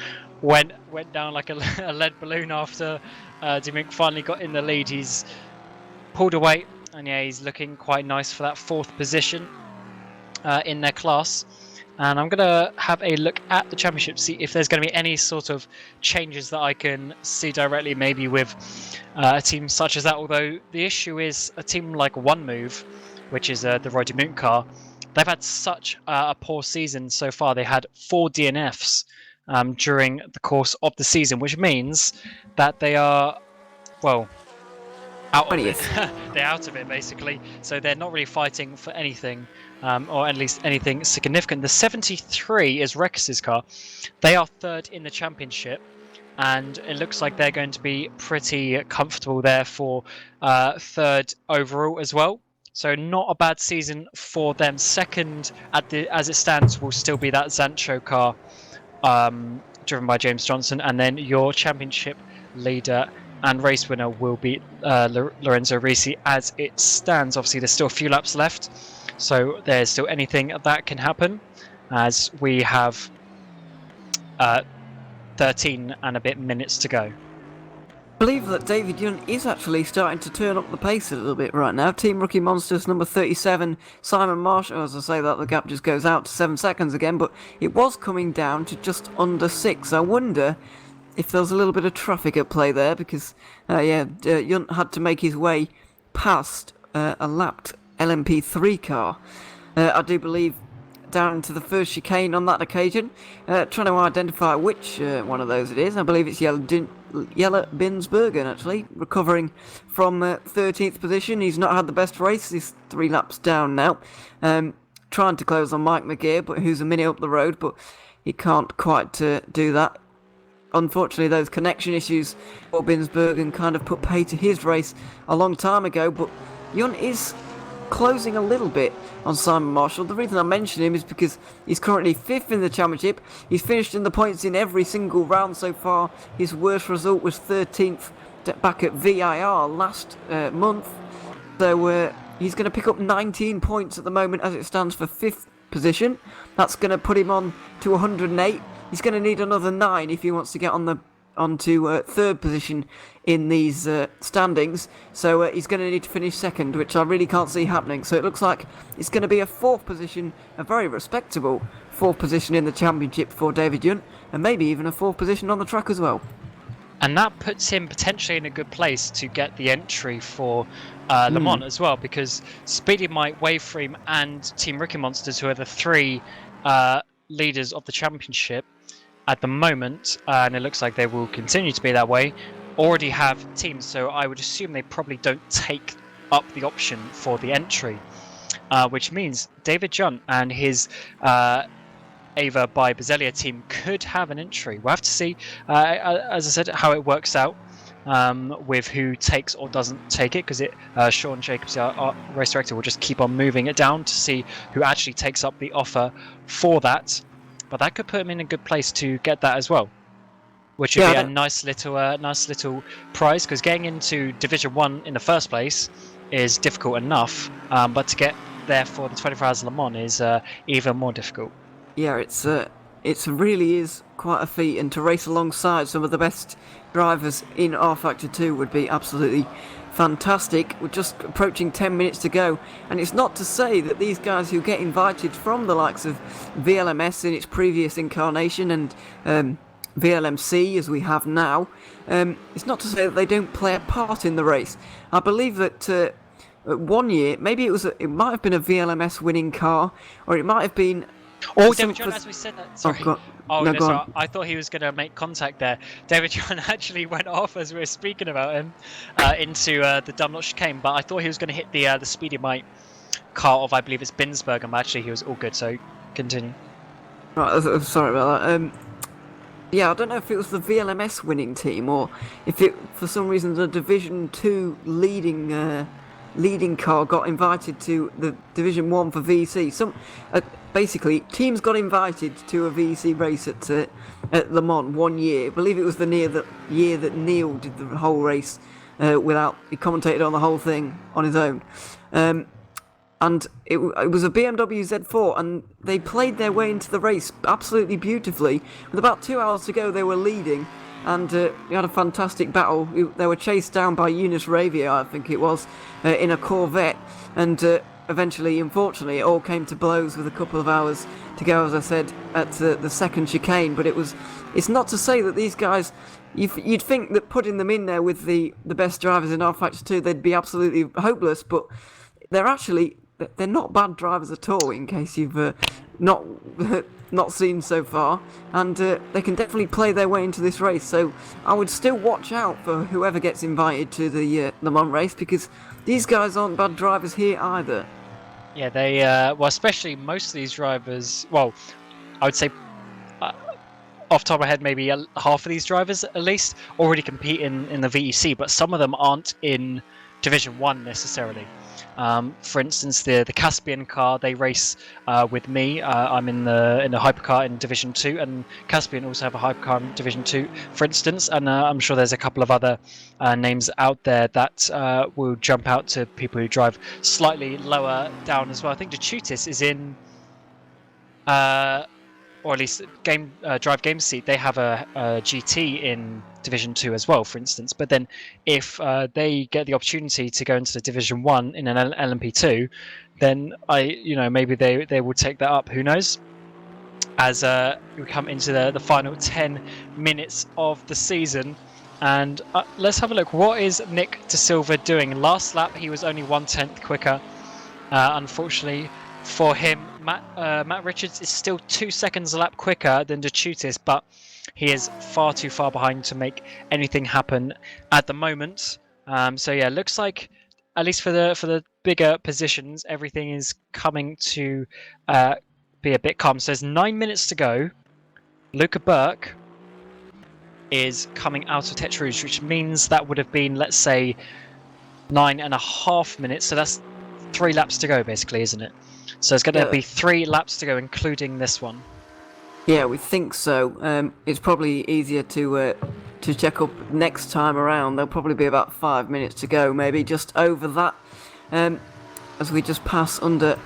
went down like a lead balloon after Dimink finally got in the lead. He's pulled away, and yeah, he's looking quite nice for that 4th position in their class. And I'm going to have a look at the championship, see if there's going to be any sort of changes that I can see directly, maybe with a team such as that. Although the issue is a team like One Move, which is the Roy Moon car, they've had such a poor season so far. They had 4 DNFs during the course of the season, which means that they are, well, out of it. They're out of it, basically. So they're not really fighting for anything, or at least anything significant. The 73 is Rex's car. They are 3rd in the championship, and it looks like they're going to be pretty comfortable there for 3rd overall as well. So not a bad season for them. 2nd, as it stands, will still be that Zancho car, driven by James Johnson, and then your championship leader and race winner will be Lorenzo Risi as it stands. Obviously, there's still a few laps left, so there's still anything that can happen, as we have 13 and a bit minutes to go. I believe that David Young is actually starting to turn up the pace a little bit right now. Team Rookie Monsters number 37, Simon Marshall, as I say that, the gap just goes out to 7 seconds again, but it was coming down to just under 6. I wonder if there was a little bit of traffic at play there, because Yunt had to make his way past a lapped LMP3 car. I do believe down to the first chicane on that occasion, trying to identify which one of those it is. I believe it's Yellow Binsbergen, actually, recovering from 13th position. He's not had the best race. He's 3 laps down now. Trying to close on Mike McGear, but who's a minute up the road, but he can't quite do that. Unfortunately, those connection issues for Binsbergen kind of put pay to his race a long time ago, but Yun is closing a little bit on Simon Marshall. The reason I mention him is because he's currently 5th in the championship. He's finished in the points in every single round so far. His worst result was 13th back at VIR last month. So he's going to pick up 19 points at the moment as it stands for 5th position. That's going to put him on to 108. He's going to need another 9 if he wants to get onto 3rd position in these standings. So he's going to need to finish 2nd, which I really can't see happening. So it looks like it's going to be a 4th position, a very respectable 4th position in the championship for David Yunt, and maybe even a 4th position on the track as well. And that puts him potentially in a good place to get the entry for Le Mans as well, because Speedy Mike, Waveframe, and Team Ricky Monsters, who are the 3 leaders of the championship at the moment, and it looks like they will continue to be that way, already have teams. So I would assume they probably don't take up the option for the entry, which means David Junt and his Ava by Bezelia team could have an entry. We'll have to see, as I said, how it works out with who takes or doesn't take it, because Sean Jacobs, our race director, will just keep on moving it down to see who actually takes up the offer for that. But that could put him in a good place to get that as well, which would be a nice little prize, because getting into Division 1 in the first place is difficult enough, but to get there for the 24 Hours Le Mans is even more difficult. Yeah, it really is quite a feat, and to race alongside some of the best drivers in R Factor 2 would be absolutely fantastic. We're just approaching 10 minutes to go, and it's not to say that these guys who get invited from the likes of VLMS in its previous incarnation and VLMC as we have now, it's not to say that they don't play a part in the race. I believe that one year, maybe it might have been a VLMS winning car, or it might have been... Oh, David John, as we said that. Sorry. Oh, no, sorry. I thought he was going to make contact there. David John actually went off as we were speaking about him into the Dunlop chicane, but I thought he was going to hit the Speedy Mite car of, I believe it's Binsbergen, but actually he was all good, so continue. Right, sorry about that. Yeah, I don't know if it was the VLMS winning team, or if it, for some reason, the Division 2 leading car got invited to the Division 1 for VEC. Basically, teams got invited to a VEC race at Le Mans one year. I believe it was the year that Neil did the whole race he commentated on the whole thing on his own. and it was a BMW Z4, and they played their way into the race absolutely beautifully. With about 2 hours to go, they were leading, and we had a fantastic battle. They were chased down by Eunice Ravia, I think it was, in a Corvette, and eventually, unfortunately, it all came to blows with a couple of hours to go, as I said, at the second chicane. But it's not to say that these guys, you'd think that putting them in there with the best drivers in R-Factor 2, they'd be absolutely hopeless, but they're not bad drivers at all, in case you've not seen so far, and they can definitely play their way into this race. So I would still watch out for whoever gets invited to the Le Mans race, because these guys aren't bad drivers here either. Yeah, they well, especially most of these drivers. Well, I would say off the top of my head, maybe half of these drivers at least already compete in the VEC, but some of them aren't in Division 1 necessarily. For instance, the Caspian car, they race with me. I'm in the hypercar in Division 2, and Caspian also have a hypercar in Division 2, for instance. And I'm sure there's a couple of other names out there that will jump out to people who drive slightly lower down as well. I think Dechutis is in, or at least Drive Game Seat. They have a GT in Division 2 as well, for instance. But then if they get the opportunity to go into the Division 1 in an LMP2, then maybe they will take that up. Who knows? As we come into the final 10 minutes of the season. And let's have a look. What is Nick De Silva doing? Last lap, he was only 1/10 quicker. Unfortunately for him, Matt Richards is still 2 seconds a lap quicker than Dechutis, but he is far too far behind to make anything happen at the moment. So yeah, looks like at least for the bigger positions, everything is coming to be a bit calm. So there's 9 minutes to go. Luca Burke is coming out of Tete Rouge, which means that would have been, let's say, 9.5 minutes. So that's 3 laps to go, basically, isn't it? So it's going to be 3 laps to go, including this one. Yeah, we think so. It's probably easier to check up next time around. There'll probably be about 5 minutes to go, maybe just over that, as we just pass under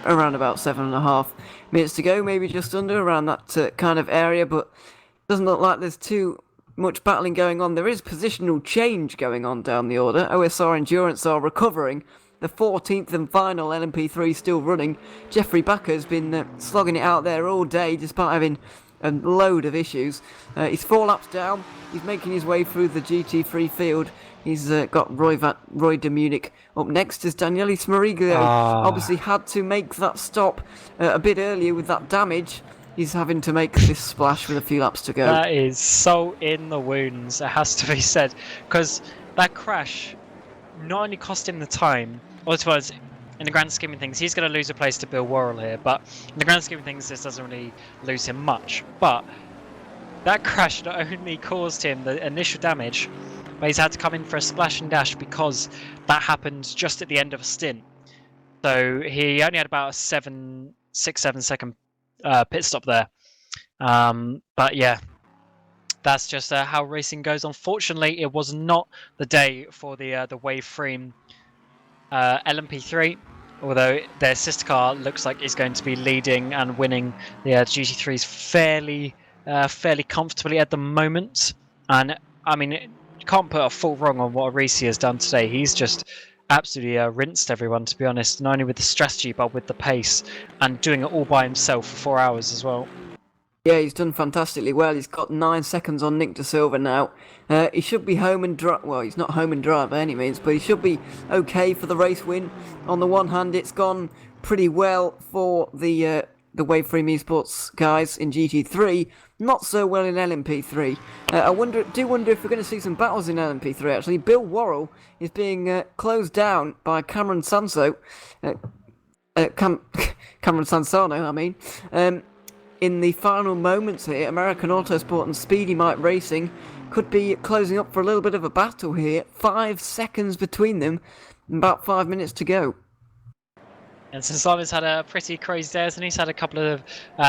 around about 7.5 minutes to go, maybe just under around that kind of area. But it doesn't look like there's too much battling going on. There is positional change going on down the order. OSR Endurance are recovering. The 14th and final LMP3 still running. Jeffrey Backer's been slogging it out there all day despite having a load of issues. He's 4 laps down. He's making his way through the GT3 field. He's got Roy de Munich up next as Daniele Smariglio. Obviously had to make that stop a bit earlier with that damage. He's having to make this splash with a few laps to go. That is so in the wounds, it has to be said. Because that crash not only cost him the time, or it was, in the grand scheme of things, he's going to lose a place to Bill Worrell here, but in the grand scheme of things, this doesn't really lose him much. But that crash not only caused him the initial damage, but he's had to come in for a splash and dash because that happened just at the end of a stint. So he only had about a 6-7 second pit stop there. But yeah, that's just how racing goes. Unfortunately, it was not the day for the Wave Frame LMP3, although their sister car looks like it's going to be leading and winning the GT3s fairly comfortably at the moment. And I mean, you can't put a fault wrong on what Arisi has done today. He's just absolutely rinsed everyone, to be honest, not only with the strategy but with the pace, and doing it all by himself for 4 hours as well. Yeah, he's done fantastically well. He's got 9 seconds on Nick De Silva now. He should be home and dry. Well, he's not home and dry by any means, but he should be okay for the race win. On the one hand, it's gone pretty well for the Waveframe Esports guys in GT3. Not so well in LMP3. I do wonder if we're going to see some battles in LMP3. Actually, Bill Worrell is being closed down by Cameron Sanso. Cameron Sansano, I mean. In the final moments here, American Autosport and Speedy Mike Racing could be closing up for a little bit of a battle here. 5 seconds between them, and about 5 minutes to go. And Sansano's had a pretty crazy day, hasn't he? He's had a couple of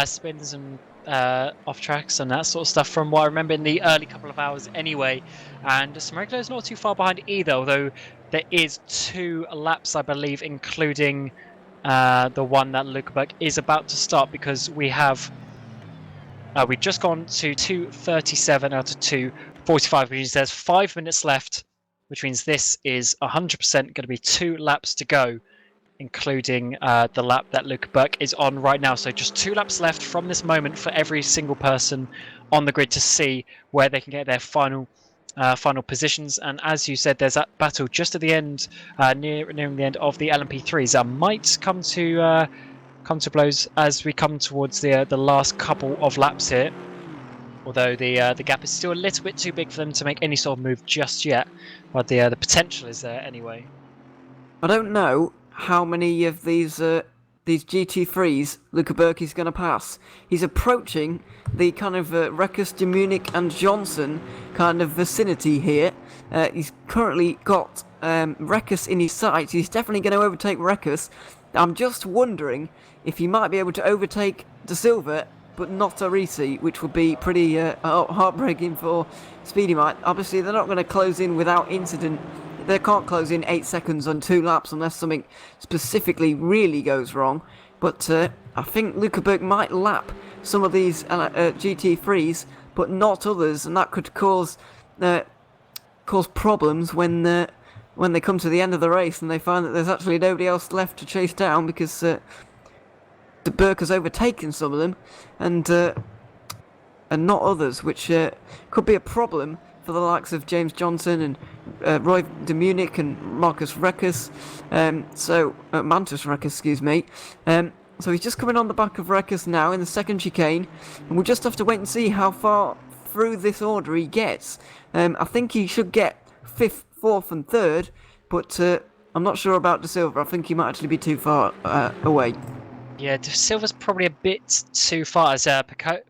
spins and off tracks and that sort of stuff from what I remember in the early couple of hours anyway. And Smariglio's not too far behind either, although there is 2 laps, I believe, including the one that Luckenberg is about to start, because we've just gone to 2:37 out of 2:45, which means there's 5 minutes left, which means this is 100% going to be 2 laps to go, including the lap that Luckenberg is on right now. So just 2 laps left from this moment for every single person on the grid to see where they can get their final positions. And as you said, there's that battle just at the end, nearing the end of the LMP3s that might come to blows as we come towards the last couple of laps here. Although the gap is still a little bit too big for them to make any sort of move just yet, but the potential is there anyway. I don't know how many of these GT3s Luckenberg is going to pass. He's approaching the kind of Rekus, de Munich and Johnson kind of vicinity here. He's currently got Rekus in his sights. He's definitely going to overtake Rekus. I'm just wondering if he might be able to overtake De Silva, but not Arisi, which would be pretty heartbreaking for Speedy Mike. Obviously, they're not going to close in without incident. They can't close in 8 seconds on 2 laps unless something specifically really goes wrong. But I think Luckenberg might lap some of these GT3s, but not others, and that could cause problems when they come to the end of the race and they find that there's actually nobody else left to chase down, because Burke has overtaken some of them and not others, which could be a problem for the likes of James Johnson and Roy de Munich and Marcus Rekus, Mantus Rekus, excuse me. So he's just coming on the back of Rekus now in the second chicane, and we'll just have to wait and see how far through this order he gets. I think he should get 5th, 4th and 3rd, but I'm not sure about De Silva. I think he might actually be too far away. Yeah, De Silva's probably a bit too far, as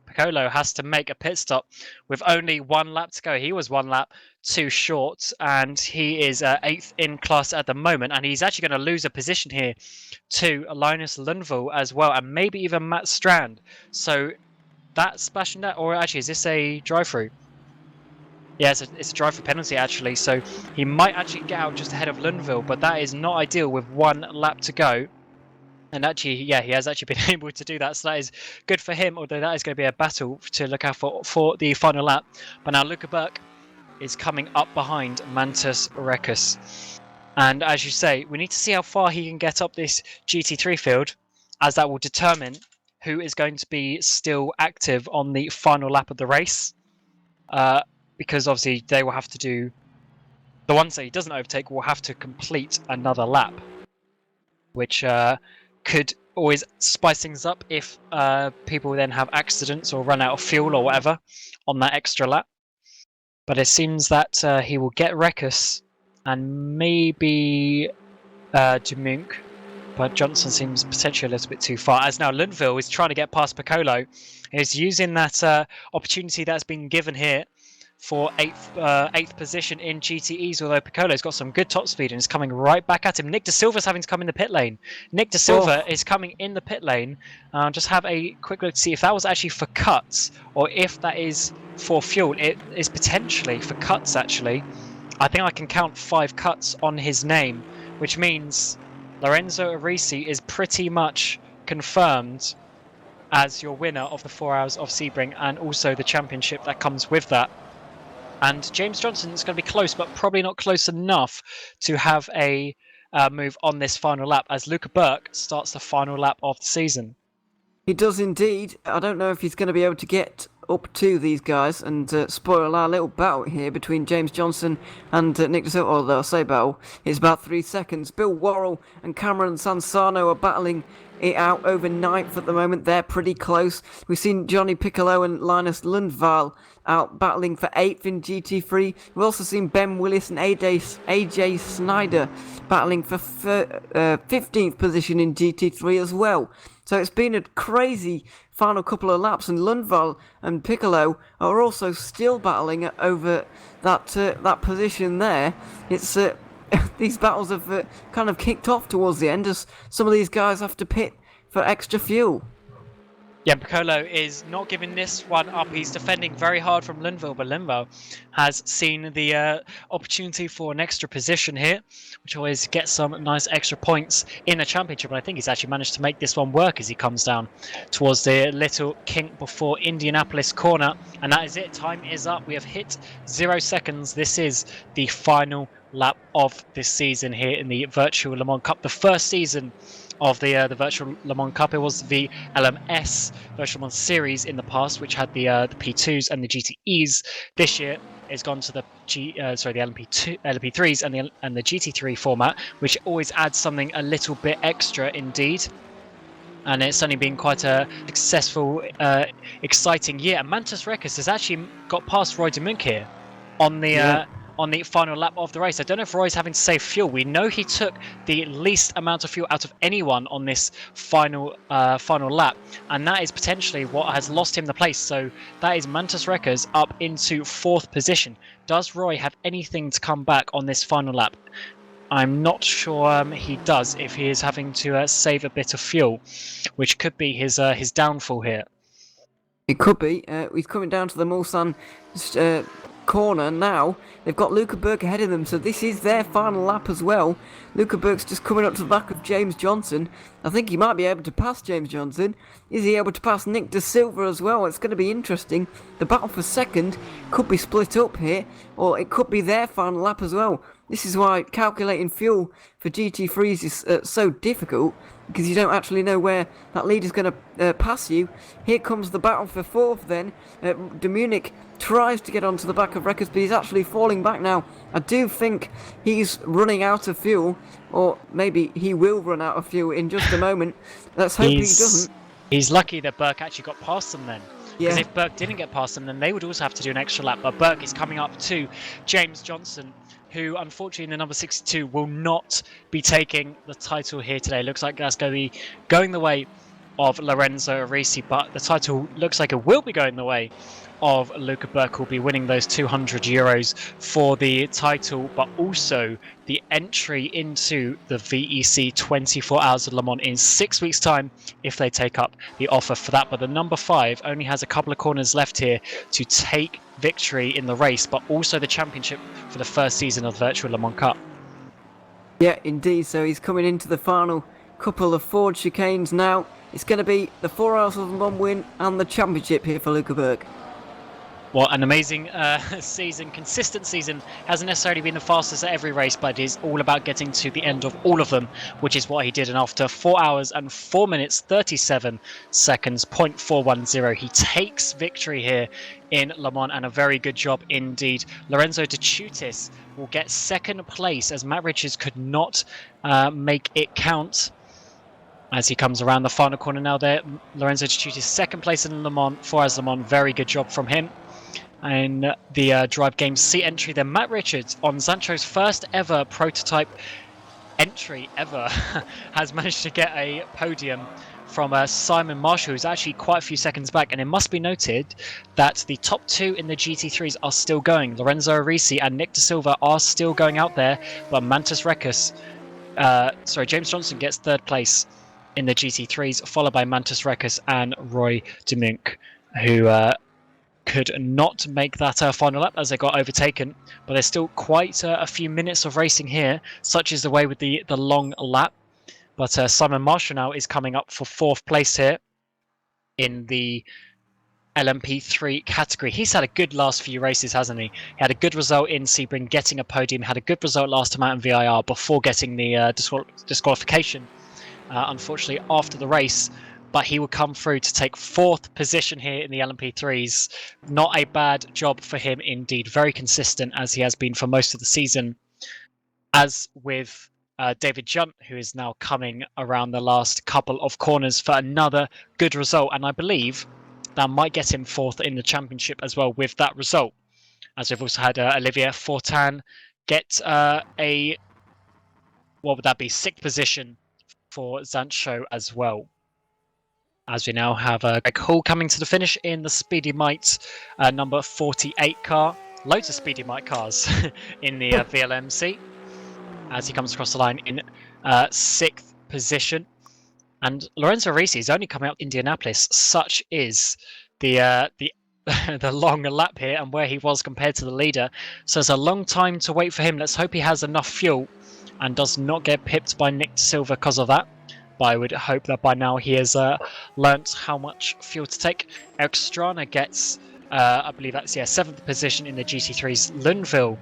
Piccolo has to make a pit stop with only 1 lap to go. He was 1 lap too short, and he is 8th in class at the moment, and he's actually going to lose a position here to Linus Lundvall as well, and maybe even Matt Strand. So that's splashing that, or actually, is this a drive-through? Yeah, it's a drive-through penalty, actually, so he might actually get out just ahead of Lundvall, but that is not ideal with 1 lap to go. And actually, yeah, he has actually been able to do that, so that is good for him, although that is going to be a battle to look out for the final lap. But now Luckenberg is coming up behind Mantus Rekus. And as you say, we need to see how far he can get up this GT3 field, as that will determine who is going to be still active on the final lap of the race. Because obviously they will have to do... The ones that he doesn't overtake will have to complete another lap, which... could always spice things up if people then have accidents or run out of fuel or whatever on that extra lap. But it seems that he will get Rekus and maybe de Munch, but Johnson seems potentially a little bit too far, as now Lundvall is trying to get past Piccolo. He's using that opportunity that's been given here for 8th position in GTEs, although Piccolo's got some good top speed and is coming right back at him. Nick De Silva's having to come in the pit lane. Nick De Silva is coming in the pit lane. Just have a quick look to see if that was actually for cuts or if that is for fuel. It is potentially for cuts, actually. I think I can count 5 cuts on his name, which means Lorenzo Arisi is pretty much confirmed as your winner of the 4 Hours of Sebring and also the championship that comes with that. And James Johnson is going to be close, but probably not close enough to have a move on this final lap, as Luckenberg starts the final lap of the season. He does indeed. I don't know if he's going to be able to get up to these guys and spoil our little battle here between James Johnson and Nick De Silva. Although I say battle, it's about 3 seconds. Bill Worrell and Cameron Sansano are battling it out over 9th at the moment. They're pretty close. We've seen Johnny Piccolo and Linus Lundvall out battling for 8th in GT3. We've also seen Ben Willis and AJ Snyder battling for 15th position in GT3 as well. So it's been a crazy final couple of laps, and Lundvall and Piccolo are also still battling over that position there. It's these battles have kind of kicked off towards the end as some of these guys have to pit for extra fuel. Yeah, Piccolo is not giving this one up. He's defending very hard from Linville, but Linville has seen the opportunity for an extra position here, which always gets some nice extra points in a championship. And I think he's actually managed to make this one work as he comes down towards the little kink before Indianapolis corner. And that is it. Time is up. We have hit 0 seconds. This is the final lap of this season here in the Virtual Le Mans Cup, the first season of the Virtual Le Mans Cup. It was the VLMS Virtual Le Mans series in the past, which had the P2s and the GTEs. This year, it's gone to the the LMP3s and the GT3 format, which always adds something a little bit extra indeed. And it's only been quite a successful, exciting year. And Mantis Rekas has actually got past Roy DeMunk here on the final lap of the race. I don't know if Roy's having to save fuel. We know he took the least amount of fuel out of anyone on this final lap, and that is potentially what has lost him the place. So that is Mantis Rekas up into 4th position. Does Roy have anything to come back on this final lap? I'm not sure he does, if he is having to save a bit of fuel, which could be his downfall here. It could be. He's coming down to the Mulsanne corner now. They've got Luca Burke ahead of them, so this is their final lap as well. Luca Burke's just coming up to the back of James Johnson. I think he might be able to pass James Johnson. Is he able to pass Nick De Silva as well? It's going to be interesting. The battle for second could be split up here, or it could be their final lap as well. This is why calculating fuel for GT3s is so difficult, because you don't actually know where that lead is going to pass you. Here comes the battle for 4th then. De Munich tries to get onto the back of Rekas, but he's actually falling back now. I do think he's running out of fuel, or maybe he will run out of fuel in just a moment. Let's hope he doesn't. He's lucky that Burke actually got past them then. Because if Burke didn't get past them, then they would also have to do an extra lap. But Burke is coming up to James Johnson, who unfortunately in the number 62 will not be taking the title here today. Looks like that's going to be going the way of Lorenzo Arisi, but the title looks like it will be going the way of Luca Burke, who will be winning those €200 for the title, but also the entry into the VEC 24 Hours of Le Mans in 6 weeks' time if they take up the offer for that. But the number 5 only has a couple of corners left here to take victory in the race, but also the championship for the first season of the Virtual Le Mans Cup. Yeah, indeed. So he's coming into the final couple of Ford chicanes now. It's going to be the 4 Hours of Le Mans win and the championship here for Luca Burke. Well, an amazing season, consistent season. Hasn't necessarily been the fastest at every race, but it is all about getting to the end of all of them, which is what he did. And after 4 hours and 4 minutes, 37 seconds, 0.410, he takes victory here in Le Mans, and a very good job indeed. Lorenzo De Chutis will get 2nd place, as Matt Richards could not make it count. As he comes around the final corner now there, Lorenzo De Chutis 2nd place in Le Mans, 4 Hours Le Mans, very good job from him. And the Drive Game C entry then, Matt Richards on Zancho's first ever prototype entry ever has managed to get a podium from Simon Marshall, who's actually quite a few seconds back. And it must be noted that the top 2 in the GT3s are still going. Lorenzo Arisi and Nick De Silva are still going out there, but Mantis Rekas, James Johnson gets 3rd place in the GT3s, followed by Mantis Rekas and Roy DeMunk, who could not make that final lap as they got overtaken. But there's still quite a few minutes of racing here, such is the way with the long lap. But Simon Marshall now is coming up for 4th place here in the LMP3 category. He's had a good last few races, hasn't he? He had a good result in Sebring, getting a podium, had a good result last time out in VIR before getting the disqualification, unfortunately, after the race. But he will come through to take 4th position here in the LMP3s. Not a bad job for him indeed. Very consistent, as he has been for most of the season. As with David Junt, who is now coming around the last couple of corners for another good result. And I believe that might get him 4th in the championship as well with that result. As we've also had Olivier Fortin get what would that be, 6th position for Zancho as well. As we now have Greg Hall coming to the finish in the Speedy Mite number 48 car. Loads of Speedy Mite cars in the VLMC. As he comes across the line in 6th position. And Lorenzo Risi is only coming up Indianapolis. Such is the the long lap here and where he was compared to the leader. So it's a long time to wait for him. Let's hope he has enough fuel and does not get pipped by Nick Silva because of that. But I would hope that by now he has learnt how much fuel to take. Extrana gets, I believe that's 7th position in the GT3s. Luneville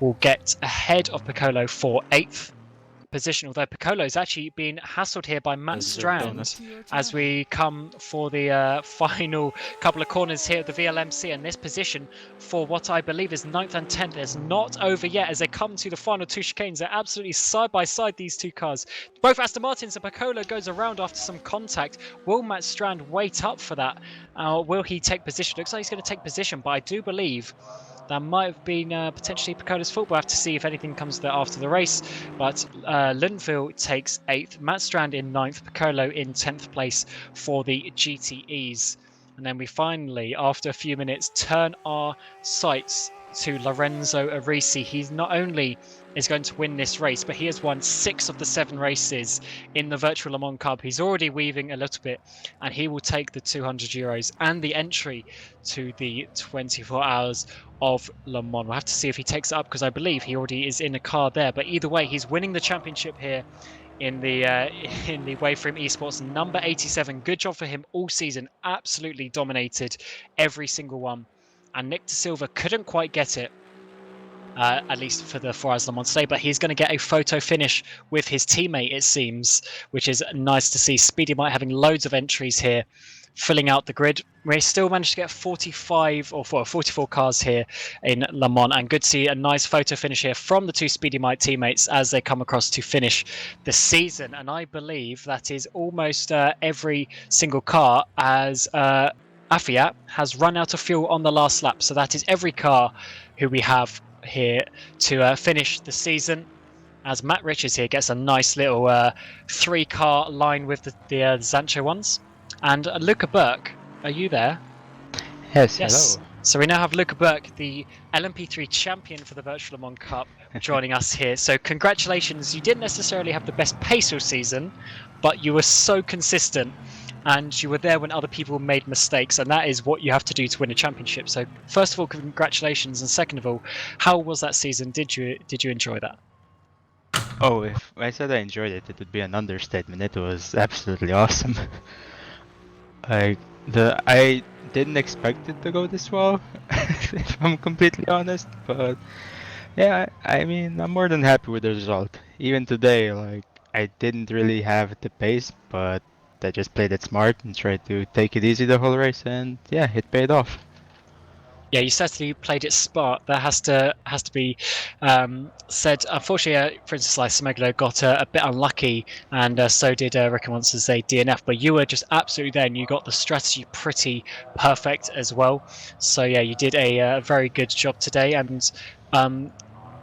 will get ahead of Piccolo for 8th position, although Piccolo is actually being hassled here by Matt Strand as we come for the final couple of corners here at the VLMC, and this position for what I believe is 9th and 10th is not over yet as they come to the final 2 chicanes. They're absolutely side by side, these 2 cars. Both Aston Martins, and Piccolo goes around after some contact. Will Matt Strand wait up for that? Will he take position? Looks like he's going to take position, but I do believe that might have been potentially Piccolo's fault. We'll have to see if anything comes there after the race. But Linville takes 8th, Matt Strand in 9th, Piccolo in 10th place for the GTEs. And then we finally, after a few minutes, turn our sights to Lorenzo Arisi. He's not only is going to win this race, but he has won 6 of the 7 races in the Virtual Le Mans Cup. He's already weaving a little bit, and he will take the €200 and the entry to the 24 hours of Le Mans. We'll have to see if he takes it up because I believe he already is in a car there. But either way, he's winning the championship here in the Waveframe Esports. Number 87. Good job for him all season. Absolutely dominated every single one. And Nick De Silva couldn't quite get it. At least for the 4 hours Le Mans today, but he's going to get a photo finish with his teammate, it seems, which is nice to see. Speedy Mike having loads of entries here, filling out the grid. We still managed to get 44 cars here in Le Mans, and good to see a nice photo finish here from the 2 Speedy Mike teammates as they come across to finish the season. And I believe that is almost every single car, as Afiat has run out of fuel on the last lap. So that is every car who we have here to finish the season, as Matt Richards here gets a nice little 3-car line with the Zancho ones. And Luca Burke, are you there? Yes, Yes. hello. So we now have Luca Burke, the LMP3 champion for the Virtual Le Mans Cup, joining us here. So congratulations. You didn't necessarily have the best pace all season, but you were so consistent and you were there when other people made mistakes, and that is what you have to do to win a championship. So first of all, congratulations, and second of all, how was that season? Did you enjoy that? Oh, if I said I enjoyed it, it would be an understatement. It was absolutely awesome. I didn't expect it to go this well, if I'm completely honest. But yeah, I mean, I'm more than happy with the result. Even today, like, I didn't really have the pace, but I just played it smart and tried to take it easy the whole race, and yeah, it paid off. Yeah, you certainly played it smart. That has to be said. Unfortunately, for instance, like Smeglo got a bit unlucky, and so did Rick and Monsters a DNF. But you were just absolutely there, and you got the strategy pretty perfect as well. So yeah, you did a very good job today, and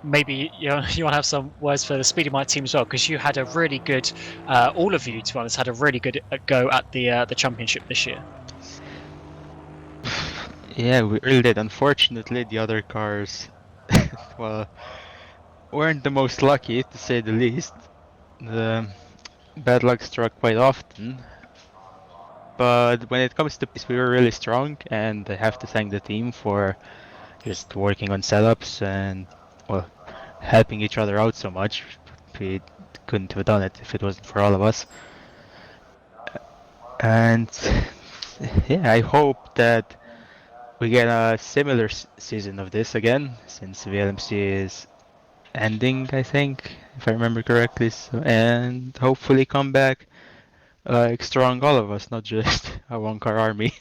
maybe you want to have some words for the Speedy Mike team as well, because you had a really good, all of you, to be honest, had a really good go at the championship this year. Yeah, we really did. Unfortunately, the other cars, well, weren't the most lucky, to say the least. The bad luck struck quite often. But when it comes to pace, we were really strong, and I have to thank the team for just working on setups and, well, helping each other out so much. We couldn't have done it if it wasn't for all of us. And yeah, I hope that we get a similar season of this again, since VLMC is ending, I think, if I remember correctly. So, and hopefully come back like strong, all of us, not just a 1-car army.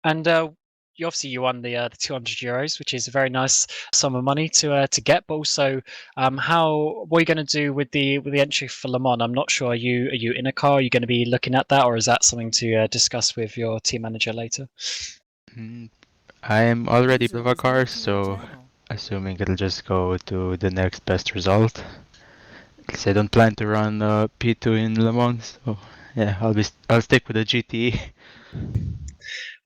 And you obviously won the €200, which is a very nice sum of money to get. But also, what are you going to do with the entry for Le Mans? I'm not sure. Are you in a car? Are you going to be looking at that, or is that something to discuss with your team manager later? I'm already with a car, so assuming it'll just go to the next best result. Because I don't plan to run P2 in Le Mans, so yeah, I'll stick with the GTE.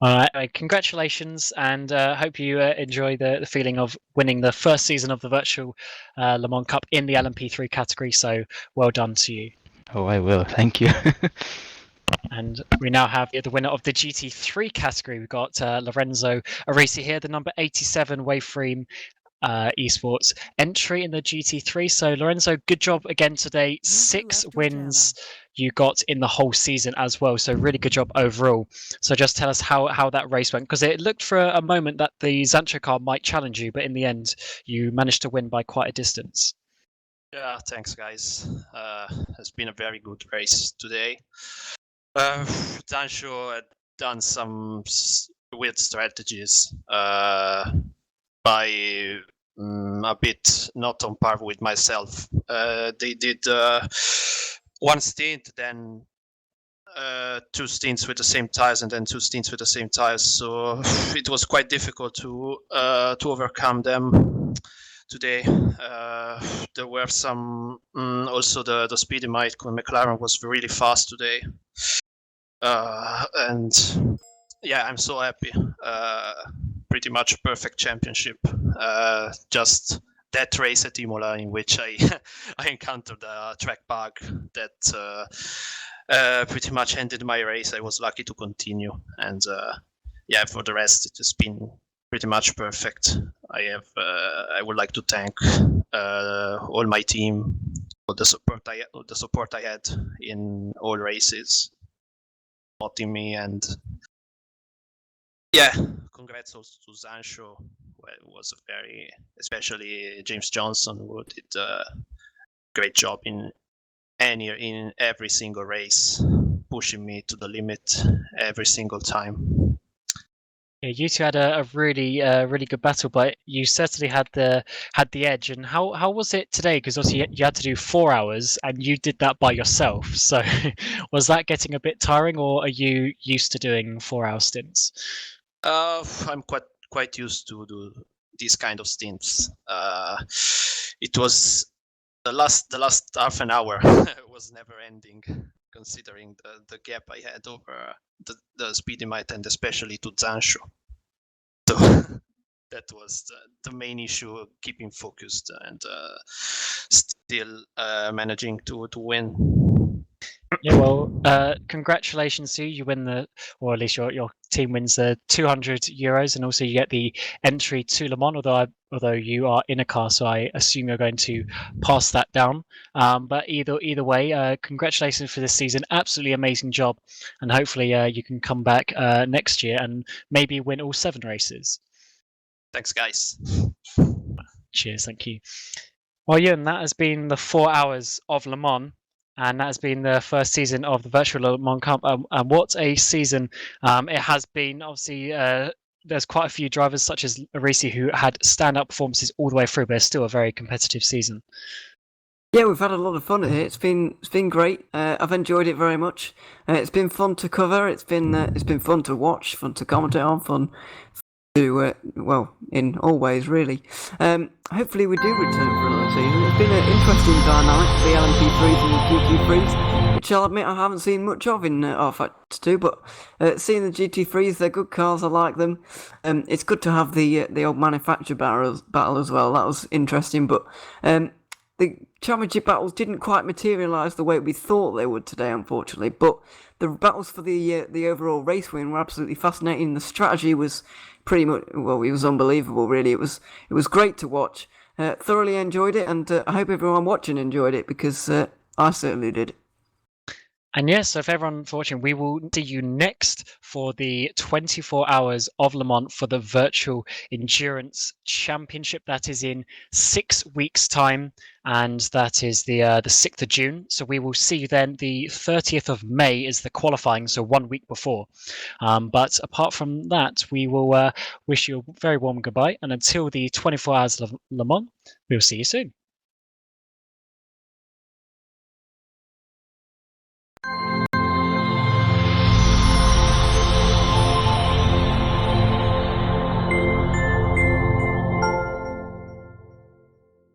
All right, congratulations, and hope you enjoy the feeling of winning the first season of the Virtual Le Mans Cup in the LMP3 category. So well done to you. Oh, I will. Thank you. And we now have the winner of the GT3 category. We've got Lorenzo Arisi here, the number 87 Waveframe esports entry in the GT3. So Lorenzo, good job again today. 6 wins you got in the whole season as well. So really good job overall. So just tell us how that race went, because it looked for a moment that the Zancho car might challenge you, but in the end you managed to win by quite a distance. Yeah, thanks, guys. It's been a very good race today. Dancho had done some weird strategies by a bit not on par with myself. They did one stint, then 2 stints with the same tires, and then 2 stints with the same tires. So it was quite difficult to overcome them today. There were some also the speedy mic McLaren was really fast today, and yeah, I'm so happy. Pretty much perfect championship. Just that race at Imola in which I I encountered a track bug that pretty much ended my race. I was lucky to continue, and yeah, for the rest it has been pretty much perfect. I would like to thank all my team for the support I had in all races, supporting me, and yeah, congrats also to Zancho. Well, it was especially James Johnson, who did a great job in every single race, pushing me to the limit every single time. Yeah, you two had a really good battle, but you certainly had the edge. And how was it today? Because obviously you had to do 4 hours, and you did that by yourself. So was that getting a bit tiring, or are you used to doing 4-hour stints? I'm quite used to do these kind of stints. It was the last half an hour was never ending, considering the gap I had over the speedy might, and especially to Zancho. So that was the main issue, keeping focused and still managing to win. Yeah, well, congratulations to you. You win or at least your team wins the 200 euros, and also you get the entry to Le Mans. Although you are in a car, so I assume you're going to pass that down. But either way, congratulations for this season. Absolutely amazing job, and hopefully you can come back next year and maybe win all 7 races. Thanks, guys. Cheers, thank you. Well, Ewan, that has been the 4 hours of Le Mans. And that has been the first season of the Virtual Le Mans Cup. And what a season it has been. Obviously, there's quite a few drivers, such as Arisi, who had stand-up performances all the way through, but it's still a very competitive season. Yeah, we've had a lot of fun here. It's been great. I've enjoyed it very much. It's been fun to cover. It's been fun to watch, fun to commentate on, fun to well, in all ways really. Hopefully we do return for another season. It's been an interesting dynamic, the LMP3s and the GT3s, which I'll admit I haven't seen much of in R-Factor 2, but seeing the GT3s, they're good cars, I like them. It's good to have the old manufacturer battle as well. That was interesting, but the championship battles didn't quite materialise the way we thought they would today, unfortunately. But the battles for the overall race win were absolutely fascinating. The strategy was pretty much, well, it was unbelievable, really. It was great to watch. Thoroughly enjoyed it, and I hope everyone watching enjoyed it, because I certainly did. And yes, so for everyone watching, we will see you next for the 24 hours of Le Mans for the Virtual Endurance Championship. That is in 6 weeks' time, and that is the 6th of June. So we will see you then. The 30th of May is the qualifying, so 1 week before. But apart from that, we will wish you a very warm goodbye. And until the 24 hours of Le Mans, we will see you soon.